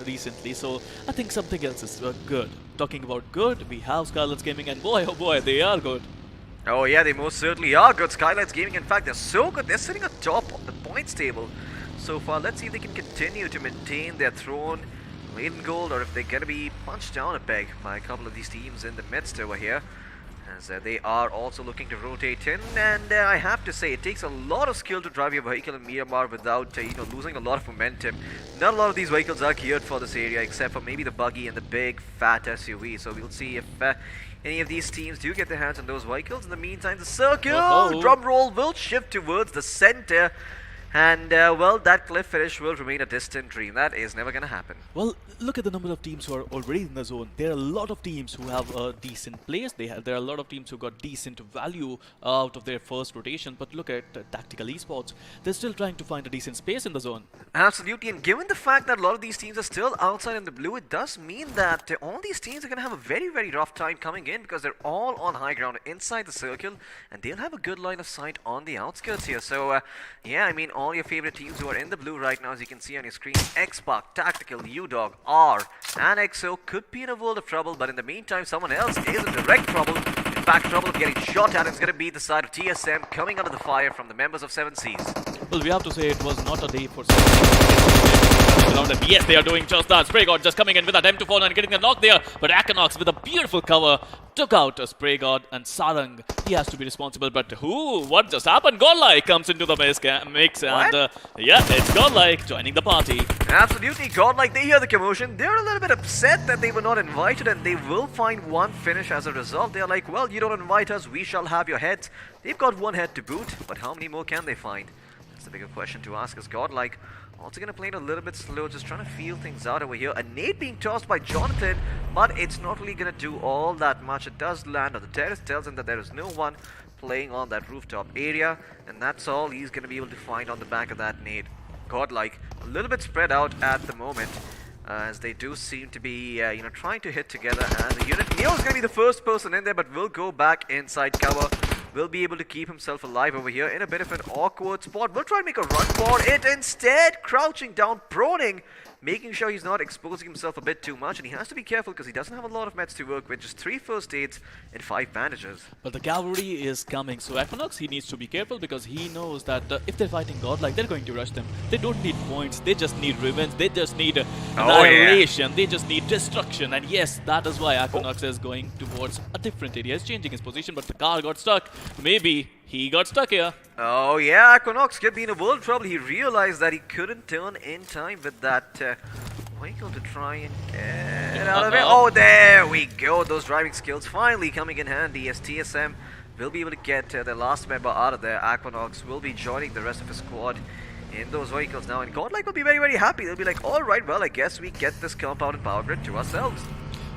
recently, so I think something else is good. Talking about good, we have Scarlet's Gaming, and boy, oh boy, they are good. Oh yeah, they most certainly are good. Skylights Gaming, in fact, they're so good. They're sitting atop of the points table so far. Let's see if they can continue to maintain their throne, maiden gold, or if they're going to be punched down a peg by a couple of these teams in the midst over here. As they are also looking to rotate in, and I have to say, it takes a lot of skill to drive your vehicle in Miramar without, losing a lot of momentum. Not a lot of these vehicles are geared for this area, except for maybe the buggy and the big fat SUV. So we'll see if any of these teams do get their hands on those vehicles. In the meantime, the circle, drum roll, will shift towards the center. And, well, that cliff finish will remain a distant dream. That is never going to happen. Well, look at the number of teams who are already in the zone. There are a lot of teams who have a decent place. There are a lot of teams who got decent value out of their first rotation. But look at Tactical Esports. They're still trying to find a decent space in the zone. Absolutely. And given the fact that a lot of these teams are still outside in the blue, it does mean that all these teams are going to have a very, very rough time coming in, because they're all on high ground inside the circle, and they'll have a good line of sight on the outskirts here. So, yeah, I mean, all your favorite teams who are in the blue right now, as you can see on your screen, X-Pac, Tactical, UDOG, R, and EXO could be in a world of trouble, but in the meantime, someone else is in direct trouble. In fact, trouble of getting shot at. It's going to be the side of TSM coming under the fire from the members of 7 Seas. Well, we have to say it was not a day for yes, they are doing just that. Spray God just coming in with that M24 and getting the knock there, but Equinox with a beautiful cover took out a Spray God, and Sarang, he has to be responsible, but who? What just happened? Godlike comes into the mix, and yeah, it's Godlike joining the party. Absolutely, Godlike, they hear the commotion. They're a little bit upset that they were not invited, and they will find one finish as a result. They're like, well, you don't invite us, we shall have your heads. They've got one head to boot, but how many more can they find? That's the bigger question to ask, as Godlike Also gonna play it a little bit slow, just trying to feel things out over here. A nade being tossed by Jonathan, but it's not really gonna do all that much. It does land on the terrace, tells him that there is no one playing on that rooftop area, and that's all he's gonna be able to find on the back of that nade. Godlike, a little bit spread out at the moment, as they do seem to be, trying to hit together. And the unit, Neo's gonna be the first person in there, but will go back inside cover. Will be able to keep himself alive over here in a bit of an awkward spot. Will try and make a run for it. Instead, crouching down, proning, making sure he's not exposing himself a bit too much. And he has to be careful because he doesn't have a lot of meds to work with. Just 3 first aids and 5 bandages. But the cavalry is coming, so Equinox, he needs to be careful because he knows that if they're fighting Godlike, they're going to rush them. They don't need points, they just need revenge, they just need annihilation, they just need destruction. And yes, that is why Equinox is going towards a different area. He's changing his position, but the car got stuck. Maybe he got stuck here. Oh yeah, Equinox could be in a world of trouble. He realized that he couldn't turn in time with that vehicle to try and get out of it. Oh, there we go. Those driving skills finally coming in handy as TSM will be able to get their last member out of there. Equinox will be joining the rest of his squad in those vehicles now, and Godlike will be very, very happy. They'll be like, alright, well, I guess we get this compound and power grid to ourselves.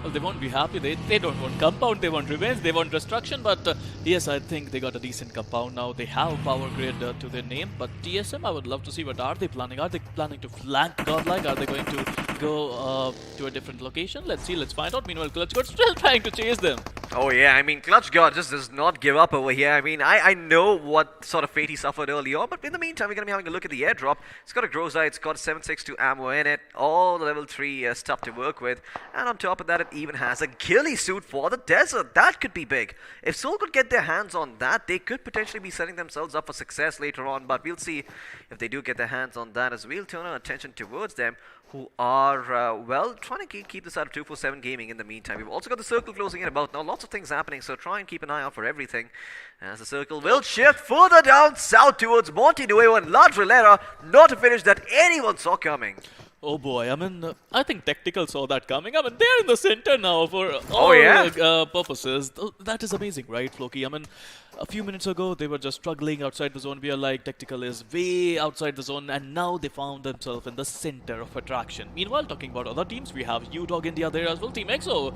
Well, they won't be happy. They don't want compound, they want revenge, they want destruction. But yes, I think they got a decent compound now. They have power grid to their name. But TSM, I would love to see what are they planning. Are they planning to flank Godlike? Are they going to go to a different location? Let's see, let's find out. Meanwhile, Clutch God still trying to chase them. Oh yeah, I mean, Clutch God just does not give up over here. I mean, I know what sort of fate he suffered early on, but in the meantime, we're going to be having a look at the airdrop. It's got a Groza, it's got 7.62 ammo in it, all the level 3 stuff to work with, and on top of that, it even has a ghillie suit for the desert. That could be big. If Seoul could get their hands on that, they could potentially be setting themselves up for success later on, but we'll see if they do get their hands on that, as we'll turn our attention towards them, who are, well, trying to keep this out of 247 Gaming in the meantime. We've also got the circle closing in about now. Lots of things happening, so try and keep an eye out for everything. As the circle will shift further down south towards Monte Nuevo and La Trilera. Not a finish that anyone saw coming. Oh boy, I mean, I think Tactical saw that coming. I mean, they're in the center now for all purposes. That is amazing, right, Floki? I mean, a few minutes ago, they were just struggling outside the zone. We are like, Tactical is way outside the zone, and now they found themselves in the center of attraction. Meanwhile, talking about other teams, we have UDOG India there as well, Team EXO.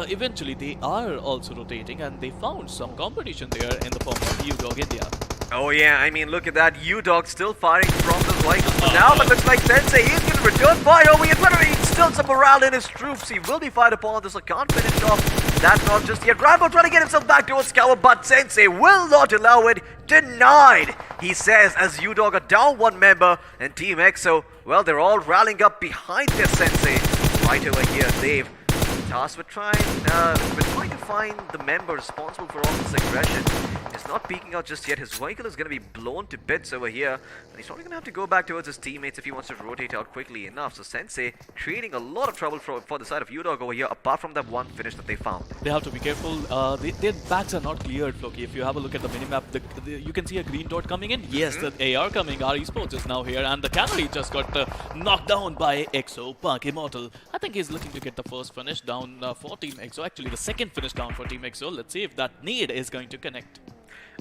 Eventually, they are also rotating, and they found some competition there in the form of UDOG India. Oh yeah, I mean, look at that. UDOG still firing from the vehicles for now, but looks like Sensei is going to return fire. We are trying to instill some morale in his troops. He will be fired upon. This can't finish off. That's not just yet. Rambo trying to get himself back towards cover, but Sensei will not allow it. Denied, he says, as UDOG are down 1 member, and Team EXO, well, they're all rallying up behind their Sensei. Right over here, they've tasked with trying to find the member responsible for all this aggression. He's not peeking out just yet. His vehicle is going to be blown to bits over here, and he's probably going to have to go back towards his teammates if he wants to rotate out quickly enough. So Sensei creating a lot of trouble for the side of UDOG over here, apart from that one finish that they found. They have to be careful. Their backs are not cleared, Floki. If you have a look at the minimap, you can see a green dot coming in. Yes, the AR coming. Our esports is now here, and the cavalry just got knocked down by EXO. Park Immortal. I think he's looking to get the first finish down for Team EXO. Actually, the second finish down for Team EXO. Let's see if that need is going to connect.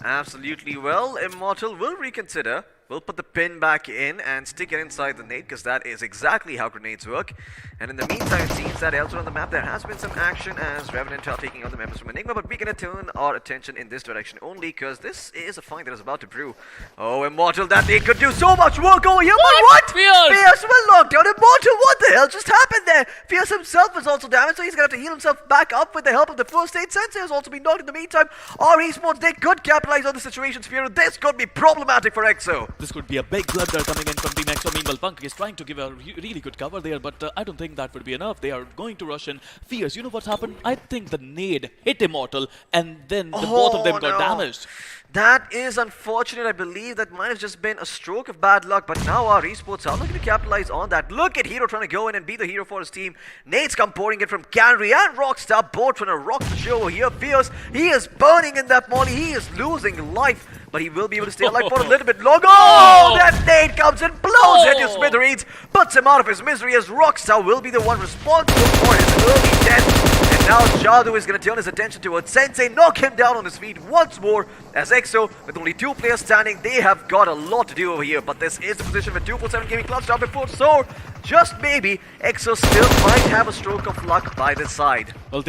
Absolutely. Well, Immortal will reconsider. We'll put the pin back in and stick it inside the nade, because that is exactly how grenades work. And in the meantime, it seems that elsewhere on the map there has been some action as Revenant are taking out the members from Enigma, but we're going to turn our attention in this direction only because this is a fight that is about to brew. Oh, Immortal, that nade could do so much work over here, but what? Fierce will knock down Immortal. What the hell just happened there? Fierce himself is also damaged, so he's going to have to heal himself back up with the help of the first aid. Sensei has also been knocked in the meantime. Our esports, they could capitalize on the situation, Spiro. This could be problematic for EXO. This could be a big blunder coming in from Team EXO. Meanwhile, Punk is trying to give a really good cover there, but I don't think that would be enough. They are going to rush in. Fierce, you know what's happened? I think the nade hit Immortal, and then both of them got damaged. That is unfortunate. I believe that might have just been a stroke of bad luck, but now our esports are looking to capitalize on that. Look at Hero trying to go in and be the hero for his team. Nate's come pouring in from Canary and Rockstar, both trying to rock the show over here. Fierce, he is burning in that molly. He is losing life, but he will be able to stay alive for a little bit longer. Oh, that nade comes and blows into smithereens, puts him out of his misery, as Rockstar will be the one responsible for his early death. And Now Jadu is going to turn his attention towards Sensei, knock him down on his feet once more. As EXO, with only 2 players standing, they have got a lot to do over here. But this is the position where 247 Gaming clutched out before, so just maybe EXO still might have a stroke of luck by this side. Well,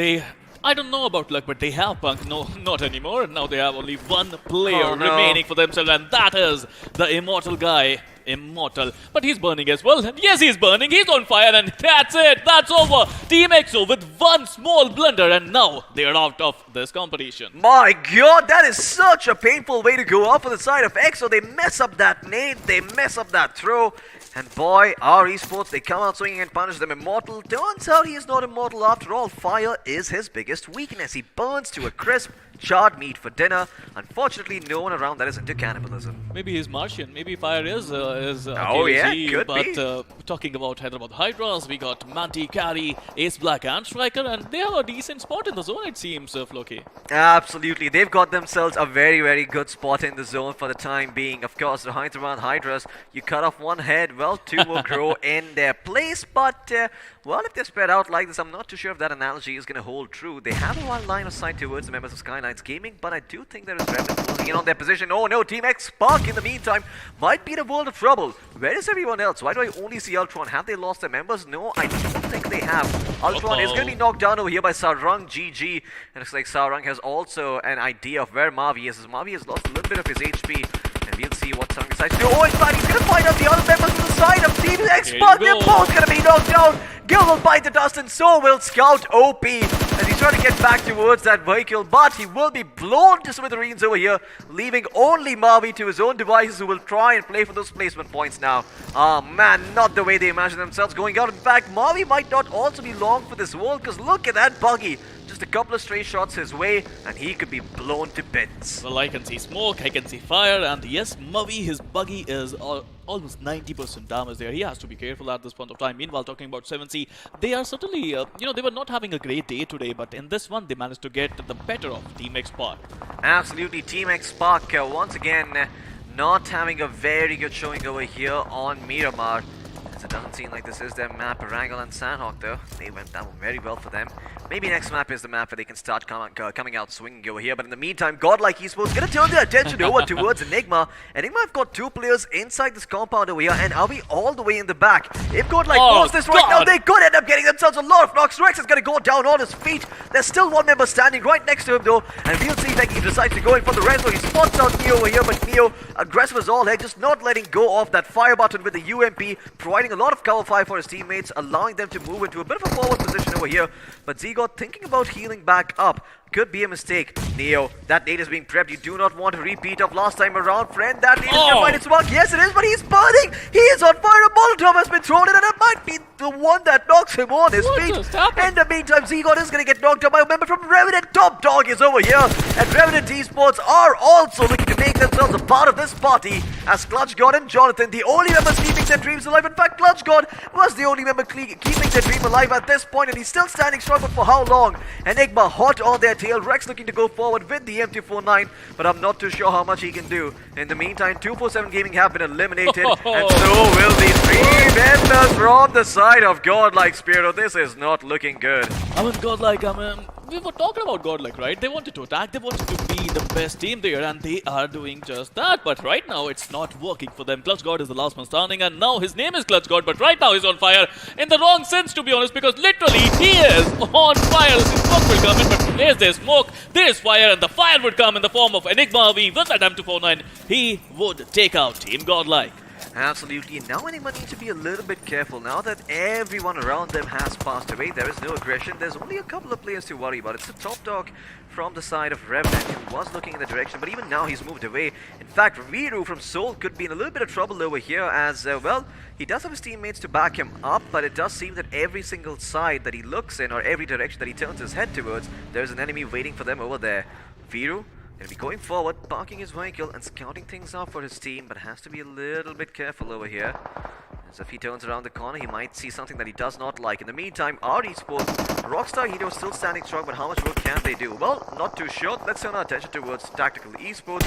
I don't know about luck, but they have Punk. No, not anymore. Now they have only 1 player remaining for themselves, and that is the immortal guy. Immortal. But he's burning as well. And yes, he's burning. He's on fire, and that's it. That's over. Team EXO with 1 small blunder, and now they are out of this competition. My god, that is such a painful way to go up for the side of EXO. They mess up that nade, they mess up that throw. And boy, our esports, they come out swinging and punish them. Immortal. Turns out he is not immortal after all. Fire is his biggest weakness. He burns to a crisp, charred meat for dinner. Unfortunately, no one around that is into cannibalism. Maybe he's Martian. Maybe fire is oh yeah, could but, be. Talking about Hyderabad Hydras, we got Manti, Carry, Ace Black and Striker, and they have a decent spot in the zone, it seems, Floki. Absolutely. They've got themselves a very, very good spot in the zone for the time being. Of course, the Hyderabad Hydras, you cut off 1 head, well, 2 will grow in their place. But, well, if they're spread out like this, I'm not too sure if that analogy is going to hold true. They have a 1 line of sight towards the members of Skylines Gaming, but I do think there is Revenant closing in on their position. Oh no, Team X Spark in the meantime might be in a world of trouble. Where is everyone else? Why do I only see Ultron? Have they lost their members? No, I don't think they have. Ultron is going to be knocked down over here by Sarang. GG. And looks like Sarang has also an idea of where Mavi is. As Mavi has lost a little bit of his HP. And we'll see what Sarang decides to do. Oh, in fact, he's going to find out the other members on the side of Team X Spark. They're both going to be knocked down. Gil will bite the dust, and so will Scout OP as he's trying to get back towards that vehicle, but he will be blown to smithereens over here, leaving only Mavi to his own devices, who will try and play for those placement points now. Ah man, not the way they imagine themselves going out. In fact, Mavi might not also be long for this world, because look at that buggy. Just a couple of stray shots his way, and he could be blown to bits. Well, I can see smoke, I can see fire, and yes, Mavi, his buggy is almost 90% damage there. He has to be careful at this point of time. Meanwhile, talking about 7C, they are certainly, they were not having a great day today, but in this one, they managed to get the better of Team X Spark. Absolutely, Team X Spark once again not having a very good showing over here on Miramar. It doesn't seem like this is their map. Erangel and Sanhok, though, they went down very well for them. Maybe next map is the map where they can start coming out swinging over here. But in the meantime, Godlike Esports going to turn their attention over towards Enigma. Enigma have got 2 players inside this compound over here, and are we all the way in the back? If Godlike wants this right now, they could end up getting themselves a lot of knocks. Rex is going to go down on his feet. There's still 1 member standing right next to him, though, and we'll see if he decides to go in for the rest. So he spots out Neo over here, but Neo, aggressive as all heck, just not letting go of that fire button with the UMP, providing a lot of cover fire for his teammates, allowing them to move into a bit of a forward position over here. But Zygote thinking about healing back up. Could be a mistake. Neo, that nade is being prepped. You do not want a repeat of last time around, friend. That nade is going to find its mark. Yes, it is, but he's burning. He is on fire. A Molotov has been thrown in, and it might be the one that knocks him on his feet. In the meantime, Zygote is going to get knocked out by a member from Revenant. Top Dog is over here, and Revenant Esports are also looking to make themselves a part of this party, as Clutch God and Jonathan, the only members keeping their dreams alive. In fact, Clutch God was the only member keeping their dream alive at this point, and he's still standing strong, but for how long? Enigma hot on their tail. Rex looking to go forward with the M249, but I'm not too sure how much he can do. In the meantime, 247 Gaming have been eliminated, and so will these 3 members from the side of Godlike Spiro. This is not looking good. I mean, Godlike, we were talking about Godlike, right? They wanted to attack, they wanted to be the best team there, and they are doing just that. But right now, it's not working for them. Clutch God is the last man standing, and now his name is Clutch God, but right now he's on fire in the wrong sense, to be honest, because literally he is on fire. The smoke will come in, but there's their smoke, there's fire, and the fire would come in the form of Enigma V with that M249. He would take out Team Godlike. Absolutely. Now Enigma needs to be a little bit careful. Now that everyone around them has passed away, there is no aggression. There's only a couple of players to worry about. It's the Top Dog from the side of Revenant, who was looking in the direction, but even now he's moved away. In fact, Viru from Seoul could be in a little bit of trouble over here, as well, he does have his teammates to back him up, but it does seem that every single side that he looks in, or every direction that he turns his head towards, there's an enemy waiting for them over there. Viru going to be going forward, parking his vehicle and scouting things out for his team, but has to be a little bit careful over here. As if he turns around the corner, he might see something that he does not like. In the meantime, our esports, Rockstar Hero still standing strong, but how much work can they do? Well, not too sure. Let's turn our attention towards Tactical Esports.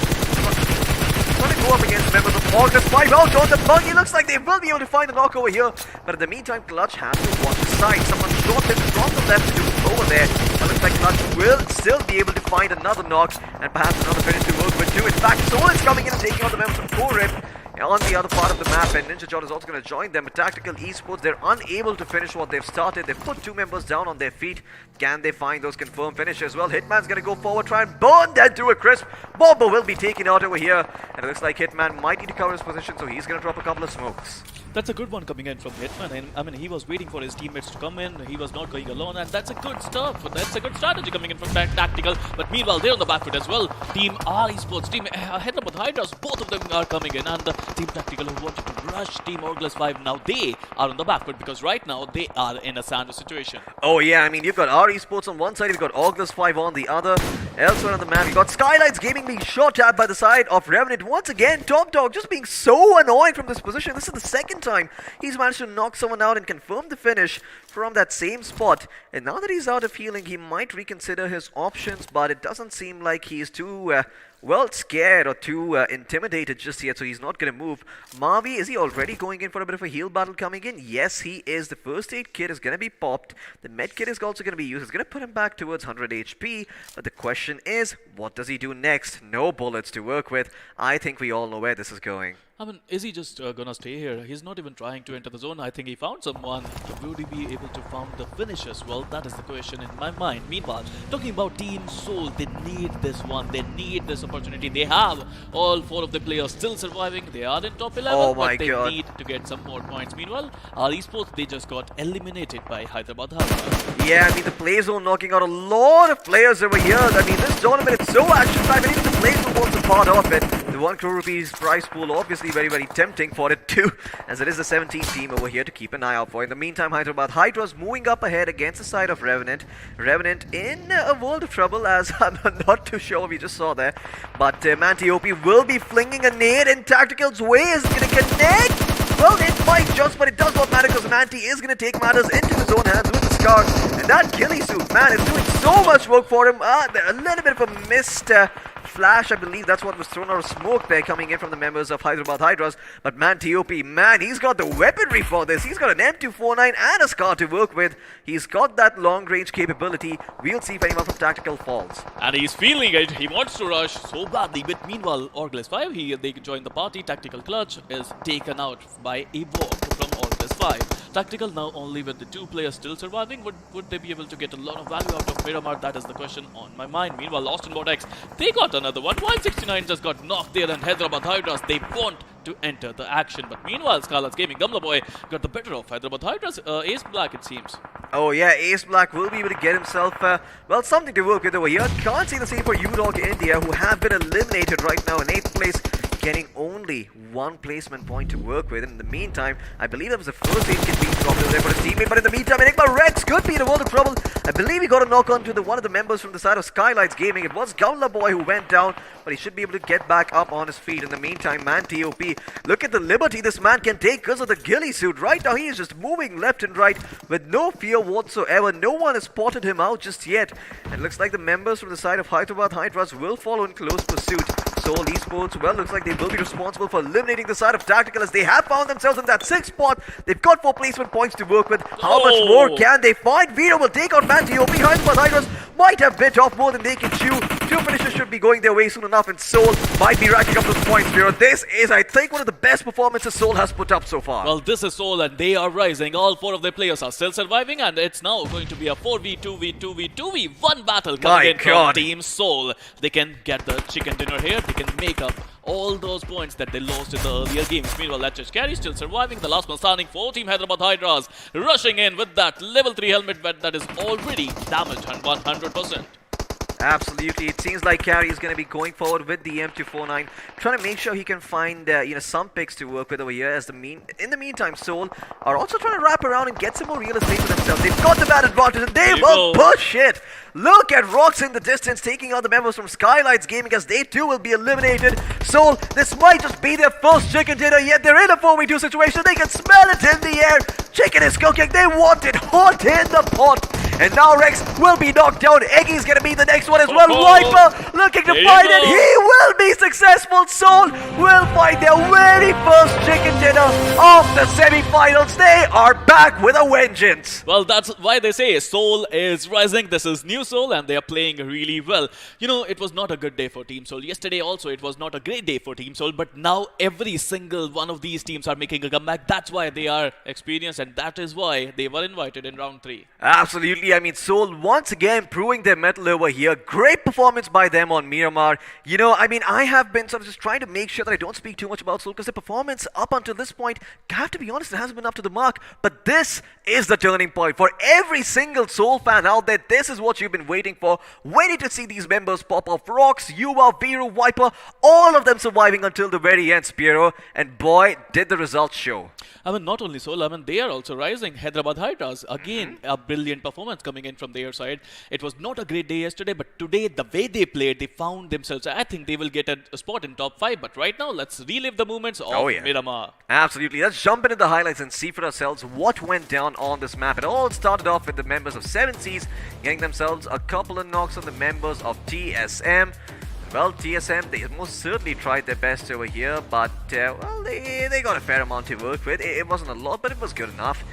going to go up against members of August 5 out on the buggy. Looks like they will be able to find a knock over here. But in the meantime, Clutch has to watch his side. Someone shot him from the left to do over there. But looks like Clutch will still be able to find another knock and perhaps another finish to work with too. In fact, Soul is coming in and taking out the members of Corip on the other part of the map, and Ninja John is also going to join them. But Tactical Esports, they're unable to finish what they've started. They've put two members down on their feet. Can they find those confirmed finishes? Well, Hitman's going to go forward, try and burn that to a crisp. Bomber will be taken out over here, and it looks like Hitman might need to cover his position, so he's going to drop a couple of smokes. That's a good one coming in from Hitman. And I mean, he was waiting for his teammates to come in. He was not going alone, and that's a good start. That's a good strategy coming in from Tactical. But meanwhile, they're on the back foot as well. Team R Esports, Team Hyderabad Hydras, both of them are coming in, and Team Tactical who wanted to rush Team Orglas 5. Now they are on the back foot because right now they are in a sandwich situation. Oh yeah, I mean, you've got R Esports on one side, you've got Orglas 5 on the other. Elsewhere on the map, you've got Skylights Gaming being shot at by the side of Revenant. Once again, Top Dog just being so annoying from this position. This is the second time he's managed to knock someone out and confirm the finish from that same spot. And now that he's out of healing, he might reconsider his options, but it doesn't seem like he's too well, scared or too intimidated just yet, so he's not going to move. Mavi, is he already going in for a bit of a heal battle coming in? Yes, he is. The first aid kit is going to be popped. The med kit is also going to be used. It's going to put him back towards 100 HP. But the question is, what does he do next? No bullets to work with. I think we all know where this is going. I mean, is he just gonna stay here? He's not even trying to enter the zone. I think he found someone. Would he be able to find the finish as well? That is the question in my mind. Meanwhile, talking about Team Soul, they need this one. They need this opportunity. They have all four of the players still surviving. They are in top 11, but they need to get some more points. Meanwhile, our esports, they just got eliminated by Hyderabad Hydras. Yeah, I mean, the play zone knocking out a lot of players over here. I mean, this tournament, it's so action-packed, and even the play zone wants a part of it. The 1 crore rupees prize pool, obviously very, very tempting for it too, as it is the 17th team over here to keep an eye out for. In the meantime, Hyderabad Hydras moving up ahead against the side of Revenant. Revenant in a world of trouble, as I'm not too sure we just saw there. But Mantiopi will be flinging a nade in Tactical's way. Is it going to connect? Well, it might just, but it does not matter because Manti is going to take matters into his own hands with the Scar. And that ghillie suit, man, is doing so much work for him. A little bit of a missed flash, I believe that's what was thrown out of smoke there coming in from the members of Hyderabad Hydras. But Mantiopi, man, he's got the weaponry for this. He's got an M249 and a Scar to work with. He's got that long range capability. We'll see if anyone from Tactical falls. And he's feeling it. He wants to rush so badly. But meanwhile, Orglas 5, they join the party. Tactical Clutch is taken out by a walk from Orglas 5. Tactical now only with the 2 players still surviving. Would they be able to get a lot of value out of Miramar? That is the question on my mind. Meanwhile, Austin Vortex, they got another one. While 69 just got knocked there, and Hyderabad Hydras, they want to enter the action. But meanwhile, Scarlet's Gaming, Gamla Boy got the better of Hyderabad Hydras. Ace Black, it seems. Oh yeah, Ace Black will be able to get himself, well, something to work with over here. Can't say the same for UDOG India, who have been eliminated right now in 8th place, getting only 1 placement point to work with. And in the meantime, I believe that was the first aid kit being dropped over there for his teammate. But in the meantime, Enigma Rex could be in a world of trouble. I believe he got a knock on to one of the members from the side of Skylights Gaming. It was Gamla Boy who went down, but he should be able to get back up on his feet. In the meantime, Mantiopi, look at the liberty this man can take because of the ghillie suit. Right now, he is just moving left and right with no fear whatsoever. No one has spotted him out just yet. And looks like the members from the side of Hyderabad Hydras will follow in close pursuit. Soul Esports, well, looks like they will be responsible for eliminating the side of Tactical, as they have found themselves in that 6th spot. They've got 4 placement points to work with. How much more can they find? Vito will take out Mantiopi. Hyderabad Hydras might have bit off more than they can chew. 2 finishes should be going their way soon enough, and Soul might be racking up those points here. This is, I think, one of the best performances Soul has put up so far. Well, this is Soul, and they are rising. All 4 of their players are still surviving, and it's now going to be a 4v2v2v2v1 battle coming in from Team Soul. They can get the chicken dinner here. They can make up all those points that they lost in the earlier games. Meanwhile, Latchers Carry still surviving. The last one standing for Team Hyderabad Hydras, rushing in with that level 3 helmet that is already damaged 100%. Absolutely. It seems like Carey is going to be going forward with the M249, trying to make sure he can find some picks to work with over here. In the meantime, Soul are also trying to wrap around and get some more real estate for themselves. They've got the bad advantage and they will push it. Look at Rocks in the distance taking out the members from Skylights Gaming, as they too will be eliminated. Soul, this might just be their first chicken dinner, yet they're in a 4v2 situation. They can smell it in the air. Chicken is cooking. They want it hot in the pot. And now Rex will be knocked down. Eggy's gonna be the next one as well. Oh, Viper looking to there you find go. it. He will be successful. Soul will find their very first chicken dinner of the semi-finals. They are back with a vengeance. Well, that's why they say Seoul is rising. This is New Seoul and they are playing really well. You know, it was not a good day for Team Seoul. Yesterday also it was not a great day for Team Seoul, but now every single one of these teams are making a comeback. That's why they are experienced and that is why they were invited in round 3. Absolutely. I mean, Seoul once again proving their mettle over here. Great performance by them on Miramar. You know, I mean, I have been sort of just trying to make sure that I don't speak too much about Seoul because the performance up until this point, I have to be honest, it hasn't been up to the mark. But this is the turning point for every single Seoul fan out there. This is what you've been waiting for. Waiting to see these members pop off. Rocks, Yuva, Viru, Viper, all of them surviving until the very end, Spiro. And boy, did the results show. I mean, not only Seoul, I mean, they are also rising. Hyderabad Hydras, again, a brilliant performance coming in from their side. It was not a great day yesterday, but today, the way they played, they found themselves. I think they will get a spot in top 5. But right now, let's relive the moments of Miramar. Absolutely. Let's jump into the highlights and see for ourselves what went down on this map. It all started off with the members of 7 Seas getting themselves a couple of knocks on the members of TSM. Well, TSM, they most certainly tried their best over here, but, well, they got a fair amount to work with. It wasn't a lot, but it was good enough.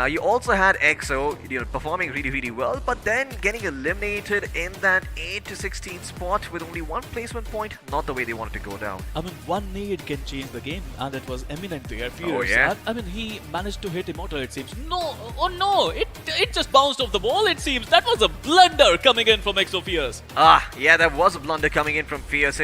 You also had EXO, you know, performing really, really well, but then getting eliminated in that 8 to 16 spot with only 1 placement point, not the way they wanted to go down. I mean, one nade can change the game, and it was eminent there. Oh, yeah? I mean, he managed to hit Immortal, it seems. No, oh no, it just bounced off the wall, it seems. That was a blunder coming in from EXO Fierce. Ah, yeah, that was a blunder coming in from Fierce.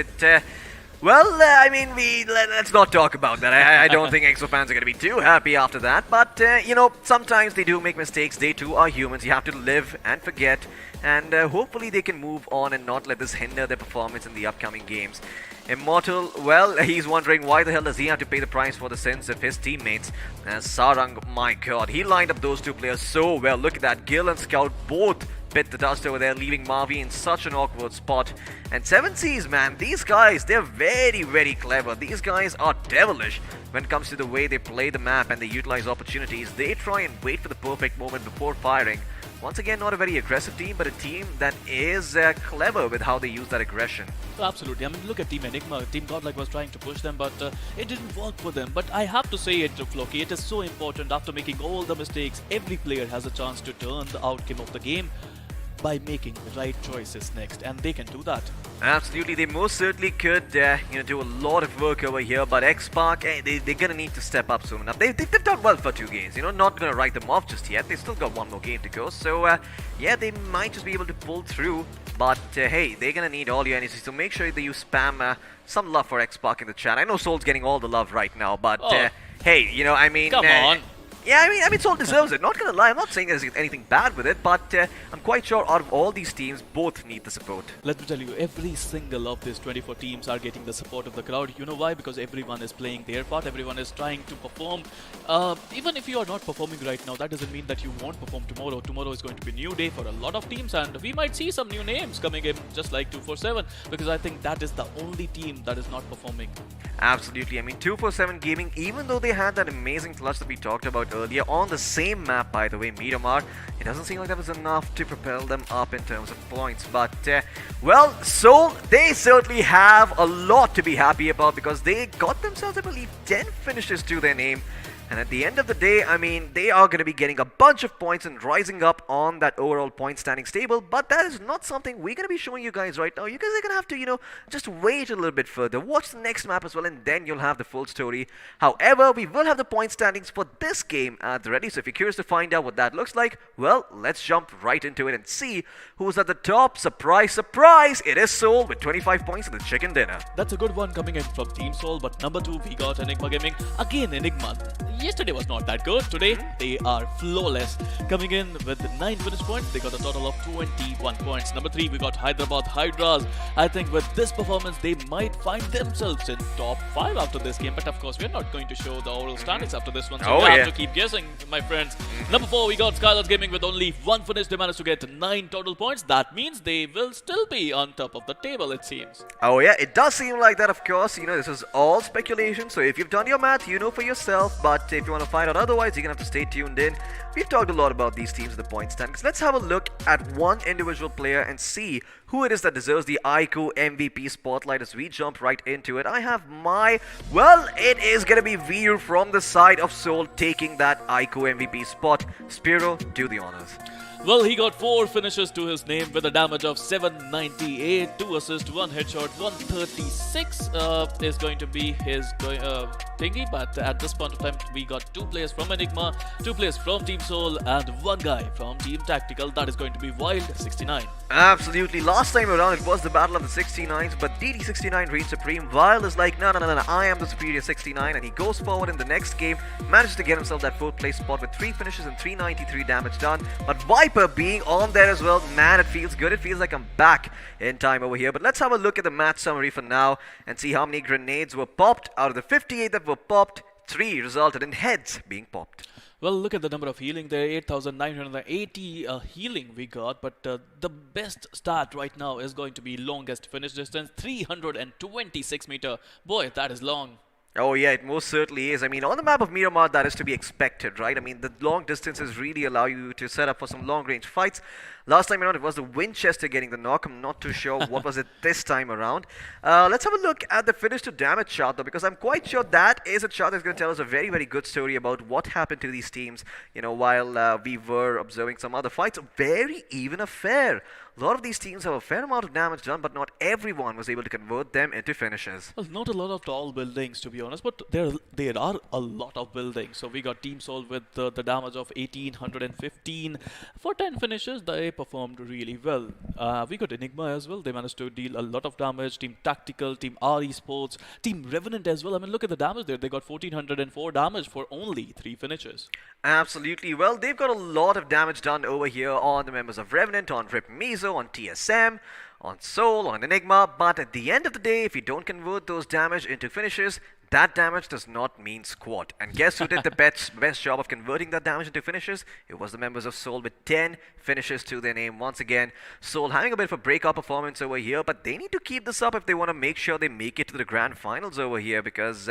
I mean, let's not talk about that. I don't think EXO fans are going to be too happy after that. But, you know, sometimes they do make mistakes. They too are humans. You have to live and forget. And hopefully they can move on and not let this hinder their performance in the upcoming games. Immortal, well, he's wondering why the hell does he have to pay the price for the sins of his teammates. And Sarang, my god, he lined up those two players so well. Look at that. Gil and Scout both bit the dust over there, leaving Mavi in such an awkward spot. And 7 Seas, man, these guys, they're very, very clever. These guys are devilish when it comes to the way they play the map and they utilize opportunities. They try and wait for the perfect moment before firing. Once again, not a very aggressive team, but a team that is clever with how they use that aggression. Absolutely. I mean, look at Team Enigma. Team Godlike was trying to push them, but it didn't work for them. But I have to say it, Floki, it is so important after making all the mistakes. Every player has a chance to turn the outcome of the game by making the right choices next, and they can do that. Absolutely, they most certainly could do a lot of work over here, but X-Spark, they're gonna need to step up soon enough. They've done well for 2 games, you know, not gonna write them off just yet. They still got 1 more game to go, so yeah, they might just be able to pull through, but hey, they're gonna need all your energy, so make sure that you spam some love for X-Spark in the chat. I know Soul's getting all the love right now, but hey, you know, I mean... Come on! Yeah, I mean, Seoul deserves it. Not gonna lie, I'm not saying there's anything bad with it, but I'm quite sure out of all these teams, both need the support. Let me tell you, every single of these 24 teams are getting the support of the crowd. You know why? Because everyone is playing their part, everyone is trying to perform. Even if you are not performing right now, that doesn't mean that you won't perform tomorrow. Tomorrow is going to be a new day for a lot of teams, and we might see some new names coming in, just like 247, because I think that is the only team that is not performing. Absolutely. I mean, 247 Gaming, even though they had that amazing clutch that we talked about earlier on the same map, by the way, Miramar, it doesn't seem like that was enough to propel them up in terms of points. But, well, Seoul, they certainly have a lot to be happy about because they got themselves, I believe, 10 finishes to their name. And at the end of the day, I mean, they are going to be getting a bunch of points and rising up on that overall point standing stable. But that is not something we're going to be showing you guys right now. You guys are going to have to, you know, just wait a little bit further. Watch the next map as well, and then you'll have the full story. However, we will have the point standings for this game at the ready. So if you're curious to find out what that looks like, well, let's jump right into it and see who's at the top. Surprise, surprise! It is Seoul with 25 points in the chicken dinner. That's a good one coming in from Team Seoul, but number 2, we got Enigma Gaming. Again, Enigma. Yesterday was not that good. Today, they are flawless. Coming in with 9 finish points, they got a total of 21 points. Number 3, we got Hyderabad Hydras. I think with this performance, they might find themselves in top 5 after this game. But of course, we're not going to show the overall standings after this one, so we have to keep guessing, my friends. Number 4, we got Skylers Gaming with only 1 finish. They managed to get 9 total points. That means they will still be on top of the table, it seems. Oh yeah, it does seem like that, of course. You know, this is all speculation, so if you've done your math, you know for yourself. But if you want to find out otherwise, you're gonna have to stay tuned in. we've talked a lot about these teams in the point standings. Let's have a look at one individual player and see who it is that deserves the iQOO MVP spotlight as we jump right into it. I have it is gonna be Veer from the side of Seoul taking that iQOO MVP spot. Spiro, do the honors. Well, he got 4 finishes to his name with a damage of 798, 2 assists, 1 headshot, 136 is going to be his thingy. But at this point of time, we got 2 players from Enigma, 2 players from Team Soul, and 1 guy from Team Tactical. That is going to be Wild 69. Absolutely. Last time around, it was the battle of the 69s, but DD69 reigned supreme. Wild is like, no, I am the superior 69, and he goes forward in the next game, manages to get himself that 4th place spot with 3 finishes and 393 damage done. But Viper being on there as well, man, it feels good. It feels like I'm back in time over here. But let's have a look at the match summary for now and see how many grenades were popped. Out of the 58 that were popped, 3 resulted in heads being popped. Well, look at the number of healing there, 8,980 healing we got, but the best stat right now is going to be longest finish distance, 326 meter. Boy, that is long. Oh yeah, it most certainly is. I mean, on the map of Miramar, that is to be expected, right? I mean, the long distances really allow you to set up for some long-range fights. Last time around, it was the Winchester getting the knock. I'm not too sure what was it this time around. Let's have a look at the finish to damage chart, though, because I'm quite sure that is a chart that's going to tell us a very, very good story about what happened to these teams, you know, while we were observing some other fights. Very even affair. A lot of these teams have a fair amount of damage done, but not everyone was able to convert them into finishes. Well, not a lot of tall buildings, to be honest, but there are a lot of buildings. So we got Team Soul with the damage of 1,815. For 10 finishes, they performed really well. We got Enigma as well. They managed to deal a lot of damage. Team Tactical, Team RE Sports, Team Revenant as well. I mean, look at the damage there. They got 1,404 damage for only 3 finishes. Absolutely. Well, they've got a lot of damage done over here on the members of Revenant, on Rip Mizo, on TSM, on Soul, on Enigma, but at the end of the day, if you don't convert those damage into finishes, that damage does not mean squat. And guess who did the best job of converting that damage into finishes? It was the members of Soul with 10 finishes to their name. Once again, Soul having a bit of a breakout performance over here, but they need to keep this up if they want to make sure they make it to the grand finals over here because,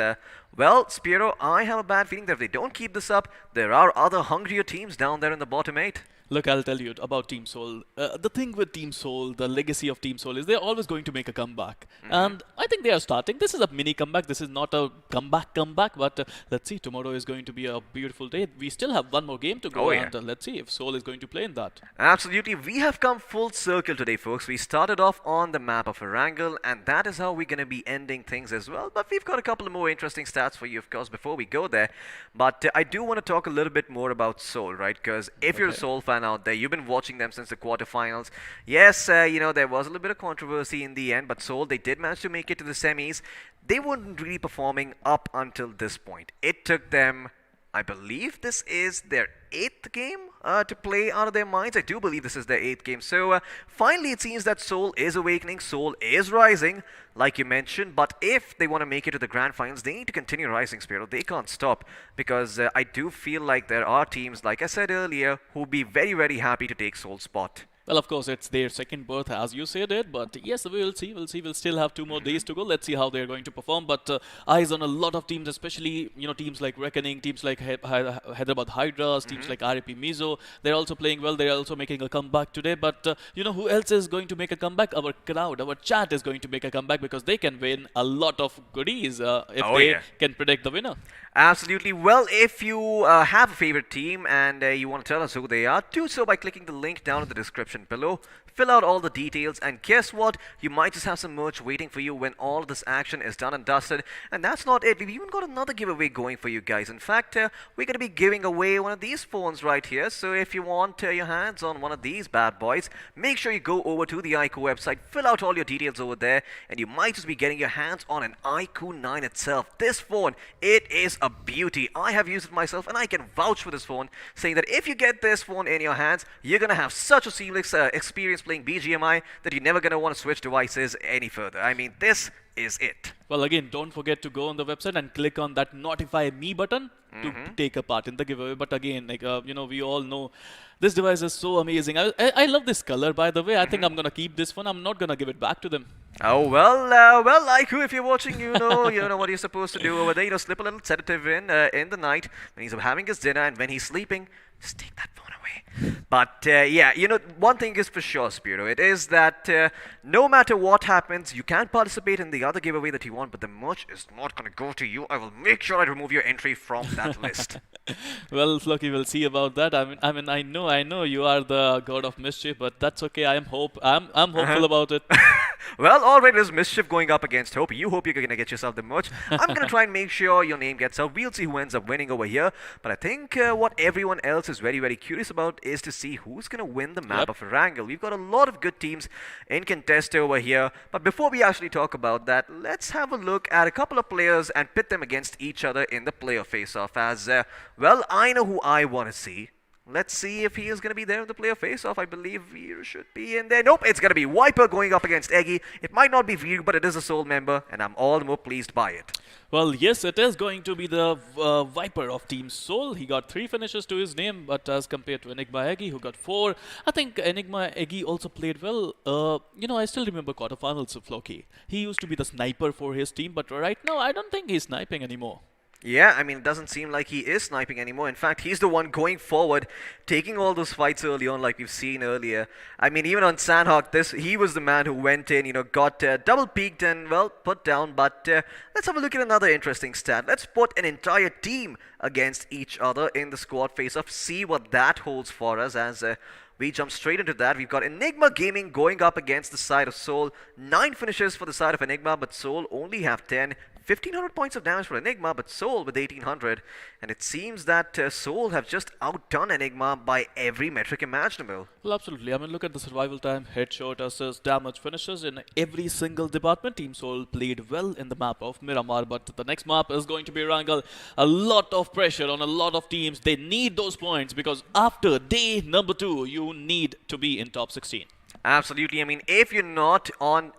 well, Spiro, I have a bad feeling that if they don't keep this up, there are other hungrier teams down there in the bottom 8. Look, I'll tell you about Team Soul. The thing with Team Soul, the legacy of Team Soul is they're always going to make a comeback. And I think they are starting. This is a mini comeback. This is not a comeback, but let's see. Tomorrow is going to be a beautiful day. We still have one more game to go, and let's see if Soul is going to play in that. Absolutely. We have come full circle today, folks. We started off on the map of Erangel, and that is how we're going to be ending things as well. But we've got a couple of more interesting stats for you, of course, before we go there. But I do want to talk a little bit more about Soul, right? Because if you're a Soul fan out there, you've been watching them since the quarterfinals. Yes, you know, there was a little bit of controversy in the end, but Soul, they did manage to make it to the semis. They weren't really performing up until this point. It took them, I believe this is their 8th game to play out of their minds. I do believe this is their 8th game. So finally it seems that Soul is awakening, Soul is rising, like you mentioned. But if they want to make it to the grand finals, they need to continue rising, Spiro. They can't stop because I do feel like there are teams, like I said earlier, who will be very, very happy to take Soul's spot. Well, of course, it's their second birth, as you said it. But yes, we'll see. We'll still have 2 more days to go. Let's see how they're going to perform. But eyes on a lot of teams, especially, you know, teams like Reckoning, teams like Hyderabad Hydras, teams like RAP Mizo. They're also playing well. They're also making a comeback today. But you know who else is going to make a comeback? Our crowd, our chat is going to make a comeback because they can win a lot of goodies if they can predict the winner. Absolutely. Well, if you have a favorite team and you want to tell us who they are, do so by clicking the link down in the description below. Fill out all the details, and guess what? You might just have some merch waiting for you when all this action is done and dusted. And that's not it. We've even got another giveaway going for you guys. In fact, we're going to be giving away one of these phones right here. So if you want your hands on one of these bad boys, make sure you go over to the iQOO website, fill out all your details over there, and you might just be getting your hands on an iQOO 9 itself. This phone, it is a beauty. I have used it myself, and I can vouch for this phone, saying that if you get this phone in your hands, you're going to have such a seamless experience playing BGMI that you're never going to want to switch devices any further. I mean, this is it. Well, again, don't forget to go on the website and click on that notify me button to take a part in the giveaway. But again, like we all know this device is so amazing. I love this color, by the way. I think I'm gonna keep this one. I'm not gonna give it back to them. Oh well, iQOO, if you're watching, you know what you're supposed to do over there. Slip a little sedative in the night when he's having his dinner, and when he's sleeping, just take that phone away. But yeah, one thing is for sure, Spiro. It is that no matter what happens, you can participate in the other giveaway that you want, but the merch is not going to go to you. I will make sure I remove your entry from that list. Well, Floki, we'll see about that. I know you are the god of mischief, but that's okay. I'm hopeful about it. Well, alright, there's mischief going up against hope. You hope you're going to get yourself the merch. I'm going to try and make sure your name gets out. We'll see who ends up winning over here. But I think what everyone else is very, very curious about is to see who's going to win the map of Erangel. We've got a lot of good teams in contest over here. But before we actually talk about that, let's have a look at a couple of players and pit them against each other in the player face-off. As, well, I know who I want to see. Let's see if he is going to be there in the player face-off. I believe Veer should be in there. Nope, it's going to be Viper going up against Eggy. It might not be Veer, but it is a Soul member, and I'm all the more pleased by it. Well, yes, it is going to be the Viper of Team Soul. He got 3 finishes to his name, but as compared to Enigma Eggy, who got 4, I think Enigma Eggy also played well. I still remember quarterfinals of Floki. He used to be the sniper for his team, but right now, I don't think he's sniping anymore. Yeah, I mean, it doesn't seem like he is sniping anymore. In fact, he's the one going forward, taking all those fights early on like we've seen earlier. I mean, even on Sanhok, he was the man who went in, got double peaked and, well, put down. But let's have a look at another interesting stat. Let's put an entire team against each other in the squad face-off, see what that holds for us as... we jump straight into that. We've got Enigma Gaming going up against the side of Soul. 9 finishes for the side of Enigma, but Soul only have 10. 1,500 points of damage for Enigma, but Soul with 1,800. And it seems that Soul have just outdone Enigma by every metric imaginable. Well, absolutely. I mean, look at the survival time, headshot, assist, damage, finishes. In every single department, Team Soul played well in the map of Miramar. But the next map is going to be Erangel. A lot of pressure on a lot of teams. They need those points because after day number 2, you need to be in top 16. Absolutely. I mean, if you're not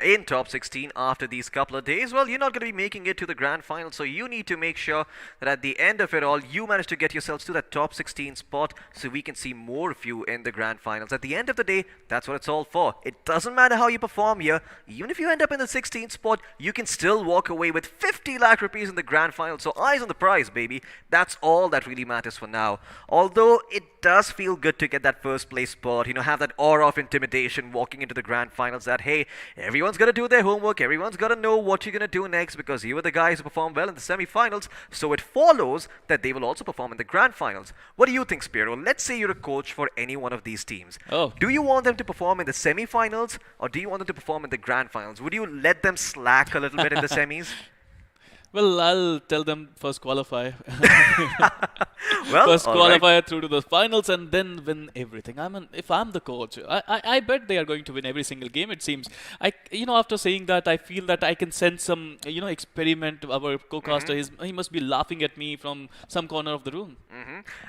in top 16 after these couple of days, well, you're not going to be making it to the grand final. So you need to make sure that at the end of it all, you manage to get yourselves to that top 16 spot so we can see more of you in the grand finals. At the end of the day, that's what it's all for. It doesn't matter how you perform here. Even if you end up in the 16th spot, you can still walk away with 50 lakh rupees in the grand final. So eyes on the prize, baby. That's all that really matters for now. Although it does feel good to get that first place spot, have that aura of intimidation walking into the grand finals that, hey, everyone's got to do their homework, everyone's got to know what you're going to do next because you were the guys who performed well in the semi-finals, so it follows that they will also perform in the grand finals. What do you think, Spiro? Let's say you're a coach for any one of these teams. Do you want them to perform in the semi-finals or do you want them to perform in the grand finals? Would you let them slack a little bit in the semis? Well, I'll tell them first qualify. Well, first qualify through to the finals and then win everything. I mean, if I'm the coach, I bet they are going to win every single game, it seems. After saying that, I feel that I can sense some, experiment. Our co-caster, he must be laughing at me from some corner of the room.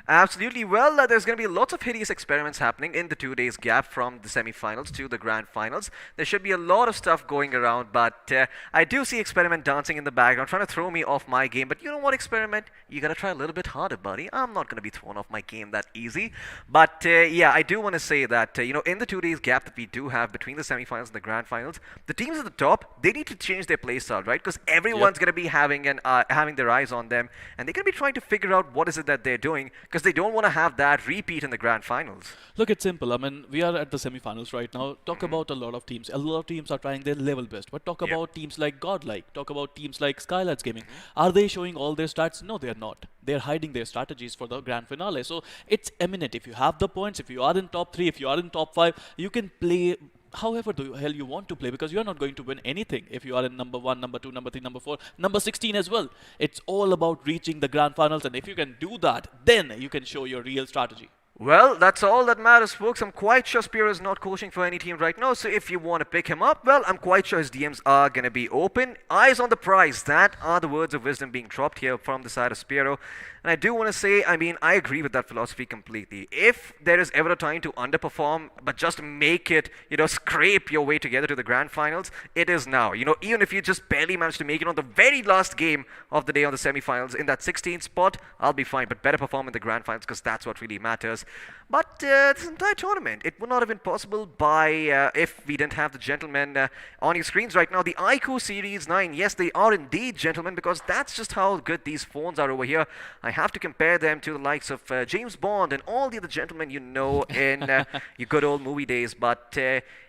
Absolutely. Well, there's going to be lots of hideous experiments happening in the 2 days gap from the semi-finals to the grand finals. There should be a lot of stuff going around, but I do see Experiment dancing in the background, trying to throw me off my game. But you know what, Experiment? You got to try a little bit harder, buddy. I'm not going to be thrown off my game that easy. But yeah, I do want to say that, in the 2 days gap that we do have between the semi-finals and the grand finals, the teams at the top, they need to change their play style, right? Because everyone's going to be having their eyes on them, and they're going to be trying to figure out what is it that they're doing because they don't want to have that repeat in the grand finals. Look, it's simple. I mean, we are at the semi-finals right now. Talk about a lot of teams. A lot of teams are trying their level best. But talk about teams like Godlike. Talk about teams like Skylights Gaming. Are they showing all their stats? No, they're not. They're hiding their strategies for the grand finale. So it's eminent. If you have the points, if you are in top 3, if you are in top 5, you can play however the hell you want to play because you're not going to win anything if you are in number 1, number 2, number 3, number 4, number 16 as well. It's all about reaching the grand finals, and if you can do that, then you can show your real strategy. Well, that's all that matters, folks. I'm quite sure Spear is not coaching for any team right now, so if you want to pick him up, well, I'm quite sure his DMs are going to be open. Eyes on the prize. That are the words of wisdom being dropped here from the side of Spiro. And I do want to say, I mean, I agree with that philosophy completely. If there is ever a time to underperform, but just make it, scrape your way together to the grand finals, it is now. Even if you just barely manage to make it on the very last game of the day on the semifinals, in that 16th spot, I'll be fine. But better perform in the grand finals, because that's what really matters. But this entire tournament, it would not have been possible if we didn't have the gentlemen on your screens right now. The iQOO Series 9, yes, they are indeed gentlemen, because that's just how good these phones are over here. I have to compare them to the likes of James Bond and all the other gentlemen in your good old movie days. But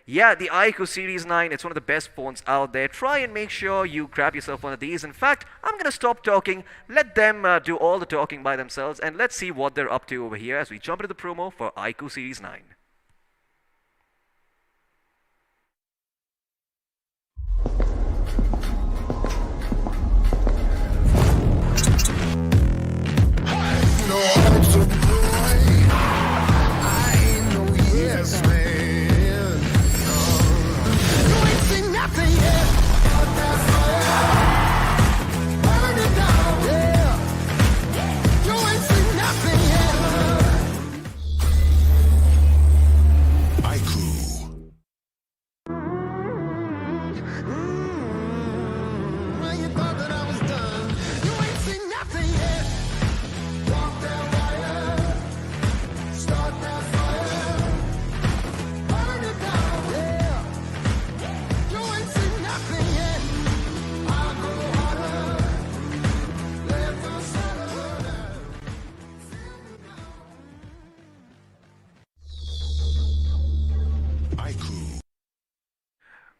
yeah, the iQOO Series 9, it's one of the best phones out there. Try and make sure you grab yourself one of these. In fact, I'm going to stop talking, let them do all the talking by themselves, and let's see what they're up to over here as we jump into the promo for iQOO Series 9.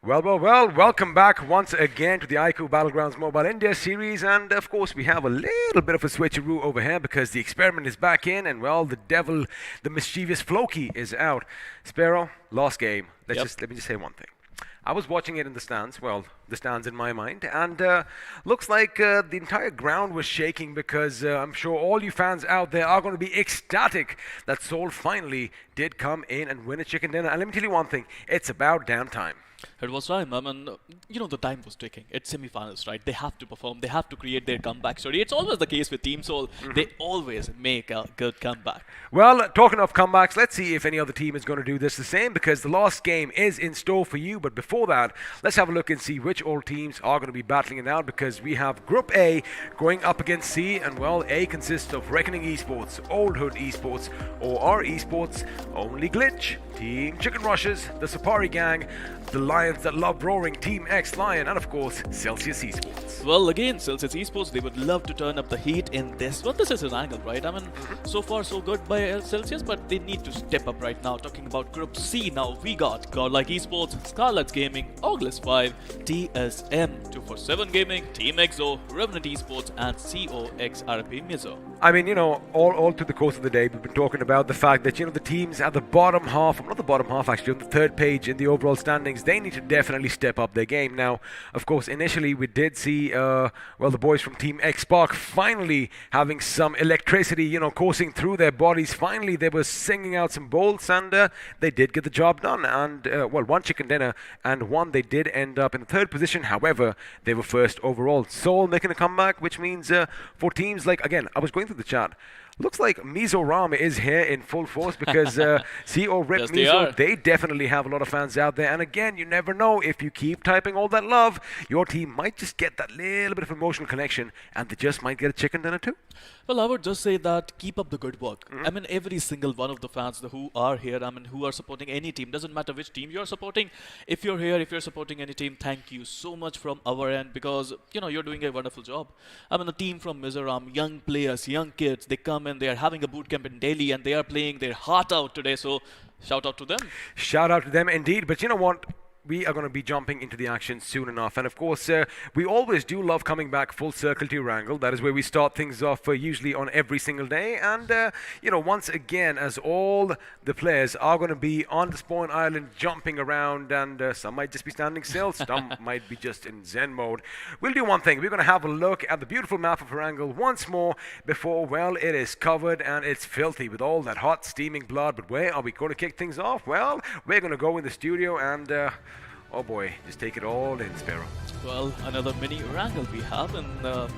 Well, welcome back once again to the iQOO Battlegrounds Mobile India series, and of course we have a little bit of a switcheroo over here because the experiment is back in, and well, the devil, the mischievous Floki is out. Sparrow, last game. Let me just say one thing. I was watching it in the stands, well, the stands in my mind, and looks like the entire ground was shaking because I'm sure all you fans out there are going to be ecstatic that Seoul finally did come in and win a chicken dinner. And let me tell you one thing, it's about damn time. It was time. I mean, the time was ticking. It's semifinals, right? They have to perform. They have to create their comeback story. It's always the case with Team Seoul. They always make a good comeback. Well, talking of comebacks, let's see if any other team is going to do this the same, because the last game is in store for you. But before that, let's have a look and see which all teams are going to be battling it out, because we have Group A going up against C, and well, A consists of Reckoning Esports, Old Hood Esports, OR Esports, Only Glitch, Team Chicken Rushes, the Sapari Gang, the Lions That Love Roaring, Team X Lion, and of course, Celsius Esports. Well, again, Celsius Esports, they would love to turn up the heat in this. Well, this is Erangel, right? I mean, so far so good by Celsius, but they need to step up right now. Talking about Group C now, we got Godlike Esports, Scarlet's Gaming, Oglis 5, TSM, 247 Gaming, Team XO, Revenant Esports, and COXRP Mizo. I mean, all through the course of the day, we've been talking about the fact that, the teams at the bottom half, not the bottom half actually, on the third page in the overall standings, they need to definitely step up their game. Now, of course, initially we did see, the boys from Team X-Spark finally having some electricity, coursing through their bodies. Finally, they were singing out some bolts, and they did get the job done. And, one chicken dinner, and one they did end up in the third position. However, they were first overall. Seoul making a comeback, which means for teams like, again, I was going through the chat, looks like Mizo Ram is here in full force, because CO Rip Yes, Mizo, they definitely have a lot of fans out there. And again, you never know, if you keep typing all that love, your team might just get that little bit of emotional connection, and they just might get a chicken dinner too. Well, I would just say that keep up the good work. I mean, every single one of the fans who are here, who are supporting any team, doesn't matter which team you're supporting. If you're here, if you're supporting any team, thank you so much from our end, because, you're doing a wonderful job. The team from Mizoram, young players, young kids, they come and they are having a boot camp in Delhi, and they are playing their heart out today. So shout out to them. Shout out to them indeed. But you know what? we are going to be jumping into the action soon enough. And of course, we always do love coming back full circle to Erangel. That is where we start things off usually on every single day. And, once again, as all the players are going to be on the spawn island jumping around, and some might just be standing still, some might be just in Zen mode. We'll do one thing. We're going to have a look at the beautiful map of Erangel once more before, well, it is covered and it's filthy with all that hot, steaming blood. But where are we going to kick things off? Well, we're going to go in the studio and... oh boy, just take it all in, Sparrow. Well, another mini Erangel we have in our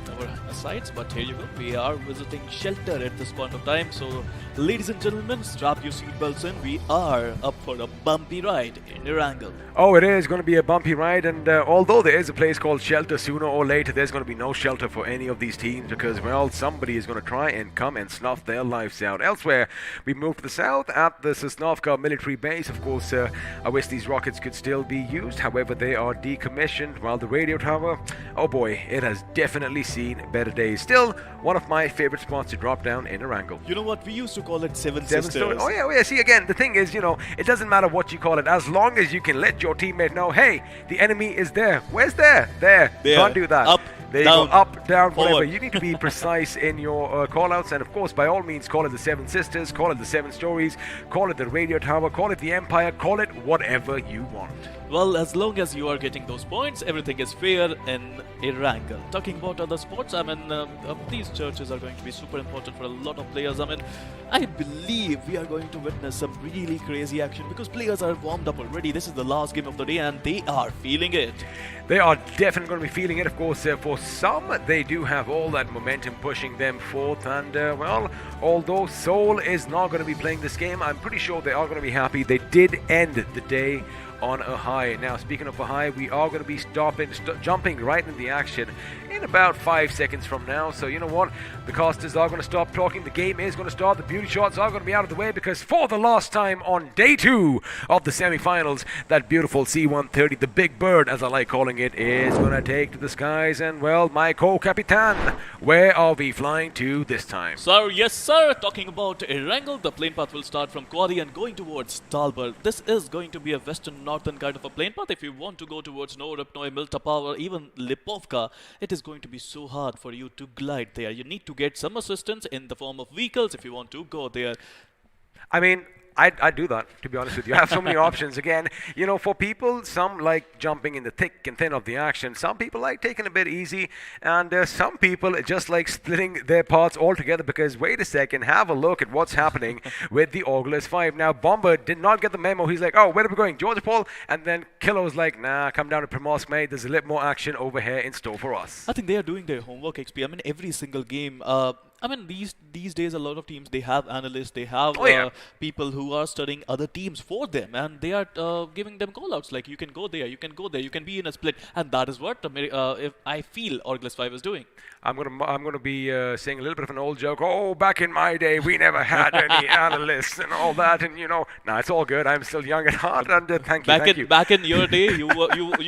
sites, but here you go. We are visiting Shelter at this point of time. So, ladies and gentlemen, strap your seatbelts in. We are up for a bumpy ride in Erangel. Oh, it is going to be a bumpy ride, and although there is a place called Shelter, sooner or later there's going to be no shelter for any of these teams because, well, somebody is going to try and come and snuff their lives out. Elsewhere, we move to the south at the Sosnovka military base. Of course, I wish these rockets could still be used. However, they are decommissioned, while the radio tower, oh boy, it has definitely seen better days. Still, one of my favorite spots to drop down in Erangel. You know what? We used to call it Seven Sisters. Oh yeah. See, again, the thing is, it doesn't matter what you call it, as long as you can let your teammate know, hey, the enemy is there. Where's there? There. Can't do that. Up. There you Down, go, up, down, whatever. forward. You need to be precise in your call-outs, and of course, by all means, call it the Seven Sisters, call it the Seven Stories, call it the Radio Tower, call it the Empire, call it whatever you want. Well, as long as you are getting those points, everything is fair in Erangel. Talking about other sports, I mean, these churches are going to be super important for a lot of players. I mean, I believe we are going to witness some really crazy action because players are warmed up already. This is the last game of the day and they are feeling it. They are definitely going to be feeling it. Of course, for some, they do have all that momentum pushing them forth. And, well, although Seoul is not going to be playing this game, I'm pretty sure they are going to be happy. They did end the day on a high. Now, speaking of a high, we are going to be jumping right in the action in about 5 seconds from now. So, you know what? The casters are going to stop talking. The game is going to start. The beauty shots are going to be out of the way because for the last time on day 2 of the semifinals, that beautiful C-130, the big bird, as I like calling it, is going to take to the skies. And, well, my co-capitan, where are we flying to this time? Sir, yes, sir. Talking about Erangel, the plane path will start from Quarry and going towards Talbot. This is going to be a western northern kind of a plane path. If you want to go towards Norepnoy, Miltapa, or even Lipovka, it is going to be so hard for you to glide there. You need to get some assistance in the form of vehicles if you want to go there. I mean, I do that, to be honest with you. I have so many options. Again, for people, some like jumping in the thick and thin of the action. Some people like taking a bit easy. And some people just like splitting their parts altogether because, wait a second, have a look at what's happening with the Augulus 5. Now, Bomber did not get the memo. He's like, oh, where are we going? Georgia Paul? And then Killer was like, nah, come down to Primorsk, mate. There's a little more action over here in store for us. I think they are doing their homework, XP. I mean, every single game... I mean, these days, a lot of teams, they have analysts, they have people who are studying other teams for them, and they are giving them call-outs, like, you can go there, you can go there, you can be in a split, and that is what if I feel Orglis 5 is doing. I'm gonna be saying a little bit of an old joke. Oh, back in my day, we never had any analysts and all that, and nah, it's all good. I'm still young at heart, and thank you. Back in your day, you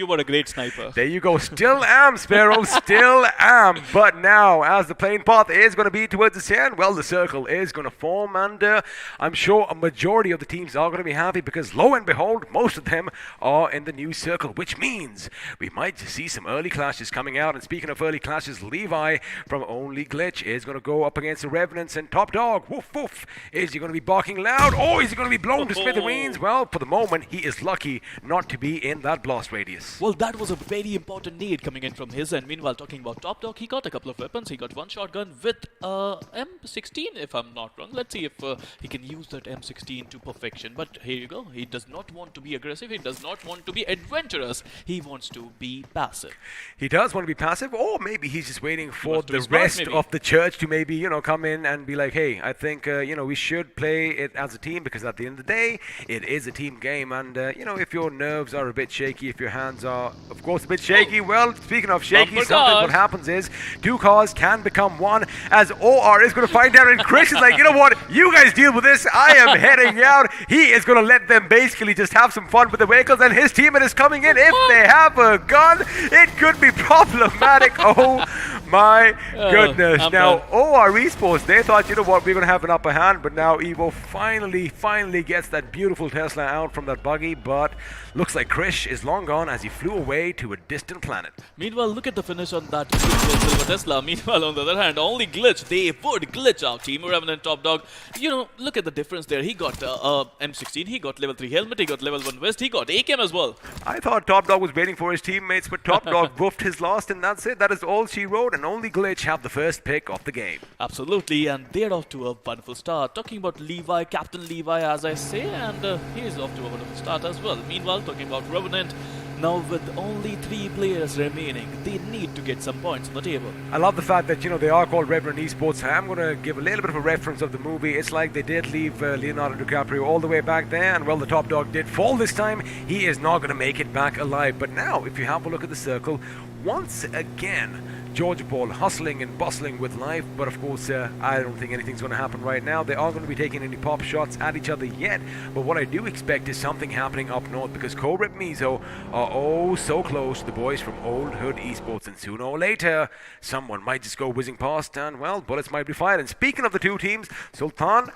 were a great sniper. There you go. Still am, Sparrow. Still am. But now, as the plane path is going to be towards the sand, well, the circle is going to form, and I'm sure a majority of the teams are going to be happy because, lo and behold, most of them are in the new circle, which means we might see some early clashes coming out. And speaking of early clashes, Levi from Only Glitch is going to go up against the Revenants, and Top Dog, woof woof, is he going to be barking loud, or is he going to be blown to smithereens? Well, for the moment, he is lucky not to be in that blast radius. Well, that was a very important need coming in from his end. Meanwhile, talking about Top Dog, he got a couple of weapons. He got one shotgun with M16, if I'm not wrong. Let's see if he can use that M16 to perfection. But here you go. He does not want to be aggressive. He does not want to be adventurous. He wants to be passive. He does want to be passive, or maybe he's just waiting for the rest of the church to maybe, come in and be like, hey, I think, we should play it as a team because at the end of the day, it is a team game. And, if your nerves are a bit shaky, if your hands are, of course, a bit shaky, well, speaking of shaky, sometimes what happens is 2 cars can become 1, as OR is going to find out, and Chris is like, you know what, you guys deal with this, I am heading out. He is going to let them basically just have some fun with the vehicles, and his teammate is coming in. If they have a gun, it could be problematic. Oh My goodness. I'm Now, done. OR Esports, they thought, you know what, we're going to have an upper hand, but now Evo finally gets that beautiful Tesla out from that buggy, but looks like Krish is long gone as he flew away to a distant planet. Meanwhile, look at the finish on that beautiful silver Tesla. Meanwhile, on the other hand, only glitch. They would glitch out Team Revenant Top Dog. You know, look at the difference there. He got M16, he got level 3 helmet, he got level 1 vest, he got AKM as well. I thought Top Dog was waiting for his teammates, but Top Dog woofed his last, and that's it. That is all she wrote, and only Glitch have the first pick of the game. Absolutely, and they're off to a wonderful start. Talking about Levi, Captain Levi, as I say, and he's off to a wonderful start as well. Meanwhile, talking about Revenant, now with only 3 players remaining, they need to get some points on the table. I love the fact that, you know, they are called Reverend Esports. I'm going to give a little bit of a reference of the movie. It's like they did leave Leonardo DiCaprio all the way back there, and well, the Top Dog did fall this time. He is not going to make it back alive. But now, if you have a look at the circle, once again, Georgia Paul hustling and bustling with life, but of course I don't think anything's going to happen right now. They aren't going to be taking any pop shots at each other yet, but what I do expect is something happening up north, because Cobra and Mizo are oh so close to the boys from Old Hood Esports, and sooner or later someone might just go whizzing past and well, bullets might be fired. And speaking of the two teams, Sultan,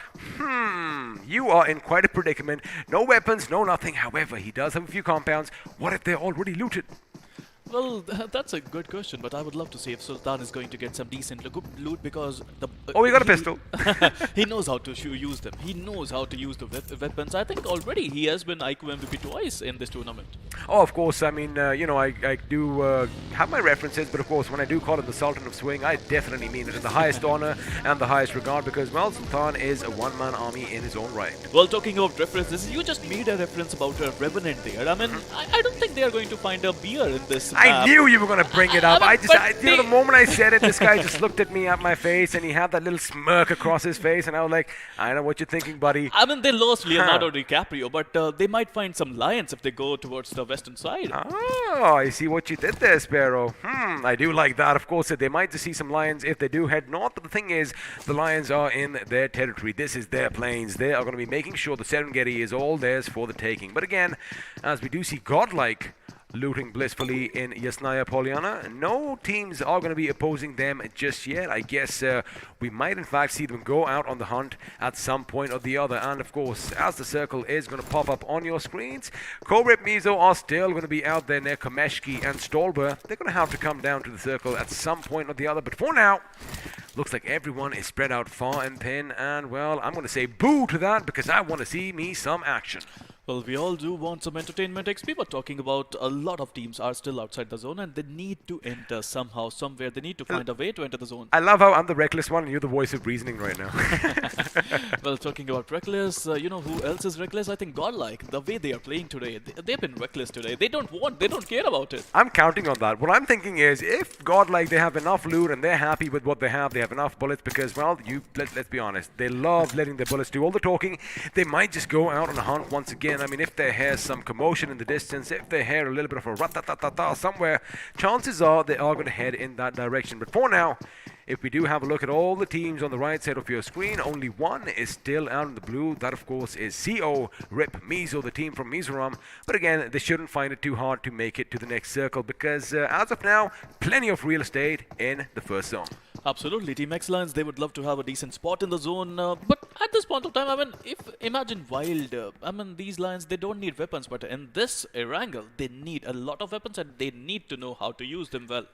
you are in quite a predicament. No weapons, no nothing. However, he does have a few compounds. What if they're already looted? Well, that's a good question, but I would love to see if Sultan is going to get some decent loot, because the Oh, he got a pistol. he knows how to use them. He knows how to use the weapons. I think already he has been iQOO MVP twice in this tournament. Oh, of course. I mean, you know, I do have my references, but of course, when I do call him the Sultan of Swing, I definitely mean it in the highest honor and the highest regard, because, well, Sultan is a one-man army in his own right. Well, talking about references, you just made a reference about a Revenant there. I mean, I don't think they are going to find a beer in this I knew you were going to bring it up. But the moment I said it, this guy just looked at me at my face, and he had that little smirk across his face, and I was like, I know what you're thinking, buddy. I mean, they lost Leonardo DiCaprio, but they might find some lions if they go towards the western side. Oh, I see what you did there, Sparrow. I do like that. Of course, they might just see some lions if they do head north, but the thing is, the lions are in their territory. This is their plains. They are going to be making sure the Serengeti is all theirs for the taking. But again, as we do see Godlike looting blissfully in Yasnaya Polyana, no teams are going to be opposing them just yet. I guess we might in fact see them go out on the hunt at some point or the other. And of course, as the circle is going to pop up on your screens, Cobra and Mizo are still going to be out there near Komeshki and Stolber. They're going to have to come down to the circle at some point or the other. But for now, looks like everyone is spread out far and thin. And well, I'm going to say boo to that, because I want to see me some action. Well, we all do want some entertainment XP, but talking about a lot of teams are still outside the zone, and they need to enter somehow, somewhere. They need to find a way to enter the zone. I love how I'm the reckless one and you're the voice of reasoning right now. Well, talking about reckless, you know who else is reckless? I think Godlike. The way they are playing today, they've been reckless today. They don't care about it. I'm counting on that. What I'm thinking is, if Godlike, they have enough loot and they're happy with what they have enough bullets, because, well, let's be honest, they love letting their bullets do all the talking. They might just go out on a hunt once again. I mean, if they hear some commotion in the distance, if they hear a little bit of a rat-ta-ta-ta-ta somewhere, chances are they are going to head in that direction. But for now, if we do have a look at all the teams on the right side of your screen, only one is still out in the blue. That, of course, is CO Rip Mizo, the team from Mizoram. But again, they shouldn't find it too hard to make it to the next circle, because as of now, plenty of real estate in the first zone. Absolutely. Team X-Lions, they would love to have a decent spot in the zone. But at this point of time, I mean, imagine Wild. I mean, these Lions, they don't need weapons. But in this Erangel, they need a lot of weapons, and they need to know how to use them well.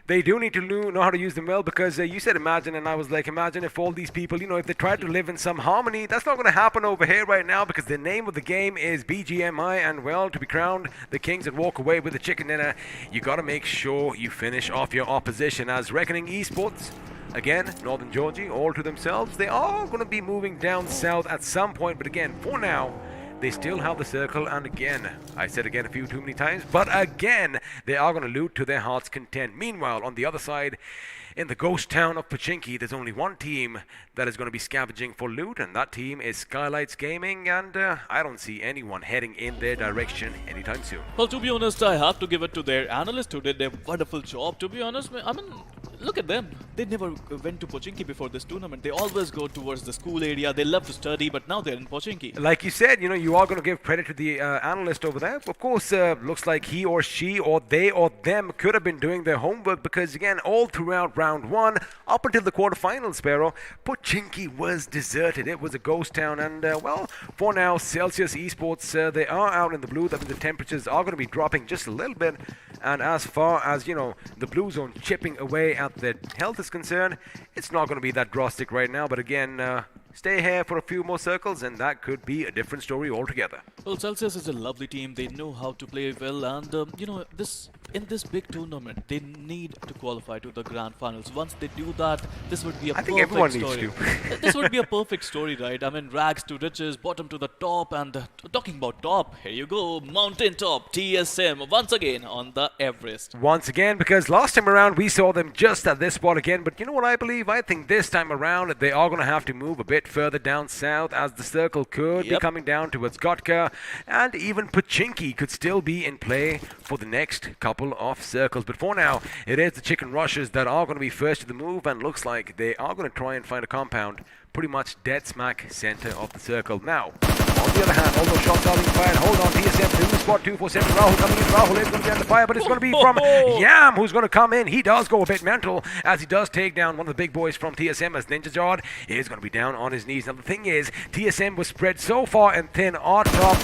They do need to know how to use them well, because you said imagine, and I was like, imagine if all these people, you know, if they try to live in some harmony. That's not going to happen over here right now, because the name of the game is BGMI, and well, to be crowned the kings and walk away with the chicken dinner, you got to make sure you finish off your opposition. As Reckoning Esports, again, Northern Georgia, all to themselves, they are going to be moving down south at some point, but again, for now, they still have the circle, and again, I said again a few too many times, but again, they are going to loot to their heart's content. Meanwhile, on the other side, in the ghost town of Pochinki, there's only one team that is going to be scavenging for loot, and that team is Skylights Gaming, and I don't see anyone heading in their direction anytime soon. Well, to be honest, I have to give it to their analyst who did a wonderful job, to be honest. I mean, look at them. They never went to Pochinki before this tournament. They always go towards the school area. They love to study, but now they're in Pochinki. Like you said, you know, you are going to give credit to the analyst over there. Of course, looks like he or she or they or them could have been doing their homework, because again, all throughout round 1 up until the quarterfinals, Sparrow. Pochinki was deserted. It was a ghost town, and well, for now, Celsius Esports, they are out in the blue. That means the temperatures are going to be dropping just a little bit, and as far as, you know, the blue zone chipping away at their health is concerned, it's not going to be that drastic right now, but again, stay here for a few more circles, and that could be a different story altogether. Well, Celsius is a lovely team. They know how to play well, and you know, in this big tournament, they need to qualify to the grand finals. Once they do that, this would be a think perfect everyone story. needs to. This would be a perfect story, right? I mean, rags to riches, bottom to the top, and talking about top, here you go, mountain top, TSM once again on the Everest. Once again, because last time around we saw them just at this spot again, but you know what I believe? I think this time around they are going to have to move a bit further down south, as the circle could be coming down towards Gotka, and even Pochinki could still be in play for the next couple of circles. But for now, it is the Chicken Rushers that are going to be first to the move, and looks like they are going to try and find a compound pretty much dead smack center of the circle. Now, on the other hand, all those shots are being fired. Hold on, TSM 2, spot 247. Rahul coming in. Rahul is going to be under fire, but it's going to be from Yam, who's going to come in. He does go a bit mental as he does take down one of the big boys from TSM, as Ninja Jod is going to be down on his knees. Now, the thing is, TSM was spread so far and thin on top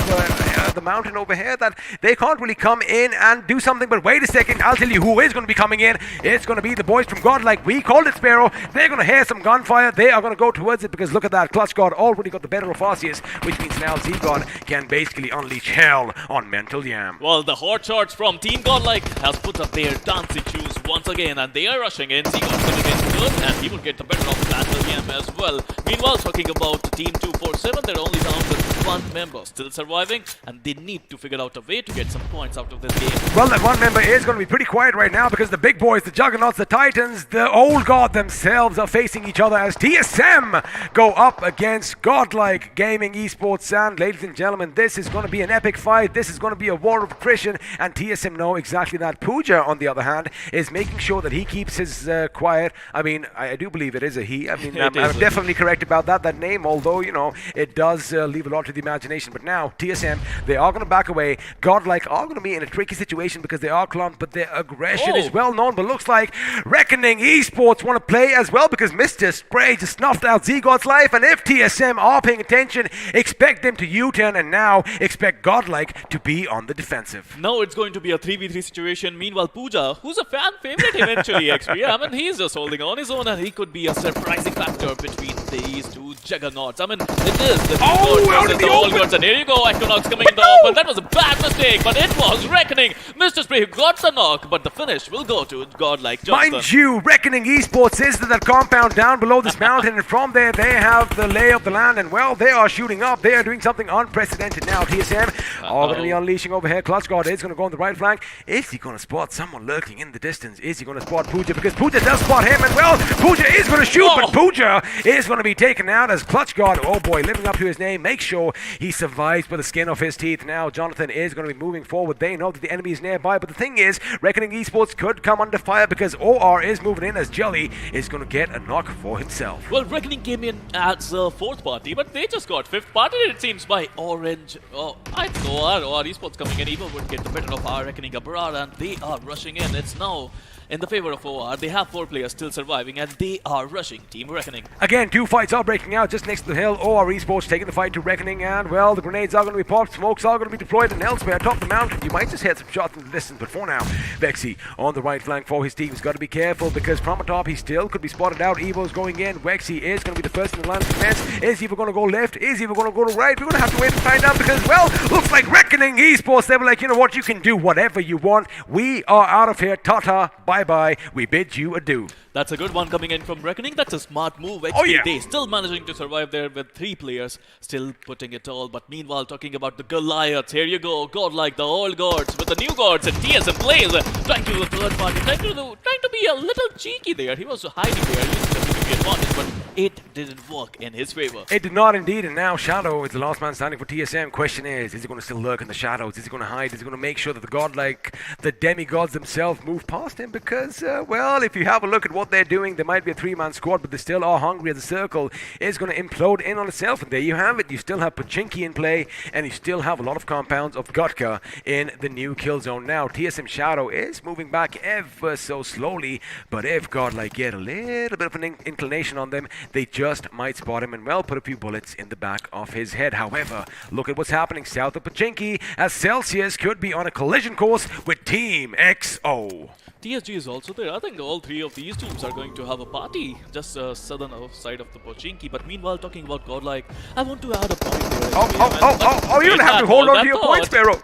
the mountain over here that they can't really come in and do something. But wait a second, I'll tell you who is going to be coming in. It's going to be the boys from Godlike. We called it, Sparrow. They're going to hear some gunfire. They are going to go towards it, because look at that. Clutch God already got the better of Arceus, which means now Z-God can basically unleash hell on Mental Yam. Well, the hot shots from Team Godlike has put up their dancing shoes once again, and they are rushing in. Z-God's coming in good, and he will get the better of Mental Yam as well. Meanwhile, talking about Team 247, they're only down with one member still surviving, and they need to figure out a way to get some points out of this game. Well, that one member is going to be pretty quiet right now, because the big boys, the Juggernauts, the Titans, the Old God themselves are facing each other as TSM go up against Godlike Gaming Esports. And ladies and gentlemen, this is going to be an epic fight. This is going to be a war of attrition, and TSM know exactly that. Pooja, on the other hand, is making sure that he keeps his quiet. I mean, I do believe it is a he. I mean, I'm definitely correct about that name, although, you know, it does leave a lot to the imagination. But now, TSM, they are going to back away. Godlike are going to be in a tricky situation because they are clumped, but their aggression is well known. But looks like Reckoning Esports want to play as well, because Mr. Spray just snuffed out Z-God's life, and if TSM are paying attention, expect them to U-turn, and now expect Godlike to be on the defensive. Now it's going to be a 3v3 situation. Meanwhile, Pooja, who's a fan favorite eventually, actually, I mean, he's just holding on his own, and he could be a surprising factor between these two juggernauts. I mean, it is the two gods versus the old gods, and here you go, Equinox coming in the open. That was a bad mistake, but it was Reckoning. Mr. Spray who got the knock, but the finish will go to Godlike Johnson. Mind you, Reckoning Esports is that compound down below this mountain, and from there they have the lay of the land, and well, they are shooting up. They are doing something unprecedented now. TSM are going to be unleashing over here. Clutch God is going to go on the right flank. Is he going to spot someone lurking in the distance? Is he going to spot Pooja? Because Pooja does spot him, and well, Pooja is going to shoot, but Pooja is going to be taken out as Clutch God, oh boy, living up to his name, make sure he survives by the skin of his teeth. Now Jonathan is going to be moving forward. They know that the enemy is nearby, but the thing is, Reckoning Esports could come under fire, because OR is moving in as Jelly is going to get a knock for himself. Well, Reckoning came in as a fourth party, but they just got fifth party, it seems, by Orange. Oh, I think OR Esports coming in. Even would get the better of our Reckoning Abrar, and they are rushing in. It's now in the favor of OR. They have 4 players still surviving, and they are rushing Team Reckoning. Again, 2 fights are breaking out just next to the hill. OR Esports taking the fight to Reckoning, and well, the grenades are going to be popped, smokes are going to be deployed, and elsewhere atop the mountain, you might just hear some shots in the distance. But for now, Vexy on the right flank for his team. He's got to be careful, because from atop he still could be spotted out. Evo's going in. Vexy is going to be the first in the line of defense. Is Evo going to go left? Is Evo going to go to right? We're going to have to wait and find out, because well, looks like Reckoning Esports, they were like, you know what, you can do whatever you want. We are out of here. Ta-ta, bye-bye. We bid you adieu. That's a good one coming in from Reckoning. That's a smart move. Oh, yeah. They still managing to survive there with 3 players still putting it all. But meanwhile, talking about the Goliaths, here you go. Godlike, the old gods with the new gods, and TSM plays. Trying to do the third party, trying to be a little cheeky there. He was hiding there, using the PvP advantage, but it didn't work in his favor. It did not indeed, and now Shadow is the last man standing for TSM. Question is he going to still lurk in the shadows? Is he going to hide? Is he going to make sure that the godlike, the demigods themselves move past him? Because, well, if you have a look at what they're doing, there might be a three-man squad, but they still are hungry. The circle is going to implode in on itself, and there you have it. You still have Pachinki in play, and you still have a lot of compounds of Gutka in the new kill zone. Now, TSM Shadow is moving back ever so slowly, but if godlike get a little bit of an inclination on them, they just might spot him and, well, put a few bullets in the back of his head. However, look at what's happening south of Pachinki, as Celsius could be on a collision course with Team XO. TSG is also there. I think all three of these teams are going to have a party just southern side of the Pochinki. But meanwhile, talking about godlike, I want to add a point here. You don't have to hold on to your point, Sparrow.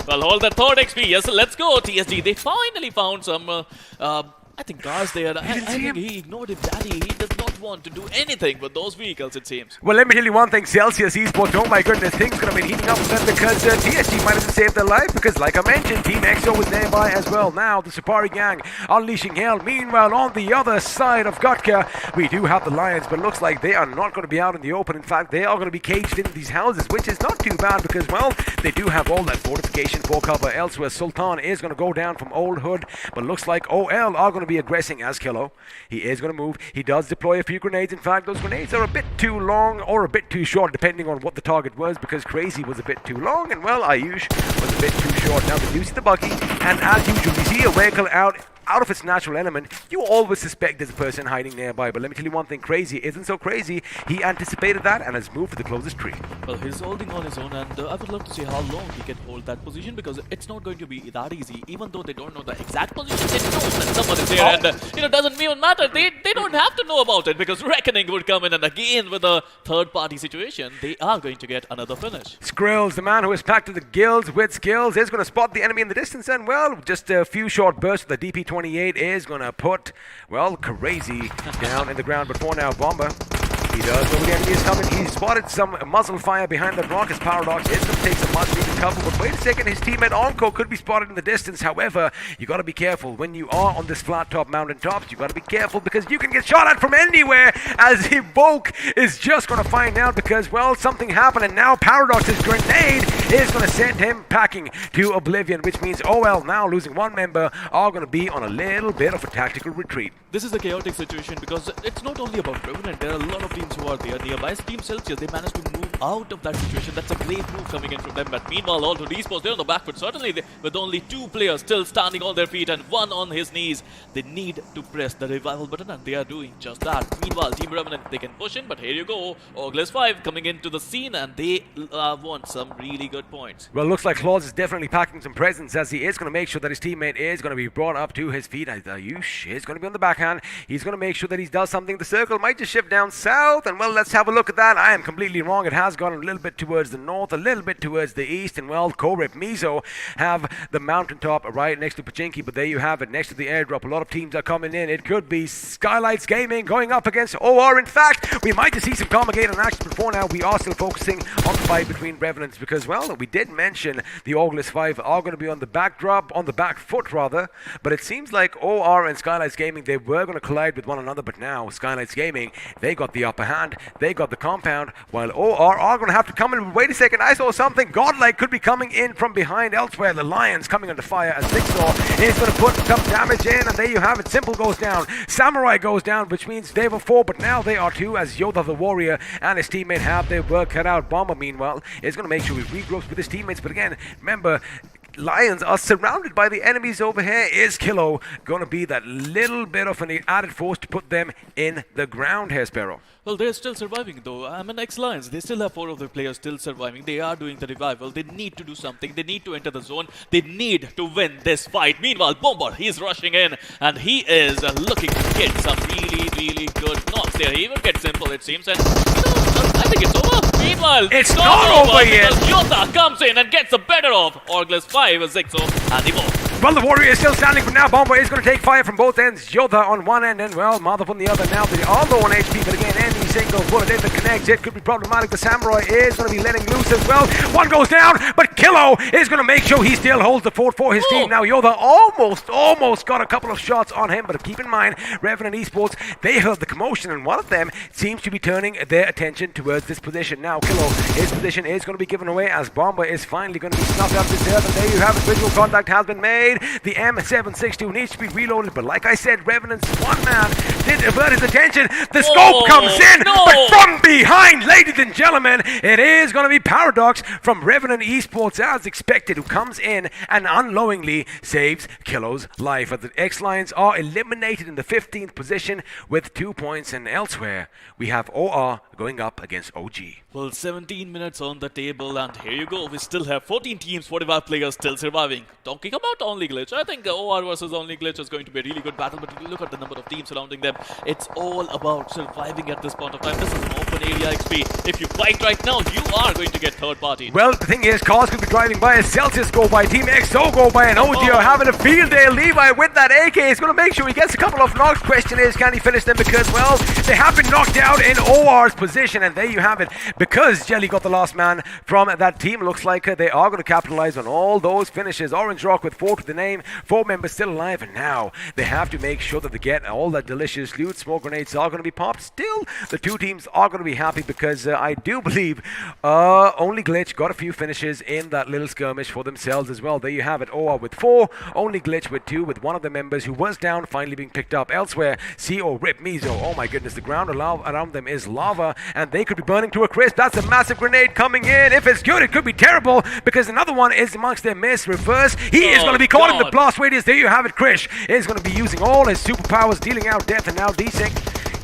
Well, hold that thought, XP. Yes, let's go, TSG. They finally found some, I think, cars there. I think he ignored his daddy. He does not want to do anything with those vehicles, it seems. Well, let me tell you one thing, Celsius Esports, oh my goodness, things could have been heating up for them because TSG might have saved their life because, like I mentioned, Team XO was nearby as well. Now, the Safari gang unleashing hell. Meanwhile, on the other side of Gutka, we do have the Lions, but looks like they are not going to be out in the open. In fact, they are going to be caged in these houses, which is not too bad because, well, they do have all that fortification for cover. Elsewhere, Sultan is going to go down from Old Hood, but looks like OL are going to be aggressing as Kilo. He is going to move. He does deploy a few grenades. In fact, those grenades are a bit too long or a bit too short, depending on what the target was, because Crazy was a bit too long, and, well, Ayush was a bit too short. Now, they do see the buggy, and as usual, we see a vehicle out of its natural element. You always suspect there's a person hiding nearby, but let me tell you one thing, Crazy isn't so crazy. He anticipated that and has moved to the closest tree. Well, he's holding on his own, and I would love to see how long he can hold that position, because it's not going to be that easy. Even though they don't know the exact position, they know that someone is there, and it doesn't even matter. They don't have to know about it, because Reckoning would come in, and again with a third-party situation, they are going to get another finish. Skrills, the man who is packed to the gills with skills, is going to spot the enemy in the distance, and, well, just a few short bursts with the DP-28 is going to put, well, Crazy down in the ground. But for now, Bomber, he does know the enemy is coming. He spotted some muzzle fire behind that rock. His Paradox is going to take some much needed cover. But wait a second, his teammate Onko could be spotted in the distance. However, you got to be careful when you are on this flat top mountain tops. You got to be careful because you can get shot at from anywhere. As Evoke is just going to find out because, well, something happened, and now Paradox's grenade is going to send him packing to oblivion, which means OL, now losing one member, are going to be on a little bit of a tactical retreat. This is a chaotic situation because it's not only about Revenant. There are a lot of teams who are there nearby. Team Celsius, they managed to move out of that situation. That's a great move coming in from them. But meanwhile, all to Esports, they're on the back foot. Certainly, with only two players still standing on their feet and one on his knees, they need to press the revival button, and they are doing just that. Meanwhile, Team Revenant, they can push in, but here you go. Ogles 5 coming into the scene, and they want some really good points. Well, looks like Claus is definitely packing some presence as he is going to make sure that his teammate is going to be brought up to his feet. Ayush is going to be on the backhand. He's going to make sure that he does something. The circle might just shift down south, and, well, let's have a look at that. I am completely wrong. It has gone a little bit towards the north, a little bit towards the east, and, well, Korip, Mizo have the mountaintop right next to Pachinki, but there you have it, next to the airdrop. A lot of teams are coming in. It could be Skylights Gaming going up against OR. In fact, we might just see some Carmageddon in action, but for now, we are still focusing on the fight between Revenants because, well, we did mention the Oglis 5 are going to be on the backdrop, on the back foot rather, but it seems like OR and Skylights Gaming, they were going to collide with one another, but now Skylights Gaming, they got the upper hand, they got the compound, while OR are going to have to come in. But wait a second, I saw something. Godlike could be coming in from behind elsewhere. The Lions coming under fire as Jigsaw is going to put some damage in, and there you have it. Simple goes down, Samurai goes down, which means they were 4, but now they are 2 as Yoda the Warrior and his teammate have their work cut out. Bomber, meanwhile, is going to make sure he regroups with his teammates, but again, remember, Lions are surrounded by the enemies over here. Is Kilo going to be that little bit of an added force to put them in the ground here, Sparrow? Well, they're still surviving though. I'm an ex-Lions. They still have 4 of their players still surviving. They are doing the revival. They need to do something. They need to enter the zone. They need to win this fight. Meanwhile, Bomber, he's rushing in, and he is looking to get some really, really good knocks there. He will get simple, it seems, and I think it's over. Meanwhile, It's not over yet. because Yota comes in and gets the better of Orgles 5, Zixo, and Evo. Well, the Warrior is still standing, but now Bomba is going to take fire from both ends. Yodha on one end and, well, Madhav on the other. Now they are low on HP, but again, any single bullet if it connects, it could be problematic. The Samurai is going to be letting loose as well. One goes down, but Kilo is going to make sure he still holds the fort for his team. Now Yodha almost got a couple of shots on him, but keep in mind, Revenant Esports, they heard the commotion, and one of them seems to be turning their attention towards this position. Now Kilo, his position is going to be given away as Bomba is finally going to be snuffed out this earth, and there you have it. Visual contact has been made. The M762 needs to be reloaded, but like I said, Revenant's one man did avert his attention. The scope comes in, but from behind, ladies and gentlemen, it is going to be Paradox from Revenant Esports as expected, who comes in and unknowingly saves Kilo's life. But the X-Lions are eliminated in the 15th position with 2 points, and elsewhere we have OR going up against OG. Well, 17 minutes on the table, and here you go. We still have 14 teams, 45 players still surviving. Talking about Only Glitch, I think OR versus Only Glitch is going to be a really good battle, but if you look at the number of teams surrounding them, it's all about surviving at this point of time. This is an open area XP. If you fight right now, you are going to get third party. Well, the thing is, cars could be driving by, a Celsius go by, Team XO go by, and OG are having a field day. Levi with that AK is going to make sure he gets a couple of knocks. Question is, can he finish them? Because, well, they have been knocked out in OR's position, and there you have it. Because Jelly got the last man from that team, looks like they are going to capitalize on all those finishes. Orange Rock with 4 to the name, 4 members still alive, and now they have to make sure that they get all that delicious loot. Smoke grenades are going to be popped. Still, the two teams are going to be happy because I do believe Only Glitch got a few finishes in that little skirmish for themselves as well. There you have it. OR with 4, Only Glitch with 2, with one of the members who was down finally being picked up. Elsewhere, CO, Rip, Mizo, oh my goodness, the ground around them is lava, and they could be burning to a crisp. That's a massive grenade coming in. If it's good, it could be terrible, because another one is amongst their miss. Reverse, he is going to be caught in the blast radius. There you have it. Krish is going to be using all his superpowers, dealing out death, and now desync.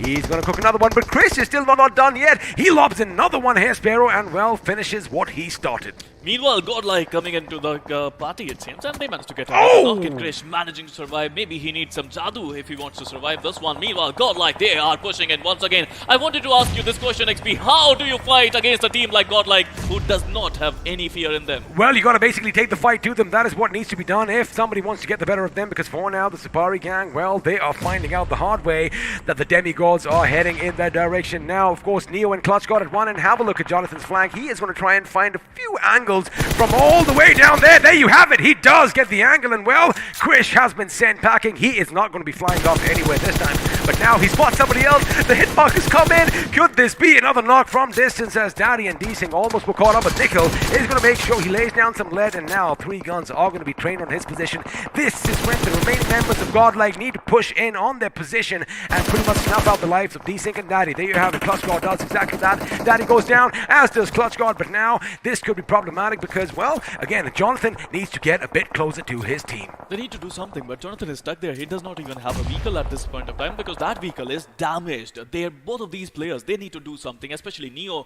He's going to cook another one, but Chris is still not done yet. He lobs another one here, Sparrow, and, well, finishes what he started. Meanwhile, Godlike coming into the party, it seems, and they managed to get a knock in. Krish managing to survive. Maybe he needs some Jadoo if he wants to survive this one. Meanwhile, Godlike, they are pushing in once again. I wanted to ask you this question, XP. How do you fight against a team like Godlike who does not have any fear in them? Well, you got to basically take the fight to them. That is what needs to be done if somebody wants to get the better of them, because for now, the Sapari gang, well, they are finding out the hard way that the demigods are heading in that direction. Now, of course, Neo and Clutch got at one, and have a look at Jonathan's flank. He is going to try and find a few angles from all the way down there. There you have it. He does get the angle, and, well, Krish has been sent packing. He is not going to be flying off anywhere this time, but now he spots somebody else. The hit markers come in. Could this be another knock from distance, as Daddy and Desing almost were caught up, but Nickel is going to make sure he lays down some lead, and now 3 guns are going to be trained on his position. This is when the remaining members of Godlike need to push in on their position and pretty much snuff out the lives of Desync and Daddy. There you have it. Clutch Guard does exactly that. Daddy goes down, as does Clutch Guard, but now this could be problematic because, well, again, Jonathan needs to get a bit closer to his team. They need to do something, but Jonathan is stuck there. He does not even have a vehicle at this point of time because that vehicle is damaged. Both of these players, they need to do something, especially Neo.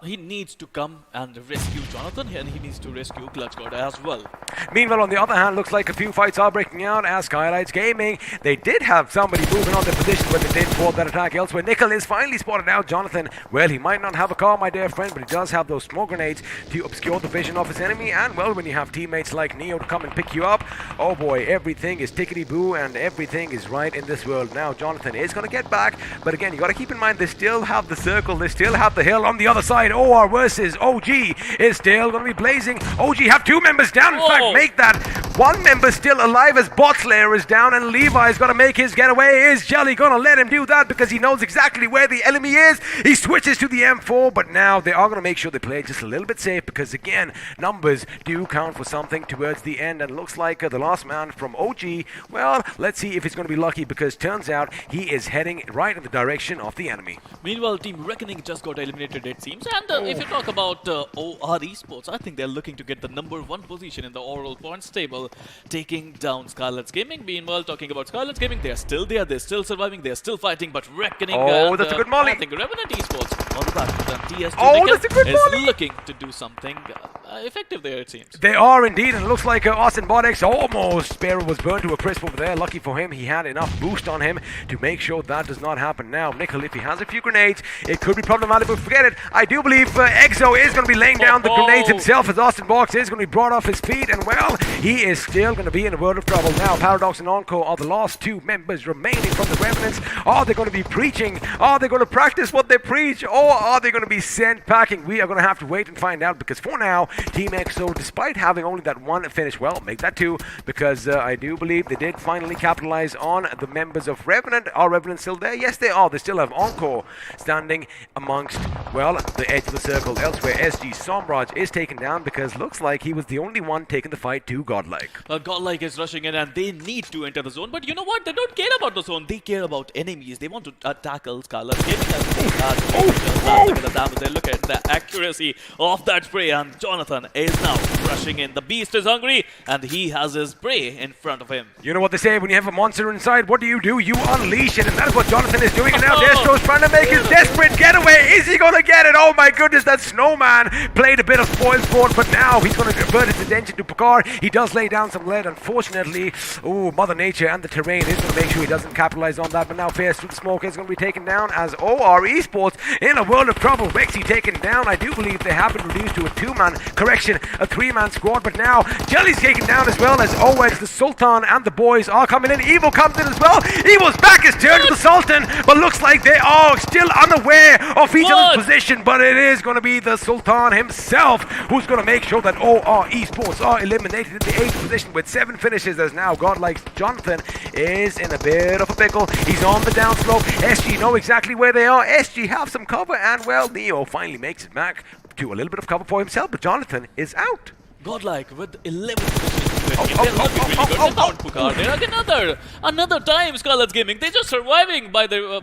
He needs to come and rescue Jonathan, and he needs to rescue Clutch God as well. Meanwhile, on the other hand, looks like a few fights are breaking out as Skylights Gaming, they did have somebody moving on their position, but they did thwart that attack elsewhere. Nickel is finally spotted out. Jonathan, well, he might not have a car, my dear friend, but he does have those smoke grenades to obscure the vision of his enemy. And, well, when you have teammates like Neo to come and pick you up, oh boy, everything is tickety-boo and everything is right in this world. Now, Jonathan is going to get back, but again, you got to keep in mind, they still have the circle, they still have the hill on the other side. OR versus OG is still going to be blazing. OG have 2 members down, in fact, make that 1 member still alive as Bot Slayer is down, and Levi's going to make his getaway. Is Jelly going to let him do that because he knows exactly where the enemy is? He switches to the M4, but now they are going to make sure they play just a little bit safe because, again, numbers do count for something towards the end, and looks like the last man from OG, well, let's see if he's going to be lucky because turns out he is heading right in the direction of the enemy. Meanwhile, Team Reckoning just got eliminated, it seems, and if you talk about OR Esports, I think they're looking to get the #1 position in the overall points table. Erangel taking down Scarlet's Gaming. Meanwhile, talking about Scarlet's Gaming, they are still there, they're still surviving, they're still fighting, but reckoning. Oh, that's a good molly. I think Revenant Esports on the back of the TS2 Oh, that's a good molly. is looking to do something effective there, it seems. They are indeed, and it looks like Austin Bodex almost. Sparrow was burned to a crisp over there. Lucky for him, he had enough boost on him to make sure that does not happen now. Nickel, if he has a few grenades, it could be problematic, but forget it. I do believe Exo is going to be laying down the grenades himself, as Austin Box is going to be brought off his feet, and well, he is still going to be in a world of trouble now. Paradox and Encore are the last two members remaining from the Revenants. Are they going to be preaching? Are they going to practice what they preach? Or are they going to be sent packing? We are going to have to wait and find out, because for now, Team Exo, despite having only that one finish, well, make that two, because I do believe they did finally capitalize on the members of Revenant. Are Revenant still there? Yes, they are. They still have Encore standing amongst, well, the edge of the circle. Elsewhere, SG Somraj is taken down because looks like he was the only one taking the fight to Godlike. Godlike is rushing in and they need to enter the zone, but you know what? They don't care about the zone. They care about enemies. They want to tackle Scarlet. Look at the damage there. Look at the accuracy of that spray, and Jonathan is now rushing in. The beast is hungry and he has his prey in front of him. You know what they say, when you have a monster inside, what do? You unleash it, and that's what Jonathan is doing. And now Destro's trying to make his desperate getaway. Is he going to get it? Oh my goodness, that snowman played a bit of spoil sport, but now he's going to divert his attention to Pokar. He does lay down some lead, unfortunately. Oh, Mother Nature and the terrain is going to make sure he doesn't capitalize on that, but now Fierce through the smoke is going to be taken down as OR Esports in a world of trouble. Wexy taken down. I do believe they have been reduced to a a three-man squad, but now Jelly's taken down as well as always. The Sultan and the boys are coming in. Evo comes in as well. Evo's back is turned to the Sultan, but looks like they are still unaware of each other's position, but it is going to be the Sultan himself who's going to make sure that OR Esports are eliminated in the 8th position with 7 finishes, as now Godlike Jonathan is in a bit of a pickle. He's on the downslope. SG know exactly where they are. SG have some cover, and well, Neo finally makes it back to a little bit of cover for himself, but Jonathan is out. Godlike with 11 positions. They're looking really good. They found Pokar. They're another time Scarlet's Gaming. They're just surviving by the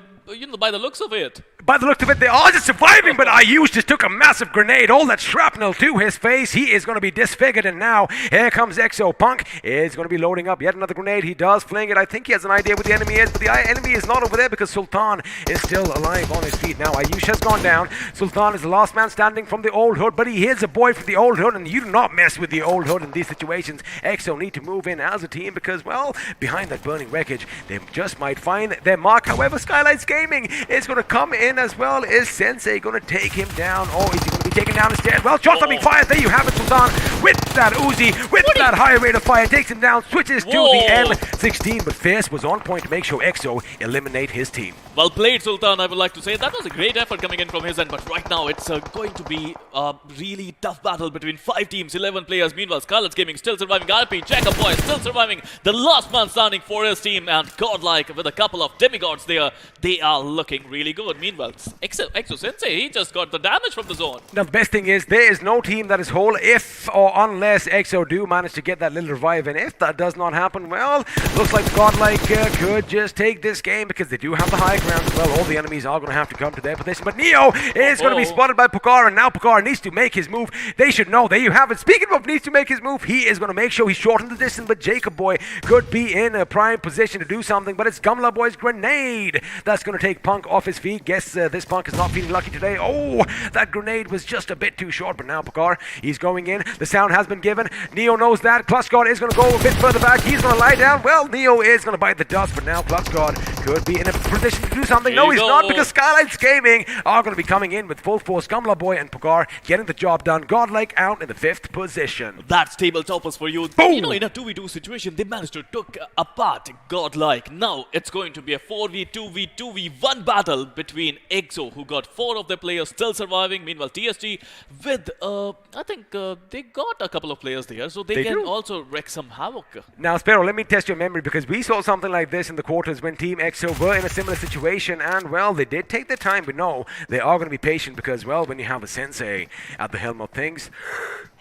by the looks of it. By the look of it, they are just surviving, but iQOO just took a massive grenade, all that shrapnel to his face. He is going to be disfigured, and now here comes Exo. Punk is going to be loading up yet another grenade. He does fling it. I think he has an idea what the enemy is, but the enemy is not over there because Sultan is still alive on his feet. Now iQOO has gone down. Sultan is the last man standing from the old hood, but he is a boy from the old hood, and you do not mess with the old hood in these situations. Exo need to move in as a team because, well, behind that burning wreckage, they just might find their mark. However, Skylights Gaming is going to come in as well. Is Sensei going to take him down, or is he going to be taken down instead? Well, shots are being fired. There you have it, Sultan, with that Uzi, with that high rate of fire, takes him down, switches to the M16, but Fierce was on point to make sure Exo eliminate his team. Well played, Sultan, I would like to say. That was a great effort coming in from his end, but right now it's going to be a really tough battle between 5 teams, 11 players. Meanwhile, Scarlet's Gaming still surviving. RP, Jacob Boy still surviving. The last man standing for his team, and Godlike with a couple of demigods there. They are looking really good. Meanwhile, Exo Sensei, he just got the damage from the zone. Now, the best thing is there is no team that is whole if or unless Exo do manage to get that little revive, and if that does not happen, well, looks like Godlike could just take this game because they do have the high ground as well. All the enemies are going to have to come to their position, but Neo is going to be spotted by Pokar, and now Pokar needs to make his move. They should know. There you have it. Speaking of needs to make his move, he is going to make sure he shortens the distance, but Jacob Boy could be in a prime position to do something, but it's Gumla Boy's grenade that's going to take Punk off his feet. Guess this Punk is not feeling lucky today. Oh, that grenade was just a bit too short, but now Pokar, he's going in. The sound has been given. Neo knows that. Klutzgod is going to go a bit further back. He's going to lie down. Well, Neo is going to bite the dust, but now Klutzgod could be in a position to do something. No, he's not, because Skylights Gaming are going to be coming in with full force. Gumla Boy and Pokar getting the job done. Godlike out in the 5th position. That's tabletoppers for you. Boom. You know, in a 2v2 situation, they managed to took apart Godlike. Now it's going to be a 4v2v1 battle between Exo, who got 4 of their players still surviving. Meanwhile, TSG with, I think they got a couple of players there, so they can also wreak some havoc. Now, Sparrow, let me test your memory, because we saw something like this in the quarters when Team Exo EXO were in a similar situation, and well, they did take their time, but no, they are going to be patient because, well, when you have a sensei at the helm of things,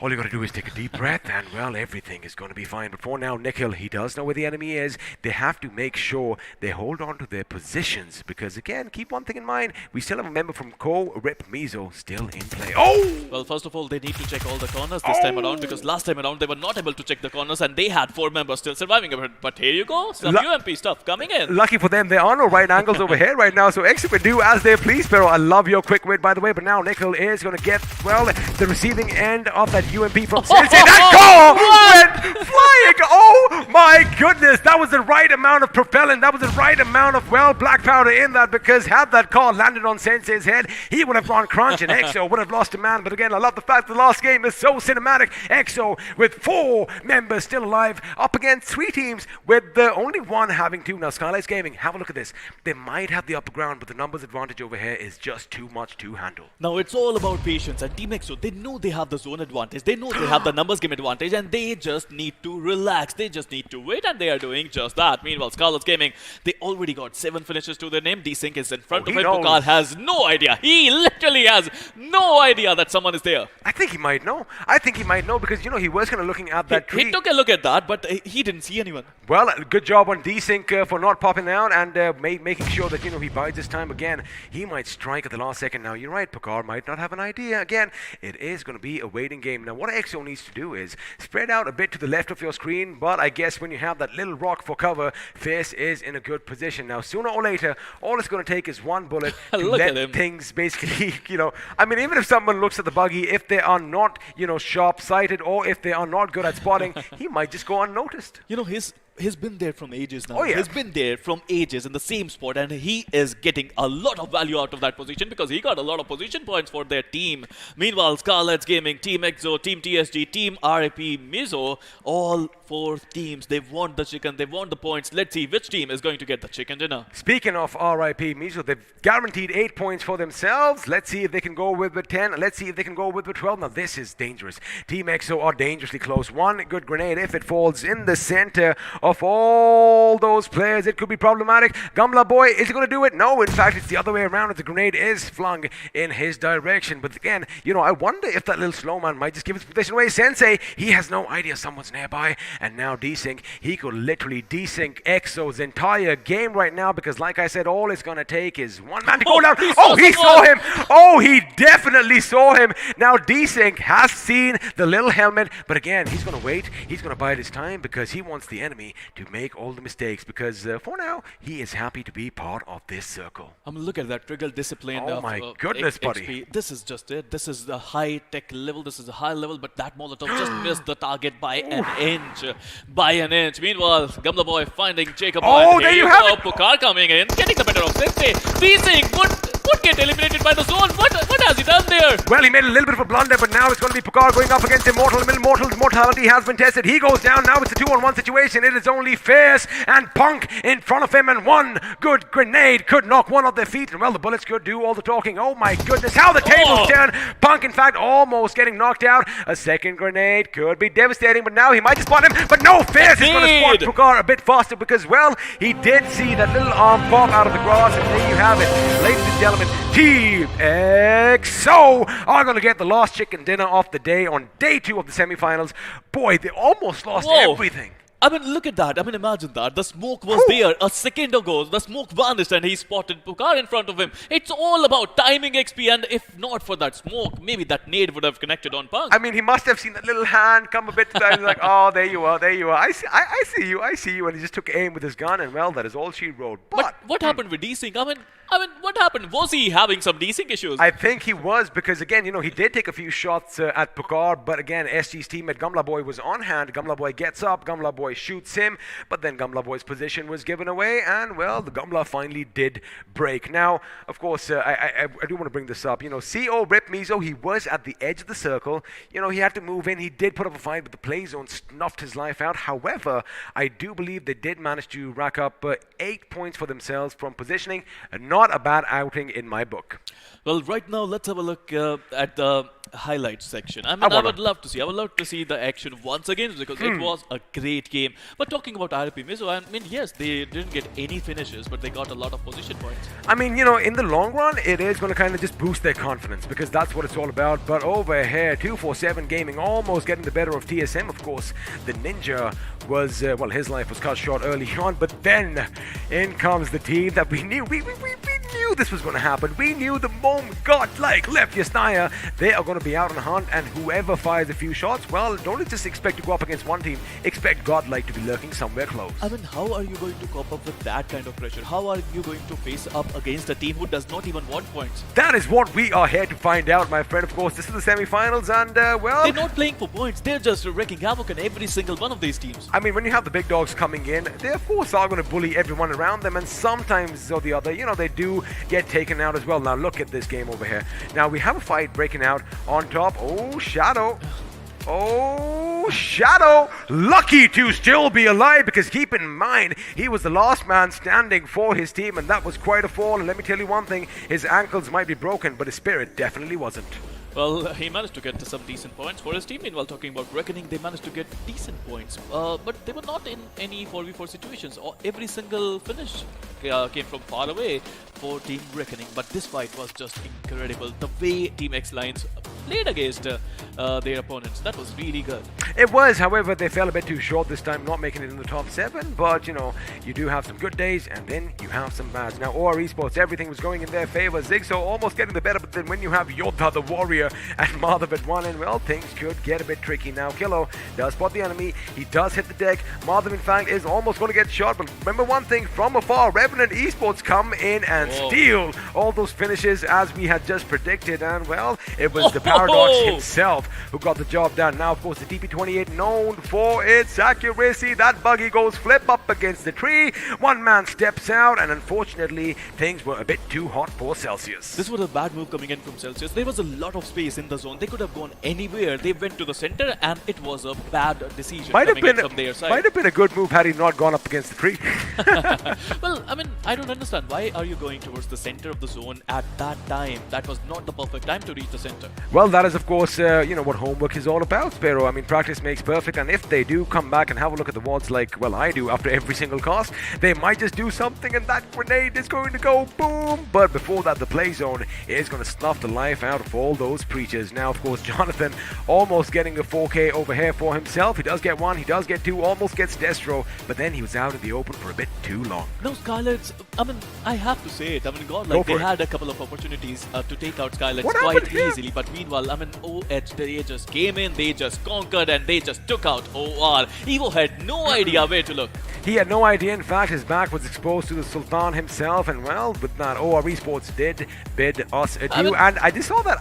all you got to do is take a deep breath, and well, everything is going to be fine. But for now, Nikhil, he does know where the enemy is. They have to make sure they hold on to their positions because, again, keep one thing in mind: we still have a member from Ko Rip Mizo still in play. Oh! Well, first of all, they need to check all the corners this time around because last time around they were not able to check the corners and they had 4 members still surviving. But here you go, some UMP stuff coming in. Lucky for them, there are no right angles over here right now, so EXO can do as they please. Pero I love your quick wit, by the way. But now Nikhil is going to get, well, the receiving end of that UMP from Sensei. That call went flying! Oh my goodness! That was the right amount of propellant. That was the right amount of, well, black powder in that, because had that call landed on Sensei's head, he would have gone crunch and EXO would have lost a man. But again, I love the fact the last game is so cinematic. EXO with 4 members still alive up against 3 teams with the only one having 2. Now, Skylights Gaming, have a look at this. They might have the upper ground, but the numbers advantage over here is just too much to handle. Now it's all about patience, and Team EXO, they know they have the zone advantage, they know they have the numbers game advantage, and they just need to relax, they just need to wait, and they are doing just that. Meanwhile, Scarlet's Gaming, they already got 7 finishes to their name. D-Sync is in front of it. Pokal has no idea. He literally has no idea that someone is there. I think he might know. I think he might know because, you know, he was kind of looking at that tree. He took a look at that, but he didn't see anyone. Well, good job on D-Sync for not popping out and making sure that, you know, he bides his time again. He might strike at the last second. Now, you're right, Pokal might not have an idea. Again, it is going to be a waiting game. Now, what EXO needs to do is spread out a bit to the left of your screen, but I guess when you have that little rock for cover, Fierce is in a good position. Now, sooner or later, all it's going to take is one bullet to let things basically, you know, I mean, even if someone looks at the buggy, if they are not, you know, sharp-sighted or if they are not good at spotting, he might just go unnoticed. You know, he's been there from ages now. Oh, yeah. He's been there from ages in the same spot, and he is getting a lot of value out of that position because he got a lot of position points for their team. Meanwhile, Scarlet's Gaming, Team EXO, Team TSG, Team RIP, Mizo, all 4 teams, they want the chicken, they want the points. Let's see which team is going to get the chicken dinner. Speaking of RIP Mizo, they've guaranteed 8 points for themselves. Let's see if they can go with 10. Let's see if they can go with 12. Now, this is dangerous. Team EXO are dangerously close. One good grenade, if it falls in the center of all those players, it could be problematic. Gamla Boy, is he going to do it? No, in fact, it's the other way around. The grenade is flung in his direction. But again, you know, I wonder if that little slow man might just give his position away. Sensei, he has no idea someone's nearby. And now D-Sync, he could literally desync EXO's entire game right now because, like I said, all it's going to take is one man to go down. He saw him. Oh, he definitely saw him. Now, D-Sync has seen the little helmet, but again, he's going to wait. He's going to bide his time because he wants the enemy to make all the mistakes because for now, he is happy to be part of this circle. I mean, look at that trigger discipline. Oh my goodness, buddy. This is just it. This is the high-tech level. This is a high level, but that Molotov just missed the target by an inch. By an inch. Meanwhile, Gamla Boy finding Jacob. Oh, there you have it. Pokal coming in, getting the better of Sensei. D-Sync would get eliminated by the zone. What has he done there? Well, he made a little bit of a blunder, but now it's going to be Pokal going up against Immortal. Immortal's mortality has been tested. He goes down. Now it's a 2-on-1 situation. It is only Fierce and Punk in front of him, and one good grenade could knock one off their feet. And well, the bullets could do all the talking. Oh my goodness, how the tables turn. Punk, in fact, almost getting knocked out. A second grenade could be devastating, but now he might just spot him. But no, Fierce is going to spot Pokal a bit faster because, well, he did see that little arm pop out of the grass, and there you have it. Ladies and gentlemen, Team EXO are going to get the last chicken dinner of the day on day 2 of the semifinals. Boy, they almost lost everything. I mean, look at that. I mean, imagine that. The smoke was there a second ago. The smoke vanished and he spotted Pokal in front of him. It's all about timing XP, and if not for that smoke, maybe that nade would have connected on Punk. I mean, he must have seen that little hand come a bit to that and like, oh, there you are, there you are. I see you. And he just took aim with his gun, and well, that is all she wrote. But what happened with D-Sync? I mean, what happened? Was he having some D-Sync issues? I think he was because, again, you know, he did take a few shots at Pokal, but again, SG's teammate Gamla Boy was on hand. Gamla Boy gets up, Gamla Boy shoots him, but then Gamla Boy's position was given away, and well, the Gamla finally did break. Now, of course, I do want to bring this up. You know, CO Rip Mizo, he was at the edge of the circle. You know, he had to move in. He did put up a fight, but the play zone snuffed his life out. However, I do believe they did manage to rack up 8 points for themselves from positioning. Not a bad outing in my book. Well, right now, let's have a look at the highlights section. I mean, I would love to see the action once again because it was a great game. game. But talking about RP Mizo, I mean, yes, they didn't get any finishes, but they got a lot of position points. I mean, you know, in the long run, it is going to kind of just boost their confidence because that's what it's all about. But over here, 247 Gaming almost getting the better of TSM, of course. The Ninja was, well, his life was cut short early on, but then in comes the team that we knew. We knew this was going to happen. We knew the moment Godlike left Yasnaya, they are going to be out on a hunt, and whoever fires a few shots, well, don't just expect to go up against one team, expect Godlike to be lurking somewhere close. I mean, how are you going to cope up with that kind of pressure? How are you going to face up against a team who does not even want points? That is what we are here to find out, my friend. Of course, this is the semi-finals, and, well... They're not playing for points. They're just wreaking havoc on every single one of these teams. I mean, when you have the big dogs coming in, they of course are going to bully everyone around them, and sometimes or the other, you know, they do get taken out as well. Now look at this game over here. Now we have a fight breaking out on top. Oh, Shadow. Oh, Shadow, lucky to still be alive, because keep in mind, he was the last man standing for his team, and that was quite a fall. And let me tell you one thing, his ankles might be broken, but his spirit definitely wasn't. Well, he managed to get some decent points for his team. Meanwhile, talking about Reckoning, they managed to get decent points. But they were not in any 4v4 situations. Every single finish came from far away for Team Reckoning. But this fight was just incredible. The way Team X Lions played against their opponents, that was really good. It was, however, they fell a bit too short this time, not making it in the top 7. But, you know, you do have some good days, and then you have some bads. Now, OR Esports, everything was going in their favor. Zigso almost getting the better, but then when you have Yodha, the warrior, and Madhav at one end, well, things could get a bit tricky. Now Kilo does spot the enemy, he does hit the deck. Madhav in fact is almost going to get shot, but remember one thing, from afar Revenant Esports come in and steal all those finishes as we had just predicted, and well, it was the Paradox himself who got the job done. Now of course the DP28 known for its accuracy, that buggy goes flip up against the tree, one man steps out, and unfortunately things were a bit too hot for Celsius. This was a bad move coming in from Celsius. There was a lot of space in the zone. They could have gone anywhere. They went to the center, and it was a bad decision coming in from their side. Might have been a good move had he not gone up against the tree. Well, I mean, I don't understand. Why are you going towards the center of the zone at that time? That was not the perfect time to reach the center. Well, that is of course, you know, what homework is all about, Sparrow. I mean, practice makes perfect, and if they do come back and have a look at the wards like, well, I do after every single cast, they might just do something, and that grenade is going to go boom. But before that, the play zone is going to snuff the life out of all those preachers. Now, of course, Jonathan almost getting a 4K over here for himself. He does get one, he does get two, almost gets Destro, but then he was out in the open for a bit too long. Now, Skylights, I mean, I have to say it. I mean, God, like, they had a couple of opportunities to take out Skylights quite easily, but meanwhile, I mean, OH, they just came in, they just conquered, and they just took out OR. Evo had no idea where to look. He had no idea. In fact, his back was exposed to the Sultan himself, and well, with that, OR Esports did bid us adieu. And I just saw that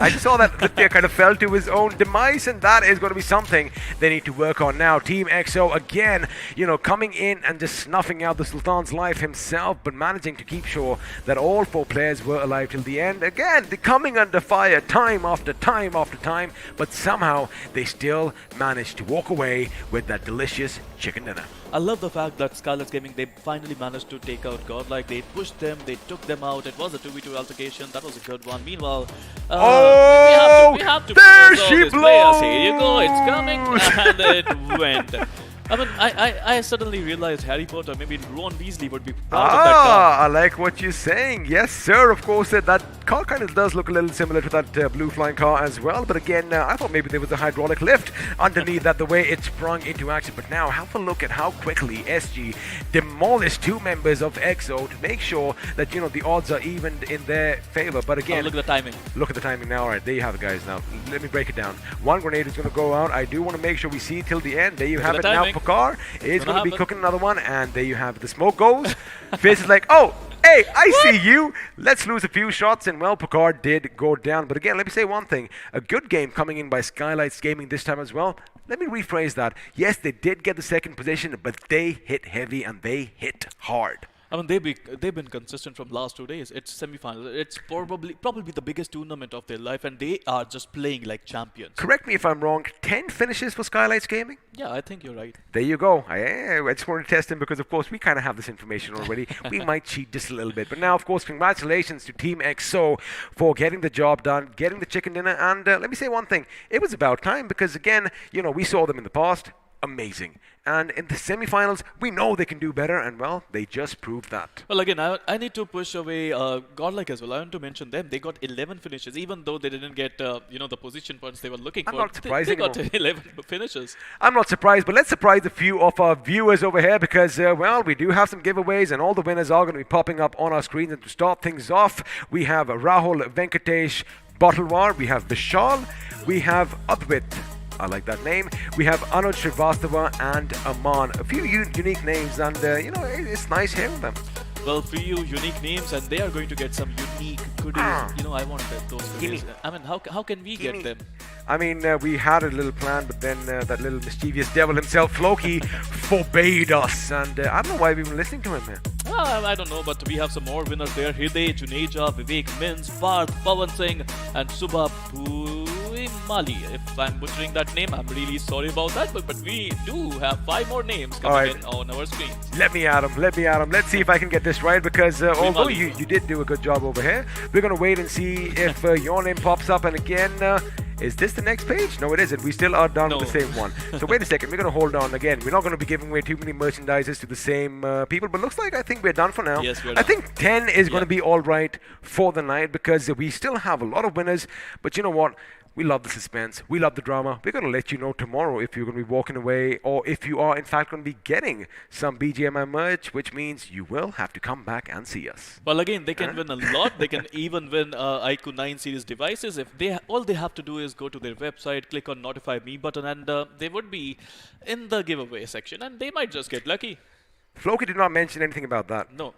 Lithia kind of fell to his own demise, and that is going to be something they need to work on now. Team XO again, you know, coming in and just snuffing out the Sultan's life himself, but managing to keep sure that all 4 players were alive till the end. Again, they're coming under fire time after time after time, but somehow they still managed to walk away with that delicious chicken dinner. I love the fact that Scarlet's Gaming, they finally managed to take out God. Like, they pushed them, they took them out. It was a 2v2 altercation. That was a good one. Meanwhile, we have to there all she these blows! players. Here you go, it's coming, and it went. I mean, I suddenly realized Harry Potter, maybe Ron Weasley would be proud of that car. I like what you're saying. Yes, sir. Of course, that car kind of does look a little similar to that blue flying car as well. But again, I thought maybe there was a hydraulic lift underneath that, the way it sprung into action. But now, have a look at how quickly SG demolished 2 members of EXO to make sure that, you know, the odds are evened in their favor. But again, look at the timing. Look at the timing now. All right, there you have it, guys. Now, let me break it down. One grenade is going to go out. I do want to make sure we see till the end. There you have it now. Car is going to be cooking another one, and there you have it. The smoke goes. Fizz is like, oh, hey, I see you. Let's lose a few shots, and well, Picard did go down. But again, let me say one thing. A good game coming in by Skylights Gaming this time as well. Let me rephrase that. Yes, they did get the second position, but they hit heavy and they hit hard. I mean, they've been consistent from last 2 days. It's semi-final. It's probably the biggest tournament of their life, and they are just playing like champions. Correct me if I'm wrong. 10 finishes for Skylights Gaming? Yeah, I think you're right. There you go. I just wanted to test him because, of course, we kind of have this information already. We might cheat just a little bit. But now, of course, congratulations to Team XO for getting the job done, getting the chicken dinner. And let me say one thing. It was about time because, again, you know, we saw them in the past. amazing. And in the semifinals, we know they can do better, and well, they just proved that. Well, again, I need to push away Godlike as well. I want to mention them. They got 11 finishes, even though they didn't get the position points they were looking I'm for. not surprising They got 11 finishes. I'm not surprised, but let's surprise a few of our viewers over here because, well, we do have some giveaways and all the winners are going to be popping up on our screens. And to start things off, we have Rahul Venkatesh Bottlewar, we have Vishal, we have Advit. I like that name. We have Anuj Srivastava and Aman. A few unique names, and it's nice hearing them. Well, few unique names, and they are going to get some unique goodies. I want those goodies. I mean, how can we get them? I mean, we had a little plan, but then that little mischievous devil himself, Floki, forbade us, and I don't know why we've been listening to him, man. I don't know, but we have some more winners there. Hriday, Juneja, Vivek Mins, Parth, Pawan Singh, and Subha Mali. If I'm butchering that name, I'm really sorry about that, but we do have 5 more names coming in on our screen. Let me at him. Let's see if I can get this right, because although you did do a good job over here, we're going to wait and see if your name pops up. And again, is this the next page? No, it isn't. We still are down to the same one. So wait a second. We're going to hold on. Again, we're not going to be giving away too many merchandises to the same people, but looks like I think we're done for now. Yes, we're I done. think 10 is going to be all right for the night, because we still have a lot of winners. But you know what? We love the suspense. We love the drama. We're going to let you know tomorrow if you're going to be walking away, or if you are in fact going to be getting some BGMI merch, which means you will have to come back and see us. Well, again, they can win a lot. They can even win iQOO 9 series devices. If they all they have to do is go to their website, click on Notify Me button, and they would be in the giveaway section, and they might just get lucky. Floki did not mention anything about that. No.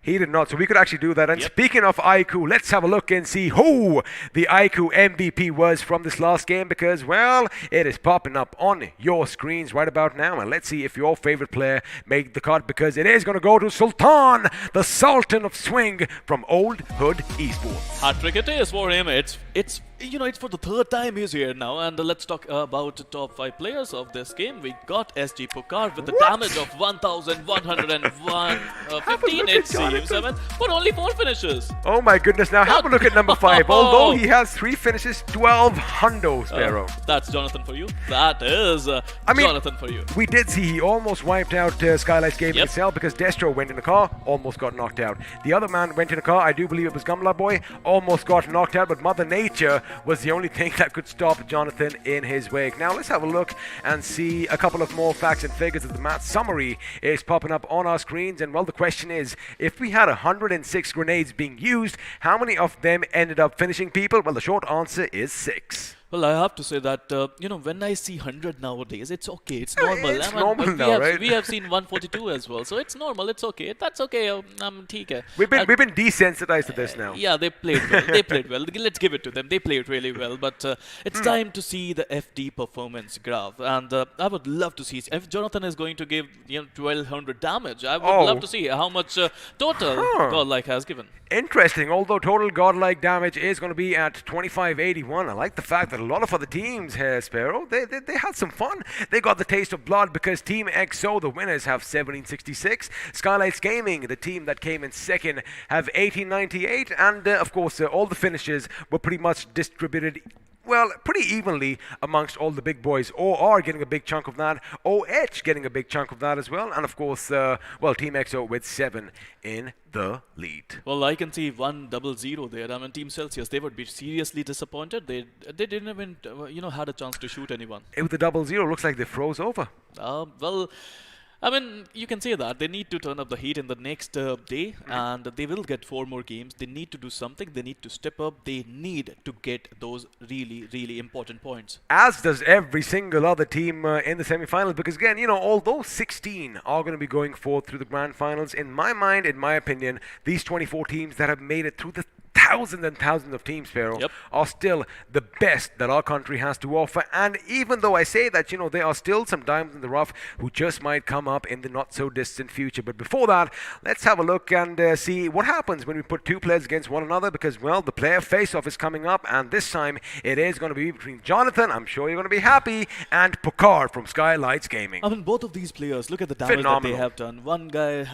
He did not, so we could actually do that. And speaking of iQOO, let's have a look and see who the iQOO MVP was from this last game, because, well, it is popping up on your screens right about now. And let's see if your favorite player made the cut, because it is going to go to Sultan, the Sultan of Swing from Old Hood Esports. Hat trick it is for him. It's for the 3rd time he's here now. And let's talk about the top 5 players of this game. We got SG Pokar with the damage of 1,115 it seems, but only 4 finishes. Oh my goodness, now have a look at number 5. Although he has 3 finishes, 12 hundo, Sparrow. That's Jonathan for you. That is Jonathan for you. We did see he almost wiped out Skylights Gaming itself, because Destro went in the car, almost got knocked out. The other man went in the car, I do believe it was Gumla Boy, almost got knocked out, but Mother Nature was the only thing that could stop Jonathan in his wake. Now let's have a look and see a couple of more facts and figures as the match summary is popping up on our screens. And well, the question is, if we had 106 grenades being used, how many of them ended up finishing people? Well, the short answer is 6. Well, I have to say that, when I see 100 nowadays, it's okay. It's normal. It's normal now, right? We have seen 142 as well, so it's normal. It's okay. That's okay. Okay. We've been desensitized to this now. Yeah, they played well. They played well. Let's give it to them. They played really well. But it's time to see the FD performance graph, and I would love to see if Jonathan is going to give 1,200 damage. I would love to see how much total Godlike has given. Interesting. Although total Godlike damage is going to be at 2581. I like the fact that a lot of other teams here, Sparrow, they had some fun. They got the taste of blood, because Team XO, the winners, have 1766. Skylights Gaming, the team that came in second, have 1898. And of course, all the finishes were pretty much distributed, well, pretty evenly amongst all the big boys. OR getting a big chunk of that, OH getting a big chunk of that as well, and of course, Team XO with 7 in the lead. Well, I can see 100 there. I mean, Team Celsius, they would be seriously disappointed. They didn't even, had a chance to shoot anyone. With the 00, looks like they froze over. Well, I mean, you can say that. They need to turn up the heat in the next day, and they will get 4 more games. They need to do something. They need to step up. They need to get those really, really important points. As does every single other team in the semifinals, because again, although 16 are going to be going forth through the grand finals, in my mind, in my opinion, these 24 teams that have made it through the thousands and thousands of teams, Pharaoh, are still the best that our country has to offer. And even though I say that, there are still some diamonds in the rough who just might come up in the not so distant future. But before that, let's have a look and see what happens when we put 2 players against one another, because, well, the player face-off is coming up, and this time it is going to be between Jonathan, I'm sure you're going to be happy, and Pokar from Skylights Gaming. I mean, both of these players, look at the damage that they have done. One guy,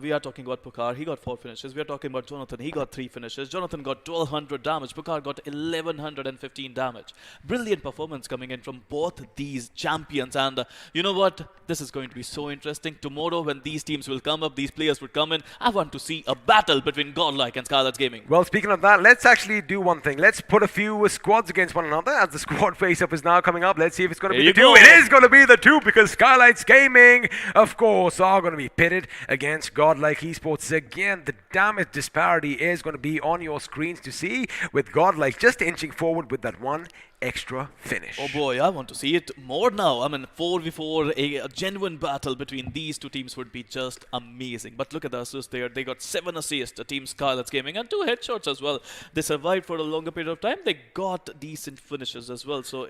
we are talking about Pokar, he got 4 finishes. We are talking about Jonathan, he got 3 finishes. finishes. Jonathan got 1200 damage. Pukar got 1115 damage. Brilliant performance coming in from both these champions. And you know what? This is going to be so interesting. Tomorrow when these teams will come up, these players will come in, I want to see a battle between Godlike and Scarlet Gaming. Well, speaking of that, let's actually do one thing. Let's put a few squads against one another as the squad face-up is now coming up. Let's see if it's going to be the two. It is going to be the two because Skylights Gaming, of course, are going to be pitted against Godlike Esports. Again, the damage disparity is going to be on your screens to see with Godlike just inching forward with that one extra finish. Oh boy, I want to see it more now. I mean, 4v4, a genuine battle between these two teams would be just amazing. But look at the assists there. They got 7 assists, the team Scarlet's Gaming, and 2 headshots as well. They survived for a longer period of time. They got decent finishes as well. So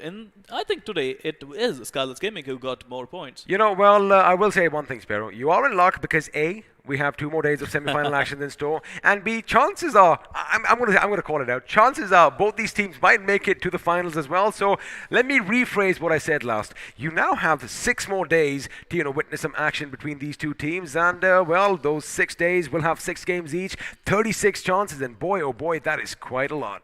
I think today it is Scarlet's Gaming who got more points. You know, well, I will say one thing, Sparrow. You are in luck because A, we have 2 more days of semi-final action in store, and B, chances are, I'm going to call it out. Chances are both these teams might make it to the finals as well. So let me rephrase what I said last. You now have 6 more days to witness some action between these two teams, and well, those 6 days will have 6 games each, 36 chances, and boy, oh boy, that is quite a lot.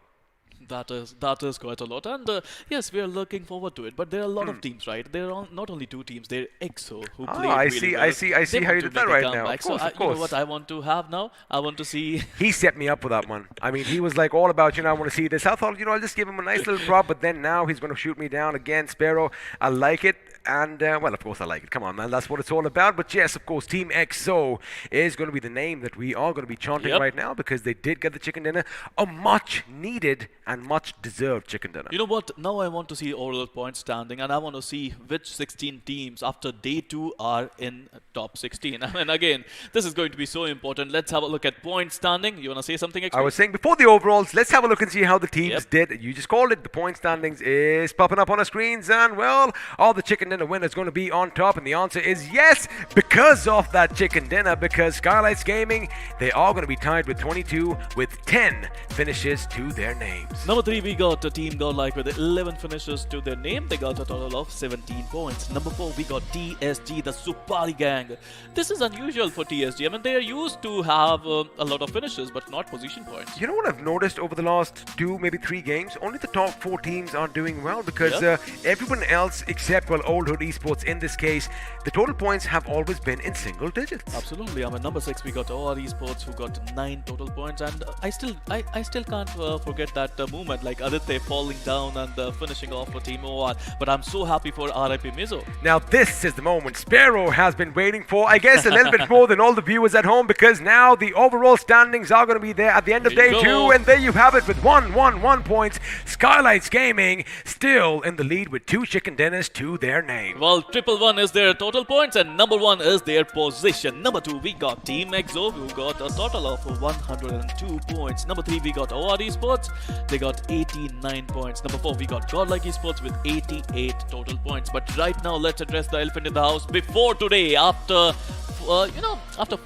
That is quite a lot, and yes, we are looking forward to it. But there are a lot of teams, right? There are not only 2 teams. There are iQOO who played really well. I see how you did that right now. Of course, You know what I want to have now? I want to see. He set me up for that one. I mean, he was like all about, I want to see this. I thought, I'll just give him a nice little prop, but then now he's going to shoot me down again. Sparrow, I like it. And, well, of course I like it. Come on, man. That's what it's all about. But yes, of course, Team iQOO is going to be the name that we are going to be chanting right now because they did get the chicken dinner. A much needed and much deserved chicken dinner. You know what? Now I want to see overall points standing, and I want to see which 16 teams after day 2 are in top 16. I mean, again, this is going to be so important. Let's have a look at points standing. You want to say something, XP? I was saying before the overalls, let's have a look and see how the teams did. You just called it. The point standings is popping up on our screens, and, well, all the chicken dinner winner is going to be on top, and the answer is yes, because of that chicken dinner, because Skylights Gaming, they are going to be tied with 22 with 10 finishes to their names. Number 3, we got a team Godlike with 11 finishes to their name. They got a total of 17 points. Number 4, we got TSG, the Supari Gang. This is unusual for TSG. I mean, they are used to have a lot of finishes, but not position points. You know what I've noticed over the last 2, maybe 3 games? Only the top 4 teams are doing well because everyone else except, well, Old Hood Esports in this case, the total points have always been in single digits. Absolutely. I mean, number 6, we got OR Esports who got 9 total points, and I still can't forget that moment, like Aditya falling down and finishing off for Team OR. But I'm so happy for RIP Mizo. Now this is the moment Sparrow has been waiting for, I guess a little bit more than all the viewers at home, because now the overall standings are going to be there at the end of day 2, and there you have it with 111 points. Skylights Gaming still in the lead with 2 chicken dinners to their name. Well, 111 is their total points, and number 1 is their position. Number 2, we got Team iQOO who got a total of 102 points. Number 3, we got OR Esports. They got 89 points. Number 4, we got Godlike Esports with 88 total points. But right now, let's address the elephant in the house. Before today, after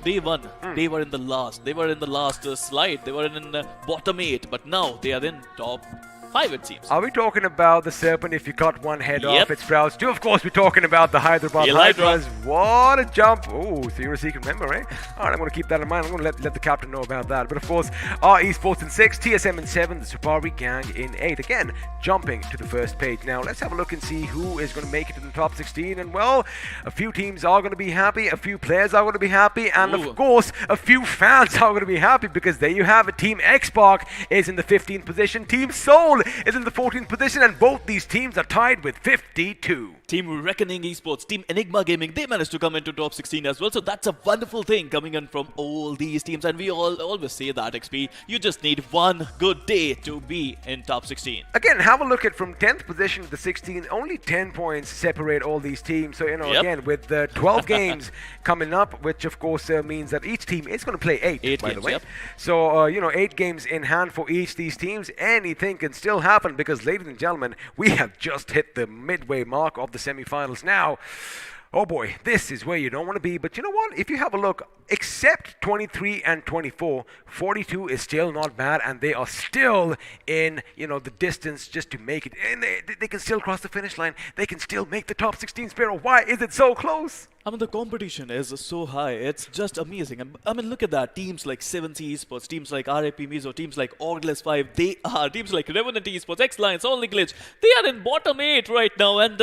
day 1, they were in the last. They were in the last slide. They were in bottom 8, but now they are in top 5, it seems. Are we talking about the serpent if you cut one head off, it sprouts two? Of course, we're talking about the Hyderabad Hydras. What a jump. Oh, so you're a secret member, eh? All right, I'm going to keep that in mind. I'm going to let the captain know about that. But of course, our esports in 6, TSM in 7, the Supari Gang in 8. Again, jumping to the first page. Now, let's have a look and see who is going to make it to the top 16. And, well, a few teams are going to be happy. A few players are going to be happy. And, of course, a few fans are going to be happy because there you have it. Team Xbox is in the 15th position. Team Soul is in the 14th position, and both these teams are tied with 52. Team Reckoning Esports, Team Enigma Gaming, they managed to come into top 16 as well, so that's a wonderful thing coming in from all these teams, and we always say that, XP, you just need one good day to be in top 16. Again, have a look at from 10th position to the 16th, only 10 points separate all these teams, so, again, with 12 games coming up, which of course means that each team is going to play 8 by games, the way. So, 8 games in hand for each of these teams. Anything can still happen because, ladies and gentlemen, we have just hit the midway mark of the semifinals now. Oh boy, this is where you don't want to be. But you know what? If you have a look, except 23 and 24, 42 is still not bad, and they are still in, the distance just to make it. And they can still cross the finish line. They can still make the top 16, Sparrow. Why is it so close? I mean, the competition is so high. It's just amazing. I mean, look at that. Teams like 7C Esports, teams like RAP Mizo, teams like Orgless 5, they are, teams like Revenant Esports, X-Lions, Only Glitch, they are in bottom 8 right now. And,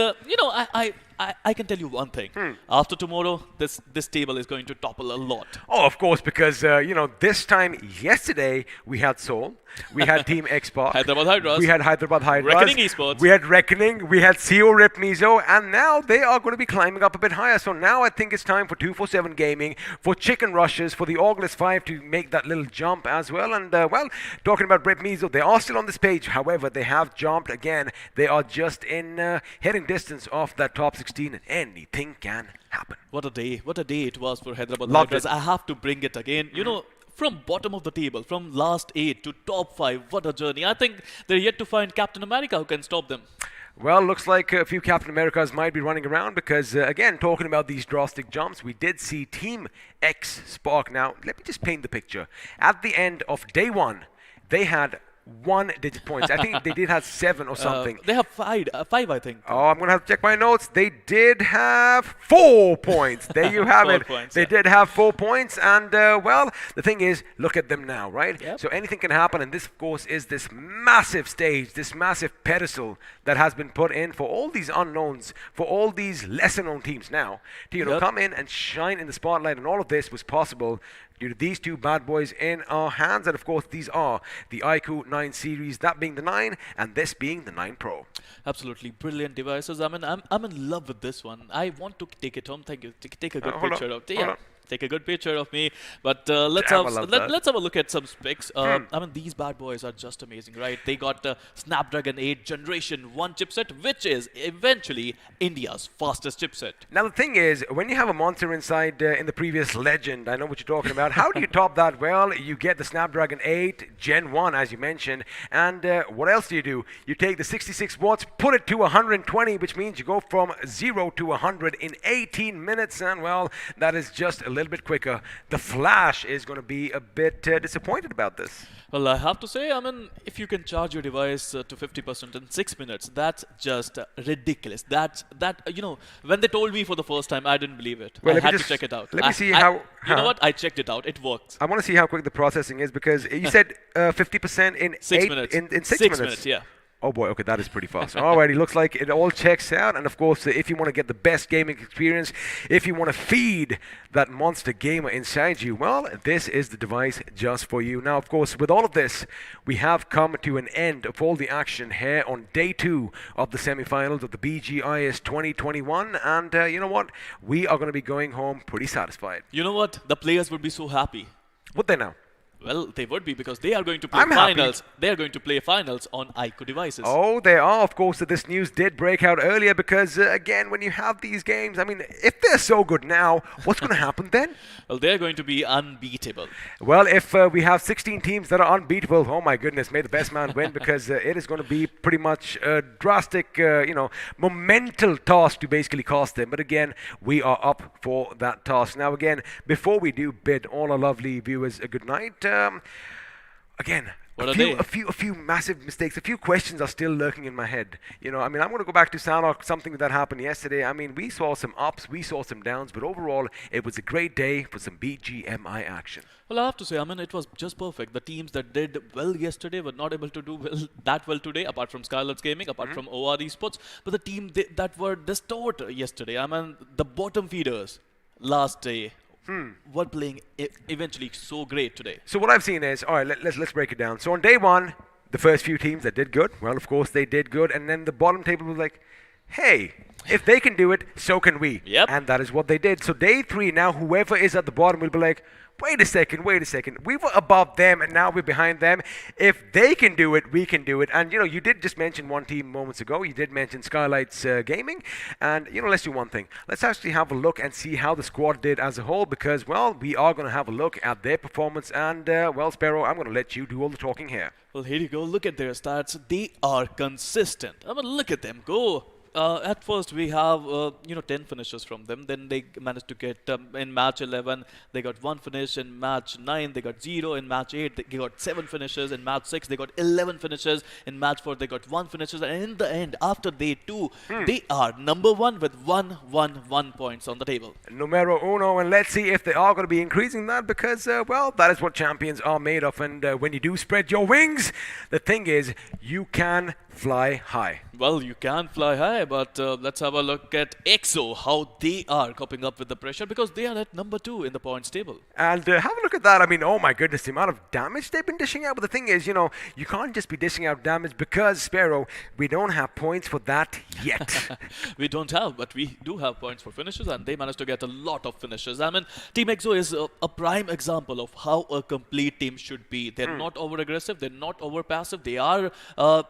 I can tell you one thing. After tomorrow, this table is going to topple a lot. Oh, of course, because, this time yesterday, we had Seoul, we had Team Xbox, Hyderabad Hydras. we had Hyderabad Hydras, Reckoning Esports. we had Reckoning, we had CO Rip Mizo, and now they are going to be climbing up a bit higher. So now I think it's time for 247 Gaming, for Chicken Rushes, for the Orgless 5 to make that little jump as well. And, talking about Rip Mizo, they are still on this page. However, they have jumped again. They are just in heading distance of that top 16, and anything can happen. What a day it was for Hyderabad Loved Hydras. it. I have to bring it again. You know, from bottom of the table, from last 8 to top 5, what a journey. I think they're yet to find Captain America who can stop them. Well, looks like a few Captain Americas might be running around because, again, talking about these drastic jumps, we did see Team X Spark. Now, let me just paint the picture. At the end of day 1, they had 1-digit points. I think they did have 7 or something. They have 5, I think. Oh, I'm going to have to check my notes. They did have 4 points. There you have 4 it. points, They yeah. did have 4 points. And, the thing is, look at them now, right? Yep. So anything can happen. And this, of course, is this massive stage, this massive pedestal that has been put in for all these unknowns, for all these lesser-known teams now to, Yep. come in and shine in the spotlight. And all of this was possible due to these two bad boys in our hands. And, of course, these are the iQOO 9 series, that being the 9 and this being the 9 Pro. Absolutely brilliant devices. I mean, I'm in love with this one. I want to take it home. Thank you. Take a good Hold picture on, of hold on. Take a good picture of me. But let's Damn, have I love that. let's have a look at some specs. I mean, these bad boys are just amazing, right? They got the Snapdragon 8 Generation 1 chipset, which is eventually India's fastest chipset. Now, the thing is, when you have a monster inside in the previous Legend, I know what you're talking about. How do you top that? Well, you get the Snapdragon 8 Gen 1, as you mentioned. And what else do? You take the 66 watts, put it to 120, which means you go from 0 to 100 in 18 minutes. And, well, that is just a little bit quicker. The Flash is going to be a bit disappointed about this. Well, I have to say, I mean, if you can charge your device to 50% in 6 minutes, that's just ridiculous. When they told me for the first time, I didn't believe it. Well, I let me had to just- check it out. let me see how- You know what? I checked it out. It works. I want to see how quick the processing is because you said 50% in 6 eight- minutes. In 6 6 minutes. yeah. Oh boy, okay, that is pretty fast. Alrighty, looks like it all checks out. And of course, if you want to get the best gaming experience, if you want to feed that monster gamer inside you, well, this is the device just for you. Now, of course, with all of this, we have come to an end of all the action here on day 2 of the semifinals of the BGIS 2021. And you know what? We are going to be going home pretty satisfied. You know what? The players would be so happy. Would they now? Well, they would be because they are going to play I'm happy. finals. They are going to play finals on iQOO devices. Oh, they are. Of course, this news did break out earlier because, again, when you have these games, I mean, if they're so good now, what's going to happen then? Well, they are going to be unbeatable. Well, if we have 16 teams that are unbeatable, oh my goodness, may the best man win because it is going to be pretty much a drastic, momental task to basically cost them. But again, we are up for that task. Now, again, before we do bid all our lovely viewers a good night, again, What a a few, day. a few massive mistakes, a few questions are still lurking in my head. I'm going to go back to Sanhok, something that happened yesterday. I mean, we saw some ups, we saw some downs, but overall, it was a great day for some BGMI action. Well, I have to say, I mean, it was just perfect. The teams that did well yesterday were not able to do that well today, apart from Skylar's Gaming, apart from OR Esports. But the team that were distorted yesterday, I mean, the bottom feeders last day were playing eventually so great today. So what I've seen is, all right, let's break it down. So on day 1, the first few teams that did good, well, of course, they did good. And then the bottom table was like, hey, if they can do it, so can we. Yep. And that is what they did. So day 3, now whoever is at the bottom will be like, wait a second. We were above them and now we're behind them. If they can do it, we can do it. And, you did just mention one team moments ago. You did mention Skylight's Gaming. And, let's do one thing. Let's actually have a look and see how the squad did as a whole because, well, we are going to have a look at their performance. And, well, Sparrow, I'm going to let you do all the talking here. Well, here you go. Look at their stats. They are consistent. I mean, look at them go. At first we have 10 finishes from them. Then they managed to get in match 11 they got 1 finish. In match 9 they got 0. In match 8 they got 7 finishes. In match 6 they got 11 finishes. In match 4 they got 1 finishes. And in the end, after day 2, they are number 1 with 1 points on the table. Numero uno, and let's see if they are going to be increasing that because, well, that is what champions are made of. And when you do spread your wings, the thing is, you can fly high. Well, you can fly high, but let's have a look at iQOO, how they are coping up with the pressure because they are at number 2 in the points table. And have a look at that. I mean, oh my goodness, the amount of damage they've been dishing out. But the thing is, you can't just be dishing out damage because, Sparrow, we don't have points for that yet. We don't have, but we do have points for finishes, and they managed to get a lot of finishes. I mean, Team iQOO is a prime example of how a complete team should be. They're not over-aggressive, they're not over-passive, they are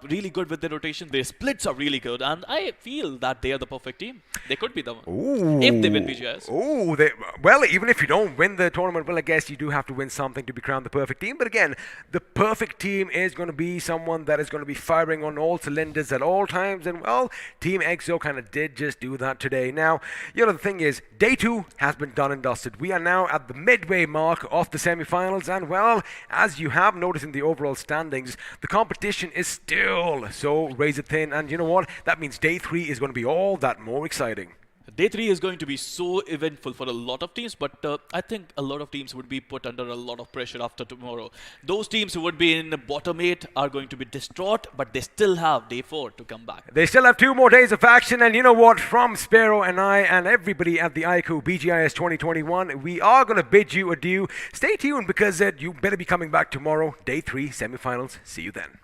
really good with their rotation, their splits are really good, and I feel that they are the perfect team. They could be the one. Ooh. If they win BGIS. Oh, well, even if you don't win the tournament, well, I guess you do have to win something to be crowned the perfect team. But again, the perfect team is going to be someone that is going to be firing on all cylinders at all times. And, well, Team iQOO kind of did just do that today. Now, the thing is, day 2 has been done and dusted. We are now at the midway mark of the semifinals. And, well, as you have noticed in the overall standings, the competition is still so razor thin. And you know what? That means day 3 is going to be all that more exciting. Day 3 is going to be so eventful for a lot of teams, but I think a lot of teams would be put under a lot of pressure after tomorrow. Those teams who would be in bottom 8 are going to be distraught, but they still have day 4 to come back. They still have 2 more days of action, and you know what? From Sparrow and I and everybody at the iQOO BGIS 2021, we are going to bid you adieu. Stay tuned because you better be coming back tomorrow, day 3 semifinals. See you then.